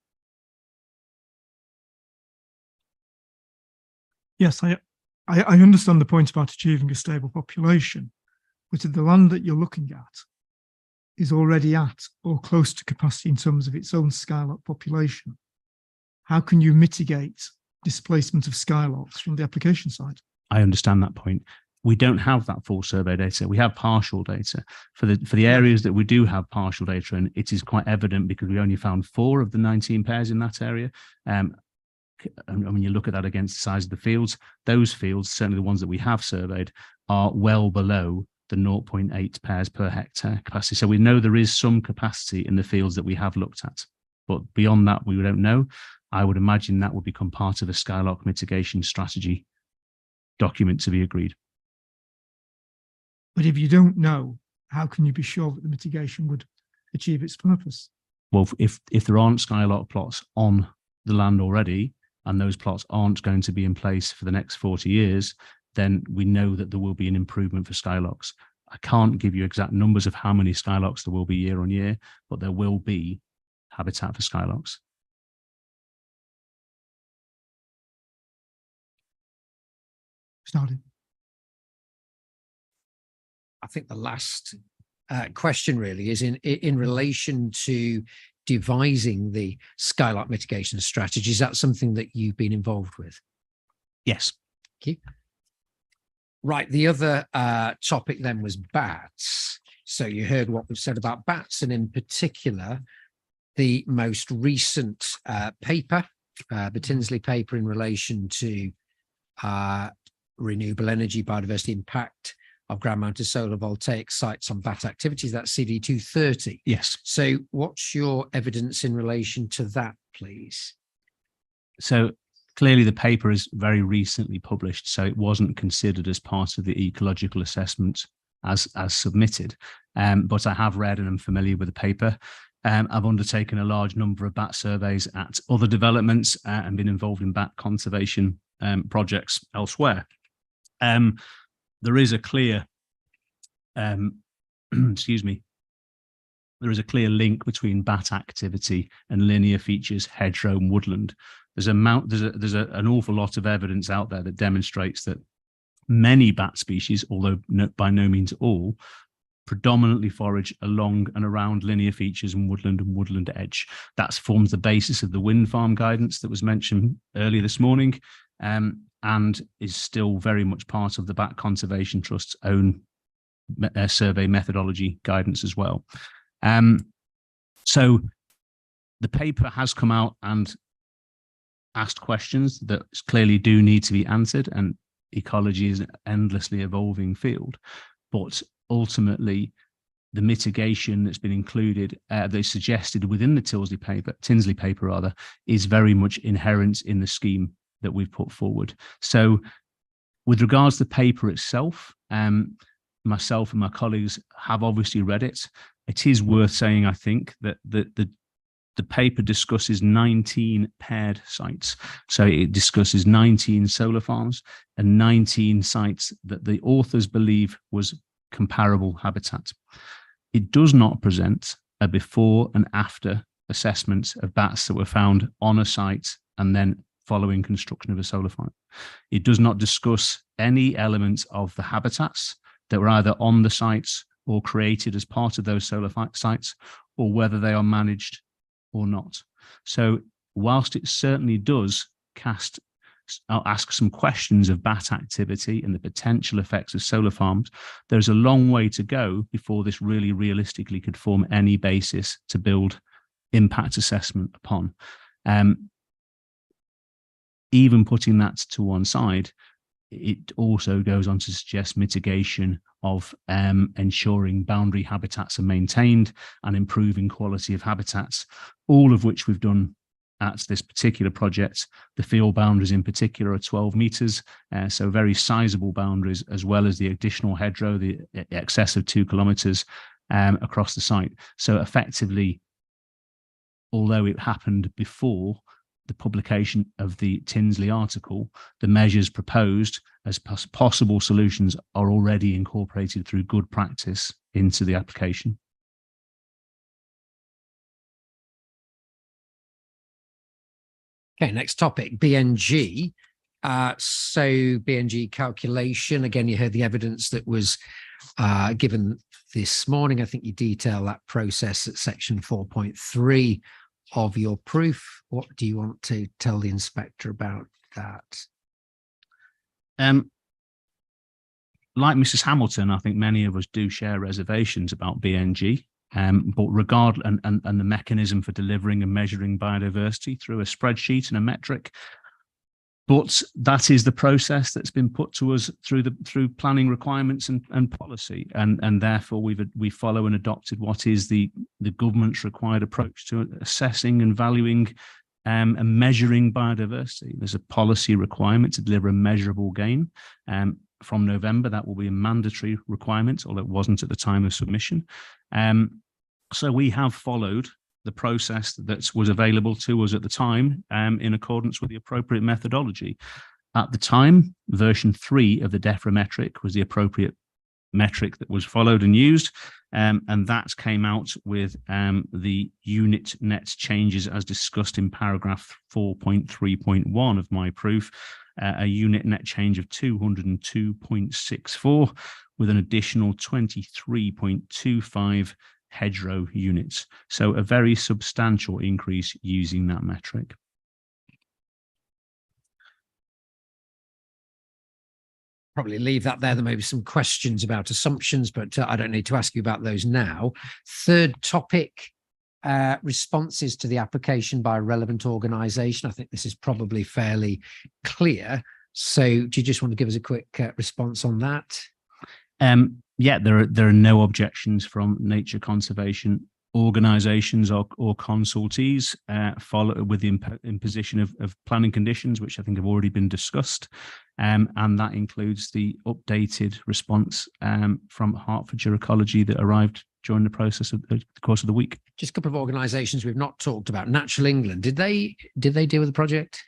Yes, I understand the point about achieving a stable population, but if the land that you're looking at is already at or close to capacity in terms of its own skylark population, how can you mitigate displacement of skylarks from the application side? I understand that point. We don't have that full survey data. We have partial data for the areas that we do have partial data, and it is quite evident because we only found 4 of the 19 pairs in that area. And when you look at that against the size of the fields, those fields, certainly the ones that we have surveyed, are well below the 0.8 pairs per hectare capacity. So we know there is some capacity in the fields that we have looked at, but beyond that, we don't know. I would imagine that would become part of a skylark mitigation strategy document to be agreed. But if you don't know, how can you be sure that the mitigation would achieve its purpose? Well, if there aren't skylark plots on the land already, and those plots aren't going to be in place for the next 40 years, then we know that there will be an improvement for skylarks. I can't give you exact numbers of how many skylarks there will be year on year, but there will be habitat for skylarks. Started. I think the last question really is in relation to devising the skylark mitigation strategy. Is that something that you've been involved with? Yes. Thank you. Right. The other topic then was bats. So you heard what we've said about bats, and in particular, the most recent paper, the Tinsley paper in relation to renewable energy biodiversity impact of ground-mounted solar voltaic sites on bat activities. That's CD 230. Yes. So what's your evidence in relation to that, please? So clearly the paper is very recently published, so it wasn't considered as part of the ecological assessment as submitted. But I have read and I'm familiar with the paper. I've undertaken a large number of bat surveys at other developments and been involved in bat conservation projects elsewhere. There is a clear, excuse me, there is a clear link between bat activity and linear features, hedgerow and woodland. There's an awful lot of evidence out there that demonstrates that many bat species, although by no means all, predominantly forage along and around linear features and woodland edge. That forms the basis of the wind farm guidance that was mentioned earlier this morning, and is still very much part of the Bat Conservation Trust's own survey methodology guidance as well. So the paper has come out and asked questions that clearly do need to be answered, and ecology is an endlessly evolving field. But ultimately, the mitigation that's been included, that's suggested within the Tinsley paper, is very much inherent in the scheme that we've put forward. So with regards to the paper itself, myself and my colleagues have obviously read it. It is worth saying, I think, that the paper discusses 19 paired sites. So it discusses 19 solar farms and 19 sites that the authors believe was comparable habitat. It does not present a before and after assessment of bats that were found on a site and then following construction of a solar farm. It does not discuss any elements of the habitats that were either on the sites or created as part of those solar sites, or whether they are managed or not. So whilst it certainly does ask some questions of bat activity and the potential effects of solar farms, there's a long way to go before this really realistically could form any basis to build impact assessment upon. Even putting that to one side, it also goes on to suggest mitigation of ensuring boundary habitats are maintained and improving quality of habitats, all of which we've done at this particular project. The field boundaries in particular are 12 metres, so very sizable boundaries, as well as the additional hedgerow, the excess of 2 kilometres across the site. So effectively, although it happened before the publication of the Tinsley article, the measures proposed as possible solutions are already incorporated through good practice into the application. Okay, next topic, BNG. So BNG calculation, again, you heard the evidence that was given this morning. I think you detail that process at section 4.3 of your proof. What do you want to tell the inspector about that? Like Mrs. Hamilton, I think many of us do share reservations about BNG, but regardless, and the mechanism for delivering and measuring biodiversity through a spreadsheet and a metric. But that is the process that's been put to us through planning requirements and policy, and therefore we follow and adopted what is the government's required approach to assessing and valuing and measuring biodiversity. There's a policy requirement to deliver a measurable gain. From November, that will be a mandatory requirement, although it wasn't at the time of submission. So we have followed the process that was available to us at the time in accordance with the appropriate methodology. At the time, version 3 of the DEFRA metric was the appropriate metric that was followed and used, and that came out with the unit net changes as discussed in paragraph 4.3.1 of my proof, a unit net change of 202.64 with an additional 23.25 hedgerow units. So a very substantial increase using that metric. Probably leave that there. There may be some questions about assumptions, but I don't need to ask you about those now. Third topic, responses to the application by a relevant organisation. I think this is probably fairly clear. So do you just want to give us a quick response on that? Yeah, there are no objections from nature conservation organisations or consultees follow with the imposition of planning conditions, which I think have already been discussed, and that includes the updated response from Hertfordshire Ecology that arrived during the process of the course of the week. Just a couple of organisations we've not talked about. Natural England, did they deal with the project?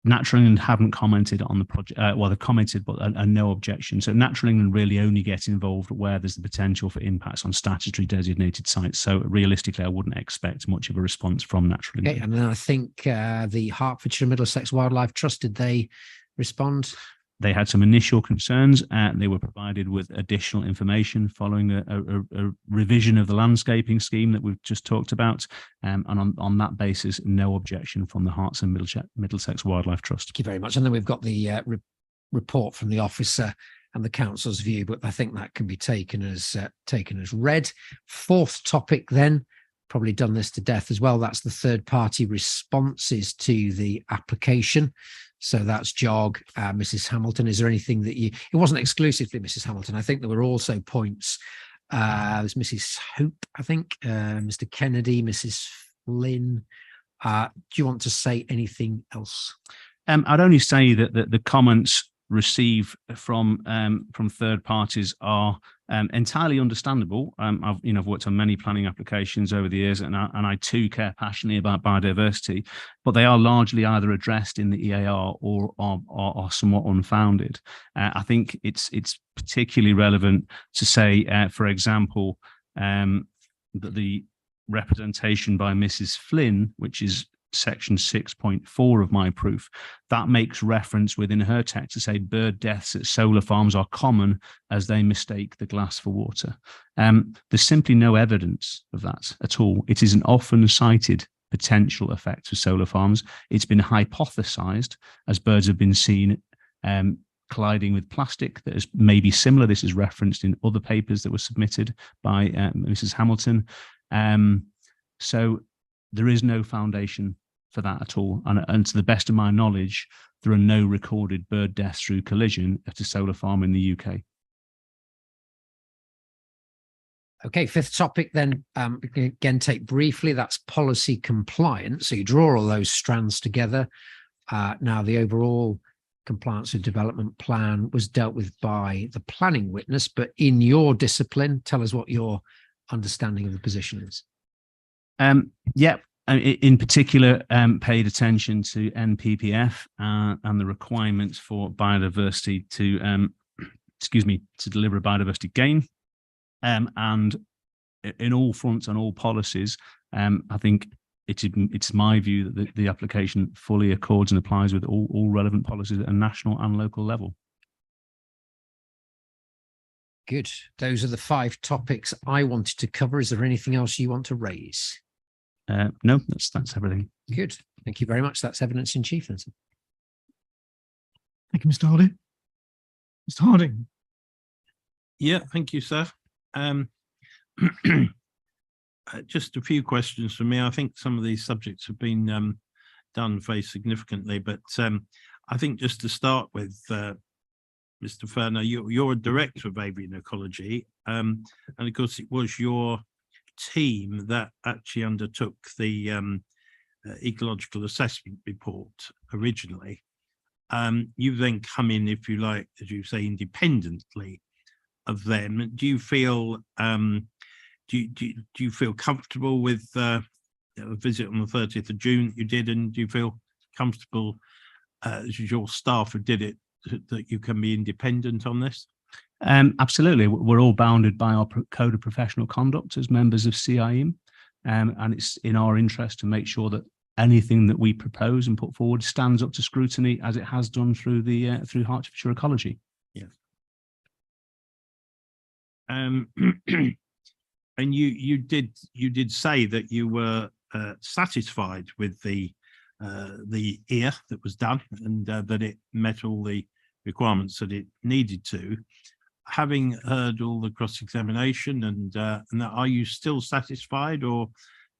Natural England haven't commented on the project. Well, they've commented, but no objection. So Natural England really only gets involved where there's the potential for impacts on statutory designated sites. So realistically, I wouldn't expect much of a response from Natural England. Okay, and then I think the Hertfordshire Middlesex Wildlife Trust, did they respond? They had some initial concerns. They were provided with additional information following a revision of the landscaping scheme that we've just talked about. And on that basis, no objection from the Herts and Middlesex Wildlife Trust. Thank you very much. And then we've got the report from the officer and the council's view, but I think that can be taken as read. Fourth topic then, probably done this to death as well. That's the third party responses to the application. So that's JOG, Mrs. Hamilton. Is there anything that it wasn't exclusively Mrs. Hamilton. I think there were also points. There's Mrs. Hope, I think, Mr. Kennedy, Mrs. Flynn. Do you want to say anything else? I'd only say that the comments received from third parties are entirely understandable. I've worked on many planning applications over the years, and I too care passionately about biodiversity, but they are largely either addressed in the EAR or are somewhat unfounded. I think it's particularly relevant to say, for example, that the representation by Mrs. Flynn, which is section 6.4 of my proof, that makes reference within her text to say bird deaths at solar farms are common as they mistake the glass for water. There's simply no evidence of that at all. It is an often cited potential effect of solar farms. It's been hypothesized as birds have been seen colliding with plastic that is maybe similar. This is referenced in other papers that were submitted by Mrs. Hamilton. So there is no foundation for that at all. And to the best of my knowledge, there are no recorded bird deaths through collision at a solar farm in the UK. Okay, fifth topic then, again, take briefly, that's policy compliance. So you draw all those strands together. Now the overall compliance with development plan was dealt with by the planning witness, but in your discipline, tell us what your understanding of the position is. Yeah, in particular, paid attention to NPPF and the requirements for biodiversity to deliver a biodiversity gain. And in all fronts and all policies, I think it's my view that the application fully accords and applies with all relevant policies at a national and local level. Good. Those are the 5 topics I wanted to cover. Is there anything else you want to raise? No, that's everything. Good. Thank you very much. That's evidence in chief. Thank you, Mr. Hardy. Mr. Harding. Yeah, thank you, sir. Just a few questions for me. I think some of these subjects have been done very significantly, but I think just to start with, Mr. Ferner, you're a director of avian ecology, and of course it was your team that actually undertook the ecological assessment report originally. You've then come in, if you like, as you say, independently of them. Do you feel do you feel comfortable with a visit on the 30th of June that you did, and do you feel comfortable as your staff who did it that you can be independent on this? Absolutely. We're all bounded by our code of professional conduct as members of CIEM, and it's in our interest to make sure that anything that we propose and put forward stands up to scrutiny, as it has done through the through Hertfordshire Ecology. Yes. And you did say that you were satisfied with the EIA that was done, and that it met all the requirements that it needed to. Having heard all the cross-examination and that, are you still satisfied, or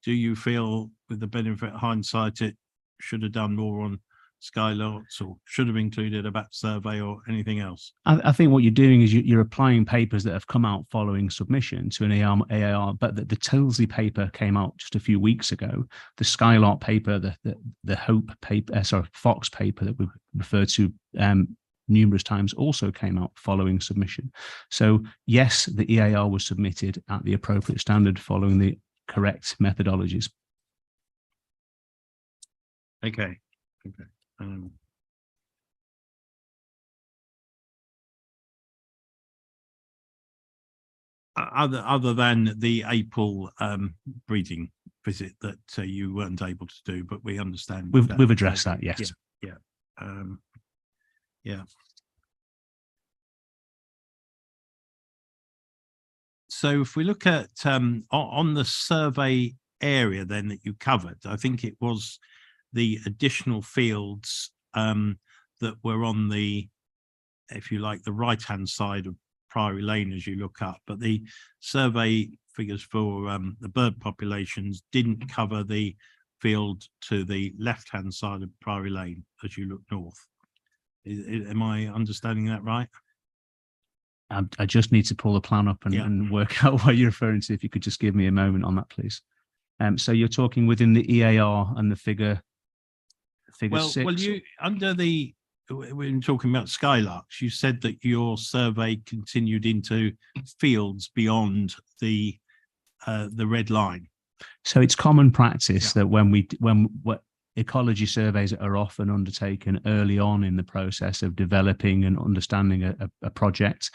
do you feel, with the benefit of hindsight, it should have done more on skylarks, or should have included a bat survey or anything else? I think what you're doing is you're applying papers that have come out following submission to an AAR, but the Tilsley paper came out just a few weeks ago. The Skylark paper, the Hope paper, Fox paper that we've referred to numerous times, also came out following submission. So yes, the EAR was submitted at the appropriate standard following the correct methodologies. Okay. Other than the April breeding visit that you weren't able to do, but we understand We've addressed that, yes. Yeah. So if we look at on the survey area then that you covered, I think it was the additional fields that were on the, if you like, the right-hand side of Priory Lane as you look up, but the survey figures for the bird populations didn't cover the field to the left-hand side of Priory Lane as you look north. Am I understanding that right? I just need to pull the plan up and work out what you're referring to. If you could just give me a moment on that, please. So you're talking within the EAR and the figure 6. Well, you under the, when talking about skylarks, you said that your survey continued into fields beyond the red line. So it's common practice that when ecology surveys are often undertaken early on in the process of developing and understanding a project,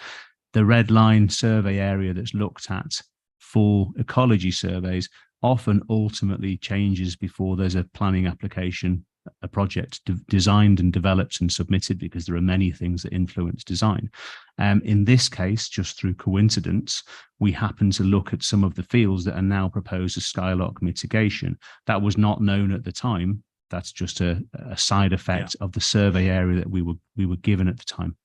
the red line survey area that's looked at for ecology surveys often ultimately changes before there's a planning application, a project designed and developed and submitted, because there are many things that influence design. In this case, just through coincidence, we happen to look at some of the fields that are now proposed as skylark mitigation. That was not known at the time. That's just a side effect of the survey area that we were given at the time.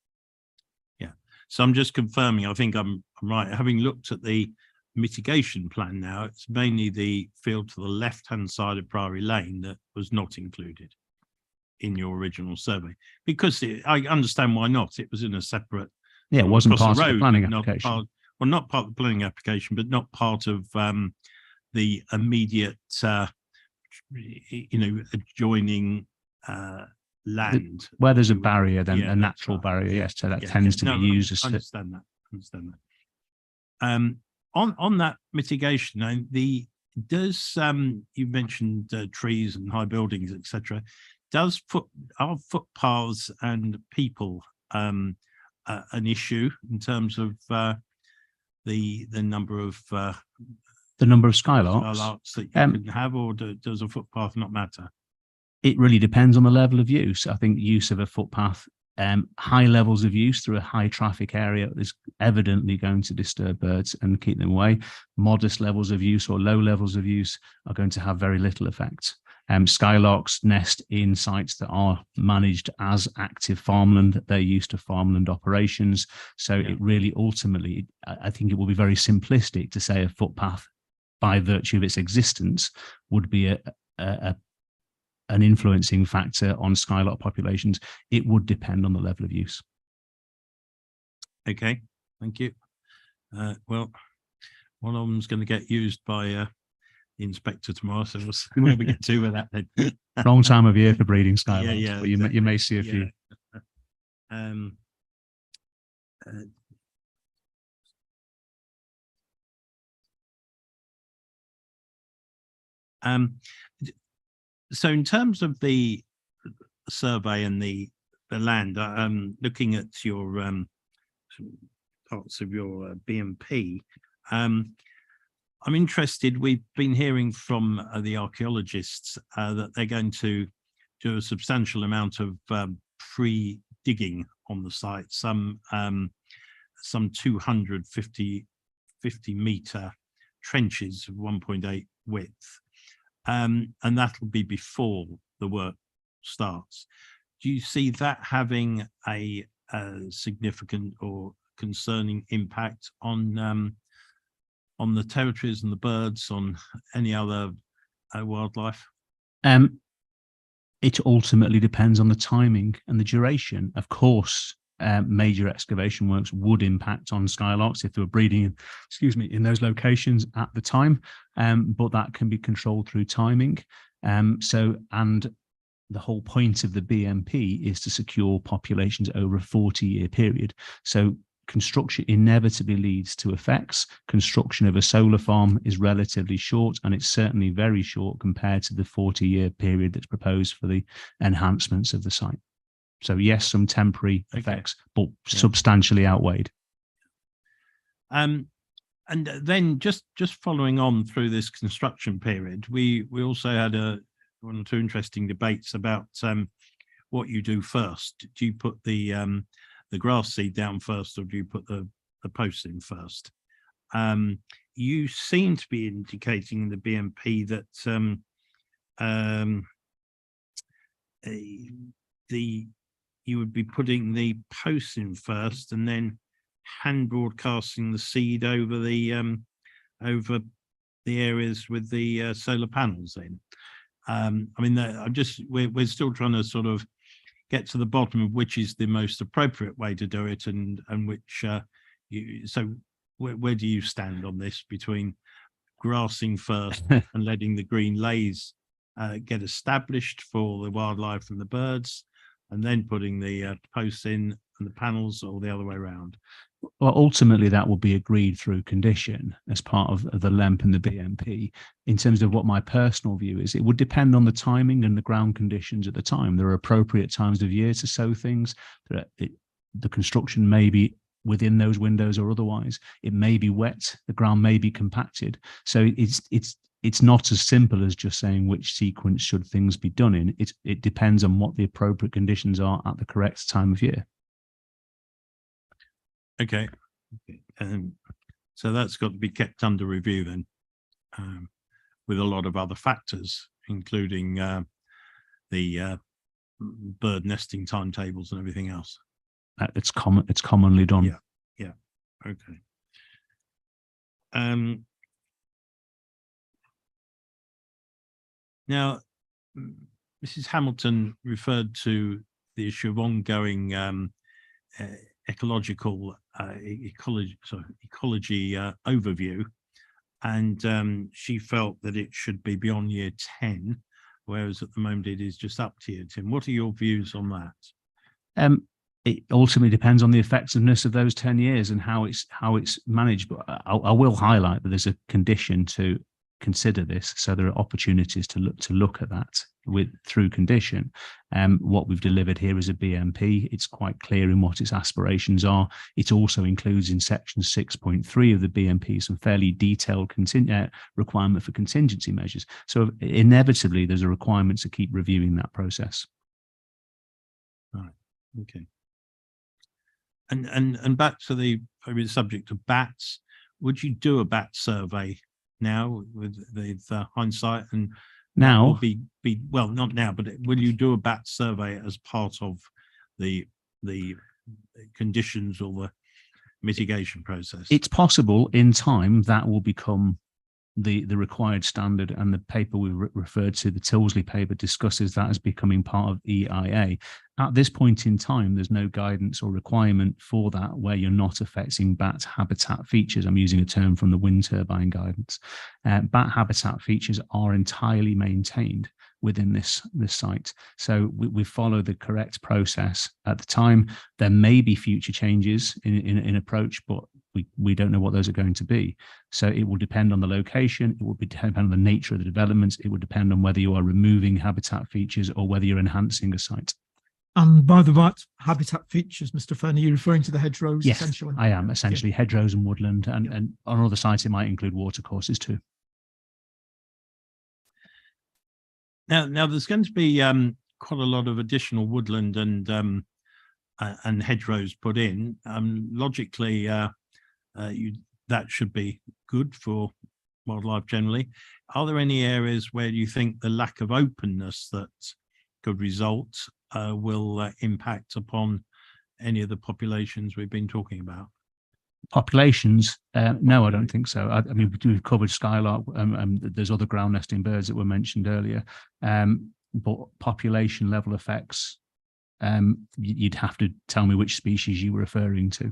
Yeah. So I'm just confirming, I think I'm right. Having looked at the mitigation plan now, it's mainly the field to the left-hand side of Priory Lane that was not included in your original survey, because I understand why not. It was in a separate, it wasn't part of the planning application. Not part of the planning application, but not part of the immediate adjoining land where there's a barrier, then a natural barrier. Yes, so that tends to be used as. Understand that. On that mitigation, you mentioned trees and high buildings, etc. Are footpaths and people an issue in terms of the number of The number of skylarks. Skylarks that you Um, can have, or does a footpath not matter? It really depends on the level of use. I think use of a footpath, high levels of use through a high traffic area is evidently going to disturb birds and keep them away. Modest levels of use or low levels of use are going to have very little effect. Skylarks nest in sites that are managed as active farmland. They're used to farmland operations. So Yeah. it really ultimately, I think it will be very simplistic to say a footpath by virtue of its existence would be an influencing factor on skylark populations. It would depend on the level of use. Okay, thank you. Well, one of them's going to get used by the inspector tomorrow, so we'll see where we get to with that then. Wrong time of year for breeding skylarks, yeah, but you may see a few. Yeah. So in terms of the survey and the land, looking at your parts of your BMP, I'm interested. We've been hearing from the archaeologists that they're going to do a substantial amount of pre-digging on the site, some 250 meter trenches of 1.8 width. And that'll be before the work starts. Do you see that having a significant or concerning impact on the territories and the birds, on any other wildlife? It ultimately depends on the timing and the duration. Of course, major excavation works would impact on skylarks if they were breeding, in those locations at the time, but that can be controlled through timing. And the whole point of the BMP is to secure populations over a 40-year period. So construction inevitably leads to effects. Construction of a solar farm is relatively short, and it's certainly very short compared to the 40-year period that's proposed for the enhancements of the site. So yes, some temporary effects, but substantially outweighed. And then just following on through this construction period, we also had one or two interesting debates about what you do first. Do you put the grass seed down first, or do you put the posts in first? You seem to be indicating in the BMP that you would be putting the posts in first and then hand broadcasting the seed over the areas with the solar panels in. I mean, we're still trying to sort of get to the bottom of which is the most appropriate way to do it, and which so where do you stand on this between grassing first and letting the green lays get established for the wildlife and the birds, and then putting the posts in and the panels, or the other way around? Well, ultimately, that will be agreed through condition as part of the LEMP and the BMP. In terms of what my personal view is, it would depend on the timing and the ground conditions at the time. There are appropriate times of year to sow things. The construction may be within those windows or otherwise. It may be wet. The ground may be compacted. So it's not as simple as just saying which sequence should things be done in. It depends on what the appropriate conditions are at the correct time of year. Okay. So that's got to be kept under review then, with a lot of other factors, including the bird nesting timetables and everything else. It's commonly done. Yeah. Okay. Now, Mrs. Hamilton referred to the issue of ongoing ecology overview, and she felt that it should be beyond year 10, whereas at the moment it is just up to year 10. What are your views on that? It ultimately depends on the effectiveness of those 10 years and how it's managed. But I will highlight that there's a condition to consider this. So there are opportunities to look at that through condition. What we've delivered here is a BMP. It's quite clear in what its aspirations are. It also includes in section 6.3 of the BMP some fairly detailed requirement for contingency measures. So inevitably, there's a requirement to keep reviewing that process. Right. Okay. And back to the subject of bats, would you do a bat survey now with hindsight? And now will be well, not now, but will you do a bat survey as part of the conditions or the mitigation process? It's possible in time that will become the required standard, and the paper we referred to, the Tilsley paper, discusses that as becoming part of EIA. At this point in time, there's no guidance or requirement for that where you're not affecting bat habitat features. I'm using a term from the wind turbine guidance. Bat habitat features are entirely maintained within this site. So we follow the correct process at the time. There may be future changes in approach, but we don't know what those are going to be. So it will depend on the location. It will depend on the nature of the developments. It will depend on whether you are removing habitat features or whether you're enhancing a site. And by the right habitat features, Mr. Fern, are you referring to the hedgerows? Yes, essentially? I am, essentially hedgerows and woodland, and on other sites it might include watercourses too. Now there's going to be quite a lot of additional woodland and hedgerows put in. Logically, that should be good for wildlife generally. Are there any areas where you think the lack of openness that could result will impact upon any of the populations we've been talking about? Populations? No, I don't think so. I mean, we've covered skylark. There's other ground nesting birds that were mentioned earlier, but population level effects, you'd have to tell me which species you were referring to.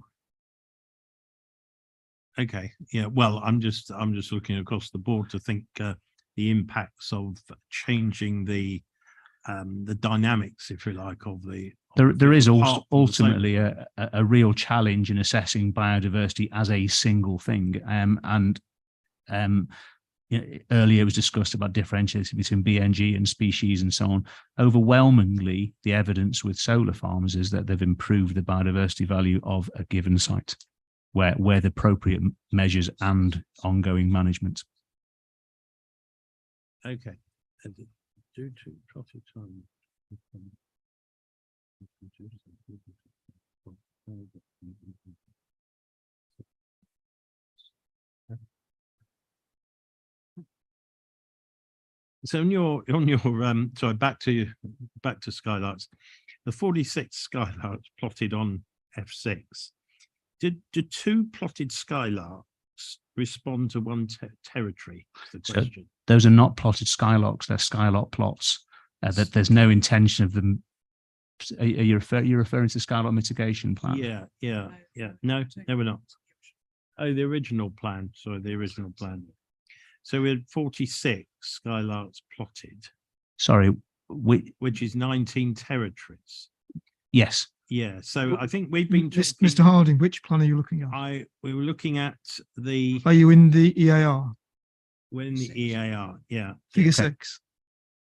Okay, yeah. Well, I'm just looking across the board to think the impacts of changing the dynamics, if you like, of the. There is also ultimately a real challenge in assessing biodiversity as a single thing. Earlier it was discussed about differentiating between BNG and species and so on. Overwhelmingly, the evidence with solar farms is that they've improved the biodiversity value of a given site, where the appropriate measures and ongoing management. Okay. Due to profit time. So on your sorry, back to skylarks, the 46 skylarks plotted on F6. Did two plotted skylarks respond to one territory? Is the question. Those are not plotted skylarks; they're skylark plots. That there's no intention of them. Are you referring to skylark mitigation plan? Yeah. No, we're not. Oh, the original plan. Sorry, the original plan. So we had 46 skylarks plotted. Sorry, which is 19 territories. Yes. Yeah. So I think we've been talking, Mr. Harding, which plan are you looking at? We were looking at the. Are you in the EAR? We're in the EAR. Yeah. Figure 6.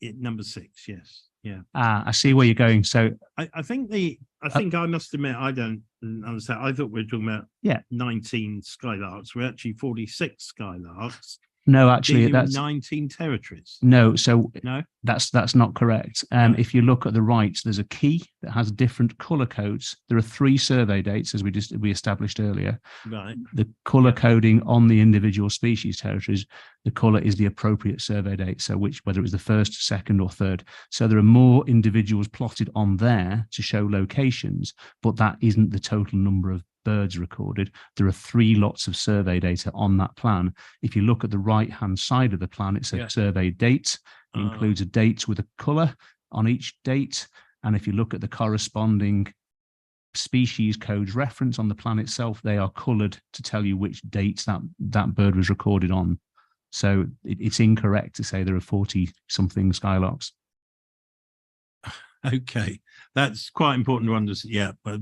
Number 6. Yes. Yeah. I see where you're going. So I think I must admit, I don't understand. I thought we were talking about 19 skylarks. We're actually 46 skylarks. No, actually, that's 19 territories. No, so no, that's not correct. If you look at the right, there's a key that has different color codes. There are 3 survey dates, as we established earlier. Right. The color coding on the individual species territories, the color is the appropriate survey date. So whether it was the first, second, or third. So there are more individuals plotted on there to show locations, but that isn't the total number of birds recorded. There are 3 lots of survey data on that plan. If you look at the right hand side of the plan, it's a survey date. It includes a date with a color on each date, and if you look at the corresponding species codes reference on the plan itself, they are colored to tell you which dates that bird was recorded on. So it's incorrect to say there are 40 something skylarks. Okay, that's quite important to understand. Yeah, but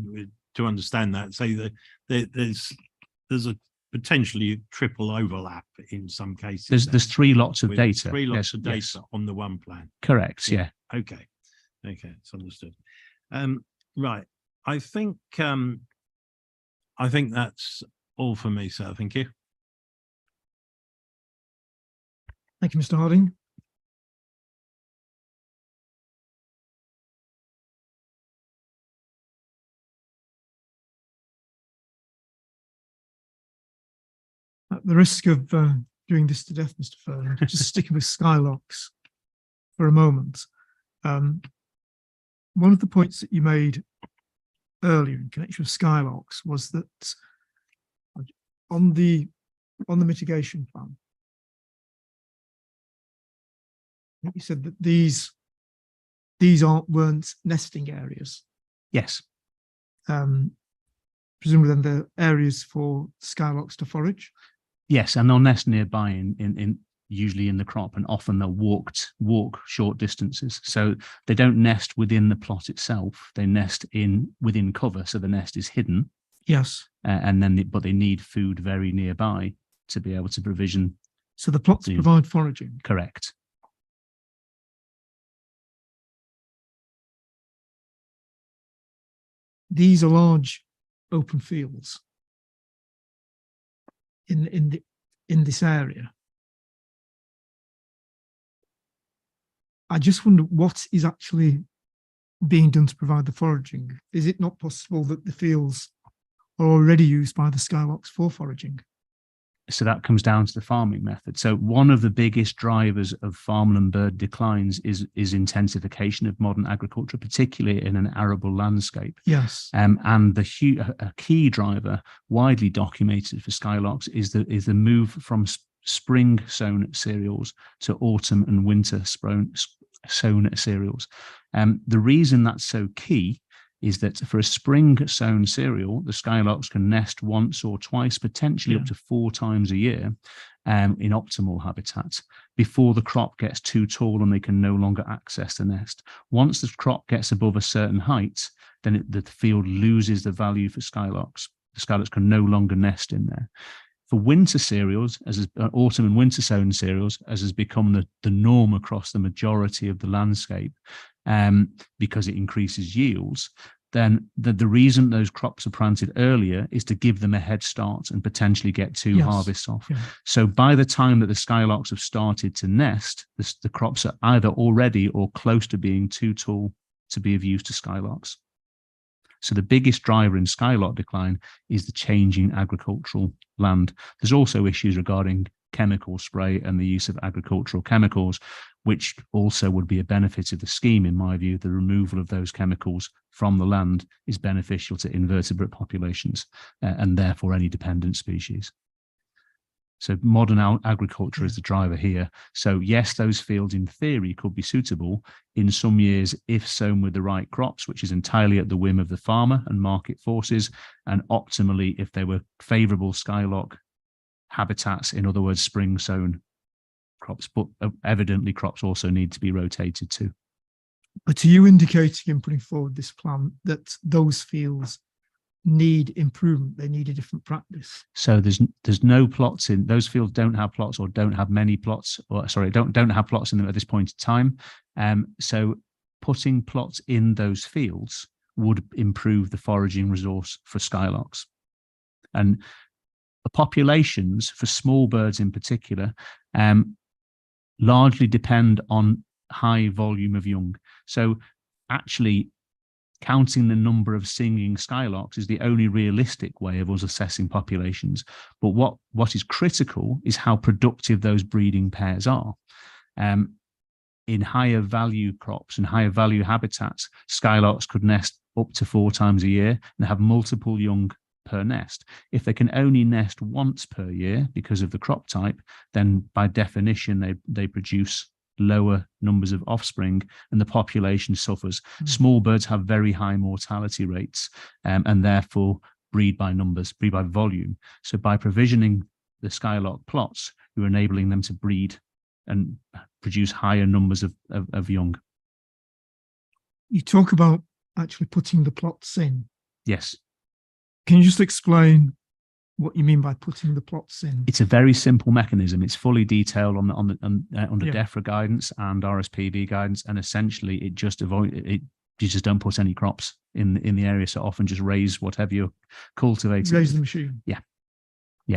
to understand that, say that there's potentially triple overlap in some cases. There's 3 lots of with data. 3 lots Yes, of data yes. on the one plan. Correct. Yeah. Okay. Okay, it's understood. Right. I think that's all for me, sir. Thank you. Thank you, Mr. Harding. At the risk of doing this to death, Mr. Furland, just sticking with Skylocks for a moment. One of the points that you made earlier in connection with Skylocks was that on the mitigation plan, I think you said that these weren't nesting areas. Yes. Presumably then they're areas for Skylocks to forage. Yes, and they'll nest nearby in usually in the crop, and often they'll walk short distances. So they don't nest within the plot itself. They nest within cover, so the nest is hidden. Yes. And then but they need food very nearby to be able to provision. So the plots provide foraging. Correct. These are large open fields in this area. I just wonder what is actually being done to provide the foraging. Is it not possible that the fields are already used by the Skylocks for foraging? So that comes down to the farming method. So one of the biggest drivers of farmland bird declines is intensification of modern agriculture, particularly in an arable landscape. Yes. And a key driver widely documented for Skylocks is the move from spring sown cereals to autumn and winter sown cereals. The reason that's so key is that for a spring sown cereal, the Skylocks can nest once or twice, potentially up to 4 times a year in optimal habitat before the crop gets too tall and they can no longer access the nest. Once the crop gets above a certain height, then the field loses the value for Skylocks. The Skylocks can no longer nest in there. For winter cereals, autumn and winter sown cereals, as has become the norm across the majority of the landscape, because it increases yields, then the reason those crops are planted earlier is to give them a head start and potentially get 2 harvests off. Yeah. So by the time that the Skylocks have started to nest, the crops are either already or close to being too tall to be of use to Skylocks. So the biggest driver in Skylock decline is the changing agricultural land. There's also issues regarding chemical spray and the use of agricultural chemicals, which also would be a benefit of the scheme. In my view, the removal of those chemicals from the land is beneficial to invertebrate populations and therefore any dependent species. So modern agriculture is the driver here. So yes, those fields in theory could be suitable in some years if sown with the right crops, which is entirely at the whim of the farmer and market forces, and optimally if they were favourable Skylock habitats, in other words, spring sown crops. But evidently crops also need to be rotated too. But are you indicating in putting forward this plan that those fields need improvement, they need a different practice? So there's no plots in those fields, don't have plots or don't have many plots, or sorry, don't have plots in them at this point in time. So putting plots in those fields would improve the foraging resource for Skylocks. And the populations for small birds in particular largely depend on high volume of young. So actually counting the number of singing Skylocks is the only realistic way of us assessing populations. But what is critical is how productive those breeding pairs are. In higher value crops and higher value habitats, Skylocks could nest up to 4 times a year and have multiple young per nest. If they can only nest once per year because of the crop type, then by definition, they produce lower numbers of offspring and the population suffers. Small birds have very high mortality rates and therefore breed by numbers, breed by volume. So by provisioning the Skylock plots, you're enabling them to breed and produce higher numbers of young. You talk about actually putting the plots in. Yes. Can you just explain what you mean by putting the plots in. It's a very simple mechanism. It's fully detailed under Yeah. DEFRA guidance and RSPB guidance, and essentially it just you just don't put any crops in the area. So often just raise whatever you're cultivating. Raise the machine. Yeah,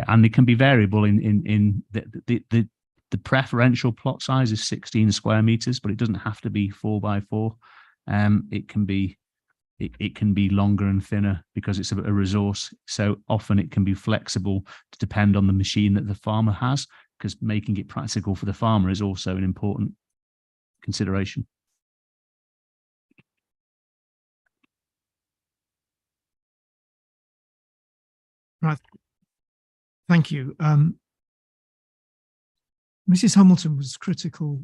and it can be variable in the preferential plot size is 16 square meters, but it doesn't have to be 4x4. It can be longer and thinner because it's a resource. So often it can be flexible to depend on the machine that the farmer has, because making it practical for the farmer is also an important consideration. Right. Thank you. Mrs. Hamilton was critical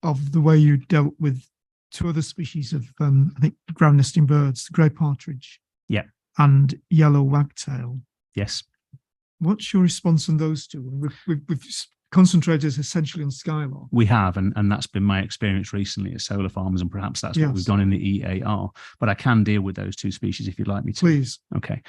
of the way you dealt with two other species of, I think, ground nesting birds, the grey partridge, Yeah, and yellow wagtail. yes. What's your response on those two? We've concentrated essentially on skylark. We have, and that's been my experience recently at solar farms, and perhaps that's what Yes. we've done in the EAR. But I can deal with those two species if you'd like me to. Please. Okay.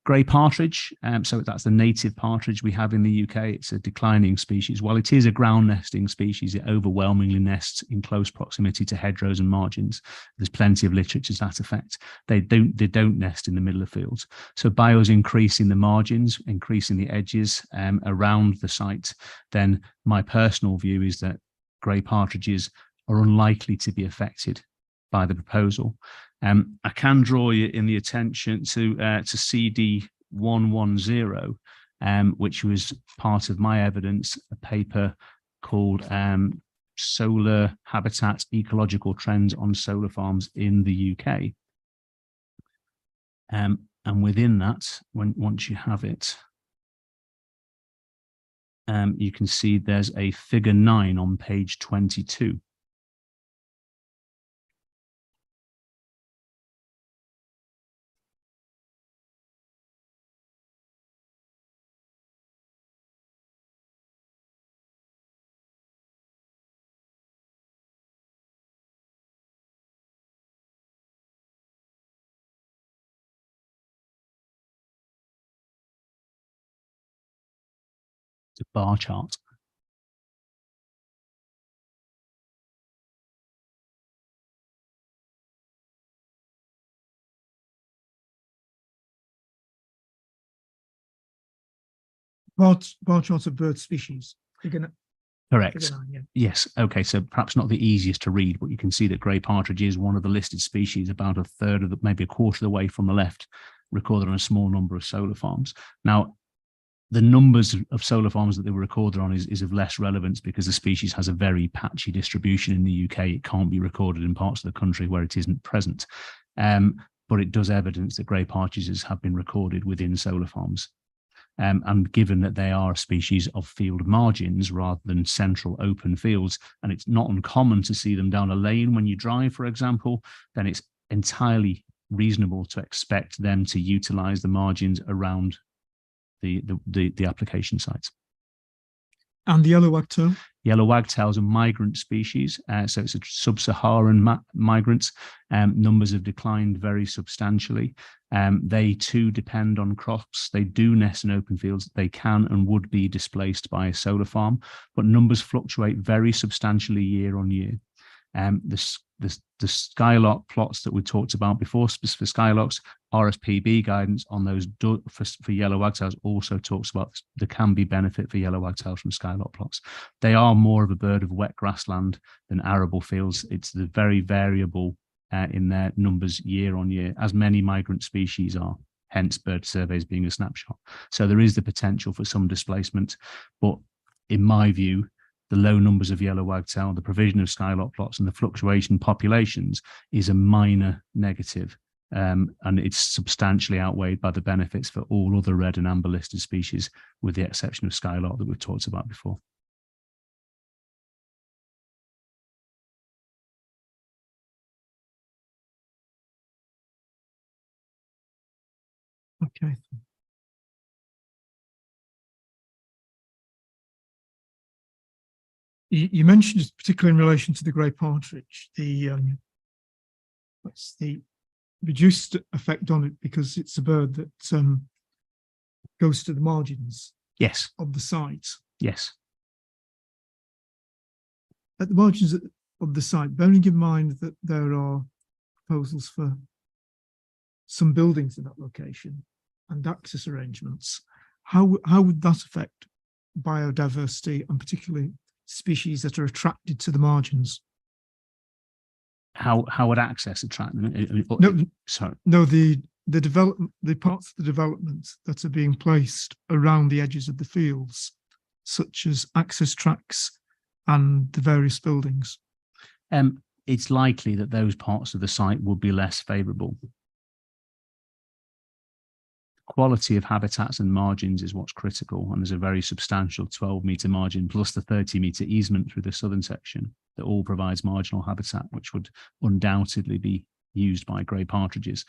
Grey partridge, so that's the native partridge we have in the UK. It's a declining species. While it is a ground nesting species, it overwhelmingly nests in close proximity to hedgerows and margins. There's plenty of literature to that effect. They don't nest in the middle of fields. So by us increasing the margins, increasing the edges around the site, then my personal view is that grey partridges are unlikely to be affected by the proposal. I can draw you in the attention to CD 110, which was part of my evidence, a paper called Solar Habitat Ecological Trends on Solar Farms in the UK. And within that, once you have it, you can see there's a figure 9 on page 22. The bar chart. Bar chart of bird species. Correct. Figure 9, yeah. Yes. Okay. So perhaps not the easiest to read, but you can see that grey partridge is one of the listed species, about a third of maybe a quarter of the way from the left, recorded on a small number of solar farms. Now, the numbers of solar farms that they were recorded on is of less relevance because the species has a very patchy distribution in the UK. It can't be recorded in parts of the country where it isn't present. But it does evidence that grey partridges have been recorded within solar farms. And given that they are a species of field margins rather than central open fields, and it's not uncommon to see them down a lane when you drive, for example, then it's entirely reasonable to expect them to utilize the margins around the application sites. And the yellow wagtail? Yellow wagtail is a migrant species, so it's a sub-Saharan migrant. Numbers have declined very substantially. They too depend on crops. They do nest in open fields. They can and would be displaced by a solar farm, but numbers fluctuate very substantially year on year. The skylark plots that we talked about before, for skylarks, RSPB guidance on those for yellow wagtails also talks about there can be benefit for yellow wagtails from skylark plots. They are more of a bird of wet grassland than arable fields. It's the very variable in their numbers year on year, as many migrant species are, hence bird surveys being a snapshot. So there is the potential for some displacement, but in my view, the low numbers of yellow wagtail, the provision of skylark plots and the fluctuation populations is a minor negative. And it's substantially outweighed by the benefits for all other red and amber listed species, with the exception of skylark that we've talked about before. Okay. You mentioned, particularly in relation to the grey partridge, what's the reduced effect on it because it's a bird that goes to the margins Yes, of the site. yes. At the margins of the site, bearing in mind that there are proposals for some buildings in that location and access arrangements, how would that affect biodiversity and particularly species that are attracted to the margins? How would access attract them? No, Sorry. no, the development, the parts of the development that are being placed around the edges of the fields, such as access tracks and the various buildings. It's likely that those parts of the site would be less favourable. Quality of habitats and margins is what's critical, and there's a very substantial 12-metre margin plus the 30-metre easement through the southern section that all provides marginal habitat, which would undoubtedly be used by grey partridges.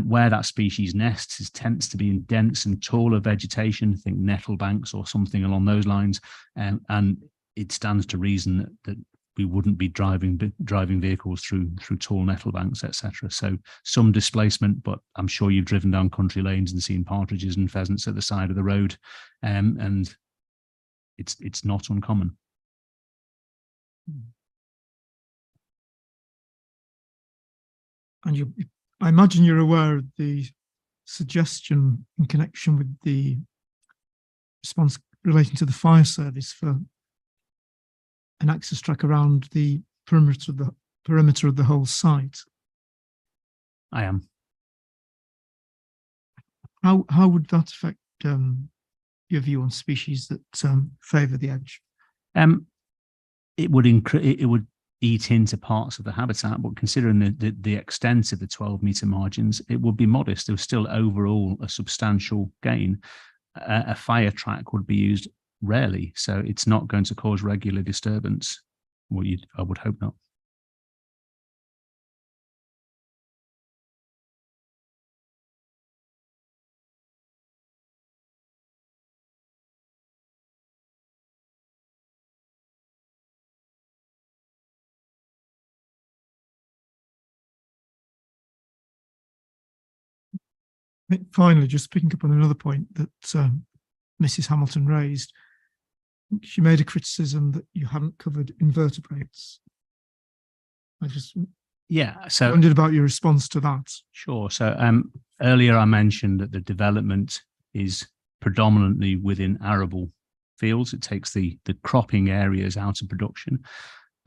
Where that species nests tends to be in dense and taller vegetation, think nettle banks or something along those lines, and it stands to reason that we wouldn't be driving vehicles through tall nettle banks, etc. So some displacement, but I'm sure you've driven down country lanes and seen partridges and pheasants at the side of the road, and it's not uncommon. And I imagine you're aware of the suggestion in connection with the response relating to the fire service for an access track around the perimeter of the whole site. I am. How would that affect your view on species that favour the edge? It would eat into parts of the habitat, but considering the extent of the 12-metre margins, it would be modest. There was still overall a substantial gain. A fire track would be used rarely, so it's not going to cause regular disturbance. I would hope not. Finally, just picking up on another point that Mrs. Hamilton raised, she made a criticism that you hadn't covered invertebrates. I just wondered about your response to that. Sure. So earlier I mentioned that the development is predominantly within arable fields. It takes the cropping areas out of production.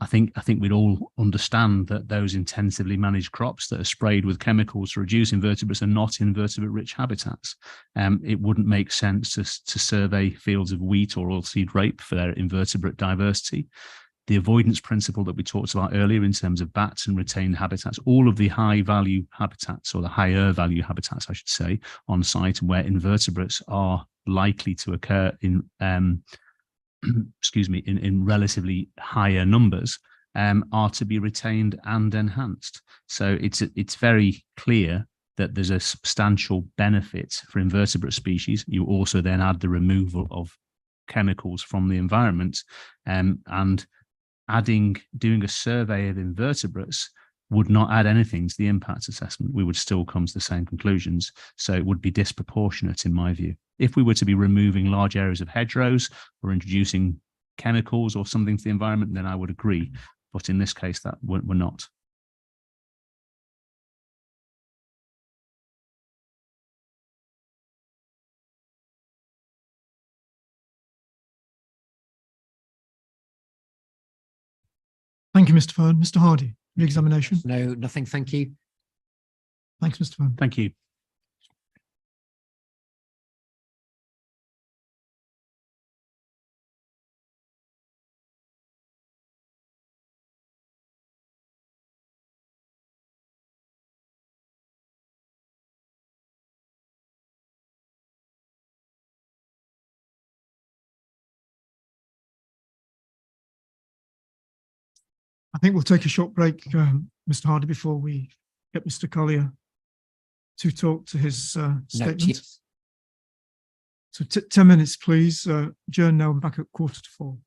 I think we'd all understand that those intensively managed crops that are sprayed with chemicals to reduce invertebrates are not invertebrate-rich habitats. It wouldn't make sense to survey fields of wheat or oilseed rape for their invertebrate diversity. The avoidance principle that we talked about earlier in terms of bats and retained habitats, all of the high-value habitats, or the higher value habitats, I should say, on site where invertebrates are likely to occur in excuse me, in relatively higher numbers, are to be retained and enhanced. So it's very clear that there's a substantial benefit for invertebrate species. You also then add the removal of chemicals from the environment, and doing a survey of invertebrates would not add anything to the impact assessment. We would still come to the same conclusions. So it would be disproportionate in my view. If we were to be removing large areas of hedgerows or introducing chemicals or something to the environment, then I would agree. But in this case, that we're not. Thank you, Mr. Fern. Mr. Hardy, re-examination. No, nothing. Thank you. Thanks, Mr. Fern. Thank you. I think we'll take a short break, Mr. Hardy, before we get Mr. Collier to talk to his statement. Yes. So 10 minutes, please. Adjourn now and back at 3:45.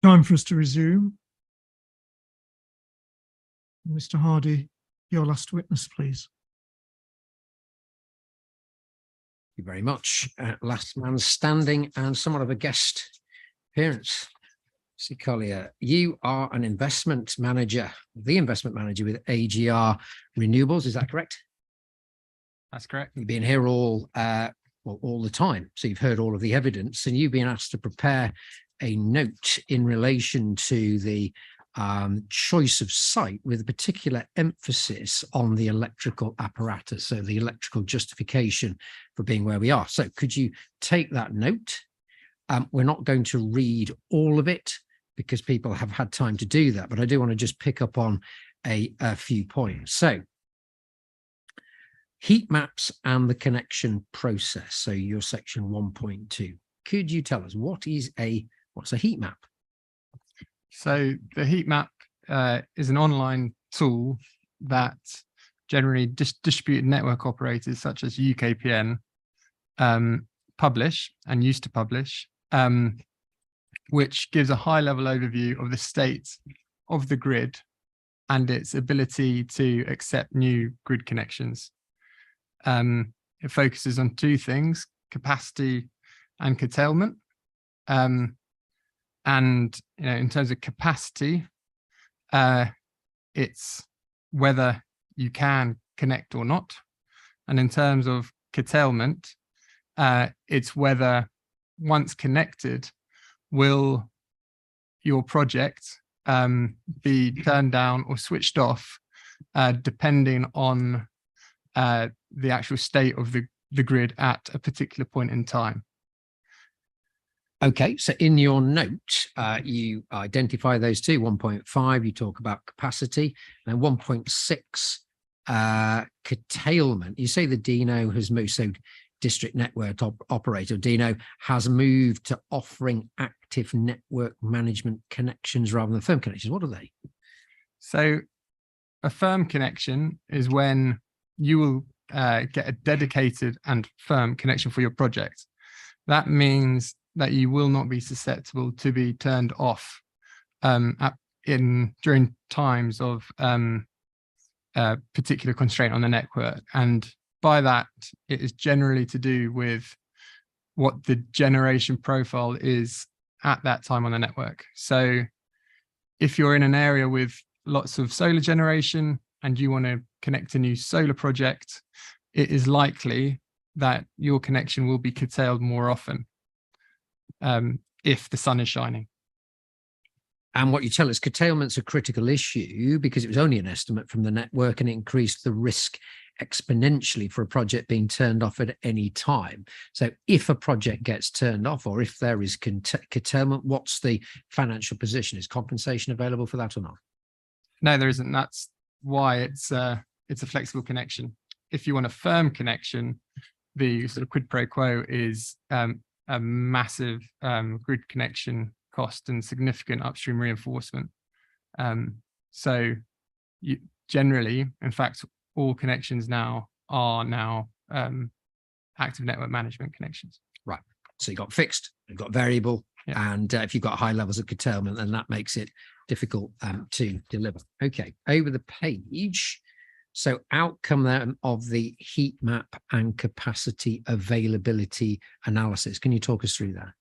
Time for us to resume. Mr. Hardy, your last witness, please. Thank you very much. Last man standing and somewhat of a guest appearance. See, Collier, you are an investment manager, the investment manager with AGR Renewables. Is that correct? That's correct. You've been here all the time. So you've heard all of the evidence, and you've been asked to prepare a note in relation to the choice of site with a particular emphasis on the electrical apparatus, so the electrical justification for being where we are. So could you take that note? We're not going to read all of it because people have had time to do that, but I do want to just pick up on a few points. So heat maps and the connection process. So your section 1.2. Could you tell us what's a heat map? So the heat map is an online tool that generally distributed network operators such as UKPN publish and used to publish, which gives a high level overview of the state of the grid and its ability to accept new grid connections. It focuses on two things: capacity and curtailment. And in terms of capacity, it's whether you can connect or not. And in terms of curtailment, it's whether once connected, will your project be turned down or switched off, depending on the actual state of the grid at a particular point in time. Okay, so in your note, you identify those two. 1.5, you talk about capacity, and 1.6, curtailment. You say the DNO has moved, so district network operator, DNO, has moved to offering active network management connections rather than firm connections. What are they? So a firm connection is when you will get a dedicated and firm connection for your project. That means that you will not be susceptible to be turned off during times of particular constraint on the network. And by that, it is generally to do with what the generation profile is at that time on the network. So if you're in an area with lots of solar generation and you want to connect a new solar project, it is likely that your connection will be curtailed more often if the sun is shining. And what you tell us, curtailment's a critical issue because it was only an estimate from the network and it increased the risk exponentially for a project being turned off at any time. So if a project gets turned off or if there is curtailment, what's the financial position? Is compensation available for that or not? No, there isn't. That's why it's a flexible connection. If you want a firm connection, the sort of quid pro quo is a massive grid connection cost and significant upstream reinforcement. So you generally, in fact, all connections now are active network management connections. Right. So you've got fixed, you've got variable, yeah. And if you've got high levels of curtailment, then that makes it difficult to deliver. Okay, over the page. So outcome then of the heat map and capacity availability analysis. Can you talk us through that?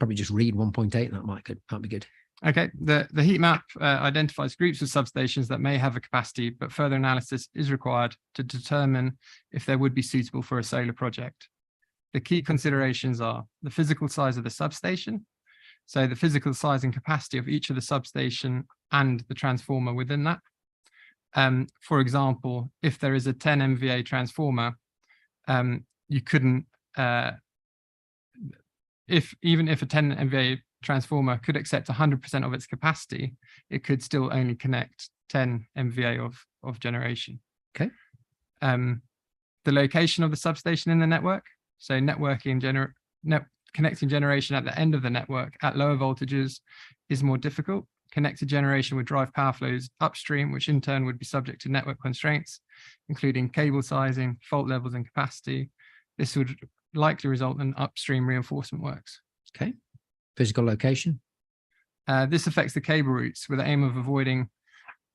Probably just read 1.8 and that might be good. Okay, the heat map identifies groups of substations that may have a capacity, but further analysis is required to determine if they would be suitable for a solar project. The key considerations are the physical size of the substation, so the physical size and capacity of each of the substation and the transformer within that. For example, if there is a 10 MVA transformer, you couldn't, even if a 10 MVA transformer could accept 100% of its capacity, it could still only connect 10 MVA of generation. Okay. The location of the substation in the network, so connecting generation at the end of the network at lower voltages is more difficult. Connected generation would drive power flows upstream, which in turn would be subject to network constraints, including cable sizing, fault levels, and capacity. This would likely result in upstream reinforcement works. Okay. Physical location? This affects the cable routes with the aim of avoiding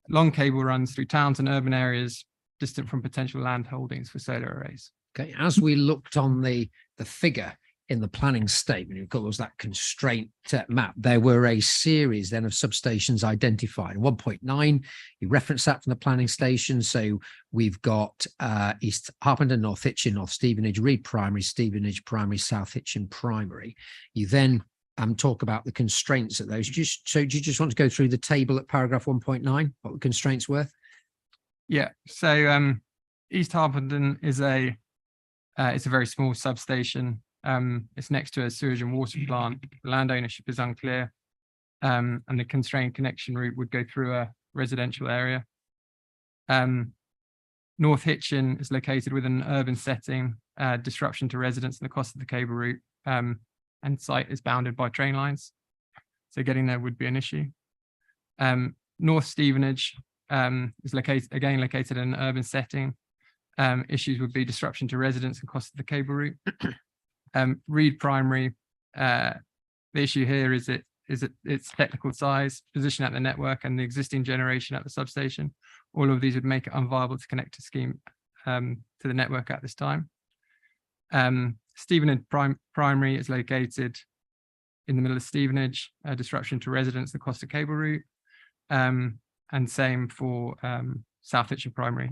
long cable runs through towns and urban areas distant from potential land holdings for solar arrays. Okay, as we looked on the figure in the planning statement, of course, that constraint map, there were a series then of substations identified. 1.9, you referenced that from the planning station. So we've got East Harpenden, North Hitchin, North Stevenage, Reed Primary, Stevenage Primary, South Hitchin Primary. You then talk about the constraints at those. Do you just want to go through the table at paragraph 1.9, what the constraints were? Yeah, so East Harpenden is it's a very small substation. It's next to a sewage and water plant. The land ownership is unclear, and the constrained connection route would go through a residential area. North Hitchin is located within an urban setting, disruption to residents and the cost of the cable route, and site is bounded by train lines, so getting there would be an issue. North Stevenage is located in an urban setting. Issues would be disruption to residents and cost of the cable route. Reed Primary, the issue here is its technical size, position at the network, and the existing generation at the substation. All of these would make it unviable to connect to scheme to the network at this time. Stevenage Primary is located in the middle of Stevenage, disruption to residents, the cost of cable route, and same for South Hitchin Primary.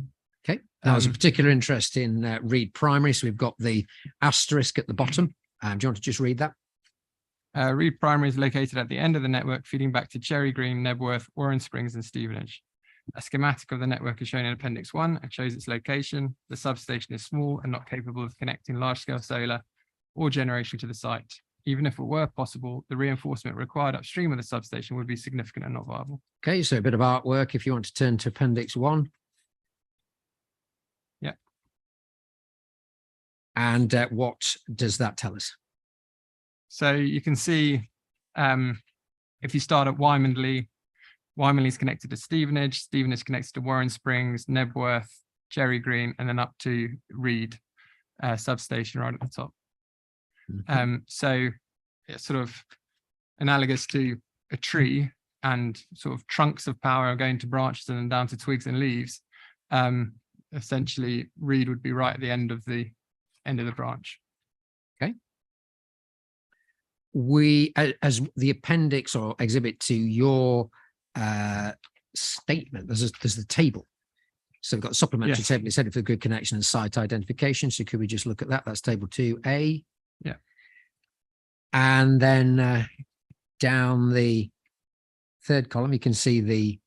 Okay, now there's a particular interest in Reed Primary, so we've got the asterisk at the bottom. Do you want to just read that? Reed Primary is located at the end of the network, feeding back to Cherry Green, Nebworth, Warren Springs, and Stevenage. A schematic of the network is shown in Appendix 1 and shows its location. The substation is small and not capable of connecting large-scale solar or generation to the site. Even if it were possible, the reinforcement required upstream of the substation would be significant and not viable. Okay, so a bit of artwork if you want to turn to Appendix 1. Yeah. And what does that tell us? So you can see if you start at Wymondley, Wymondley is connected to Stevenage, Stevenage connected to Warren Springs, Nebworth, Cherry Green, and then up to Reed substation right at the top. So it's sort of analogous to a tree, and sort of trunks of power are going to branches and then down to twigs and leaves. Essentially, Reed would be right at the end of the branch. Okay. We, as the appendix or exhibit to your statement, there's the table. So we've got a supplementary table. It's headed for good connection and site identification. So could we just look at that? That's table 2A. Yeah. And then down the third column, you can see the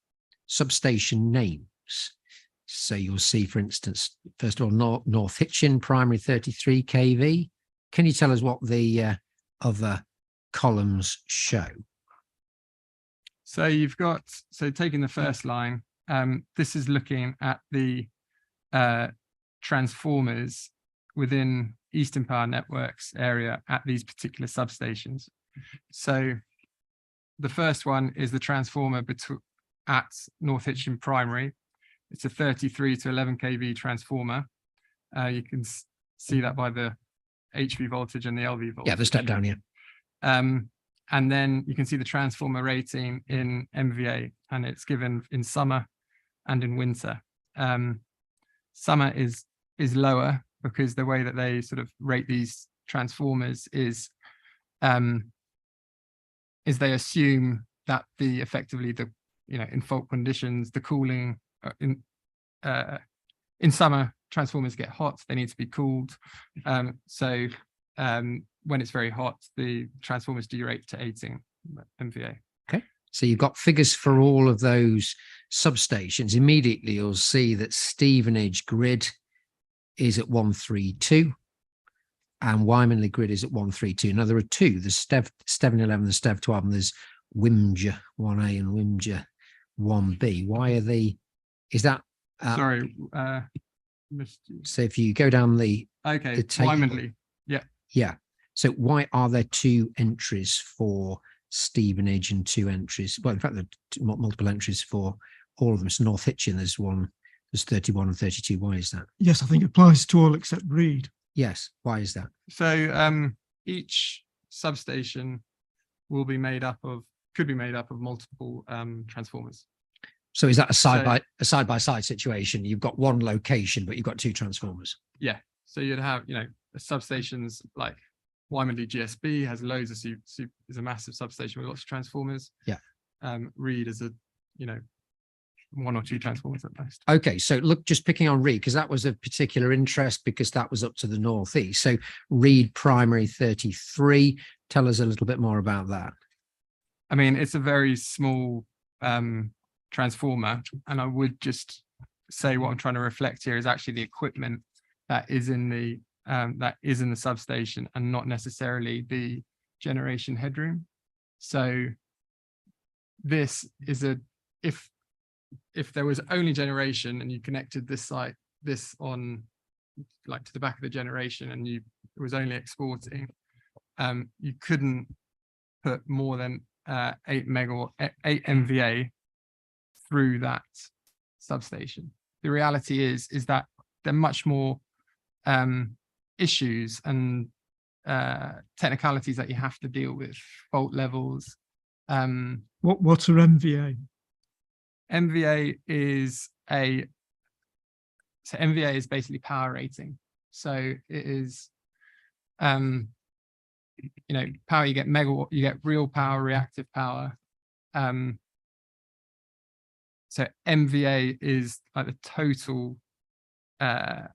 substation names. So you'll see, for instance, first of all, North Hitchin Primary 33 kV. Can you tell us what the other columns show? So you've got, taking the first line, this is looking at the transformers within Eastern Power Networks area at these particular substations. So the first one is the transformer at North Hitchin Primary. It's a 33 to 11 kV transformer. You can see that by the HV voltage and the LV voltage. Yeah, the step down here. And then you can see the transformer rating in MVA, and it's given in summer and in winter. Summer is lower because the way that they sort of rate these transformers is they assume that effectively in fault conditions, the cooling in summer transformers get hot, they need to be cooled. When it's very hot, the transformers derate to 18 MVA. Okay, so you've got figures for all of those substations. Immediately, you'll see that Stevenage grid is at 132 and Wymondley grid is at 132. Now, there are two, the STEV 11, the STEV 12, and there's Wimger 1A and Wimger 1B. Why are is that? Sorry. So if you go down the Wymondley. Yeah. Yeah. So why are there two entries for Stevenage and two entries? Well, in fact, there are multiple entries for all of them. So North Hitchin, there's 31 and 32. Why is that? Yes, I think it applies to all except Reed. Yes. Why is that? So each substation could be made up of multiple transformers. So is that a side by side situation? You've got one location, but you've got two transformers. Yeah. So you'd have, substations like Wymondley GSB has loads of is a massive substation with lots of transformers. Yeah. Reed is a, one or two transformers at most. Okay, so look, just picking on Reed, because that was of particular interest because that was up to the northeast. So Reed Primary 33, tell us a little bit more about that. I mean, it's a very small transformer, and I would just say what I'm trying to reflect here is actually the equipment that is in the substation and not necessarily the generation headroom. So this is if there was only generation and you connected this on like to the back of the generation and it was only exporting, you couldn't put more than 8 MVA through that substation. The reality is that there are much more issues and technicalities that you have to deal with, fault levels. What are MVA? MVA is basically power rating. So it is power, you get megawatt, you get real power, reactive power. So MVA is like the total power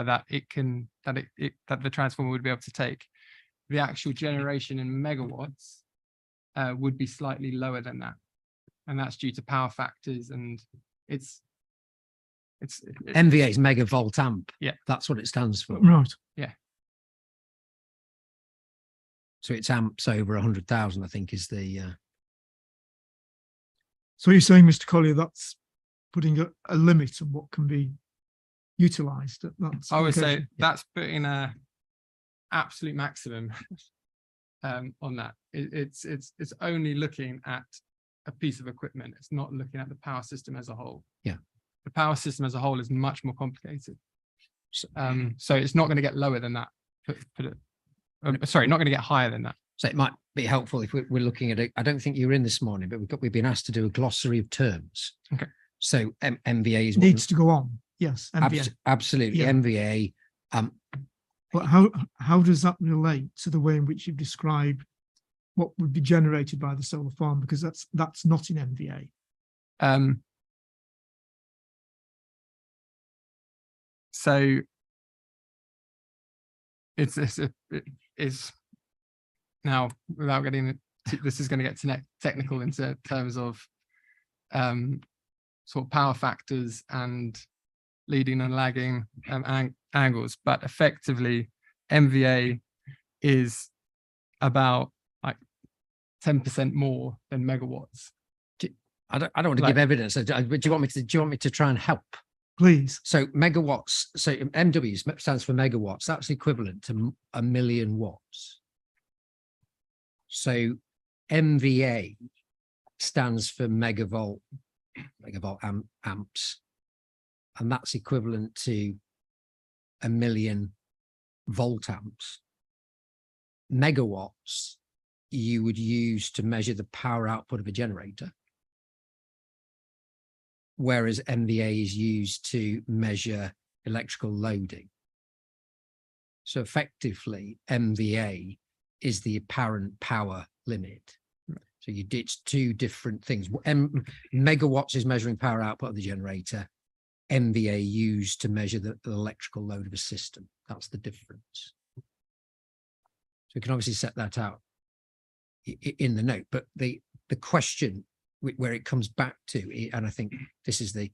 that the transformer would be able to take. The actual generation in megawatts would be slightly lower than that, and that's due to power factors, and it's MVA is megavolt amp. Yeah, that's what it stands for. Right. Yeah. So it's amps over 100,000, I think, is the. So you're saying, Mr. Collier, that's putting a limit on what can be utilised at that. I would say location? that's putting a absolute maximum on that. It's only looking at a piece of equipment. It's not looking at the power system as a whole. Yeah. The power system as a whole is much more complicated. So it's not going to get lower than that. Sorry, not going to get higher than that. So it might be helpful if we're looking at it. I don't think you were in this morning, but we've been asked to do a glossary of terms. Okay. So MVA is Needs to go on. Yes. MVA. Absolutely. Yeah. MVA. But how does that relate to the way in which you've described what would be generated by the solar farm? Because that's not in MVA. So it is now, without getting this is going to get technical into terms of sort of power factors and leading and lagging angles, but effectively MVA is about like 10% more than megawatts. I don't want to give evidence, but do you want me to try and help? Please. So megawatts, so MW stands for megawatts. That's equivalent to 1 million watts. So MVA stands for megavolt amps, and that's equivalent to 1 million volt amps. Megawatts you would use to measure the power output of a generator, whereas MVA is used to measure electrical loading. So effectively, MVA is the apparent power limit. So it's two different things. Megawatts is measuring power output of the generator. MVA used to measure the electrical load of a system. That's the difference. So we can obviously set that out in the note, but the question where it comes back to, and I think this is the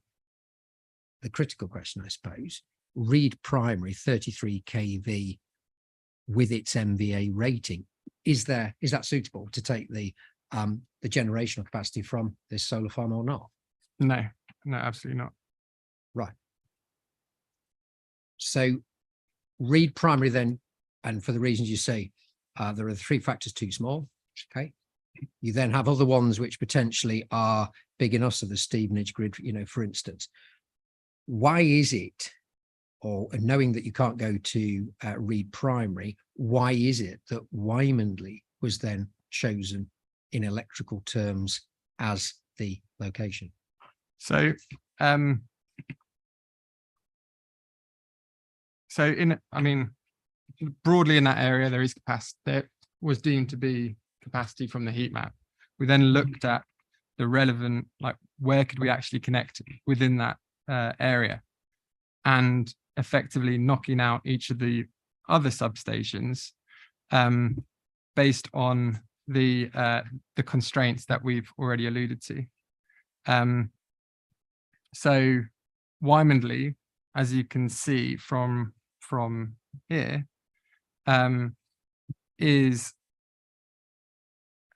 critical question, I suppose, Reed Primary 33 kV with its MVA rating, is that suitable to take the generational capacity from this solar farm or not? No, absolutely not. Right. So Reed Primary then, and for the reasons you say, there are 3 factors too small. Okay. You then have other ones which potentially are big enough, so the Stevenage grid, for instance. Why is it or knowing that you can't go to Reed Primary, why is it that Wymondley was then chosen in electrical terms as the location? So, broadly in that area, there is capacity. There was deemed to be capacity from the heat map. We then looked at the relevant, like, where could we actually connect within that area, and effectively knocking out each of the other substations based on the constraints that we've already alluded to. So Wymondley, as you can see from here, is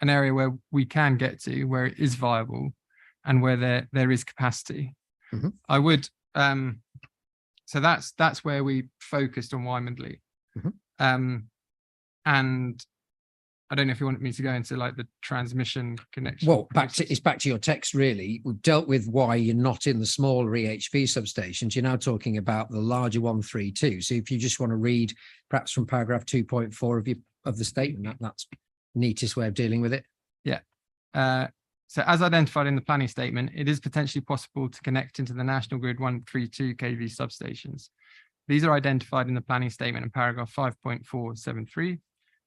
an area where we can get to, where it is viable, and where there is capacity. Mhm. I would so that's where we focused on Wymondley. Mhm. And I don't know if you want me to go into like the transmission connection. Well, it's back to your text, really. We've dealt with why you're not in the smaller EHV substations. You're now talking about the larger 132. So if you just want to read perhaps from paragraph 2.4 of the statement, that's the neatest way of dealing with it. Yeah. So as identified in the planning statement, it is potentially possible to connect into the National Grid 132 kV substations. These are identified in the planning statement in paragraph 5.473.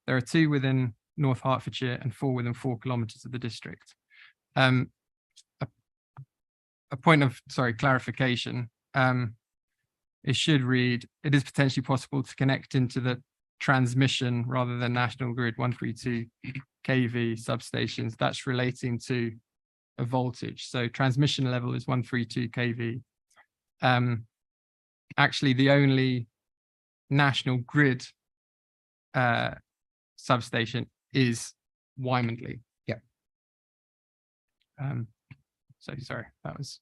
There are 2 within North Hertfordshire and 4 within 4 kilometres of the district. A point of, clarification. It should read, it is potentially possible to connect into the transmission rather than National Grid 132 kV substations. That's relating to a voltage. So transmission level is 132 kV. Actually, the only National Grid substation is Wymondley. Yeah. So sorry, that was.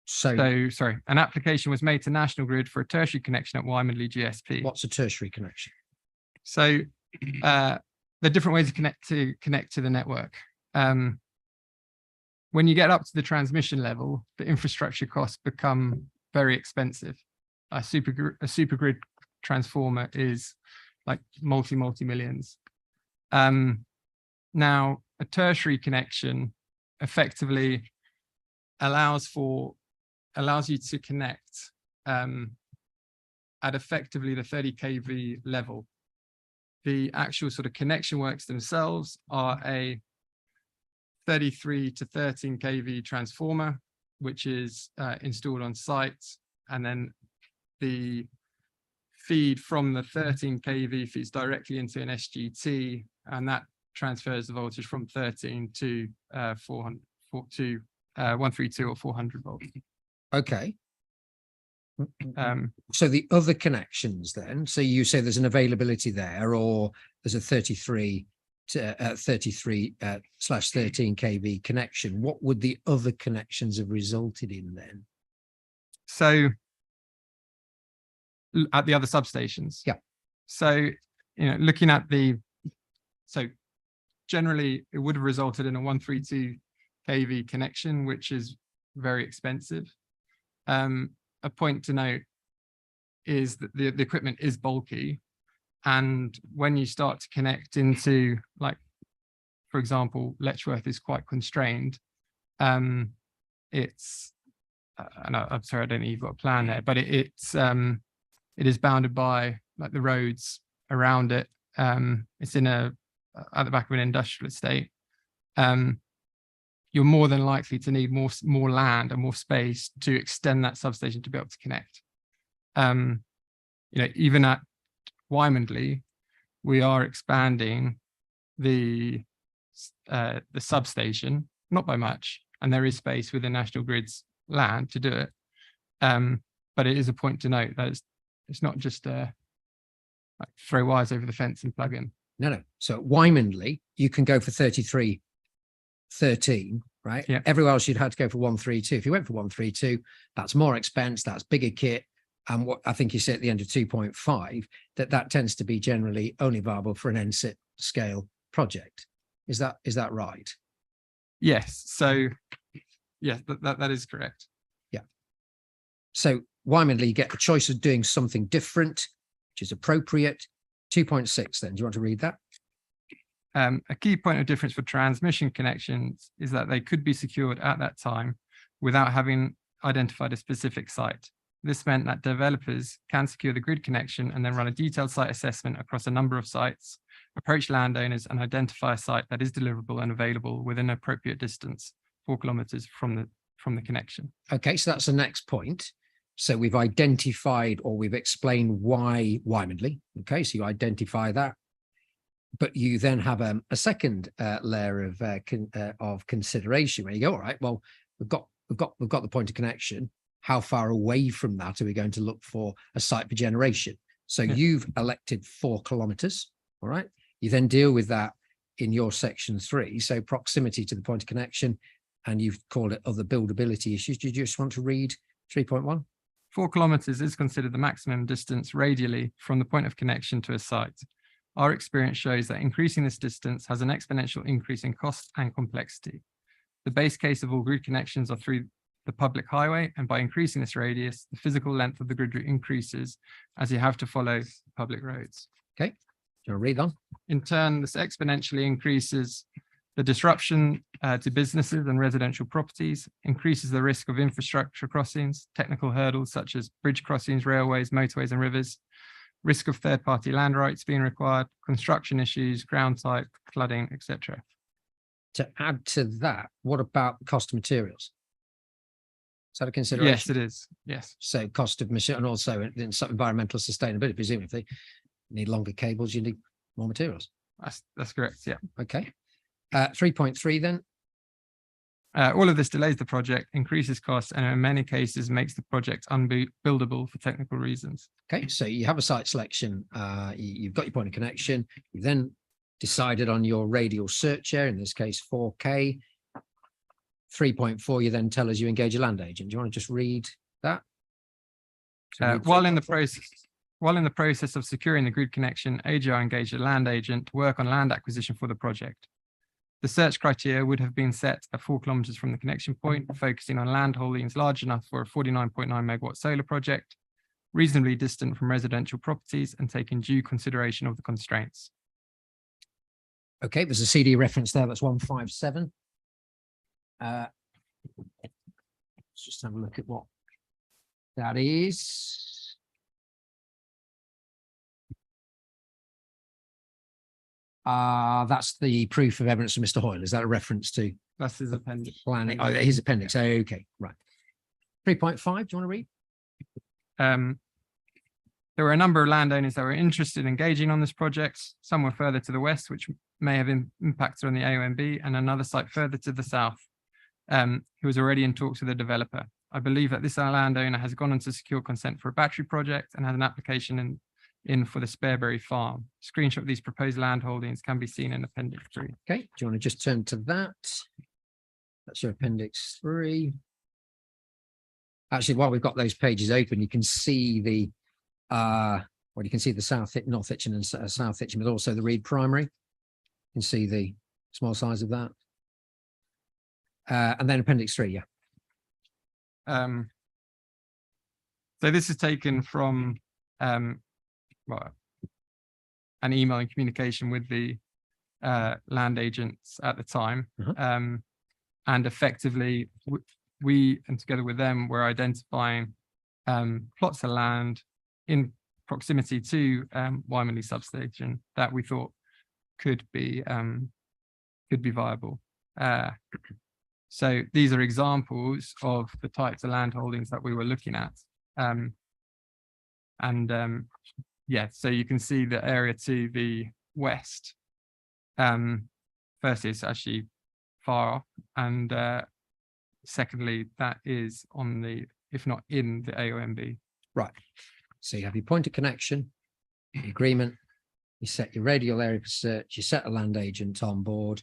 So Sorry, an application was made to National Grid for a tertiary connection at Wymondley GSP. what's a tertiary connection? So there are different ways to connect to the network. When you get up to the transmission level, the infrastructure costs become very expensive. A supergrid transformer is like multi-millions. Now, a tertiary connection effectively allows you to connect at effectively the 30 kV level. The actual sort of connection works themselves are a 33 to 13 kV transformer, which is installed on site, and then the feed from the 13 kV feeds directly into an SGT, and that transfers the voltage from 13 to 132 or 400 volts. Okay. Um, So the other connections then, so you say there's an availability there, or there's a 33 to 33/13 kV connection. What would the other connections have resulted in then? So at the other substations. Yeah. So, looking at so generally it would have resulted in a 132 kV connection, which is very expensive. A point to note is that the equipment is bulky, and when you start to connect into, like, for example, Letchworth is quite constrained. It's and I'm sorry, I don't know if you've got a plan there, but it is bounded by like the roads around it. It's at the back of an industrial estate. You're more than likely to need more land and more space to extend that substation to be able to connect. Even at Wymondley, we are expanding the substation, not by much, and there is space within National Grid's land to do it. But it is a point to note that it's not just like throw wires over the fence and plug in. No. So at Wymondley, you can go for 33/13, right? Yeah. Everywhere else you'd have to go for 132. If you went for 132, that's more expense, that's bigger kit. And what I think you said at the end of 2.5, that tends to be generally only viable for an NSIP scale project. Is that right? Yes. So yes, that is correct. Yeah. So Wymondley, you get the choice of doing something different, which is appropriate. 2.6 then, do you want to read that? A key point of difference for transmission connections is that they could be secured at that time without having identified a specific site. This meant that developers can secure the grid connection and then run a detailed site assessment across a number of sites, approach landowners and identify a site that is deliverable and available within an appropriate distance, 4 kilometers from the connection. Okay, so that's the next point. So we've identified or we've explained why Wymondley. Okay, so you identify that. But you then have a second layer of consideration where you go, all right, well, we've got the point of connection. How far away from that are we going to look for a site for generation? So you've elected 4 kilometers. All right. You then deal with that in your section 3. So proximity to the point of connection, and you've called it other buildability issues. Do you just want to read 3.1? 4 kilometers is considered the maximum distance radially from the point of connection to a site. Our experience shows that increasing this distance has an exponential increase in cost and complexity. The base case of all grid connections are through the public highway, and by increasing this radius, the physical length of the grid route increases as you have to follow public roads. Okay, do you want to read on? In turn, this exponentially increases the disruption to businesses and residential properties, increases the risk of infrastructure crossings, technical hurdles such as bridge crossings, railways, motorways and rivers, risk of third-party land rights being required, construction issues, ground type, flooding, etc. To add to that, what about cost of materials? Is that a consideration? Yes, it is. Yes. So cost of machine and also in some environmental sustainability, presumably if they need longer cables, you need more materials. That's correct. Yeah. Okay. 3.3 then. All of this delays the project, increases costs, and in many cases makes the project unbuildable for technical reasons. Okay, so you have a site selection, you've got your point of connection, you've then decided on your radial search area, in this case 4K. 3.4, you then tell us you engage a land agent. Do you want to just read that? While in the process of securing the grid connection, AGR engaged a land agent to work on land acquisition for the project. The search criteria would have been set at 4 kilometers from the connection point, focusing on land holdings large enough for a 49.9 megawatt solar project, reasonably distant from residential properties and taking due consideration of the constraints. Okay, there's a CD reference there, that's 157. Let's just have a look at what that is. That's the proof of evidence from Mr. Hoyle. Is that a reference to That's his appendix. planning? Oh, his appendix. Okay, right. 3.5, do you want to read? There were a number of landowners that were interested in engaging on this project. Some were further to the west, which may have impacted on the AONB, and another site further to the south, who was already in talks with the developer. I believe that this landowner has gone on to secure consent for a battery project and has an application in for the Spareberry farm. Screenshot of these proposed land holdings can be seen in Appendix 3. Okay, do you want to just turn to that? That's your Appendix 3. Actually, while we've got those pages open, you can see the you can see the North Hitchin and South Hitchin, but also the Reed Primary. You can see the small size of that. And then Appendix 3, yeah. So this is taken from an email and communication with the land agents at the time. And effectively, we and together with them were identifying plots of land in proximity to Wymondley substation that we thought could be viable. So these are examples of the types of land holdings that we were looking at. Yeah, so you can see the area to the west. Firstly, it's actually far off, and secondly, that is on the, if not in the AONB. Right. So you have your point of connection, your agreement, you set your radial area for search, you set a land agent on board,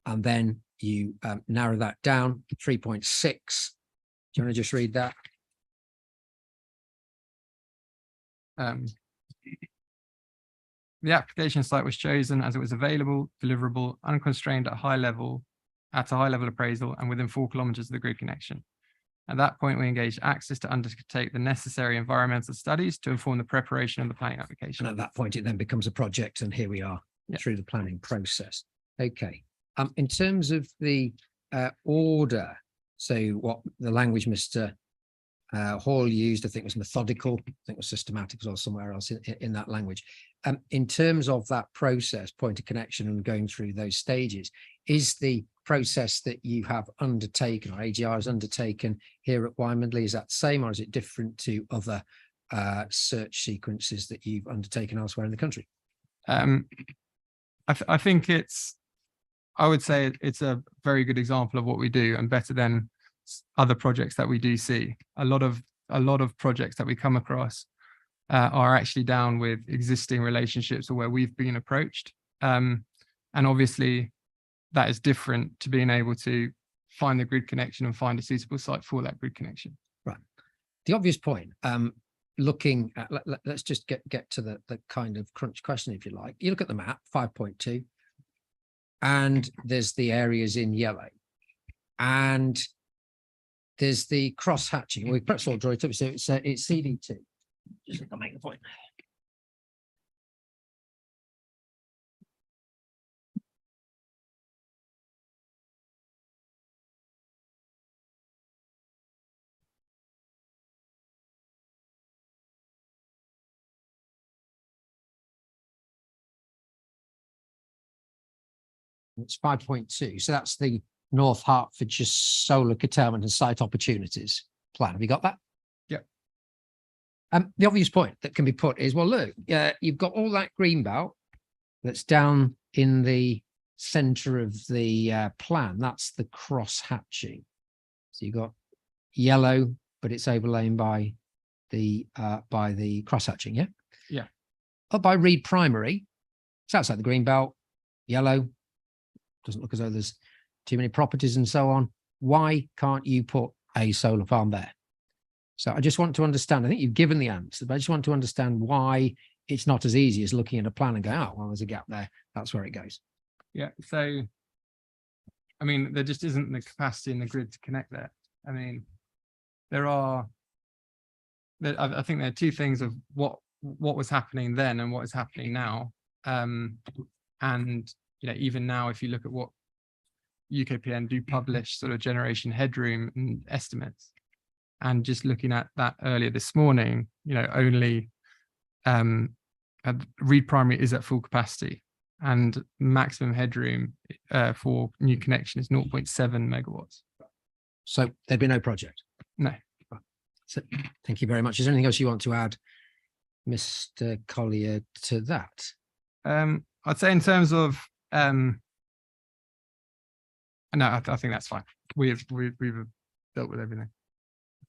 and then you narrow that down to 3.6. Do you want to just read that? The application site was chosen as it was available, deliverable, unconstrained at a high level appraisal and within 4 kilometers of the grid connection. At that point, we engaged Axis to undertake the necessary environmental studies to inform the preparation of the planning application. And at that point, it then becomes a project, and here we are Yeah. through the planning process. Okay. In terms of the order, so what the language Mr. Hall used, I think was methodical, I think was systematic or somewhere else in that language. In terms of that process, point of connection and going through those stages, is the process that you have undertaken or AGR has undertaken here at Wymondley, is that the same, or is it different to other search sequences that you've undertaken elsewhere in the country? I think I would say it's a very good example of what we do, and better than other projects that we do see. A lot of projects that we come across are actually down with existing relationships or where we've been approached. And obviously that is different to being able to find the grid connection and find a suitable site for that grid connection. Right. The obvious point, looking at, let's just get to the kind of crunch question, if you like. You look at the map, 5.2, and there's the areas in yellow, and there's the cross hatching. We perhaps all draw it up. So it's CD2. Just to make the point. It's 5.2. So that's the North Hertfordshire Solar Curtailment and Site Opportunities Plan. Have you got that? Yep. The obvious point that can be put is, well, look, you've got all that green belt that's down in the center of the plan. That's the cross hatching. So you've got yellow, but it's overlain by the cross hatching. Yeah. Yeah. Up by Reed Primary, it's outside the green belt, yellow. Doesn't look as though there's too many properties and so on. Why can't you put a solar farm there? So I just want to understand, I think you've given the answer, but I just want to understand why it's not as easy as looking at a plan and going, oh, well, there's a gap there. That's where it goes. Yeah. So, I mean, there just isn't the capacity in the grid to connect there. I mean, I think there are two things of what was happening then and what is happening now. And you know, even now, if you look at what UKPN do publish sort of generation headroom and estimates, and just looking at that earlier this morning, you know, only Reed Primary is at full capacity, and maximum headroom for new connection is 0.7 megawatts. So there'd be no project. No. So thank you very much. Is there anything else you want to add, Mr. Collier, to that? I'd say in terms of no, I think that's fine. We've dealt with everything, I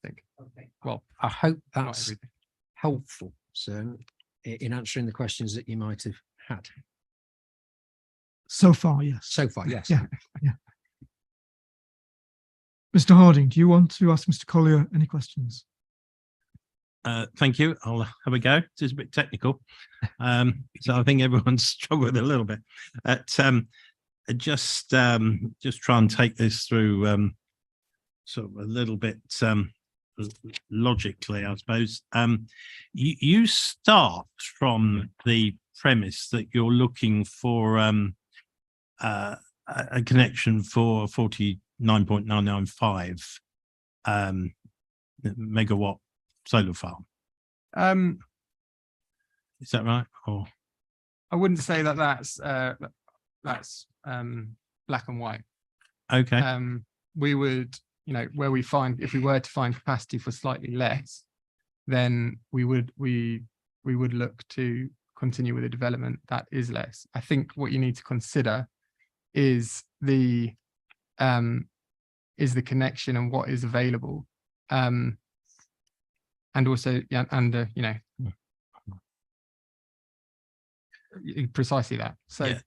think. Okay. Well, I hope not that's everything. helpful, sir, in answering the questions that you might have had. So far, yes. So far, yes. Yeah. Mr. Harding, do you want to ask Mr. Collier any questions? Thank you. I'll have a go. It's a bit technical. So I think everyone's struggled a little bit. Just try and take this through sort of a little bit logically, I suppose. You start from the premise that you're looking for a connection for 49.995 megawatt solar farm. Is that right? Or I wouldn't say that that's black and white. okay. We would, you know, where we find, if we were to find capacity for slightly less, then we would look to continue with a development that is less. I think what you need to consider is the connection and what is available. And also, yeah, and you know, precisely that. So, yeah.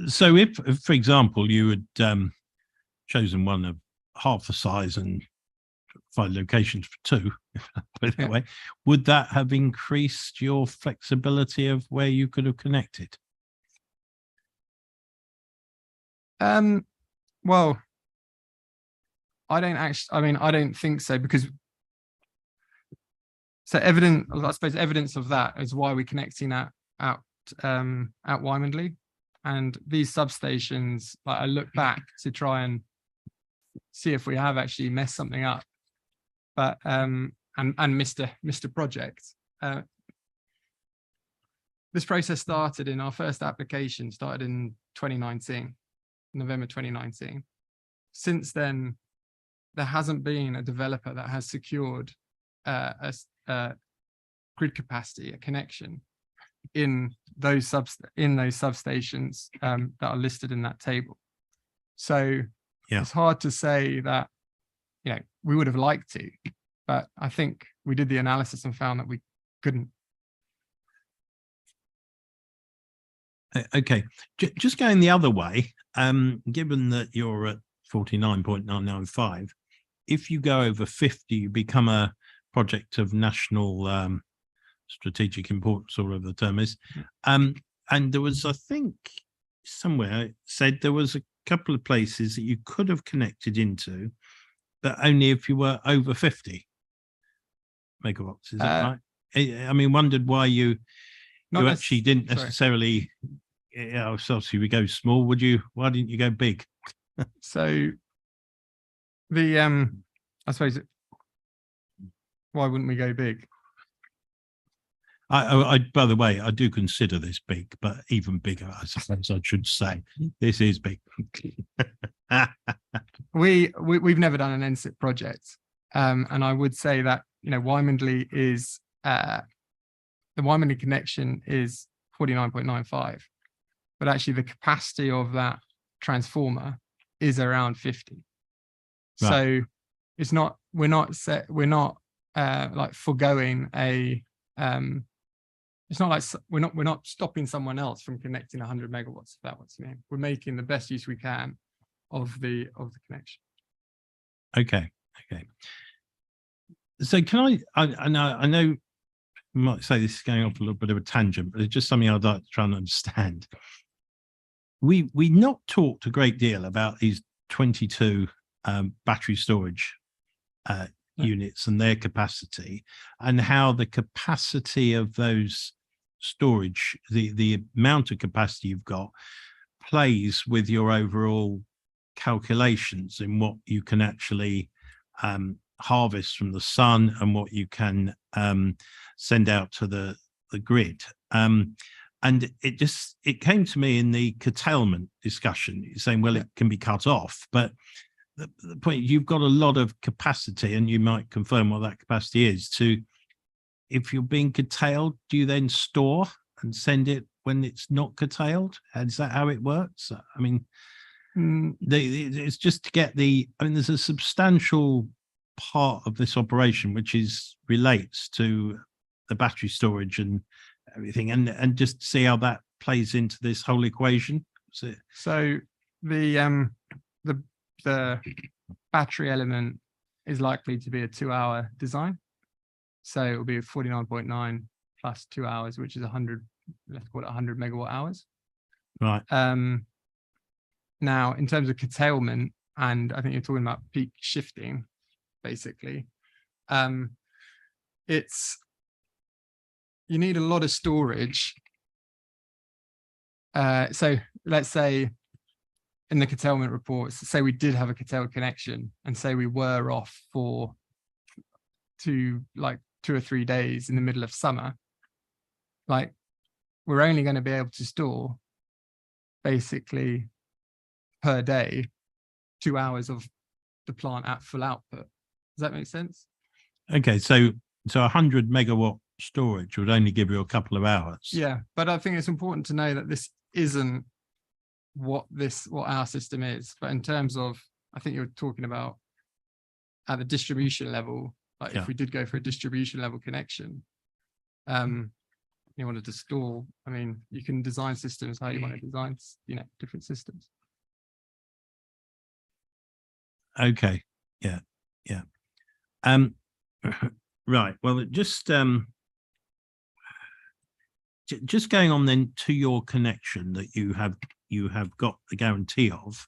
So if, for example, you had chosen one of half the size and 5 locations for 2, put it that way, would that have increased your flexibility of where you could have connected? Well, I don't think so, because I suppose evidence of that is why we're connecting out Wymondley, and these substations, like, I look back to try and see if we have actually messed something up, but and missed a project. This process started in our first application, started in 2019, November 2019. Since then, there hasn't been a developer that has secured a grid capacity, a connection in those substations that are listed in that table. So Yeah. it's hard to say that, you know, we would have liked to, but I think we did the analysis and found that we couldn't. Okay, just going the other way, given that you're at 49.995, if you go over 50, you become a project of national strategic importance, or whatever the term is. And there was, I think, somewhere it said there was a couple of places that you could have connected into, but only if you were over 50 megawatts. Is that right? I mean, wondered why you actually didn't necessarily, you know, so obviously we go small. Why didn't you go big? So the I suppose, why wouldn't we go big? I by the way, I do consider this big, but even bigger, I suppose I should say. This is big. We've never done an NSIP project, and I would say that, you know, Wymondley is the Wymondley connection is 49.95, but actually the capacity of that transformer is around 50. Right. So it's not, we're not like foregoing a it's not like we're not stopping someone else from connecting 100 megawatts, if that what you mean. We're making the best use we can of the connection. Okay. So can I know you might say this is going off a little bit of a tangent, but it's just something I'd like to try and understand. We not talked a great deal about these 22 battery storage units and their capacity, and how the capacity of those storage, the amount of capacity you've got, plays with your overall calculations in what you can actually harvest from the sun and what you can send out to the grid. And it came to me in the curtailment discussion, you're saying, well, it can be cut off, but the point, you've got a lot of capacity, and you might confirm what that capacity is. If you're being curtailed, do you then store and send it when it's not curtailed? Is that how it works? I mean, it's just to get there's a substantial part of this operation which relates to the battery storage and everything, and just see how that plays into this whole equation. So the battery element is likely to be a 2-hour design. So it will be 49.9 plus 2 hours, which is 100, let's call it 100 megawatt hours. Right. Now, in terms of curtailment, and I think you're talking about peak shifting, basically, you need a lot of storage. So let's say in the curtailment reports, say we did have a curtailed connection, and say we were off for like 2 or 3 days in the middle of summer, like, we're only going to be able to store basically per day 2 hours of the plant at full output. Does that make sense? Okay, so 100 megawatt storage would only give you a couple of hours. Yeah, but I think it's important to know that this isn't what our system is. But in terms of, I think you're talking about at the distribution level, like, if we did go for a distribution level connection, you wanted to store, I mean, you can design systems how you want to design, different systems. Okay. Yeah. Right. Well, just going on then to your connection that you have got the guarantee of,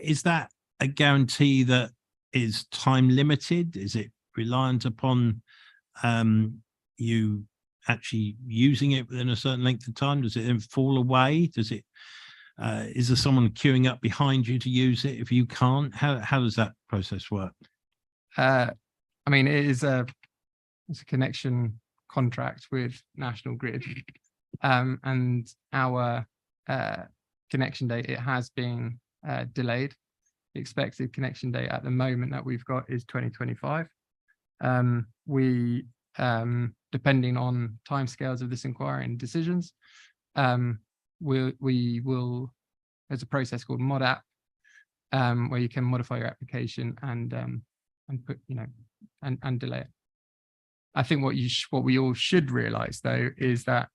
is that a guarantee that is time limited? Is it reliant upon you actually using it within a certain length of time? Does it then fall away? Does it is there someone queuing up behind you to use it if you can't? How does that process work? I mean, it's a connection contract with National Grid, and our connection date, it has been delayed. The expected connection date at the moment that we've got is 2025. We, depending on timescales of this inquiry and decisions, we will, there's a process called ModApp, where you can modify your application and put, and delay it. I think what we all should realize though is that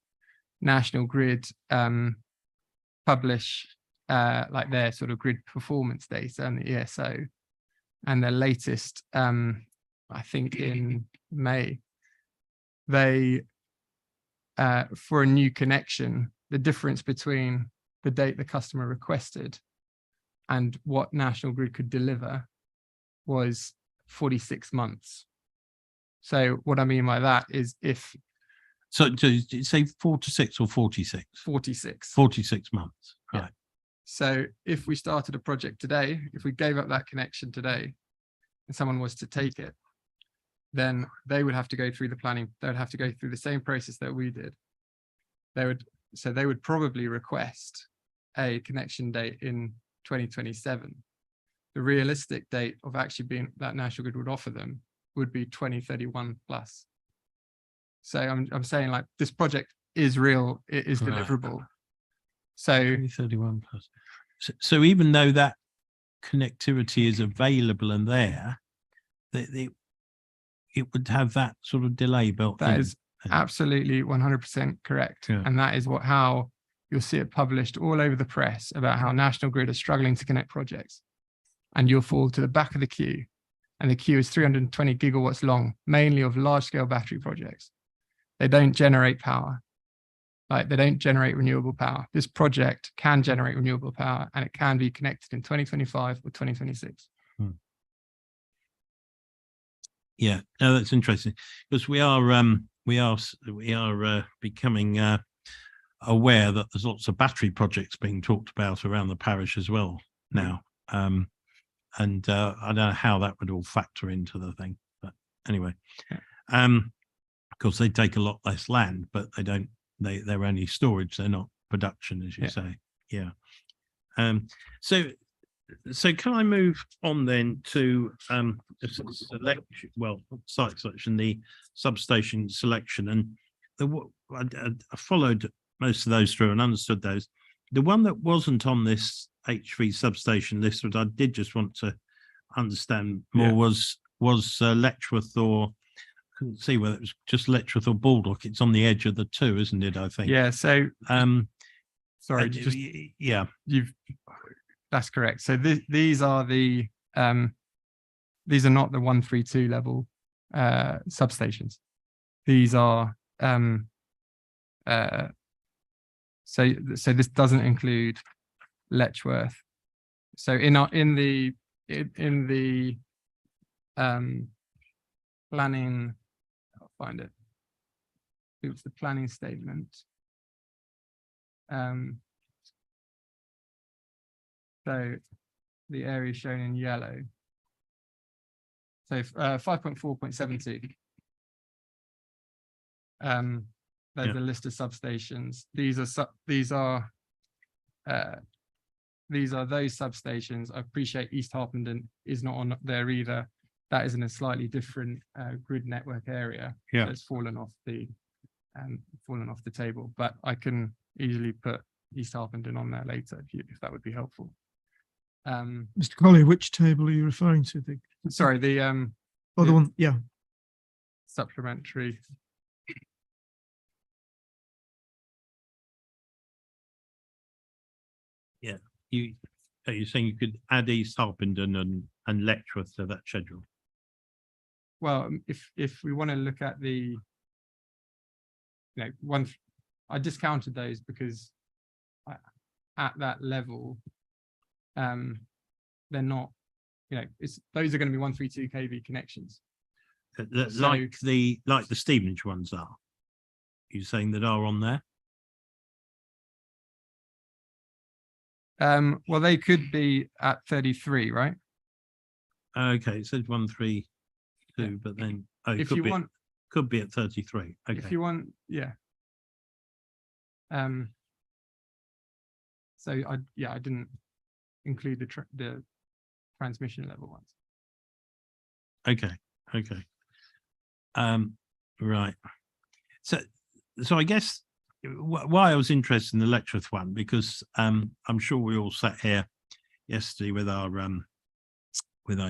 National Grid publish like their sort of grid performance data and the ESO, and their latest, I think in May, they for a new connection, the difference between the date the customer requested and what National Grid could deliver was 46 months. So what I mean by that is if... So did you say 4 to 6 or 46? 46. 46 months, right. Yeah. So if we started a project today, if we gave up that connection today and someone was to take it, then they would have to go through the planning. They would have to go through the same process that we did. So they would probably request a connection date in 2027. The realistic date of actually being that National Grid would offer them would be 2031 plus. So I'm saying like this project is real, it is deliverable. So 2031 plus. So even though that connectivity is available and there, it would have that sort of delay built in. That is absolutely 100% correct. Yeah. And that is how you'll see it published all over the press about how National Grid are struggling to connect projects. And you'll fall to the back of the queue. And the queue is 320 gigawatts long, mainly of large scale battery projects. They don't generate power. Like they don't generate renewable power. This project can generate renewable power and it can be connected in 2025 or 2026. Yeah, no, that's interesting because we are becoming aware that there's lots of battery projects being talked about around the parish as well now. I don't know how that would all factor into the thing, but anyway, of course they take a lot less land, but they're only storage, they're not production, as you say. Yeah. So can I move on then to site selection, the substation selection, and I followed most of those through and understood those. The one that wasn't on this HV substation list, which I did just want to understand more, was Letchworth, or I couldn't see whether it was just Letchworth or Baldock. It's on the edge of the two, isn't it? I think. Yeah. So sorry, that's correct. So these are the these are not the 132 level substations. These are so this doesn't include Letchworth. So in the planning, I'll find it. It was the planning statement. So the area shown in yellow. So 5.4.72. There's a list of substations. These are those substations. I appreciate East Harpenden is not on there either. That is in a slightly different grid network area. Yeah, so it's fallen off the table. But I can easily put East Harpenden on there later if that would be helpful. Mr. Collier, which table are you referring to? Sorry, the the one, yeah. Supplementary. Yeah, are you saying you could add East Harpenden and Letchworth to that schedule? Well, if we want to look at the, I discounted those because at that level, they're not those are going to be 132 kV connections. Like the Stevenage ones are. You saying that are on there? Well, they could be at 33, right? Okay, it says 132, Yeah. but then it If could you be, want, could be at 33. if Okay. you want, yeah. So I didn't include the transmission level ones. Okay. Right. So I guess why I was interested in the Letchworth one, because I'm sure we all sat here yesterday with our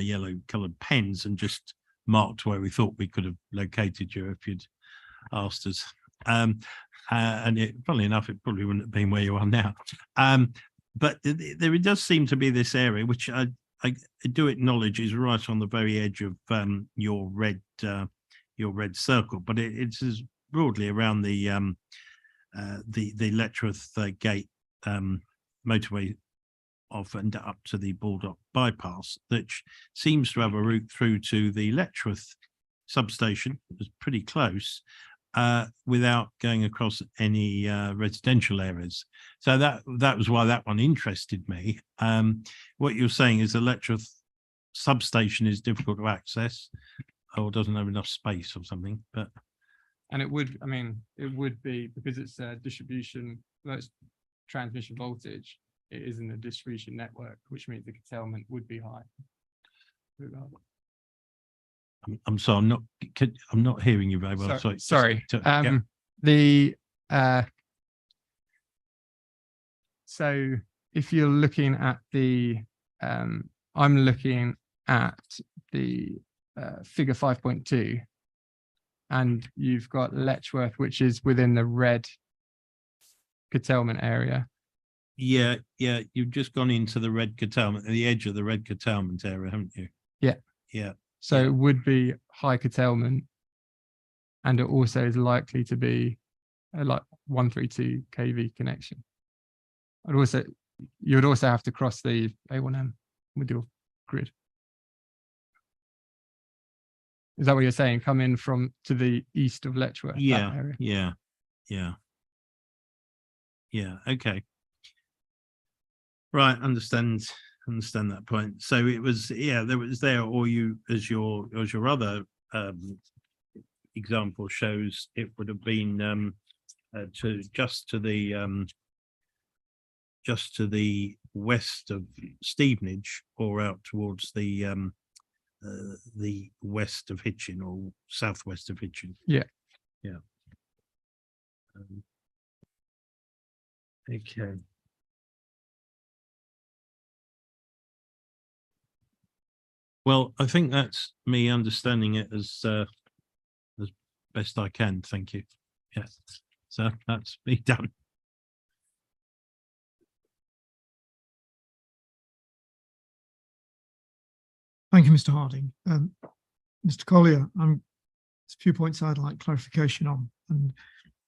yellow coloured pens and just marked where we thought we could have located you if you'd asked us. And funnily enough, it probably wouldn't have been where you are now. But there does seem to be this area, which I do acknowledge is right on the very edge of your red circle, but it's broadly around the Letchworth Gate motorway off and up to the Baldock bypass, that seems to have a route through to the Letchworth substation. It's pretty close, without going across any residential areas. So that was why that one interested me. What you're saying is the Letchworth substation is difficult to access or doesn't have enough space or something, but. And it would be because it's a distribution, that's transmission voltage. It isn't a distribution network, which means the curtailment would be high. I'm sorry, I'm not hearing you very well. Sorry. Yeah. So if you're looking at the, I'm looking at the figure 5.2, and you've got Letchworth, which is within the red curtailment area. Yeah, you've just gone into the red curtailment, the edge of the red curtailment area, haven't you? Yeah. So it would be high curtailment, and it also is likely to be a 132 kV connection. You would also have to cross the A1M with your grid. Is that what you're saying? Come in from to the east of Letchworth? Yeah, that area? Yeah. Okay. Right. Understand that point. So it was, or you, as your other example shows, it would have been just to the west of Stevenage, or out towards the west of Hitchin or southwest of Hitchin. Yeah. Okay. Well, I think that's me understanding it as best I can. Thank you. Yes. So that's me done. Thank you, Mr. Harding. Mr. Collier, there's a few points I'd like clarification on, and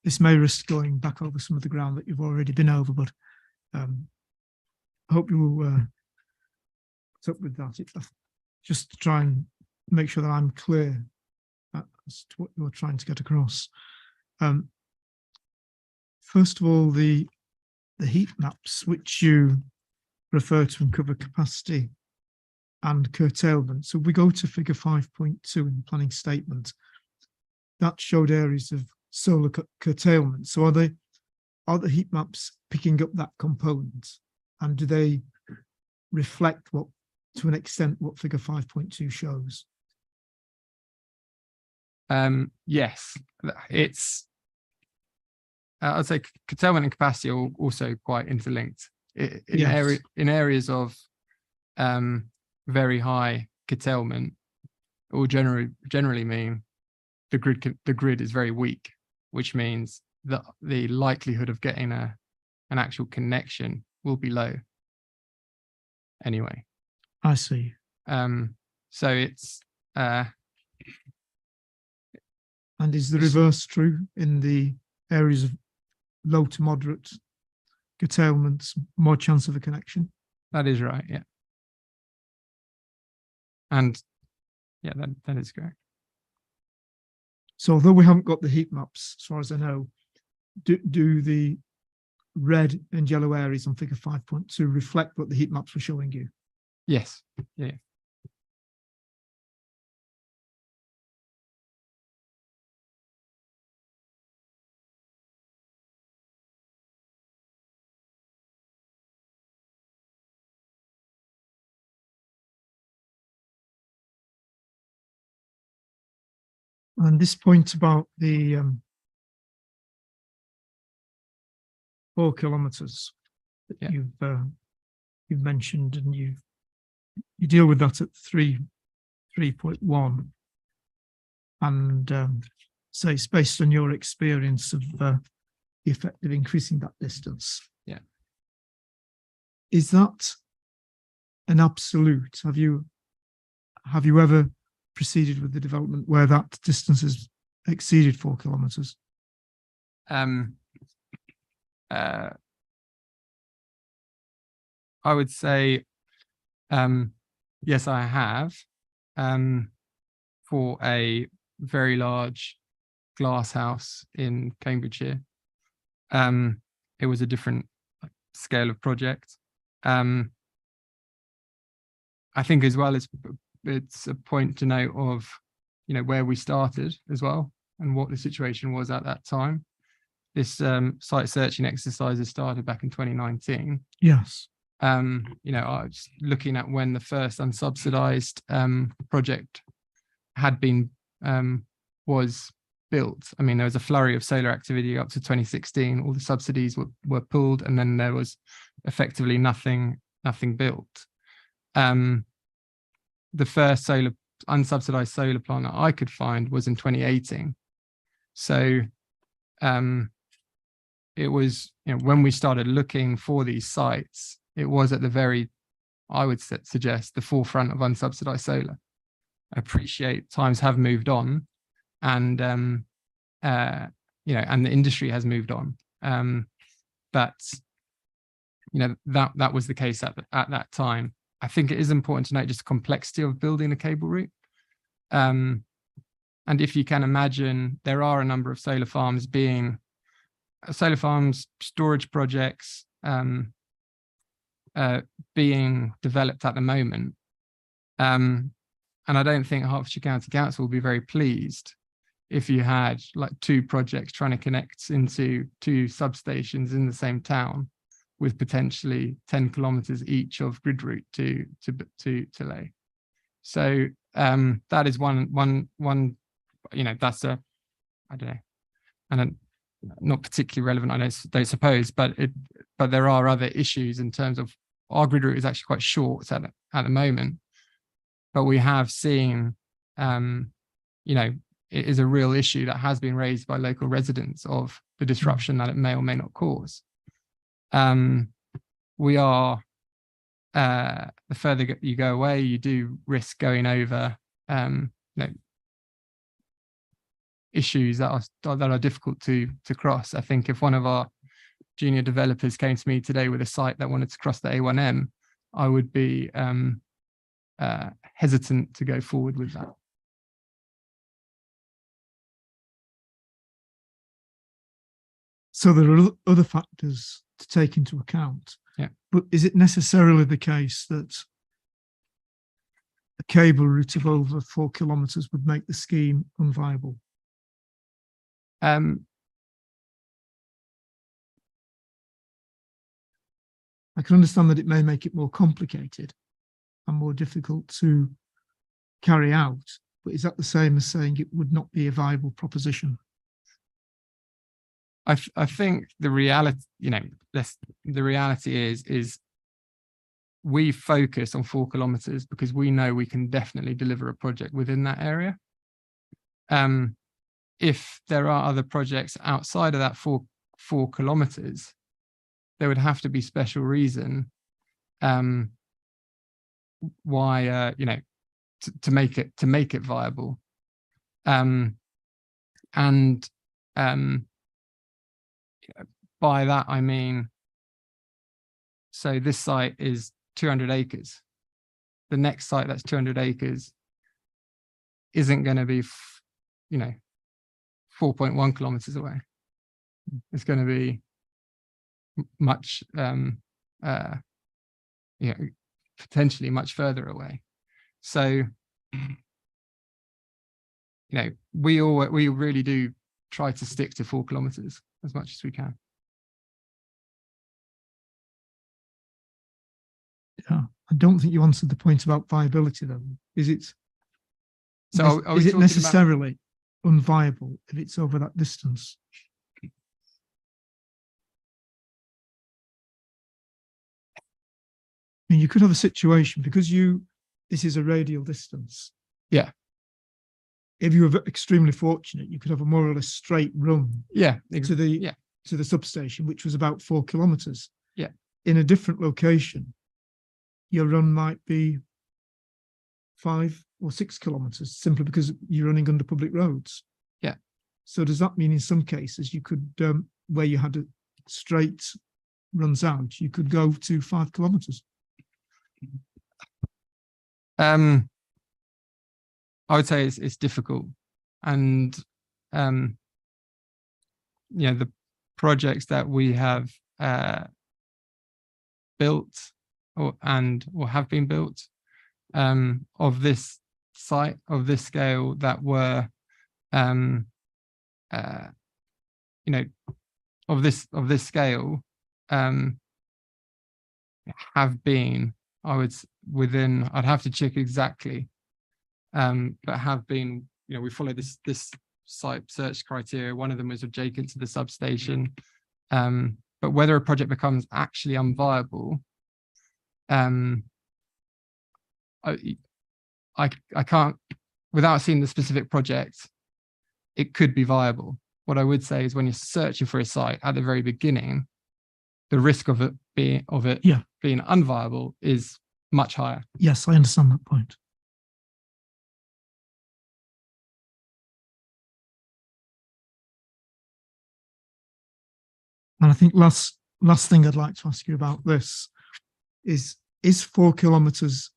this may risk going back over some of the ground that you've already been over, but I hope you will put up with that. Just to try and make sure that I'm clear as to what you're trying to get across. First of all, the heat maps which you refer to and cover capacity and curtailment. So we go to figure 5.2 in the planning statement. That showed areas of solar curtailment. So are the heat maps picking up that component, and do they reflect what, to an extent, what figure 5.2 shows? Yes, it's I'd say curtailment and capacity are also quite interlinked. In areas of very high curtailment, it will generally mean the grid is very weak, which means that the likelihood of getting an actual connection will be low anyway. I see. So it's and is the reverse true in the areas of low to moderate curtailments, more chance of a connection? That is right, yeah. And yeah, that is correct. So although we haven't got the heat maps, as far as I know, do the red and yellow areas on figure 5.2 reflect what the heat maps were showing you? Yes. Yeah. And this point about the 4 kilometers that Yeah. you've mentioned, and you deal with that at 3.1, and say it's based on your experience of the effect of increasing that distance. Yeah. Is that an absolute? Have you ever proceeded with the development where that distance has exceeded 4 kilometers? I would say, yes, I have, for a very large glass house in Cambridgeshire. It was a different scale of project. I think as well, it's a point to note of, you know, where we started as well and what the situation was at that time. This site searching exercise started back in 2019. Yes. You know, I was looking at when the first unsubsidized project had been was built. I mean, there was a flurry of solar activity up to 2016. All the subsidies were pulled, and then there was effectively nothing built. The first unsubsidized solar plant that I could find was in 2018. So it was, you know, when we started looking for these sites, it was at the very, I would suggest, the forefront of unsubsidized solar. I appreciate times have moved on, and you know, and the industry has moved on. But you know, that was the case at that time. I think it is important to note just the complexity of building a cable route. And if you can imagine, there are a number of solar farms, storage projects being developed at the moment. And I don't think Hertfordshire County Council will be very pleased if you had like 2 projects trying to connect into 2 substations in the same town with potentially 10 kilometers each of grid route to lay. So that is one, you know, that's I don't know, and not particularly relevant, I don't suppose, but there are other issues in terms of our grid route is actually quite short at the moment, but we have seen, you know, it is a real issue that has been raised by local residents of the disruption that it may or may not cause. We are, the further you go away, you do risk going over, you know, issues that are difficult to cross. I think if one of our junior developers came to me today with a site that wanted to cross the A1M, I would be hesitant to go forward with that. So there are other factors to take into account. Yeah. But is it necessarily the case that a cable route of over 4 kilometers would make the scheme unviable? I can understand that it may make it more complicated and more difficult to carry out, but is that the same as saying it would not be a viable proposition? I think the reality, you know, the reality is we focus on 4 kilometers because we know we can definitely deliver a project within that area. If there are other projects outside of that 4 kilometers, there would have to be special reason why you know, to make it viable. By that I mean, so this site is 200 acres. the next site that's 200 acres isn't going to be, 4.1 kilometers away. It's going to be much, potentially much further away. So, we really do try to stick to 4 kilometers as much as we can. Yeah, I don't think you answered the point about viability though. Is it? So is it necessarily unviable if it's over that distance? I mean, you could have a situation because this is a radial distance. Yeah. If you were extremely fortunate, you could have a more or less straight run. Yeah. To the substation, which was about 4 kilometers. Yeah. In a different location, your run might be 5 or 6 kilometers simply because you're running under public roads. Yeah. So does that mean in some cases you could, where you had a straight runs out, you could go to 5 kilometers? I would say it's difficult, and the projects that we have built or have been built of this site, of this scale, that were of this scale have been, I'd have to check exactly, but have been, we follow this site search criteria. One of them was adjacent to the substation, but whether a project becomes actually unviable, I can't, without seeing the specific project, it could be viable. What I would say is when you're searching for a site at the very beginning, the risk of it being unviable is much higher. Yes, I understand that point. And I think last thing I'd like to ask you about this is 4 kilometers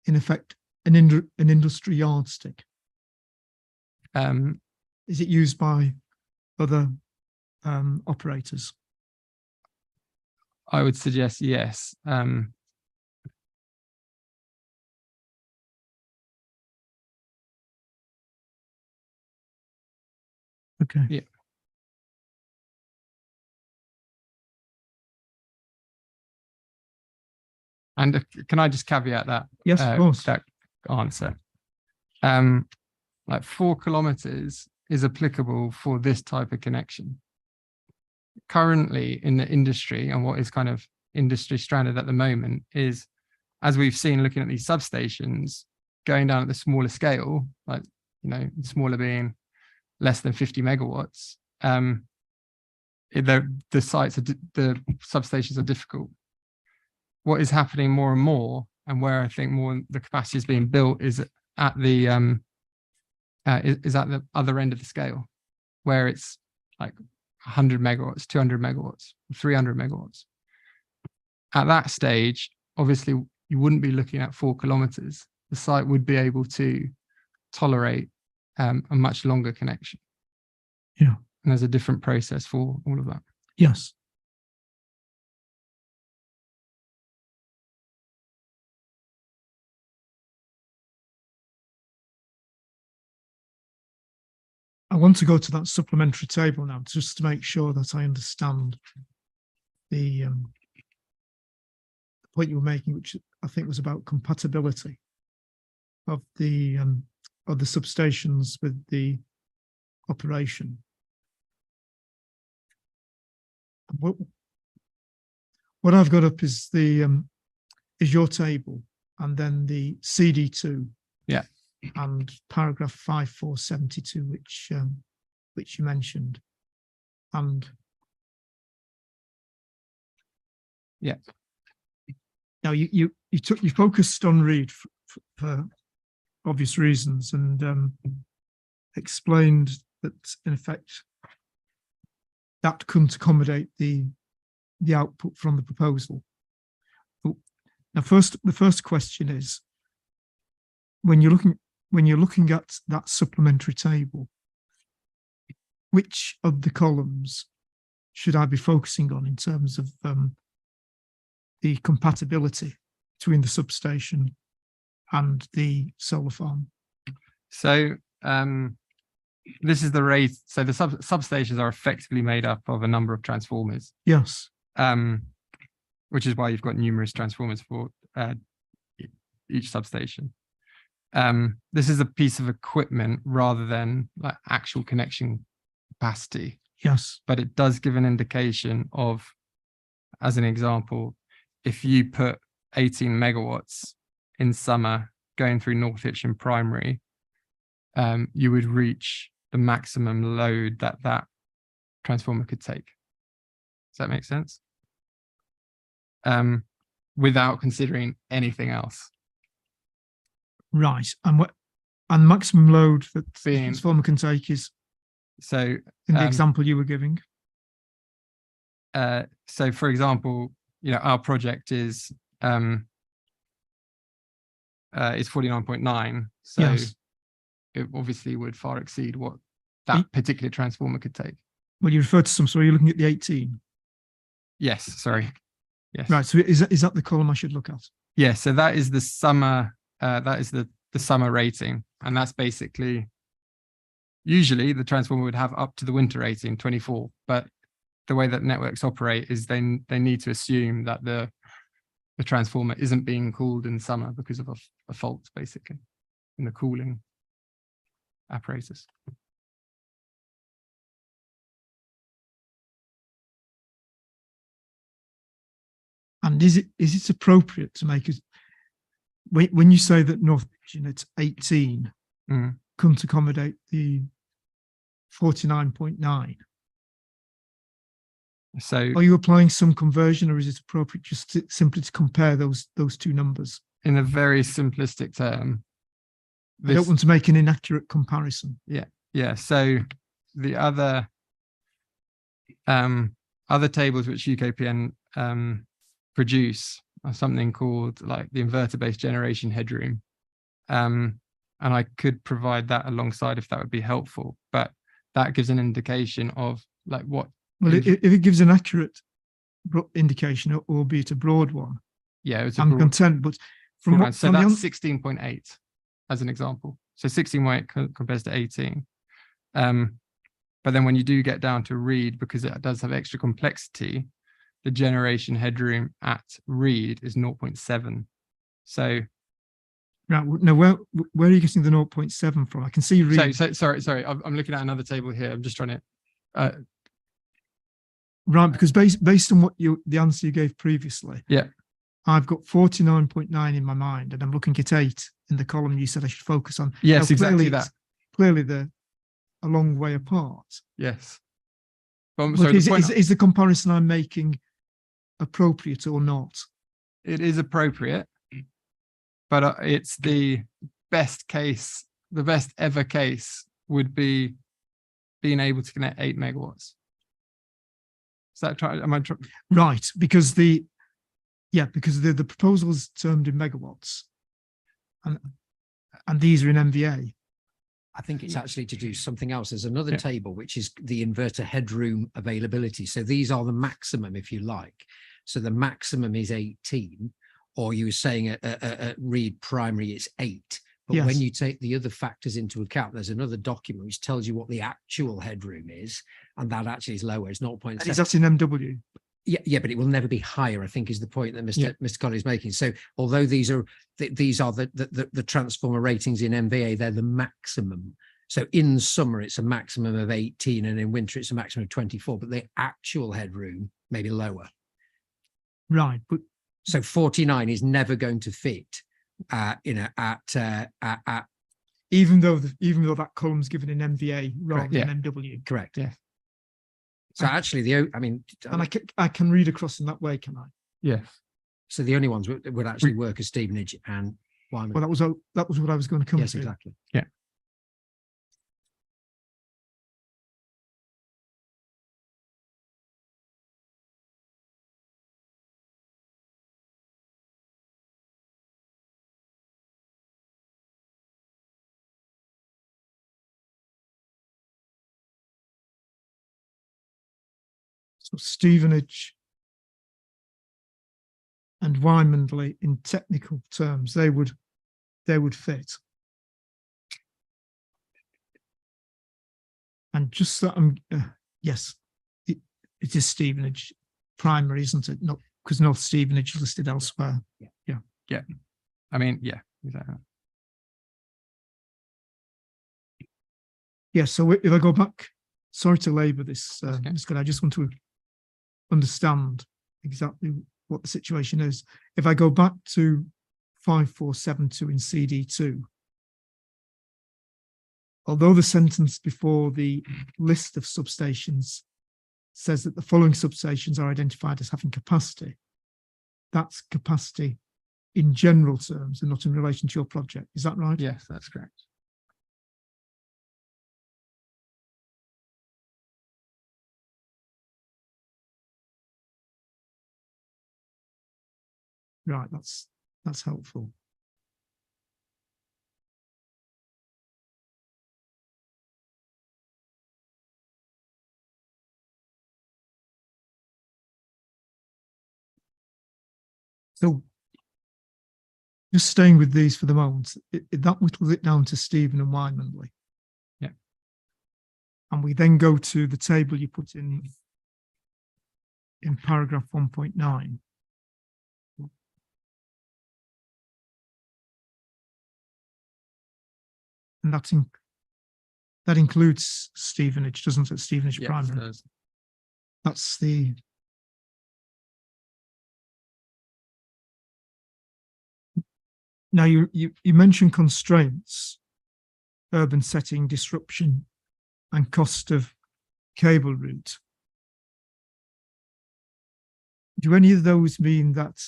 in effect an industry yardstick? Is it used by other operators? I would suggest yes. Okay. Yeah. And can I just caveat that? Yes, of course. That answer. Like 4 kilometers is applicable for this type of connection. Currently in the industry, and what is kind of industry stranded at the moment, is, as we've seen looking at these substations, going down at the smaller scale, like, smaller being less than 50 megawatts, the substations are difficult. What is happening more and more, and where I think more the capacity is being built, is at the other end of the scale, where it's like 100 megawatts, 200 megawatts, 300 megawatts. At that stage, obviously, you wouldn't be looking at 4 kilometers. The site would be able to tolerate a much longer connection. Yeah. And there's a different process for all of that. Yes. I want to go to that supplementary table now, just to make sure that I understand the point you were making, which I think was about compatibility of the substations with the operation. What I've got up is your table, and then the CD2. Yeah. And paragraph 5472, which you mentioned, and yeah. Now you focused on Reed for obvious reasons, and explained that in effect that couldn't accommodate the output from the proposal. Now, the first question is, when you're looking at that supplementary table, which of the columns should I be focusing on in terms of the compatibility between the substation and the solar farm? So this is the rate. So the substations are effectively made up of a number of transformers, Yes. which is why you've got numerous transformers for each substation. This is a piece of equipment rather than like actual connection capacity, Yes. but it does give an indication of, as an example, if you put 18 megawatts in summer going through North Hitchin Primary, you would reach the maximum load that that transformer could take. Does that make sense? Without considering anything else. Right. And maximum load that the Being- transformer can take is So, in the example you were giving. so for example, our project is 49.9. So Yes. it obviously would far exceed what that particular transformer could take. Well, you referred to some, so you're looking at the 18. Yes, sorry. Yes. Right. So is that the column I should look at? Yeah, so that is the summer, that is the summer rating. And that's basically, usually the transformer would have up to the winter rating, 24. But the way that networks operate is they need to assume that the transformer isn't being cooled in summer because of a fault, basically, in the cooling apparatus. And is it appropriate to make it, when you say that North Hitchin, it's 18, Mm. couldn't accommodate the 49.9? So Are you applying some conversion, or is it appropriate just simply to compare those two numbers? in a very simplistic term, I don't want to make an inaccurate comparison. yeah, so the other tables which UKPN produce are something called like the inverter-based generation headroom. And I could provide that alongside if that would be helpful, but that gives an indication of like what. Well, if it gives an accurate indication, albeit a broad one, Yeah, it's I'm content. But from what, so from that's the 16.8 as an example. So 16.8 compares to 18. But then when you do get down to read, because it does have extra complexity, the generation headroom at read is 0.7. So right, now where are you getting the 0.7 from? I can see read. sorry. I'm looking at another table here. I'm just trying to. Right, because based on what the answer you gave previously, Yeah. I've got 49.9 in my mind, and I'm looking at 8 in the column you said I should focus on. Yes, Now, exactly clearly that. Clearly, they're a long way apart. Yes. But But sorry, is the comparison I'm making appropriate or not? it is appropriate, but it's the best case, the best ever case would be being able to connect 8 megawatts. Is that Right, because the proposal is termed in megawatts, and these are in MVA. I think it's actually to do something else. There's another Yeah. table, which is the inverter headroom availability. So these are the maximum, if you like. So the maximum is 18, or you were saying at read primary, it's 8. But Yes. when you take the other factors into account, there's another document which tells you what the actual headroom is, and that actually is lower. It's And is 0.7. that in MW? Yeah, but it will never be higher, I think, is the point that Yeah. Mr. Colley is making. So although these are the transformer ratings in MVA, they're the maximum. So in summer, it's a maximum of 18, and in winter, it's a maximum of 24, but the actual headroom may be lower. Right, but So 49 is never going to fit, at even though that column's given in MVA rather Correct, than MW, correct. Yeah. So actually, and I can read across in that way, can I? Yes. so the only ones would actually work are Stevenage and Wyman. Well, that was what I was going to come Yes, to. exactly. Yeah. So Stevenage and Wymondley, in technical terms, they would fit. And just that yes, it is Stevenage primary, isn't it? Not because North Stevenage is listed elsewhere. I mean, yeah, exactly. Yeah, so if I go back, sorry to labour this, okay. Ms. Scott, I just want to understand exactly what the situation is. If I go back to 5472 in CD2, although the sentence before the list of substations says that the following substations are identified as having capacity, that's capacity in general terms and not in relation to your project. Is that right? Yes, that's correct. Right, that's helpful. So just staying with these for the moment, that whittles it down to Stephen and Wymondley. Yeah. And we then go to the table you put in paragraph 1.9. And that includes Stevenage, doesn't it? Stevenage Yes, primary. there's- That's the. Now you mentioned constraints, urban setting, disruption, and cost of cable route. Do any of those mean that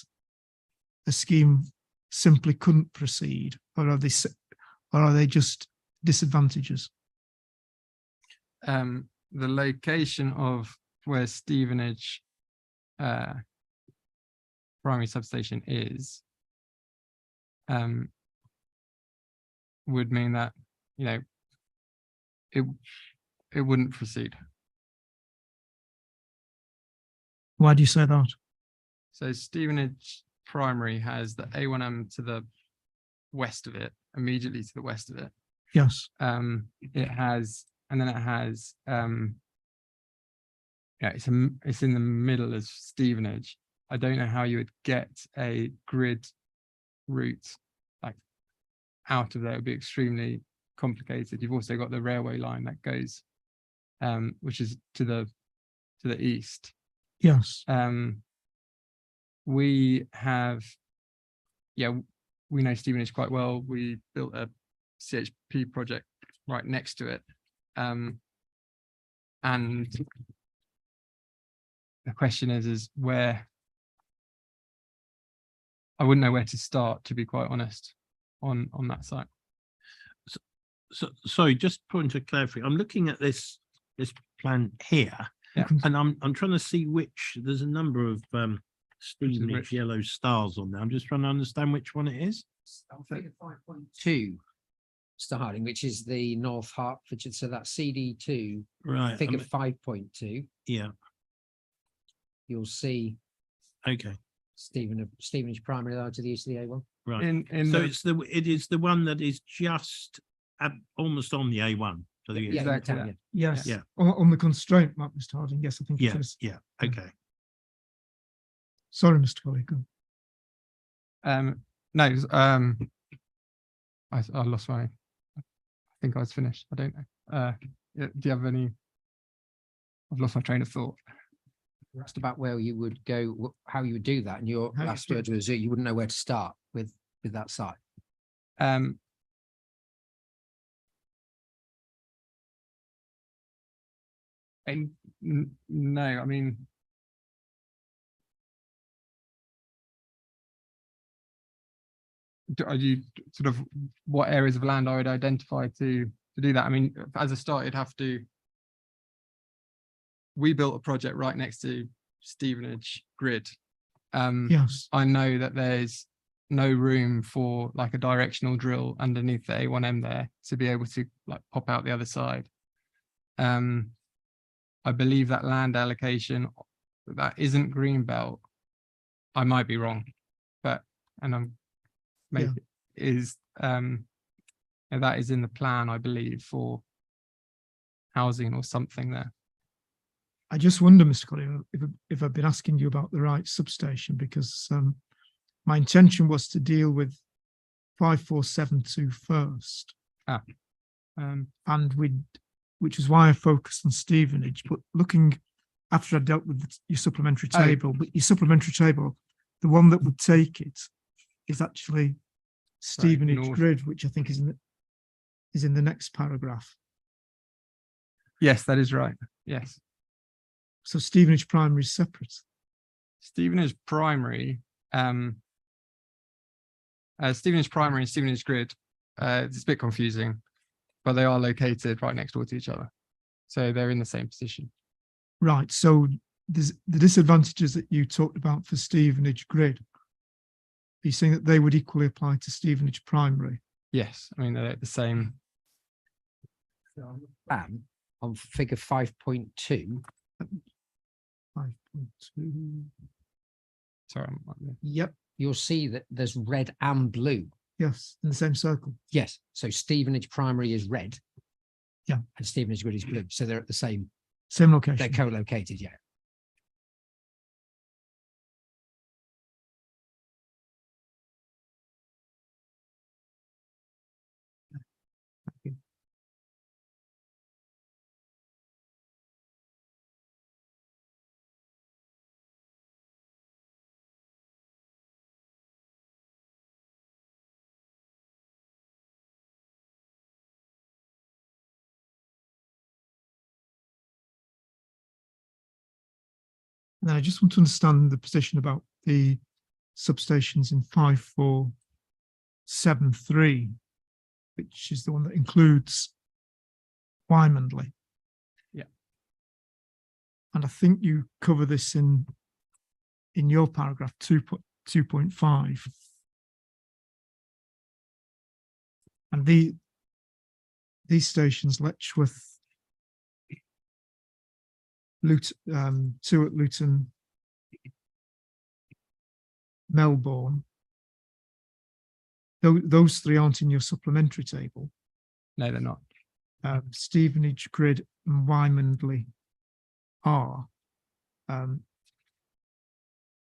a scheme simply couldn't proceed, or are they just disadvantages? the location of where Stevenage primary substation is would mean that, you know, it wouldn't proceed. Why do you say that? So Stevenage primary has the A1M to the west of it, immediately to the west of it. Yes. It has, and then it has yeah, it's in the middle of Stevenage. I don't know how you would get a grid route like out of there. It would be extremely complicated. You've also got the railway line that goes which is to the east. Yes. We have, yeah, we know Stevenage quite well. We built a CHP project right next to it. And the question is where, I wouldn't know where to start, to be quite honest, on that site. So sorry, just point of clarity. I'm looking at this plan here, Yeah. and I'm trying to see which. There's a number of Stevenage which? yellow stars on there. I'm just trying to understand which one it is. Figure 5.2 starting, which is the North Hertfordshire. So that's CD2, Right. figure 5.2. Yeah. You'll see Okay. Stevenage primary line to the east of the A1. Right. In So the, it is the one that is just almost on the A1. To the east. Yeah, Exactly. Italian. Yes. Yeah. On the constraint map, Mr. Harding. Yes, I think it Yeah. is. Yeah. Okay. Sorry, Mr. Colley. Go. no, I lost my, I think I was finished. I don't know. Do you have any? I've lost my train of thought. You asked about where you would go, how you would do that, and your How you last do word was you wouldn't know where to start with that site. And no, I mean, are you sort of what areas of land I would identify to do that? I mean, as a start, you'd have to. We built a project right next to Stevenage grid. Yes. I know that there's no room for like a directional drill underneath the A1M there to be able to like pop out the other side. I believe that land allocation that isn't Greenbelt. I might be wrong, but, and I'm maybe is, and that is in the plan, I believe, for housing or something there. I just wonder, Mr. Collier, if I've been asking you about the right substation, because my intention was to deal with 5472 first. And which is why I focused on Stevenage, but looking after I dealt with your supplementary Oh. table, but your supplementary table, the one that would take it is actually Stevenage north. Grid, which I think is in the next paragraph. Yes, that is right. Yes. So Stevenage Primary is separate. Stevenage Primary, Stevenage Primary and Stevenage Grid, it's a bit confusing, but they are located right next door to each other. So they're in the same position. Right. So there's the disadvantages that you talked about for Stevenage Grid. Are you saying that they would equally apply to Stevenage Primary? Yes, I mean, they're the same. On figure 5.2, 5.2. Sorry, Yep. you'll see that there's red and blue. Yes, in the same circle. Yes, so Stevenage Primary is red. Yeah. And Stevenage Grid is blue, so they're at the same, Same they're location. co-located, yeah. Now, I just want to understand the position about the substations in 5473, which is the one that includes Wymondley. Yeah. And I think you cover this in your paragraph 2.5. And these stations, Letchworth, two at Luton, Melbourne. Those three aren't in your supplementary table. No, they're not. Stevenage Grid and Wymondley are.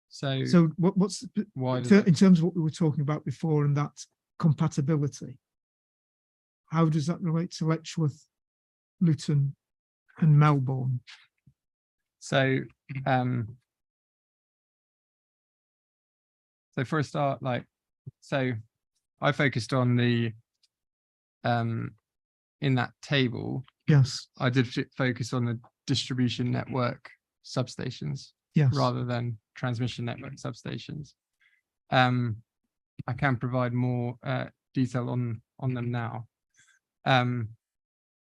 So What's why does in terms of what we were talking about before and that compatibility? How does that relate to Letchworth, Luton, and Melbourne? So, so for a start, so I focused on the, in that table, Yes, I did focus on the distribution network substations yes. rather than transmission network substations. I can provide more detail on them now.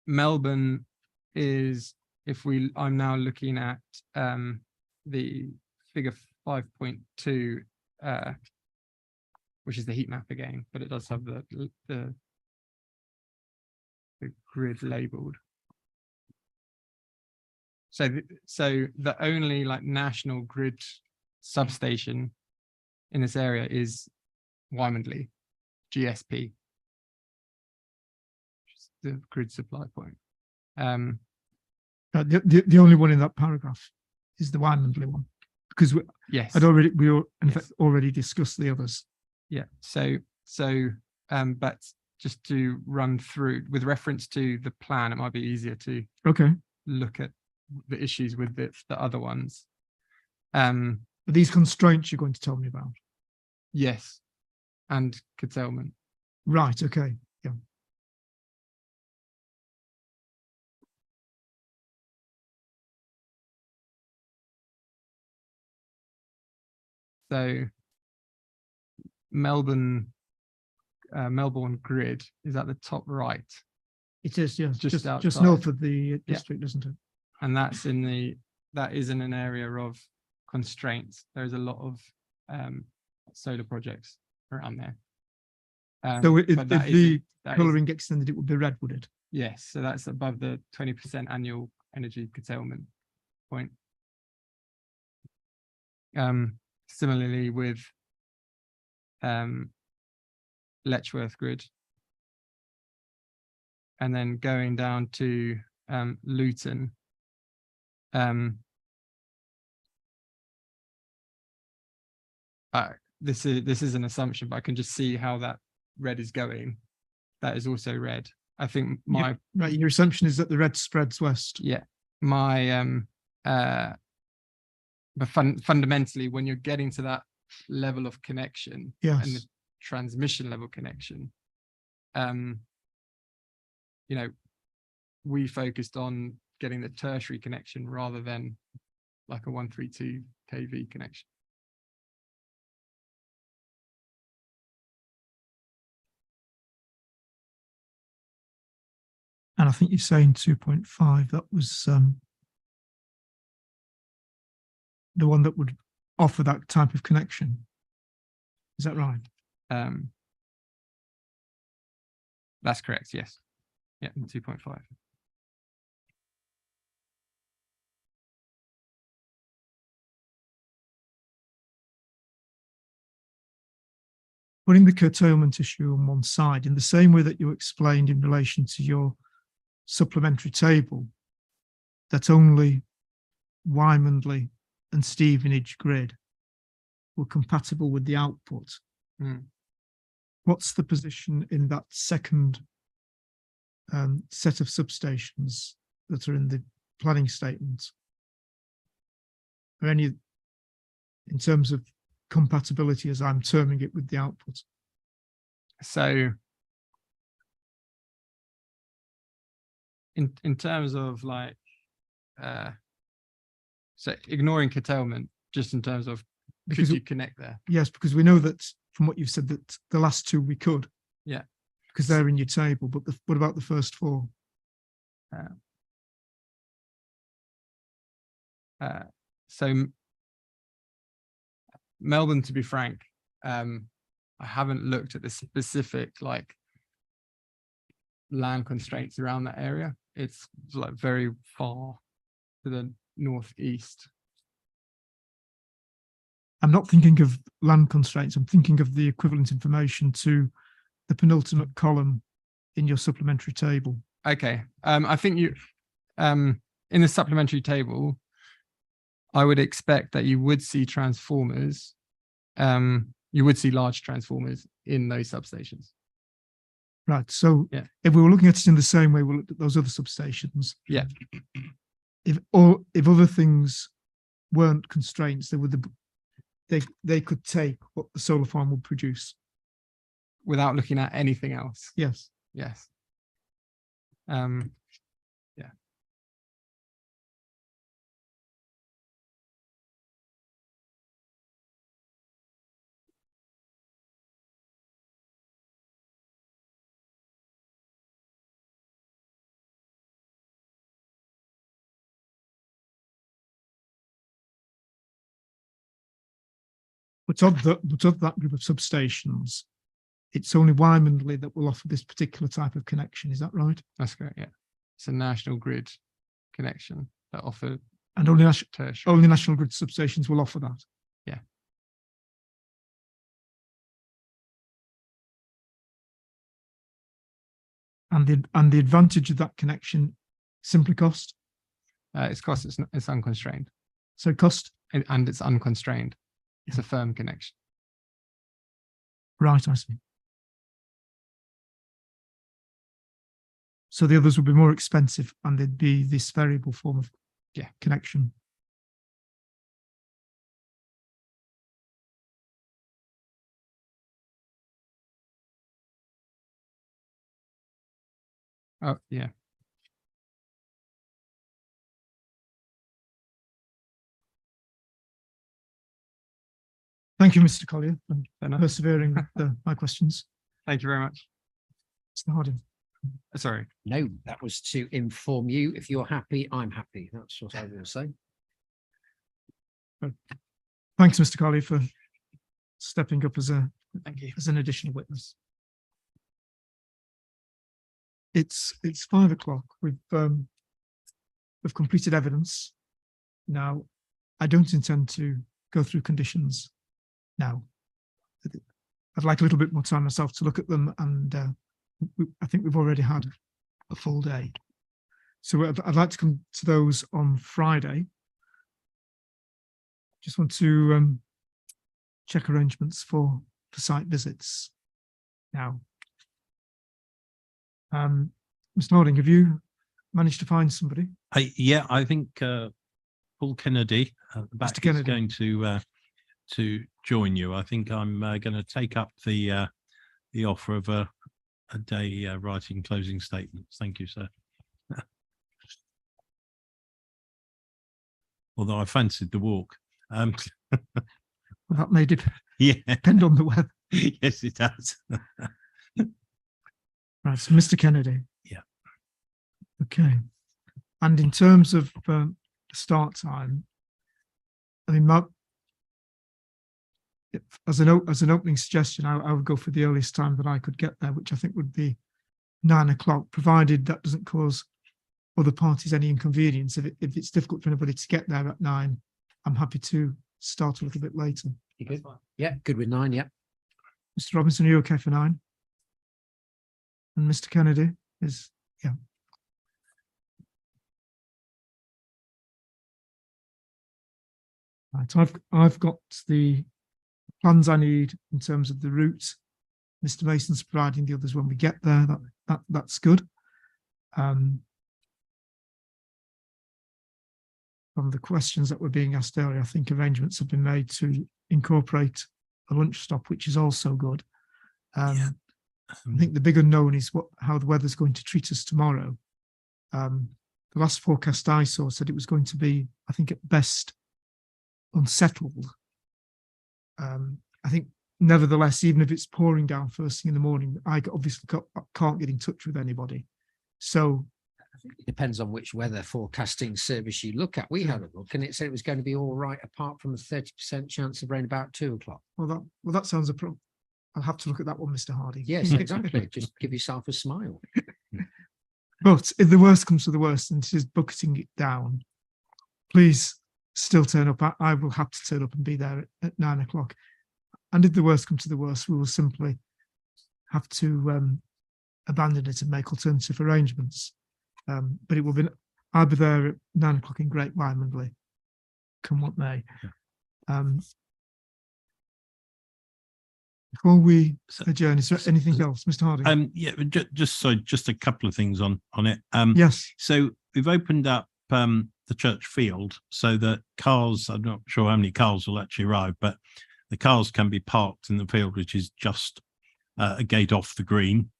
Melbourne is, I'm now looking at the figure 5.2, which is the heat map again, but it does have the grid labeled. So the only national grid substation in this area is Wymondley, GSP, which is the grid supply point. The only one in that paragraph is the Wymondley one, because Yes. we in Yes. fact already discussed the others. Yeah. But just to run through with reference to the plan, it might be easier to Okay. look at the issues with the other ones. Are these constraints you're going to tell me about? Yes. And curtailment. Right. Okay. Yeah. So Melbourne grid is at the top right, It is. Yes. Just Just outside. north of the district, isn't it? and that is in an area of constraints. There's a lot of solar projects around there. So if but that the isn't- that isn't- colouring extended, it would be red, would it? Yes, so that's above the 20% annual energy curtailment point. Similarly with Letchworth Grid, and then going down to Luton. This is an assumption, but I can just see how that red is going. That is also red. I think my Right, your assumption is that the red spreads west. my but fundamentally, when you're getting to that level of connection and the Yes. transmission level connection, you know, we focused on getting the tertiary connection rather than like a 132 kV connection. And I think you're saying 2.5, that was the one that would offer that type of connection. Is that right? That's correct. Yes. Yeah. 2.5. Putting the curtailment issue on one side, in the same way that you explained in relation to your supplementary table, that only Wymondley and Stevenage grid were compatible with the output. What's the position in that second set of substations that are in the planning statement? Are any, in terms of compatibility, as I'm terming it, with the output? So in terms of like so ignoring curtailment, just in terms of Because could you connect there? yes, because we know that from what you've said that the last two we could. Yeah. Because they're in your table, but what about the first four? So Melbourne, to be frank, I haven't looked at the specific like land constraints around that area. It's like very far to the northeast. I'm not thinking of land constraints. I'm thinking of the equivalent information to the penultimate column in your supplementary table. Okay. I think you in the supplementary table, I would expect that you would see transformers. You would see large transformers in those substations. Right. So Yeah. if we were looking at it in the same way we looked at those other substations. Yeah. If other things weren't constraints, they could take what the solar farm would produce. Without looking at anything else. Yes. Yes. Yeah. But of that group of substations, it's only Wymondley that will offer this particular type of connection. Is that right? That's correct. Yeah. It's a national grid connection that offer And only tertiary. only National Grid substations will offer that. Yeah. And the advantage of that connection, simply cost. It's cost. It's unconstrained. So cost. And it's unconstrained. It's a firm connection. Right, I see. So the others would be more expensive and there'd be this variable form of connection. Oh, yeah. Thank you, Mr. Collier, for Fair enough. persevering with my questions. Thank you very much. Mr. Harding. Sorry. No, that was to inform you. If you're happy, I'm happy. That's what I will say. Thanks, Mr. Collier, for stepping up as Thank you. as an additional witness. It's 5 o'clock. We've completed evidence. Now, I don't intend to go through conditions now. I'd like a little bit more time myself to look at them, and I think we've already had a full day. So I'd like to come to those on Friday. Just want to check arrangements for site visits now. Mr. Harding, have you managed to find somebody? Yeah, I think Paul Kennedy at the back is Kennedy. going to join you. I think I'm going to take up the offer of a day writing closing statements. Thank you, sir. Although I fancied the walk. Well, that may Yeah, depend on the weather. yes, it does. Right, so Mr. Kennedy. Yeah. Okay. And in terms of start time, I mean, as an opening suggestion, I would go for the earliest time that I could get there, which I think would be 9 o'clock, provided that doesn't cause other parties any inconvenience. If it's difficult for anybody to get there at 9, I'm happy to start a little bit later. You good? Yeah, good with 9. Yeah. Mr. Robinson, are you okay for 9? And Mr. Kennedy is, yeah. Right, I've got the plans I need in terms of the route. Mr. Mason's providing the others when we get there. That's good. From the questions that were being asked earlier, I think arrangements have been made to incorporate a lunch stop, which is also good. Yeah. I think the big unknown is how the weather's going to treat us tomorrow. The last forecast I saw said it was going to be, I think, at best unsettled. I think, nevertheless, even if it's pouring down first thing in the morning, I obviously can't get in touch with anybody. So It depends on which weather forecasting service you look at. We had a look and it said it was going to be all right, apart from a 30% chance of rain about 2 o'clock. well, that sounds a problem. I'll have to look at that one, Mr. Harding. Yes, exactly. Just give yourself a smile. But if the worst comes to the worst and it is bucketing it down, please still turn up. I will have to turn up and be there at 9 o'clock. And if the worst comes to the worst, we will simply have to abandon it and make alternative arrangements. But it will be, I'll be there at 9 o'clock in Great Wymondley, come what may. Before we adjourn, is there anything else, Mr. Harding? Yeah, just a couple of things on it. Yes. So we've opened up the church field so that cars, I'm not sure how many cars will actually arrive, but the cars can be parked in the field, which is just a gate off the green.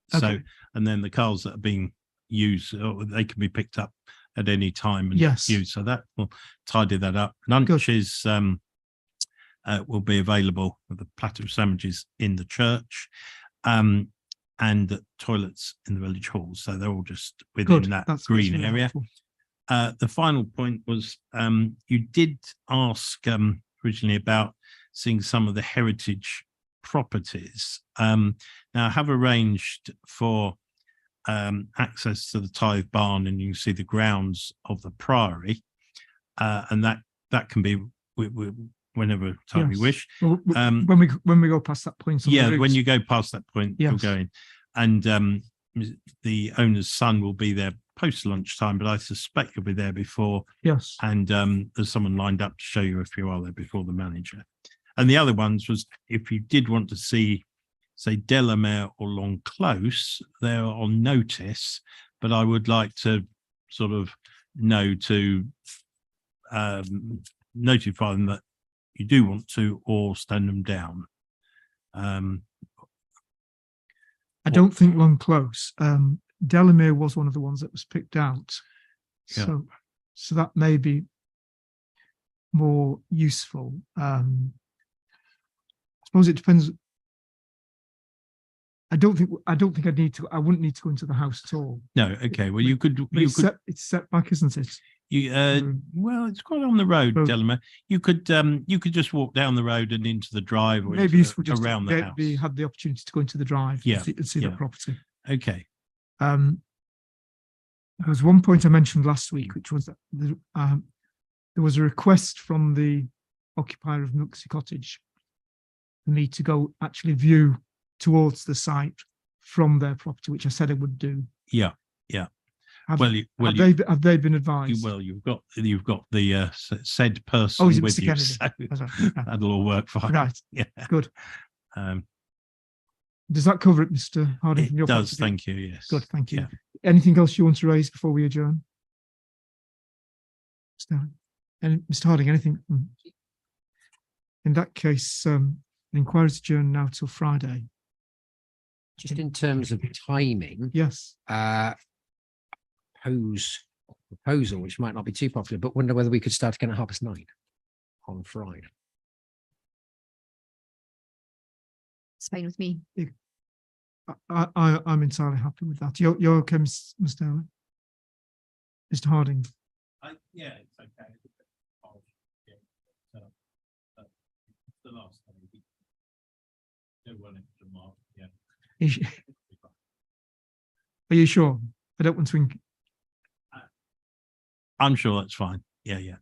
So, Okay. and then the cars that are being used, they can be picked up at any time and Yes. used. So that will tidy that up. Lunches will be available with the platter of sandwiches in the church, and the toilets in the village hall. So they're all just within Good. that That's green really area. helpful. The final point was you did ask originally about seeing some of the heritage properties. Now I have arranged for access to the Tithe Barn, and you can see the grounds of the Priory, and that can be whenever time Yes. you wish. Well, when we go past that point, on the Yeah, when route, you go past that point, you'll Yes. go in. And the owner's son will be there post lunchtime, but I suspect he'll be there before. yes, And there's someone lined up to show you if you are there before the manager. And the other ones was if you did want to see, say, Delamere or Long Close, they're on notice, but I would like to sort of know to notify them that you do want to, or stand them down. I don't think Long Close. Delamere was one of the ones that was picked out. Yeah. So that may be more useful. I suppose it depends. I don't think I wouldn't need to go into the house at all. No, okay. Well, you could, But it's set back, isn't it? well, it's quite on the road, Oh. Delamere. You could just walk down the road and into the drive, or Maybe into useful just around to the house. have the opportunity to go into the drive Yeah, and see yeah. the property. Okay. There was one point I mentioned last week, which was that there was a request from the occupier of Nooksy Cottage for me to go actually view towards the site from their property, which I said I would do. Yeah. Have, have they been advised? You've got the said person is it with Mr. you, Kennedy? so That's right. Yeah. that'll all work fine. Right, Yeah. good. Um, Does that cover it, Mr. Harding? From it your does. point of view? Thank you. Yes. Good, thank you. Yeah. Anything else you want to raise before we adjourn? And Mr. Harding, anything? In that case, the inquiry is adjourned now till Friday. Just in terms of timing, Yes. proposal, which might not be too popular, but wonder whether we could start again at 9:30 on Friday. It's fine with me. I'm entirely happy with that. You're okay, Mr. Allen? Mr. Harding? Yeah, it's okay. The last time we do one extra mark. Yeah. Are you sure? I don't want to. I'm sure that's fine. Yeah.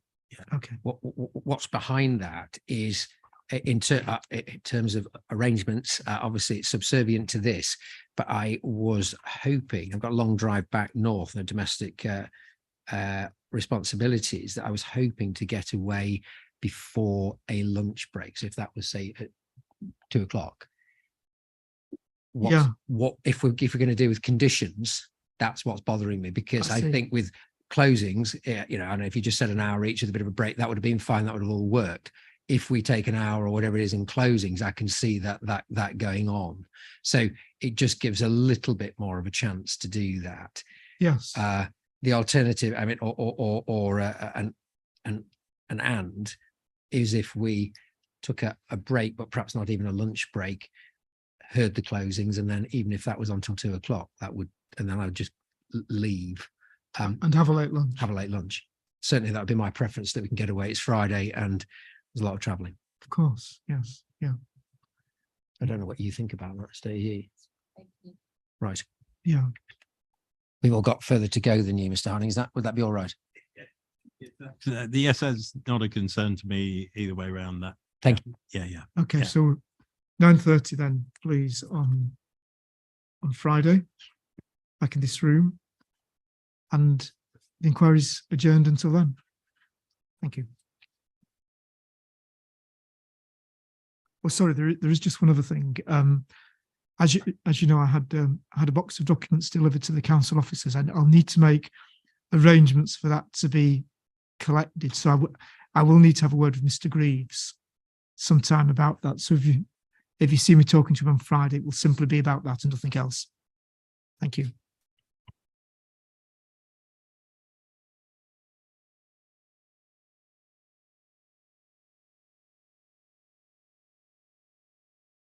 Okay. What's behind that is in terms of arrangements, obviously it's subservient to this, but I was hoping, I've got a long drive back north and domestic responsibilities, that I was hoping to get away before a lunch break. So if that was, say, at 2:00. What if we're going to do with conditions? That's what's bothering me, because I think with closings, I don't know, if you just said an hour each with a bit of a break, that would have been fine. That would have all worked. If we take an hour or whatever it is in closings, I can see that going on. So it just gives a little bit more of a chance to do that. Yes. The alternative, I mean, is if we took a break, but perhaps not even a lunch break, heard the closings, and then even if that was until 2:00, and then I would just leave. And have a late lunch. Have a late lunch. Certainly that would be my preference, that we can get away. It's Friday and there's a lot of travelling. Of course. Yes. Yeah. I don't know what you think about that, Stacey. Right. Yeah. We've all got further to go than you, Mr. Harding. Would that be all right? The ESA's not a concern to me either way around that. Thank you. Yeah. Okay. Yeah. So 9:30 then, please, on Friday, back in this room. And the inquiry's adjourned until then. Thank you. Oh, sorry, there is just one other thing. As you know, I had a box of documents delivered to the council officers, and I'll need to make arrangements for that to be collected. So I will need to have a word with Mr. Greaves sometime about that. So if you see me talking to him on Friday, it will simply be about that and nothing else. Thank you.